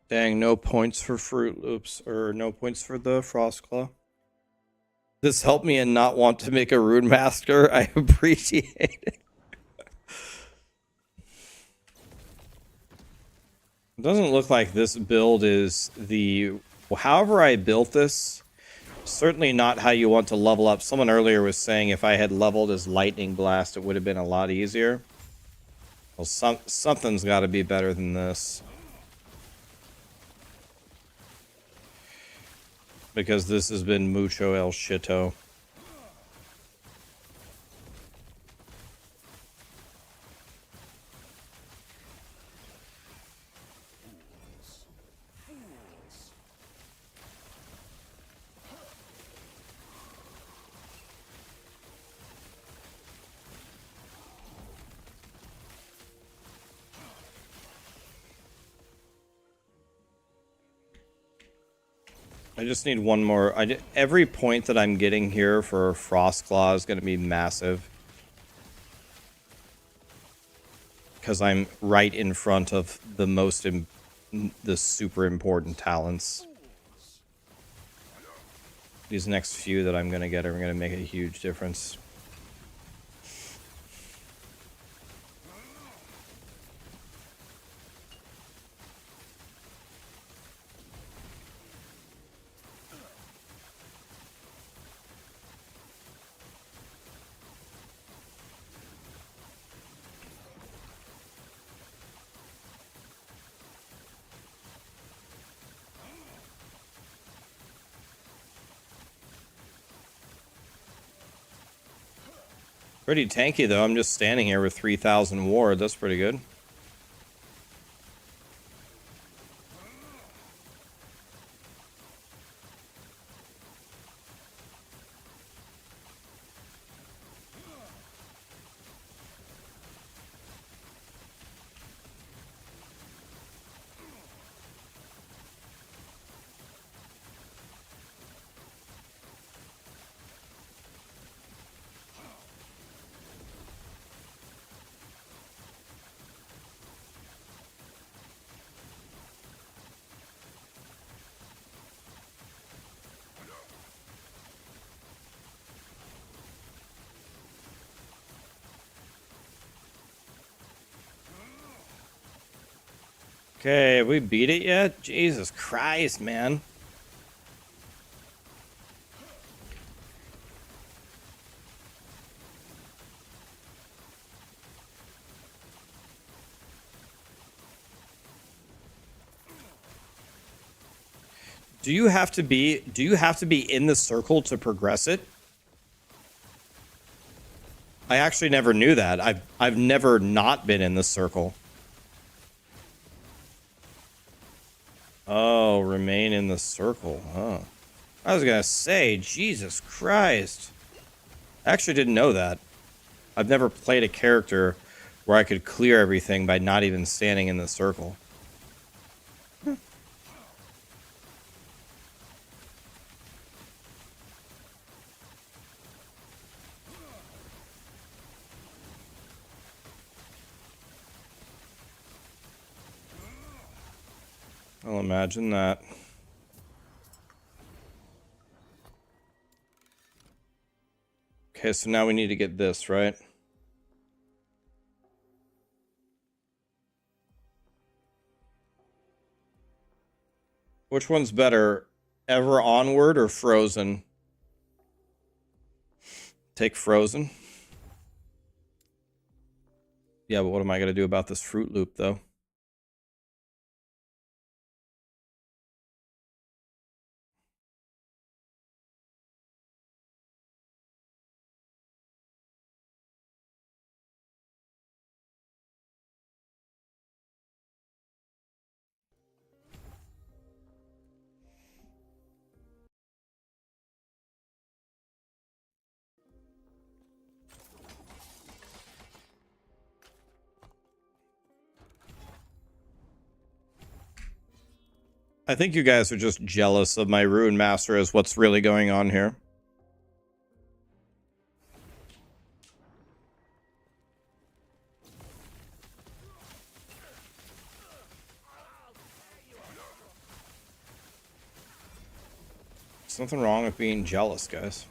Speaker 2: Dang, no points for Fruit Loops, or no points for the Frostclaw. This helped me and not want to make a Runemaster. I appreciate it. It doesn't look like this build is the... However I built this, certainly not how you want to level up. Someone earlier was saying if I had leveled as Lightning Blast, it would have been a lot easier. Well, something's got to be better than this. Because this has been mucho el shito. I just need one more. Every point that I'm getting here for Frostclaw is going to be massive. Because I'm right in front of the super important talents. These next few that I'm going to get are going to make a huge difference. Pretty tanky, though. I'm just standing here with 3,000 ward. That's pretty good. Okay, have we beat it yet? Jesus Christ, man. Do you have to be in the circle to progress it? I actually never knew that. I've never not been in the circle. Oh, remain in the circle, huh? I was gonna say, Jesus Christ. I actually didn't know that. I've never played a character where I could clear everything by not even standing in the circle. I'll imagine that. Okay, so now we need to get this, right? Which one's better? Ever Onward or Frozen? Take Frozen. Yeah, but what am I going to do about this Fruit Loop, though? I think you guys are just jealous of my Runemaster as what's really going on here. There's nothing wrong with being jealous, guys.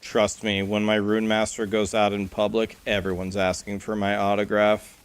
Speaker 2: Trust me, when my Runemaster goes out in public, everyone's asking for my autograph.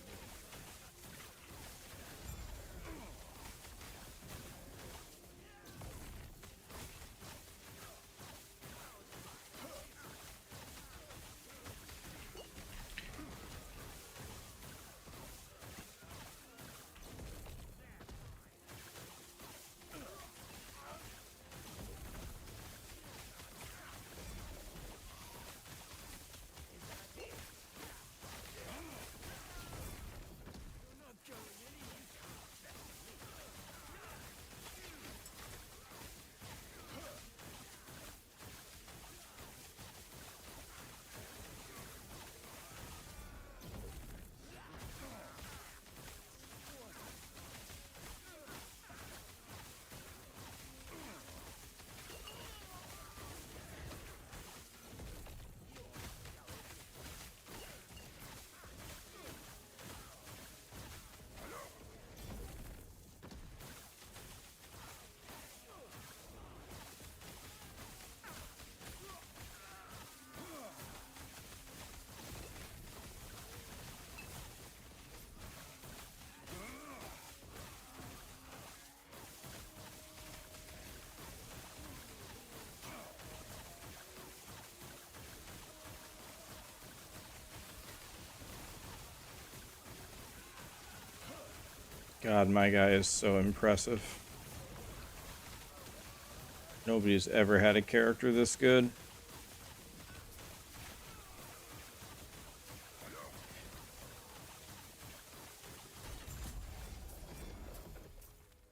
Speaker 2: God, my guy is so impressive. Nobody's ever had a character this good.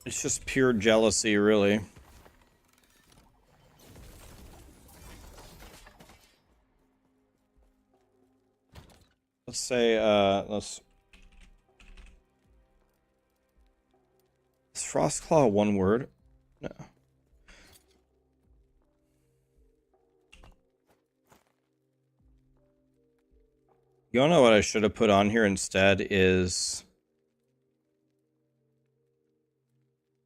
Speaker 2: It's just pure jealousy, really. Let's say, Is Frostclaw one word? No. You wanna know what I should have put on here instead is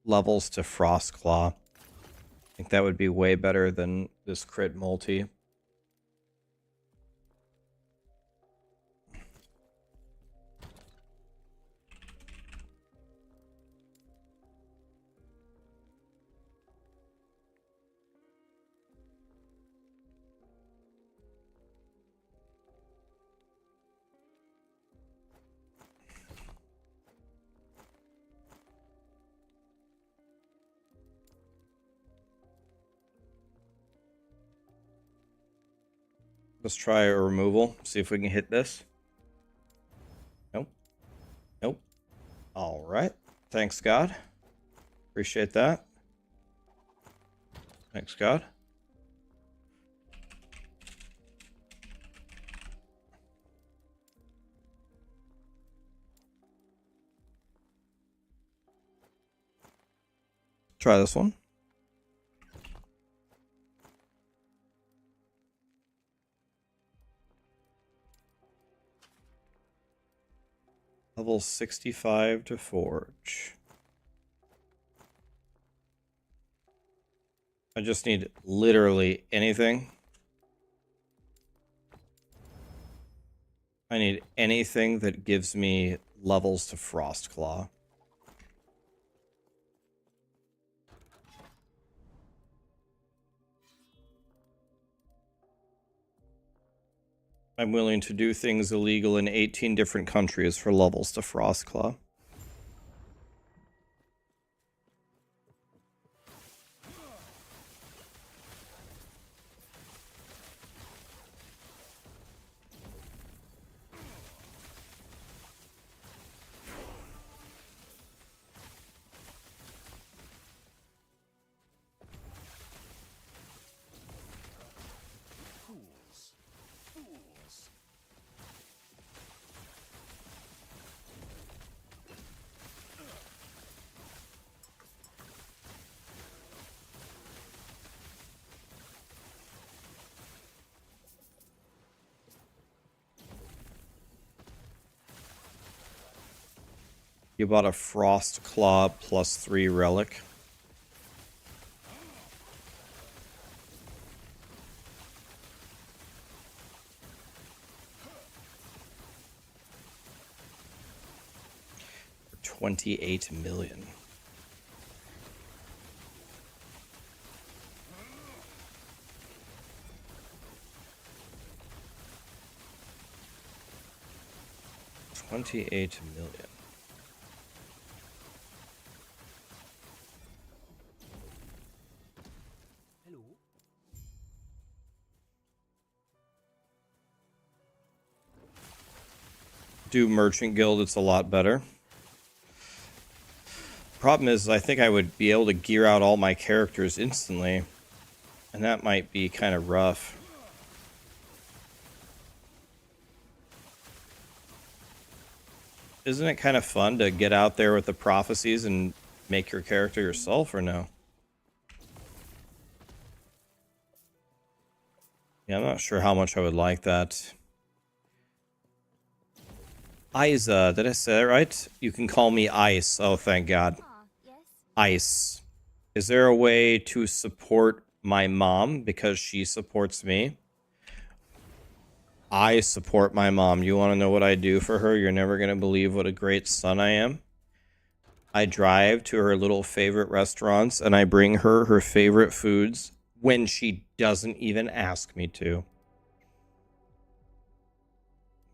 Speaker 2: levels to Frostclaw. I think that would be way better than this crit multi. Let's try a removal, see if we can hit this. Nope. Nope. All right. Thanks, God. Appreciate that. Thanks, God. Try this one. Level 65 to forge. I just need literally anything. I need anything that gives me levels to Frostclaw. I'm willing to do things illegal in 18 different countries for levels to Frostclaw. You bought a Frostclaw +3 relic. 28 million. $28 million. Do Merchant Guild, it's a lot better. Problem is, I think I would be able to gear out all my characters instantly, and that might be kind of rough. Isn't it kind of fun to get out there with the prophecies and make your character yourself, or no? Yeah, I'm not sure how much I would like that. Isa, did I say that right? You can call me Ice. Oh, thank God. Ice. Is there a way to support my mom because she supports me? I support my mom. You want to know what I do for her? You're never going to believe what a great son I am. I drive to her little favorite restaurants and I bring her her favorite foods when she doesn't even ask me to.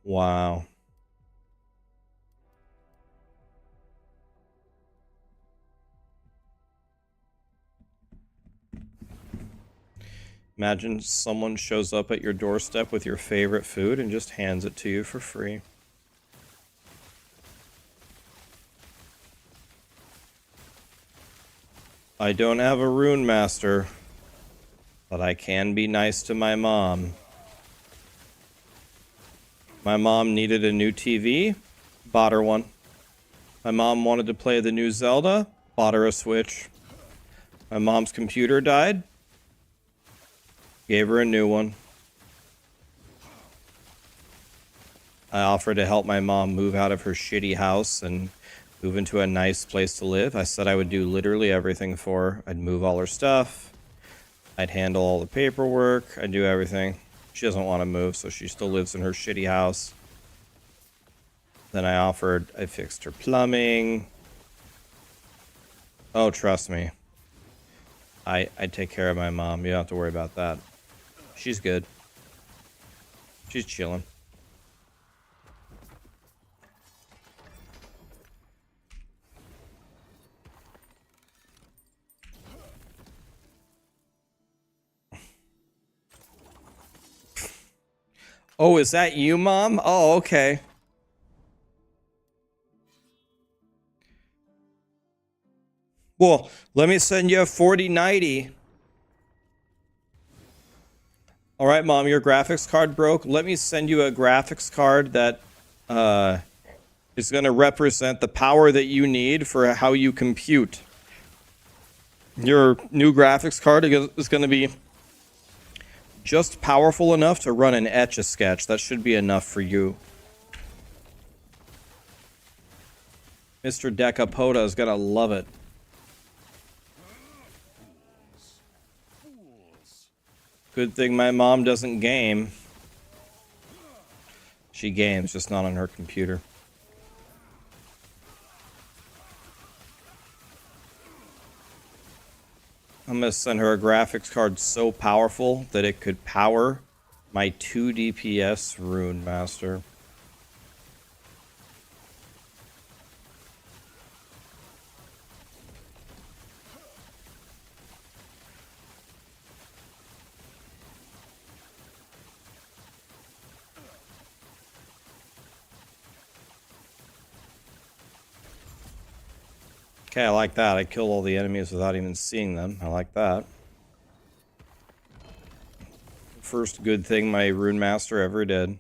Speaker 2: Wow. Imagine someone shows up at your doorstep with your favorite food and just hands it to you for free. I don't have a Runemaster, but I can be nice to my mom. My mom needed a new TV, bought her one. My mom wanted to play the new Zelda, bought her a Switch. My mom's computer died, gave her a new one. I offered to help my mom move out of her shitty house and move into a nice place to live. I said I would do literally everything for her. I'd move all her stuff. I'd handle all the paperwork. I'd do everything. She doesn't want to move, so she still lives in her shitty house. Then I fixed her plumbing. Oh, trust me. I take care of my mom. You don't have to worry about that. She's good. She's chilling. Oh, is that you, Mom? Oh, okay. Well, let me send you a 4090. All right, Mom, your graphics card broke. Let me send you a graphics card that is going to represent the power that you need for how you compute. Your new graphics card is going to be just powerful enough to run an Etch-a-Sketch. That should be enough for you. Mr. Decapoda is going to love it. Good thing my mom doesn't game. She games, just not on her computer. I'm going to send her a graphics card so powerful that it could power my 2 DPS Runemaster. Okay, I like that. I killed all the enemies without even seeing them. I like that. First good thing my Runemaster ever did.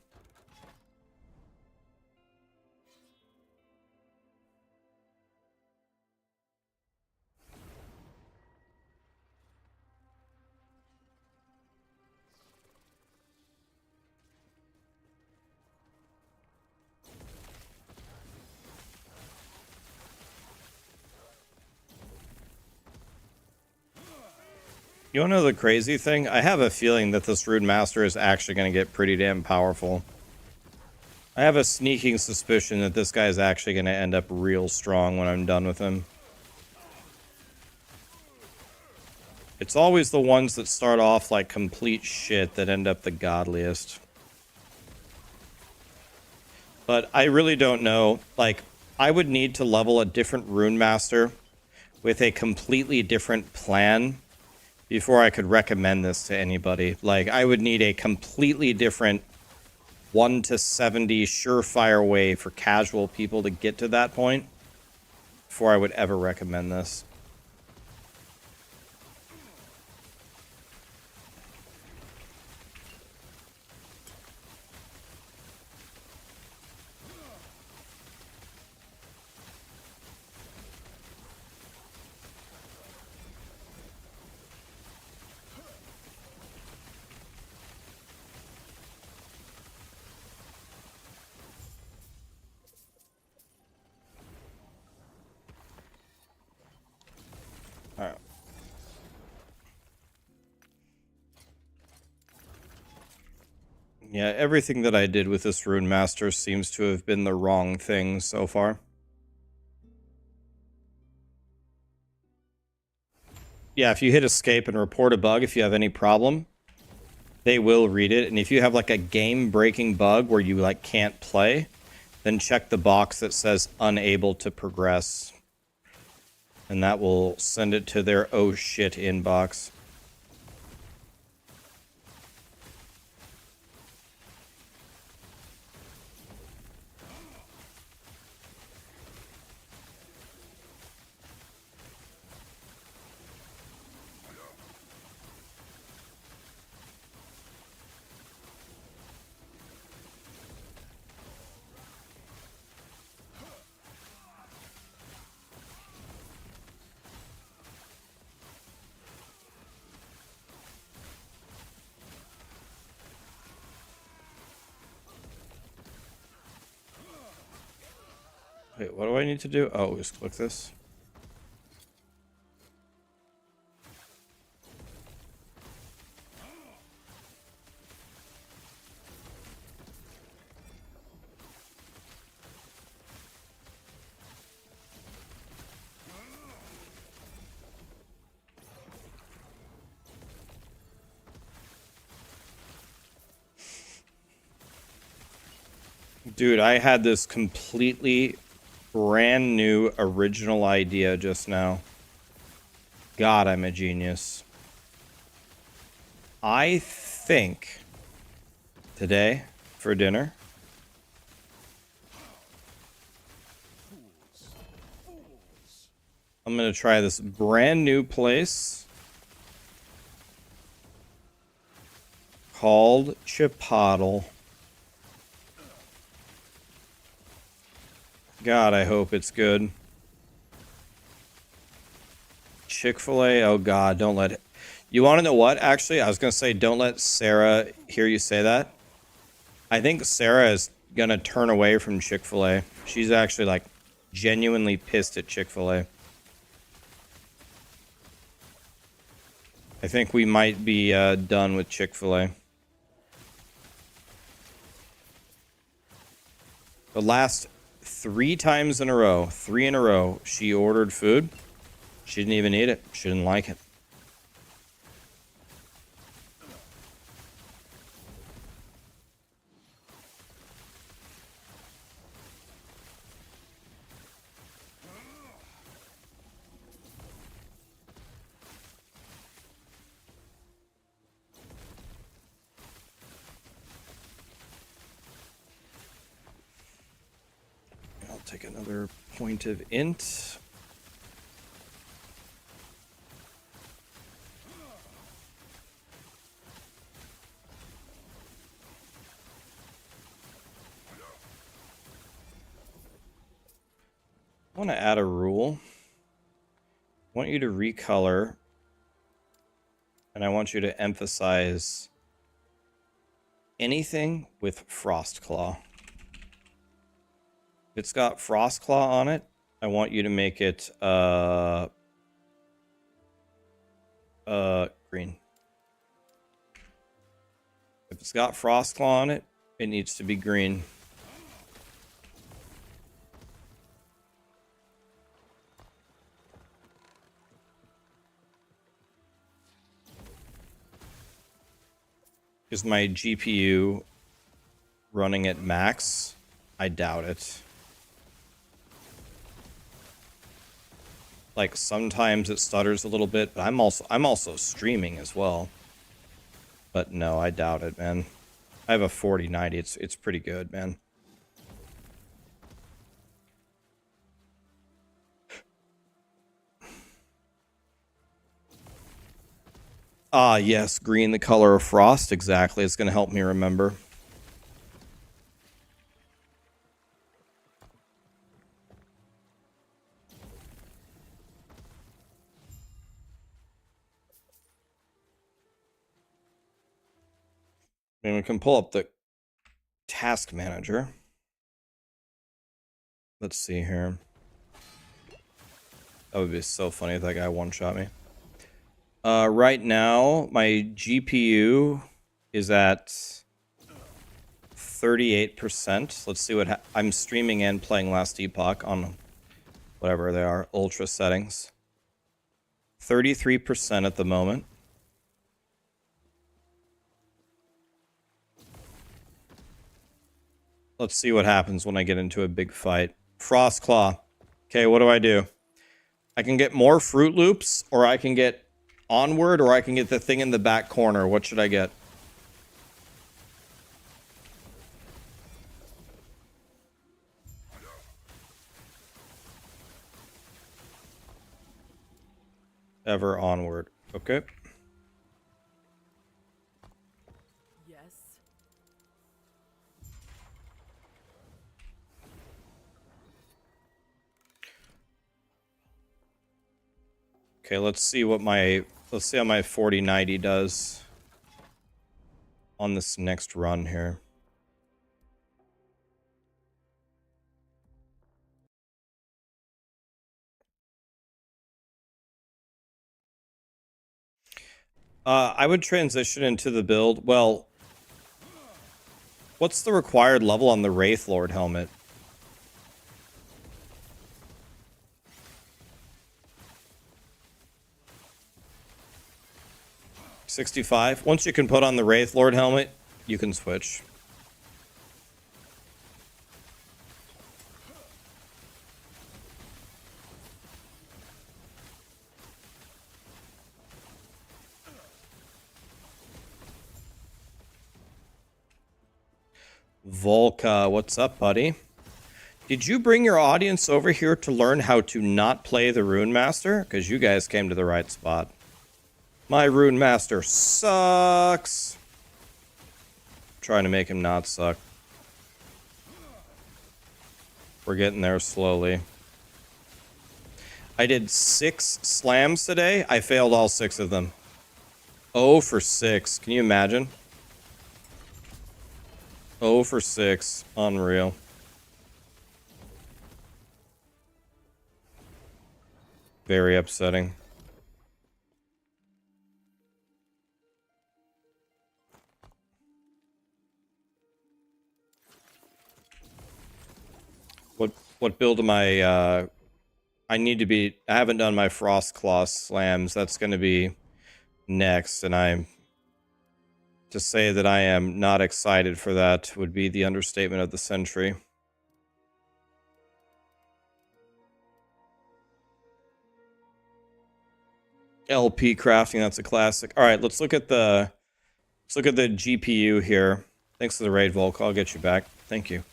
Speaker 2: You wanna know the crazy thing? I have a feeling that this Runemaster is actually gonna get pretty damn powerful. I have a sneaking suspicion that this guy is actually going to end up real strong when I'm done with him. It's always the ones that start off like complete shit that end up the godliest. But I really don't know. Like, I would need to level a different Runemaster with a completely different plan before I could recommend this to anybody. Like, I would need a completely different 1 to 70 surefire way for casual people to get to that point before I would ever recommend this. Alright. Yeah, everything that I did with this Runemaster seems to have been the wrong thing so far. Yeah, if you hit escape and report a bug, if you have any problem, they will read it. And if you have like a game-breaking bug where you like can't play, then check the box that says unable to progress. And that will send it to their oh shit inbox. Wait, what do I need to do? Oh, just click this. Dude, I had this completely brand new original idea just now. God, I'm a genius. I think today for dinner I'm gonna try this brand new place called Chipotle. God, I hope it's good. Chick-fil-A, oh God, don't let it. You want to know what? Actually, I was going to say, don't let Sarah hear you say that. I think Sarah is going to turn away from Chick-fil-A. She's actually, like, genuinely pissed at Chick-fil-A. I think we might be done with Chick-fil-A. The last 3 times in a row, 3 in a row, she ordered food. She didn't even eat it. She didn't like it. I'll take another point of int. I want to add a rule. I want you to recolor, and I want you to emphasize anything with Frostclaw. If it's got Frostclaw on it, I want you to make it green. If it's got Frostclaw on it, it needs to be green. Is my GPU running at max? I doubt it. Like sometimes it stutters a little bit, but I'm also streaming as well. But no, I doubt it, man. I have a 4090. It's pretty good, man. Ah, yes, green, the color of frost. Exactly. It's going to help me remember. And we can pull up the task manager. Let's see here. That would be so funny if that guy one-shot me. Right now, my GPU is at 38%. Let's see what I'm streaming and playing Last Epoch on whatever they are, ultra settings. 33% at the moment. Let's see what happens when I get into a big fight. Frost Claw. Okay, what do? I can get more Fruit Loops, or I can get Onward, or I can get the thing in the back corner. What should I get? Ever Onward. Okay.
Speaker 7: Yes.
Speaker 2: Okay, let's see how my 4090 does on this next run here. I would transition into the build. Well, what's the required level on the Wraith Lord helmet? $65. Once you can put on the Wraith Lord helmet, you can switch. Volka, what's up, buddy? Did you bring your audience over here to learn how to not play the Runemaster? Because you guys came to the right spot. My Runemaster sucks. I'm trying to make him not suck. We're getting there slowly. I did 6 slams today. I failed all 6 of them. 0 for 6. Can you imagine? 0 for 6. Unreal. Very upsetting. What build am I need to be... I haven't done my Frost Claw slams. That's going to be next, and to say that I am not excited for that would be the understatement of the century. LP crafting, that's a classic. All right, let's look at the GPU here. Thanks for the raid, Volk. I'll get you back. Thank you.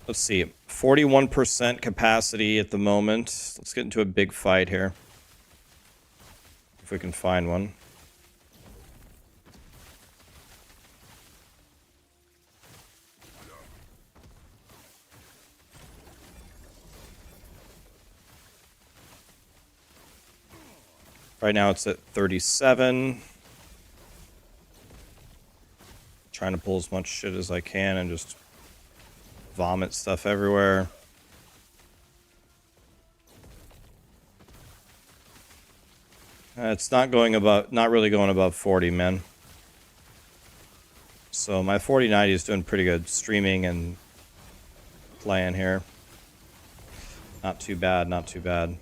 Speaker 2: Let's see. 41% capacity at the moment. Let's get into a big fight here. If we can find one. Right now it's at 37. Trying to pull as much shit as I can and just vomit stuff everywhere. It's not really going above 40, man. So my 4090 is doing pretty good streaming and playing here. Not too bad, not too bad.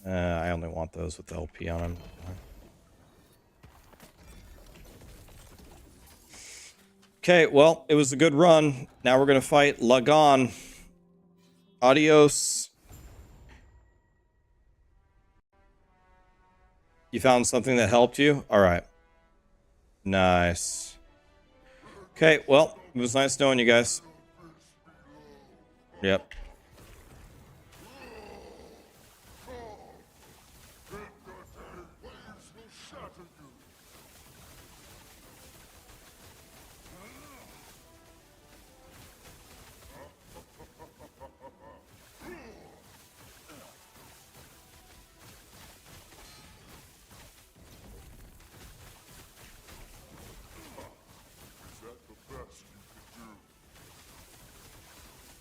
Speaker 2: I only want those with the LP on them. Okay, well, it was a good run. Now we're gonna fight Lagon. Adios. You found something that helped you? Alright. Nice. Okay, well, it was nice knowing you guys. Yep.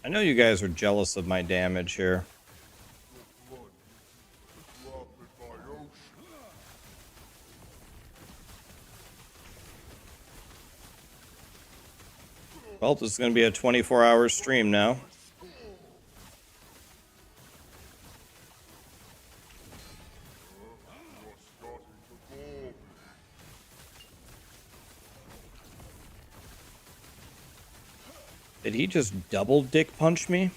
Speaker 2: I know you guys are jealous of my damage here. Well, this is going to be a 24-hour stream now. Did he just double dick punch me?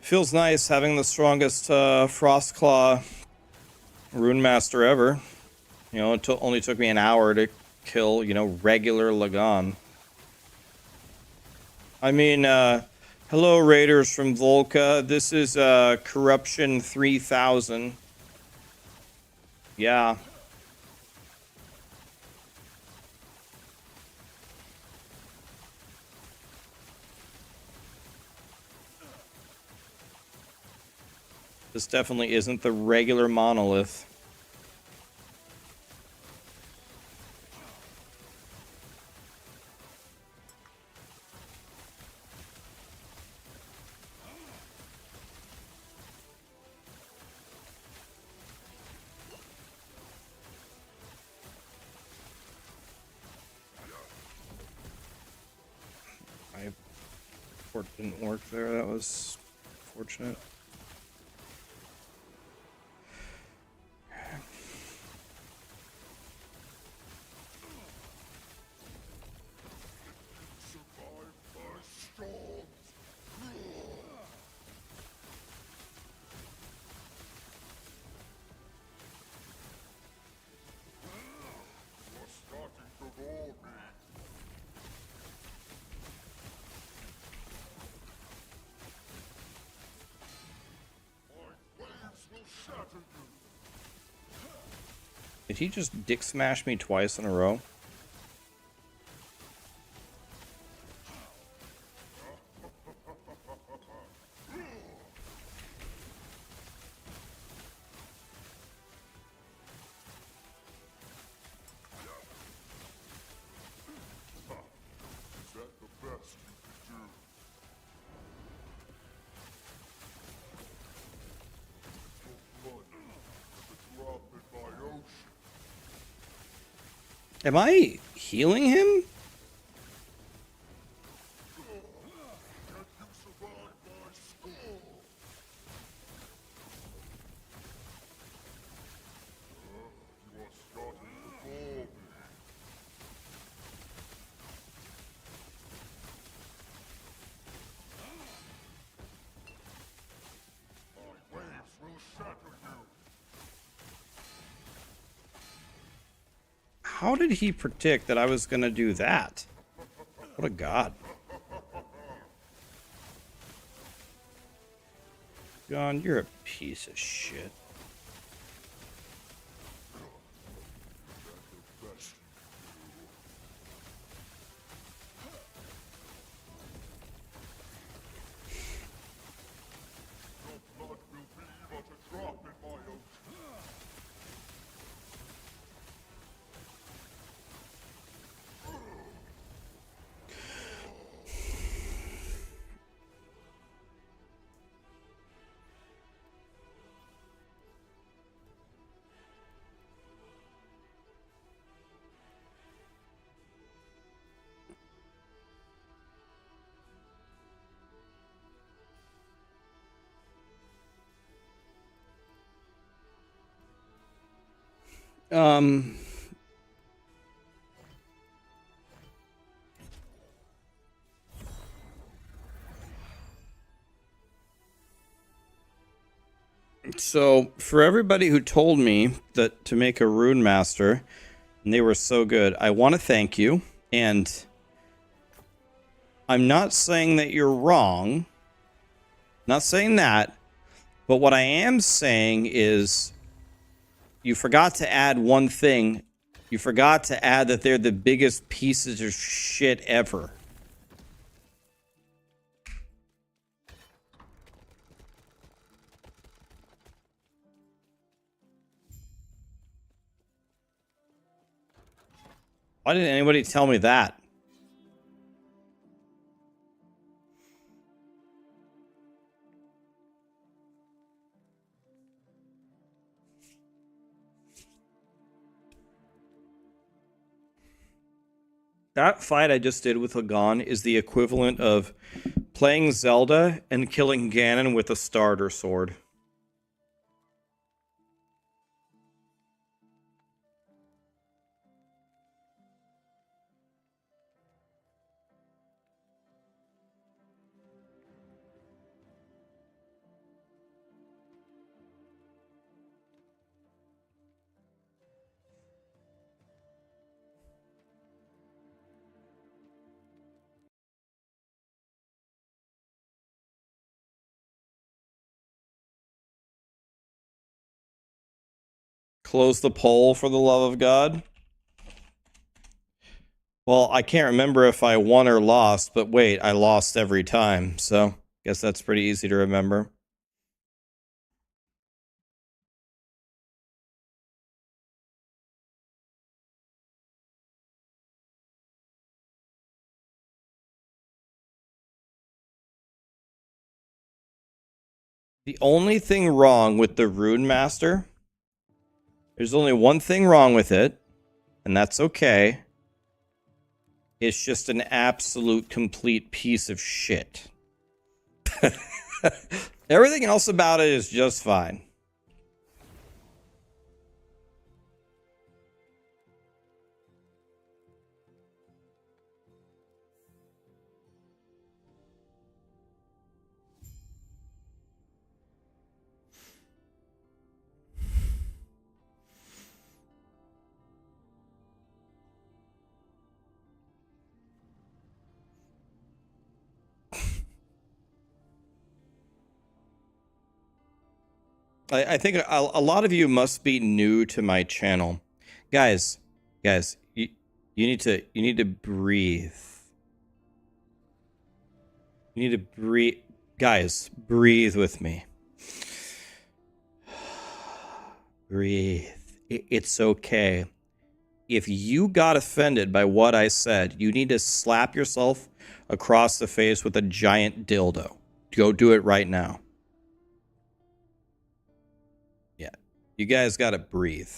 Speaker 2: Feels nice having the strongest Frostclaw Runemaster ever. You know, it only took me an hour to kill, you know, regular Lagon. I mean, hello Raiders from Volca. This is Corruption 3000. Yeah. This definitely isn't the regular monolith. My port didn't work there. That was fortunate. Did he just dick smash me twice in a row? Am I healing him? How did he predict that I was going to do that? What a god. John, you're a piece of shit.
Speaker 1: Um, so for everybody who told me that to make a Runemaster, and they were so good, I want to thank you. And I'm not saying that you're wrong. Not saying that. But what I am saying is you forgot to add one thing. You forgot to add that they're the biggest pieces of shit ever. Why didn't anybody tell me that? That fight I just did with Lagon is the equivalent of playing Zelda and killing Ganon with a starter sword. Close the poll for the love of God. Well, I can't remember if I won or lost, but wait, I lost every time, so guess that's pretty easy to remember. The only thing wrong with the Runemaster, there's only one thing wrong with it, and that's okay. It's just an absolute complete piece of shit. Everything else about it is just fine. I think a lot of you must be new to my channel. Guys, you need to breathe. You need to breathe. Guys, breathe with me. Breathe. It's okay. If you got offended by what I said, you need to slap yourself across the face with a giant dildo. Go do it right now. Yeah. You guys got to breathe.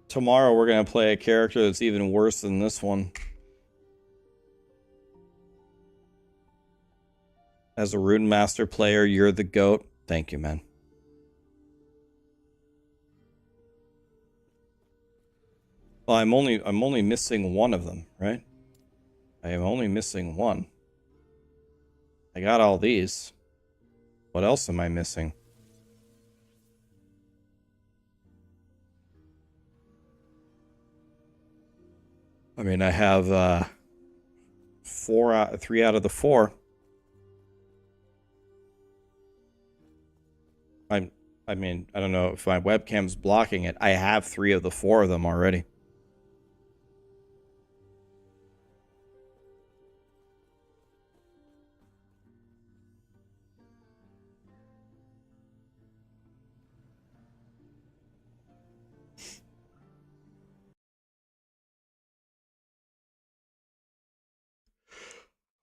Speaker 1: Tomorrow we're going to play a character that's even worse than this one. As a Runemaster player, you're the GOAT. Thank you, man. Well, I'm only missing one of them, right? I am only missing one. I got all these. What else am I missing? I mean, I have 3 out of the 4. I mean, I don't know if my webcam's blocking it. I have 3 of the 4 of them already.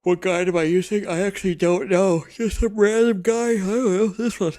Speaker 1: What guide am I using? I actually don't know. Just some random guy. I don't know. This one.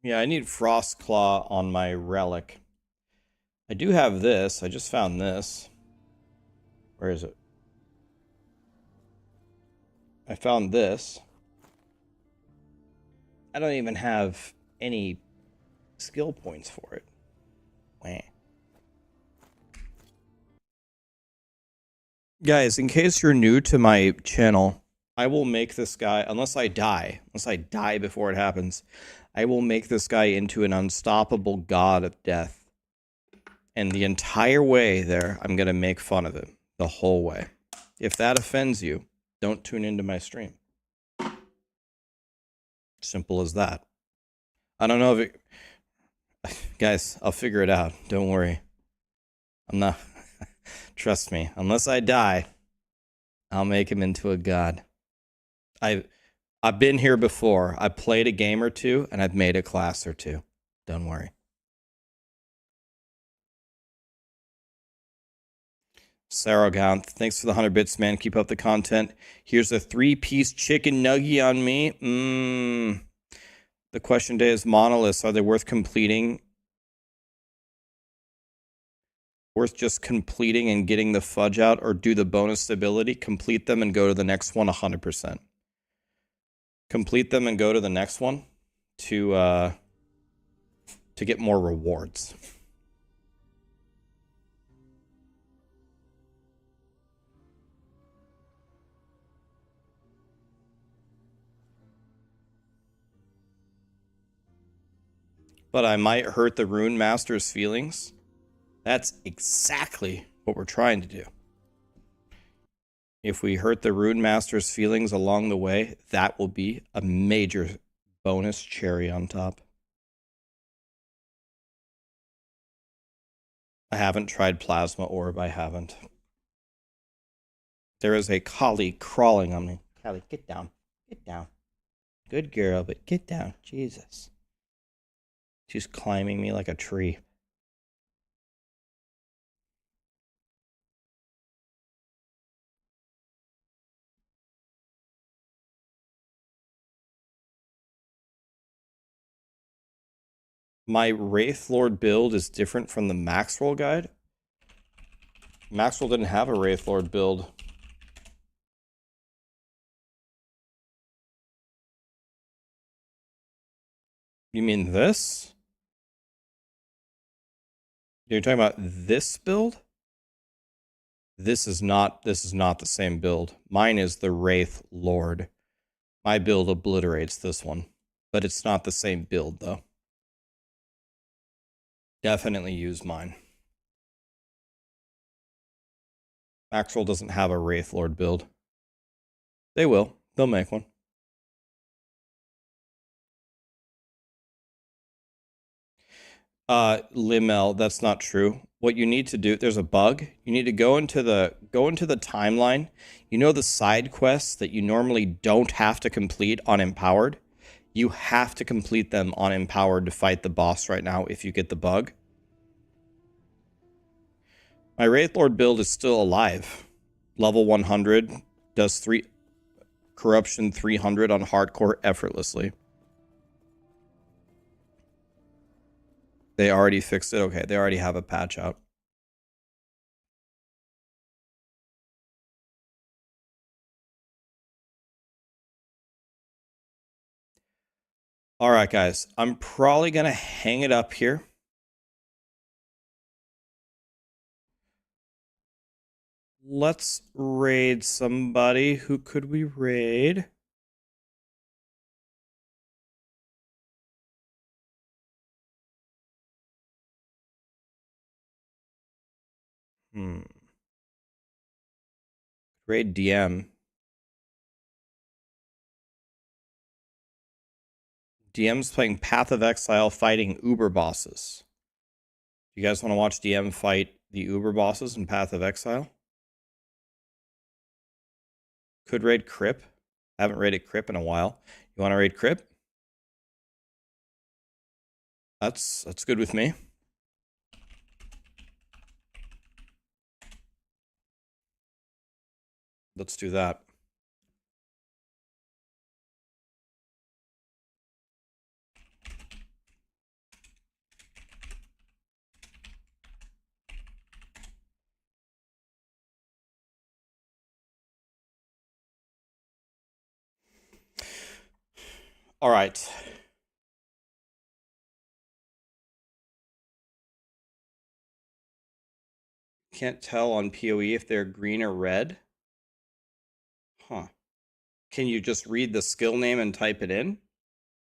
Speaker 1: Yeah, I need Frost Claw on my relic. I do have this. I just found this. Where is it? I found this. I don't even have any skill points for it. Wah. Guys, in case you're new to my channel, I will make this guy, unless I die before it happens, I will make this guy into an unstoppable god of death. And the entire way there, I'm going to make fun of him the whole way. If that offends you, don't tune into my stream. Simple as that. I don't know if it... Guys, I'll figure it out. Don't worry. I'm not... Trust me. Unless I die, I'll make him into a god. I've been here before. I played a game or two, and I've made a class or two. Don't worry. Sarogant, thanks for the 100 bits, man. Keep up the content. Here's a 3-piece chicken nugget on me. The question today is monoliths. Are they worth completing? Worth just completing and getting the fudge out, or do the bonus ability, complete them and go to the next one 100%. Complete them and go to the next one to get more rewards. But I might hurt the Runemaster's feelings. That's exactly what we're trying to do. If we hurt the Runemaster's feelings along the way, that will be a major bonus cherry on top. I haven't tried Plasma Orb. I haven't. There is a collie crawling on me. Callie, get down. Get down. Good girl, but get down. Jesus. She's climbing me like a tree. My Wraith Lord build is different from the Maxroll guide. Maxroll didn't have a Wraith Lord build. You mean this? You're talking about this build? This is not the same build. Mine is the Wraith Lord. My build obliterates this one, but it's not the same build though. Definitely use mine. Maxroll doesn't have a Wraith Lord build. They will. They'll make one. Limel, that's not true. What you need to do, there's a bug. You need to go into the timeline. You know the side quests that you normally don't have to complete on Empowered? You have to complete them on Empowered to fight the boss right now if you get the bug. My Wraith Lord build is still alive. Level 100, does corruption 300 on hardcore effortlessly. They already fixed it? Okay, they already have a patch out. All right, guys. I'm probably going to hang it up here. Let's raid somebody. Who could we raid?
Speaker 2: Raid DM. DM's playing Path of Exile fighting Uber bosses. You guys want to watch DM fight the Uber bosses in Path of Exile? Could raid Crip. Haven't raided Crip in a while. You want to raid Crip? That's good with me. Let's do that. All right. Can't tell on PoE if they're green or red. Huh. Can you just read the skill name and type it in?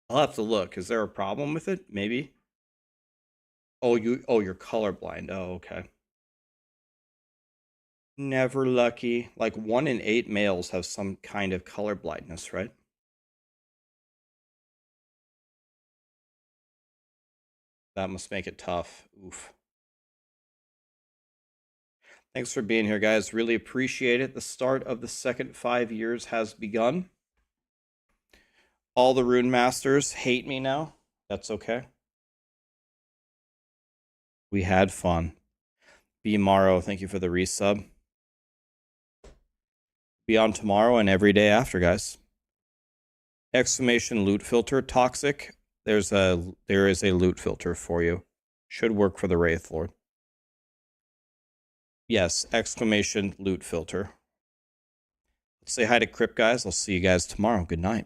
Speaker 2: I'll have to look. Is there a problem with it? Maybe. Oh, you're colorblind. Oh, okay. Never lucky. Like 1 in 8 males have some kind of color blindness, right? That must make it tough. Oof. Thanks for being here, guys. Really appreciate it. The start of the second 5 years has begun. All the Runemasters hate me now. That's okay. We had fun. B Morrow, thank you for the resub. Be on tomorrow and every day after, guys. Exclamation loot filter toxic. There is a loot filter for you. Should work for the Wraith Lord. Yes, exclamation loot filter. Let's say hi to Crip, guys. I'll see you guys tomorrow. Good night.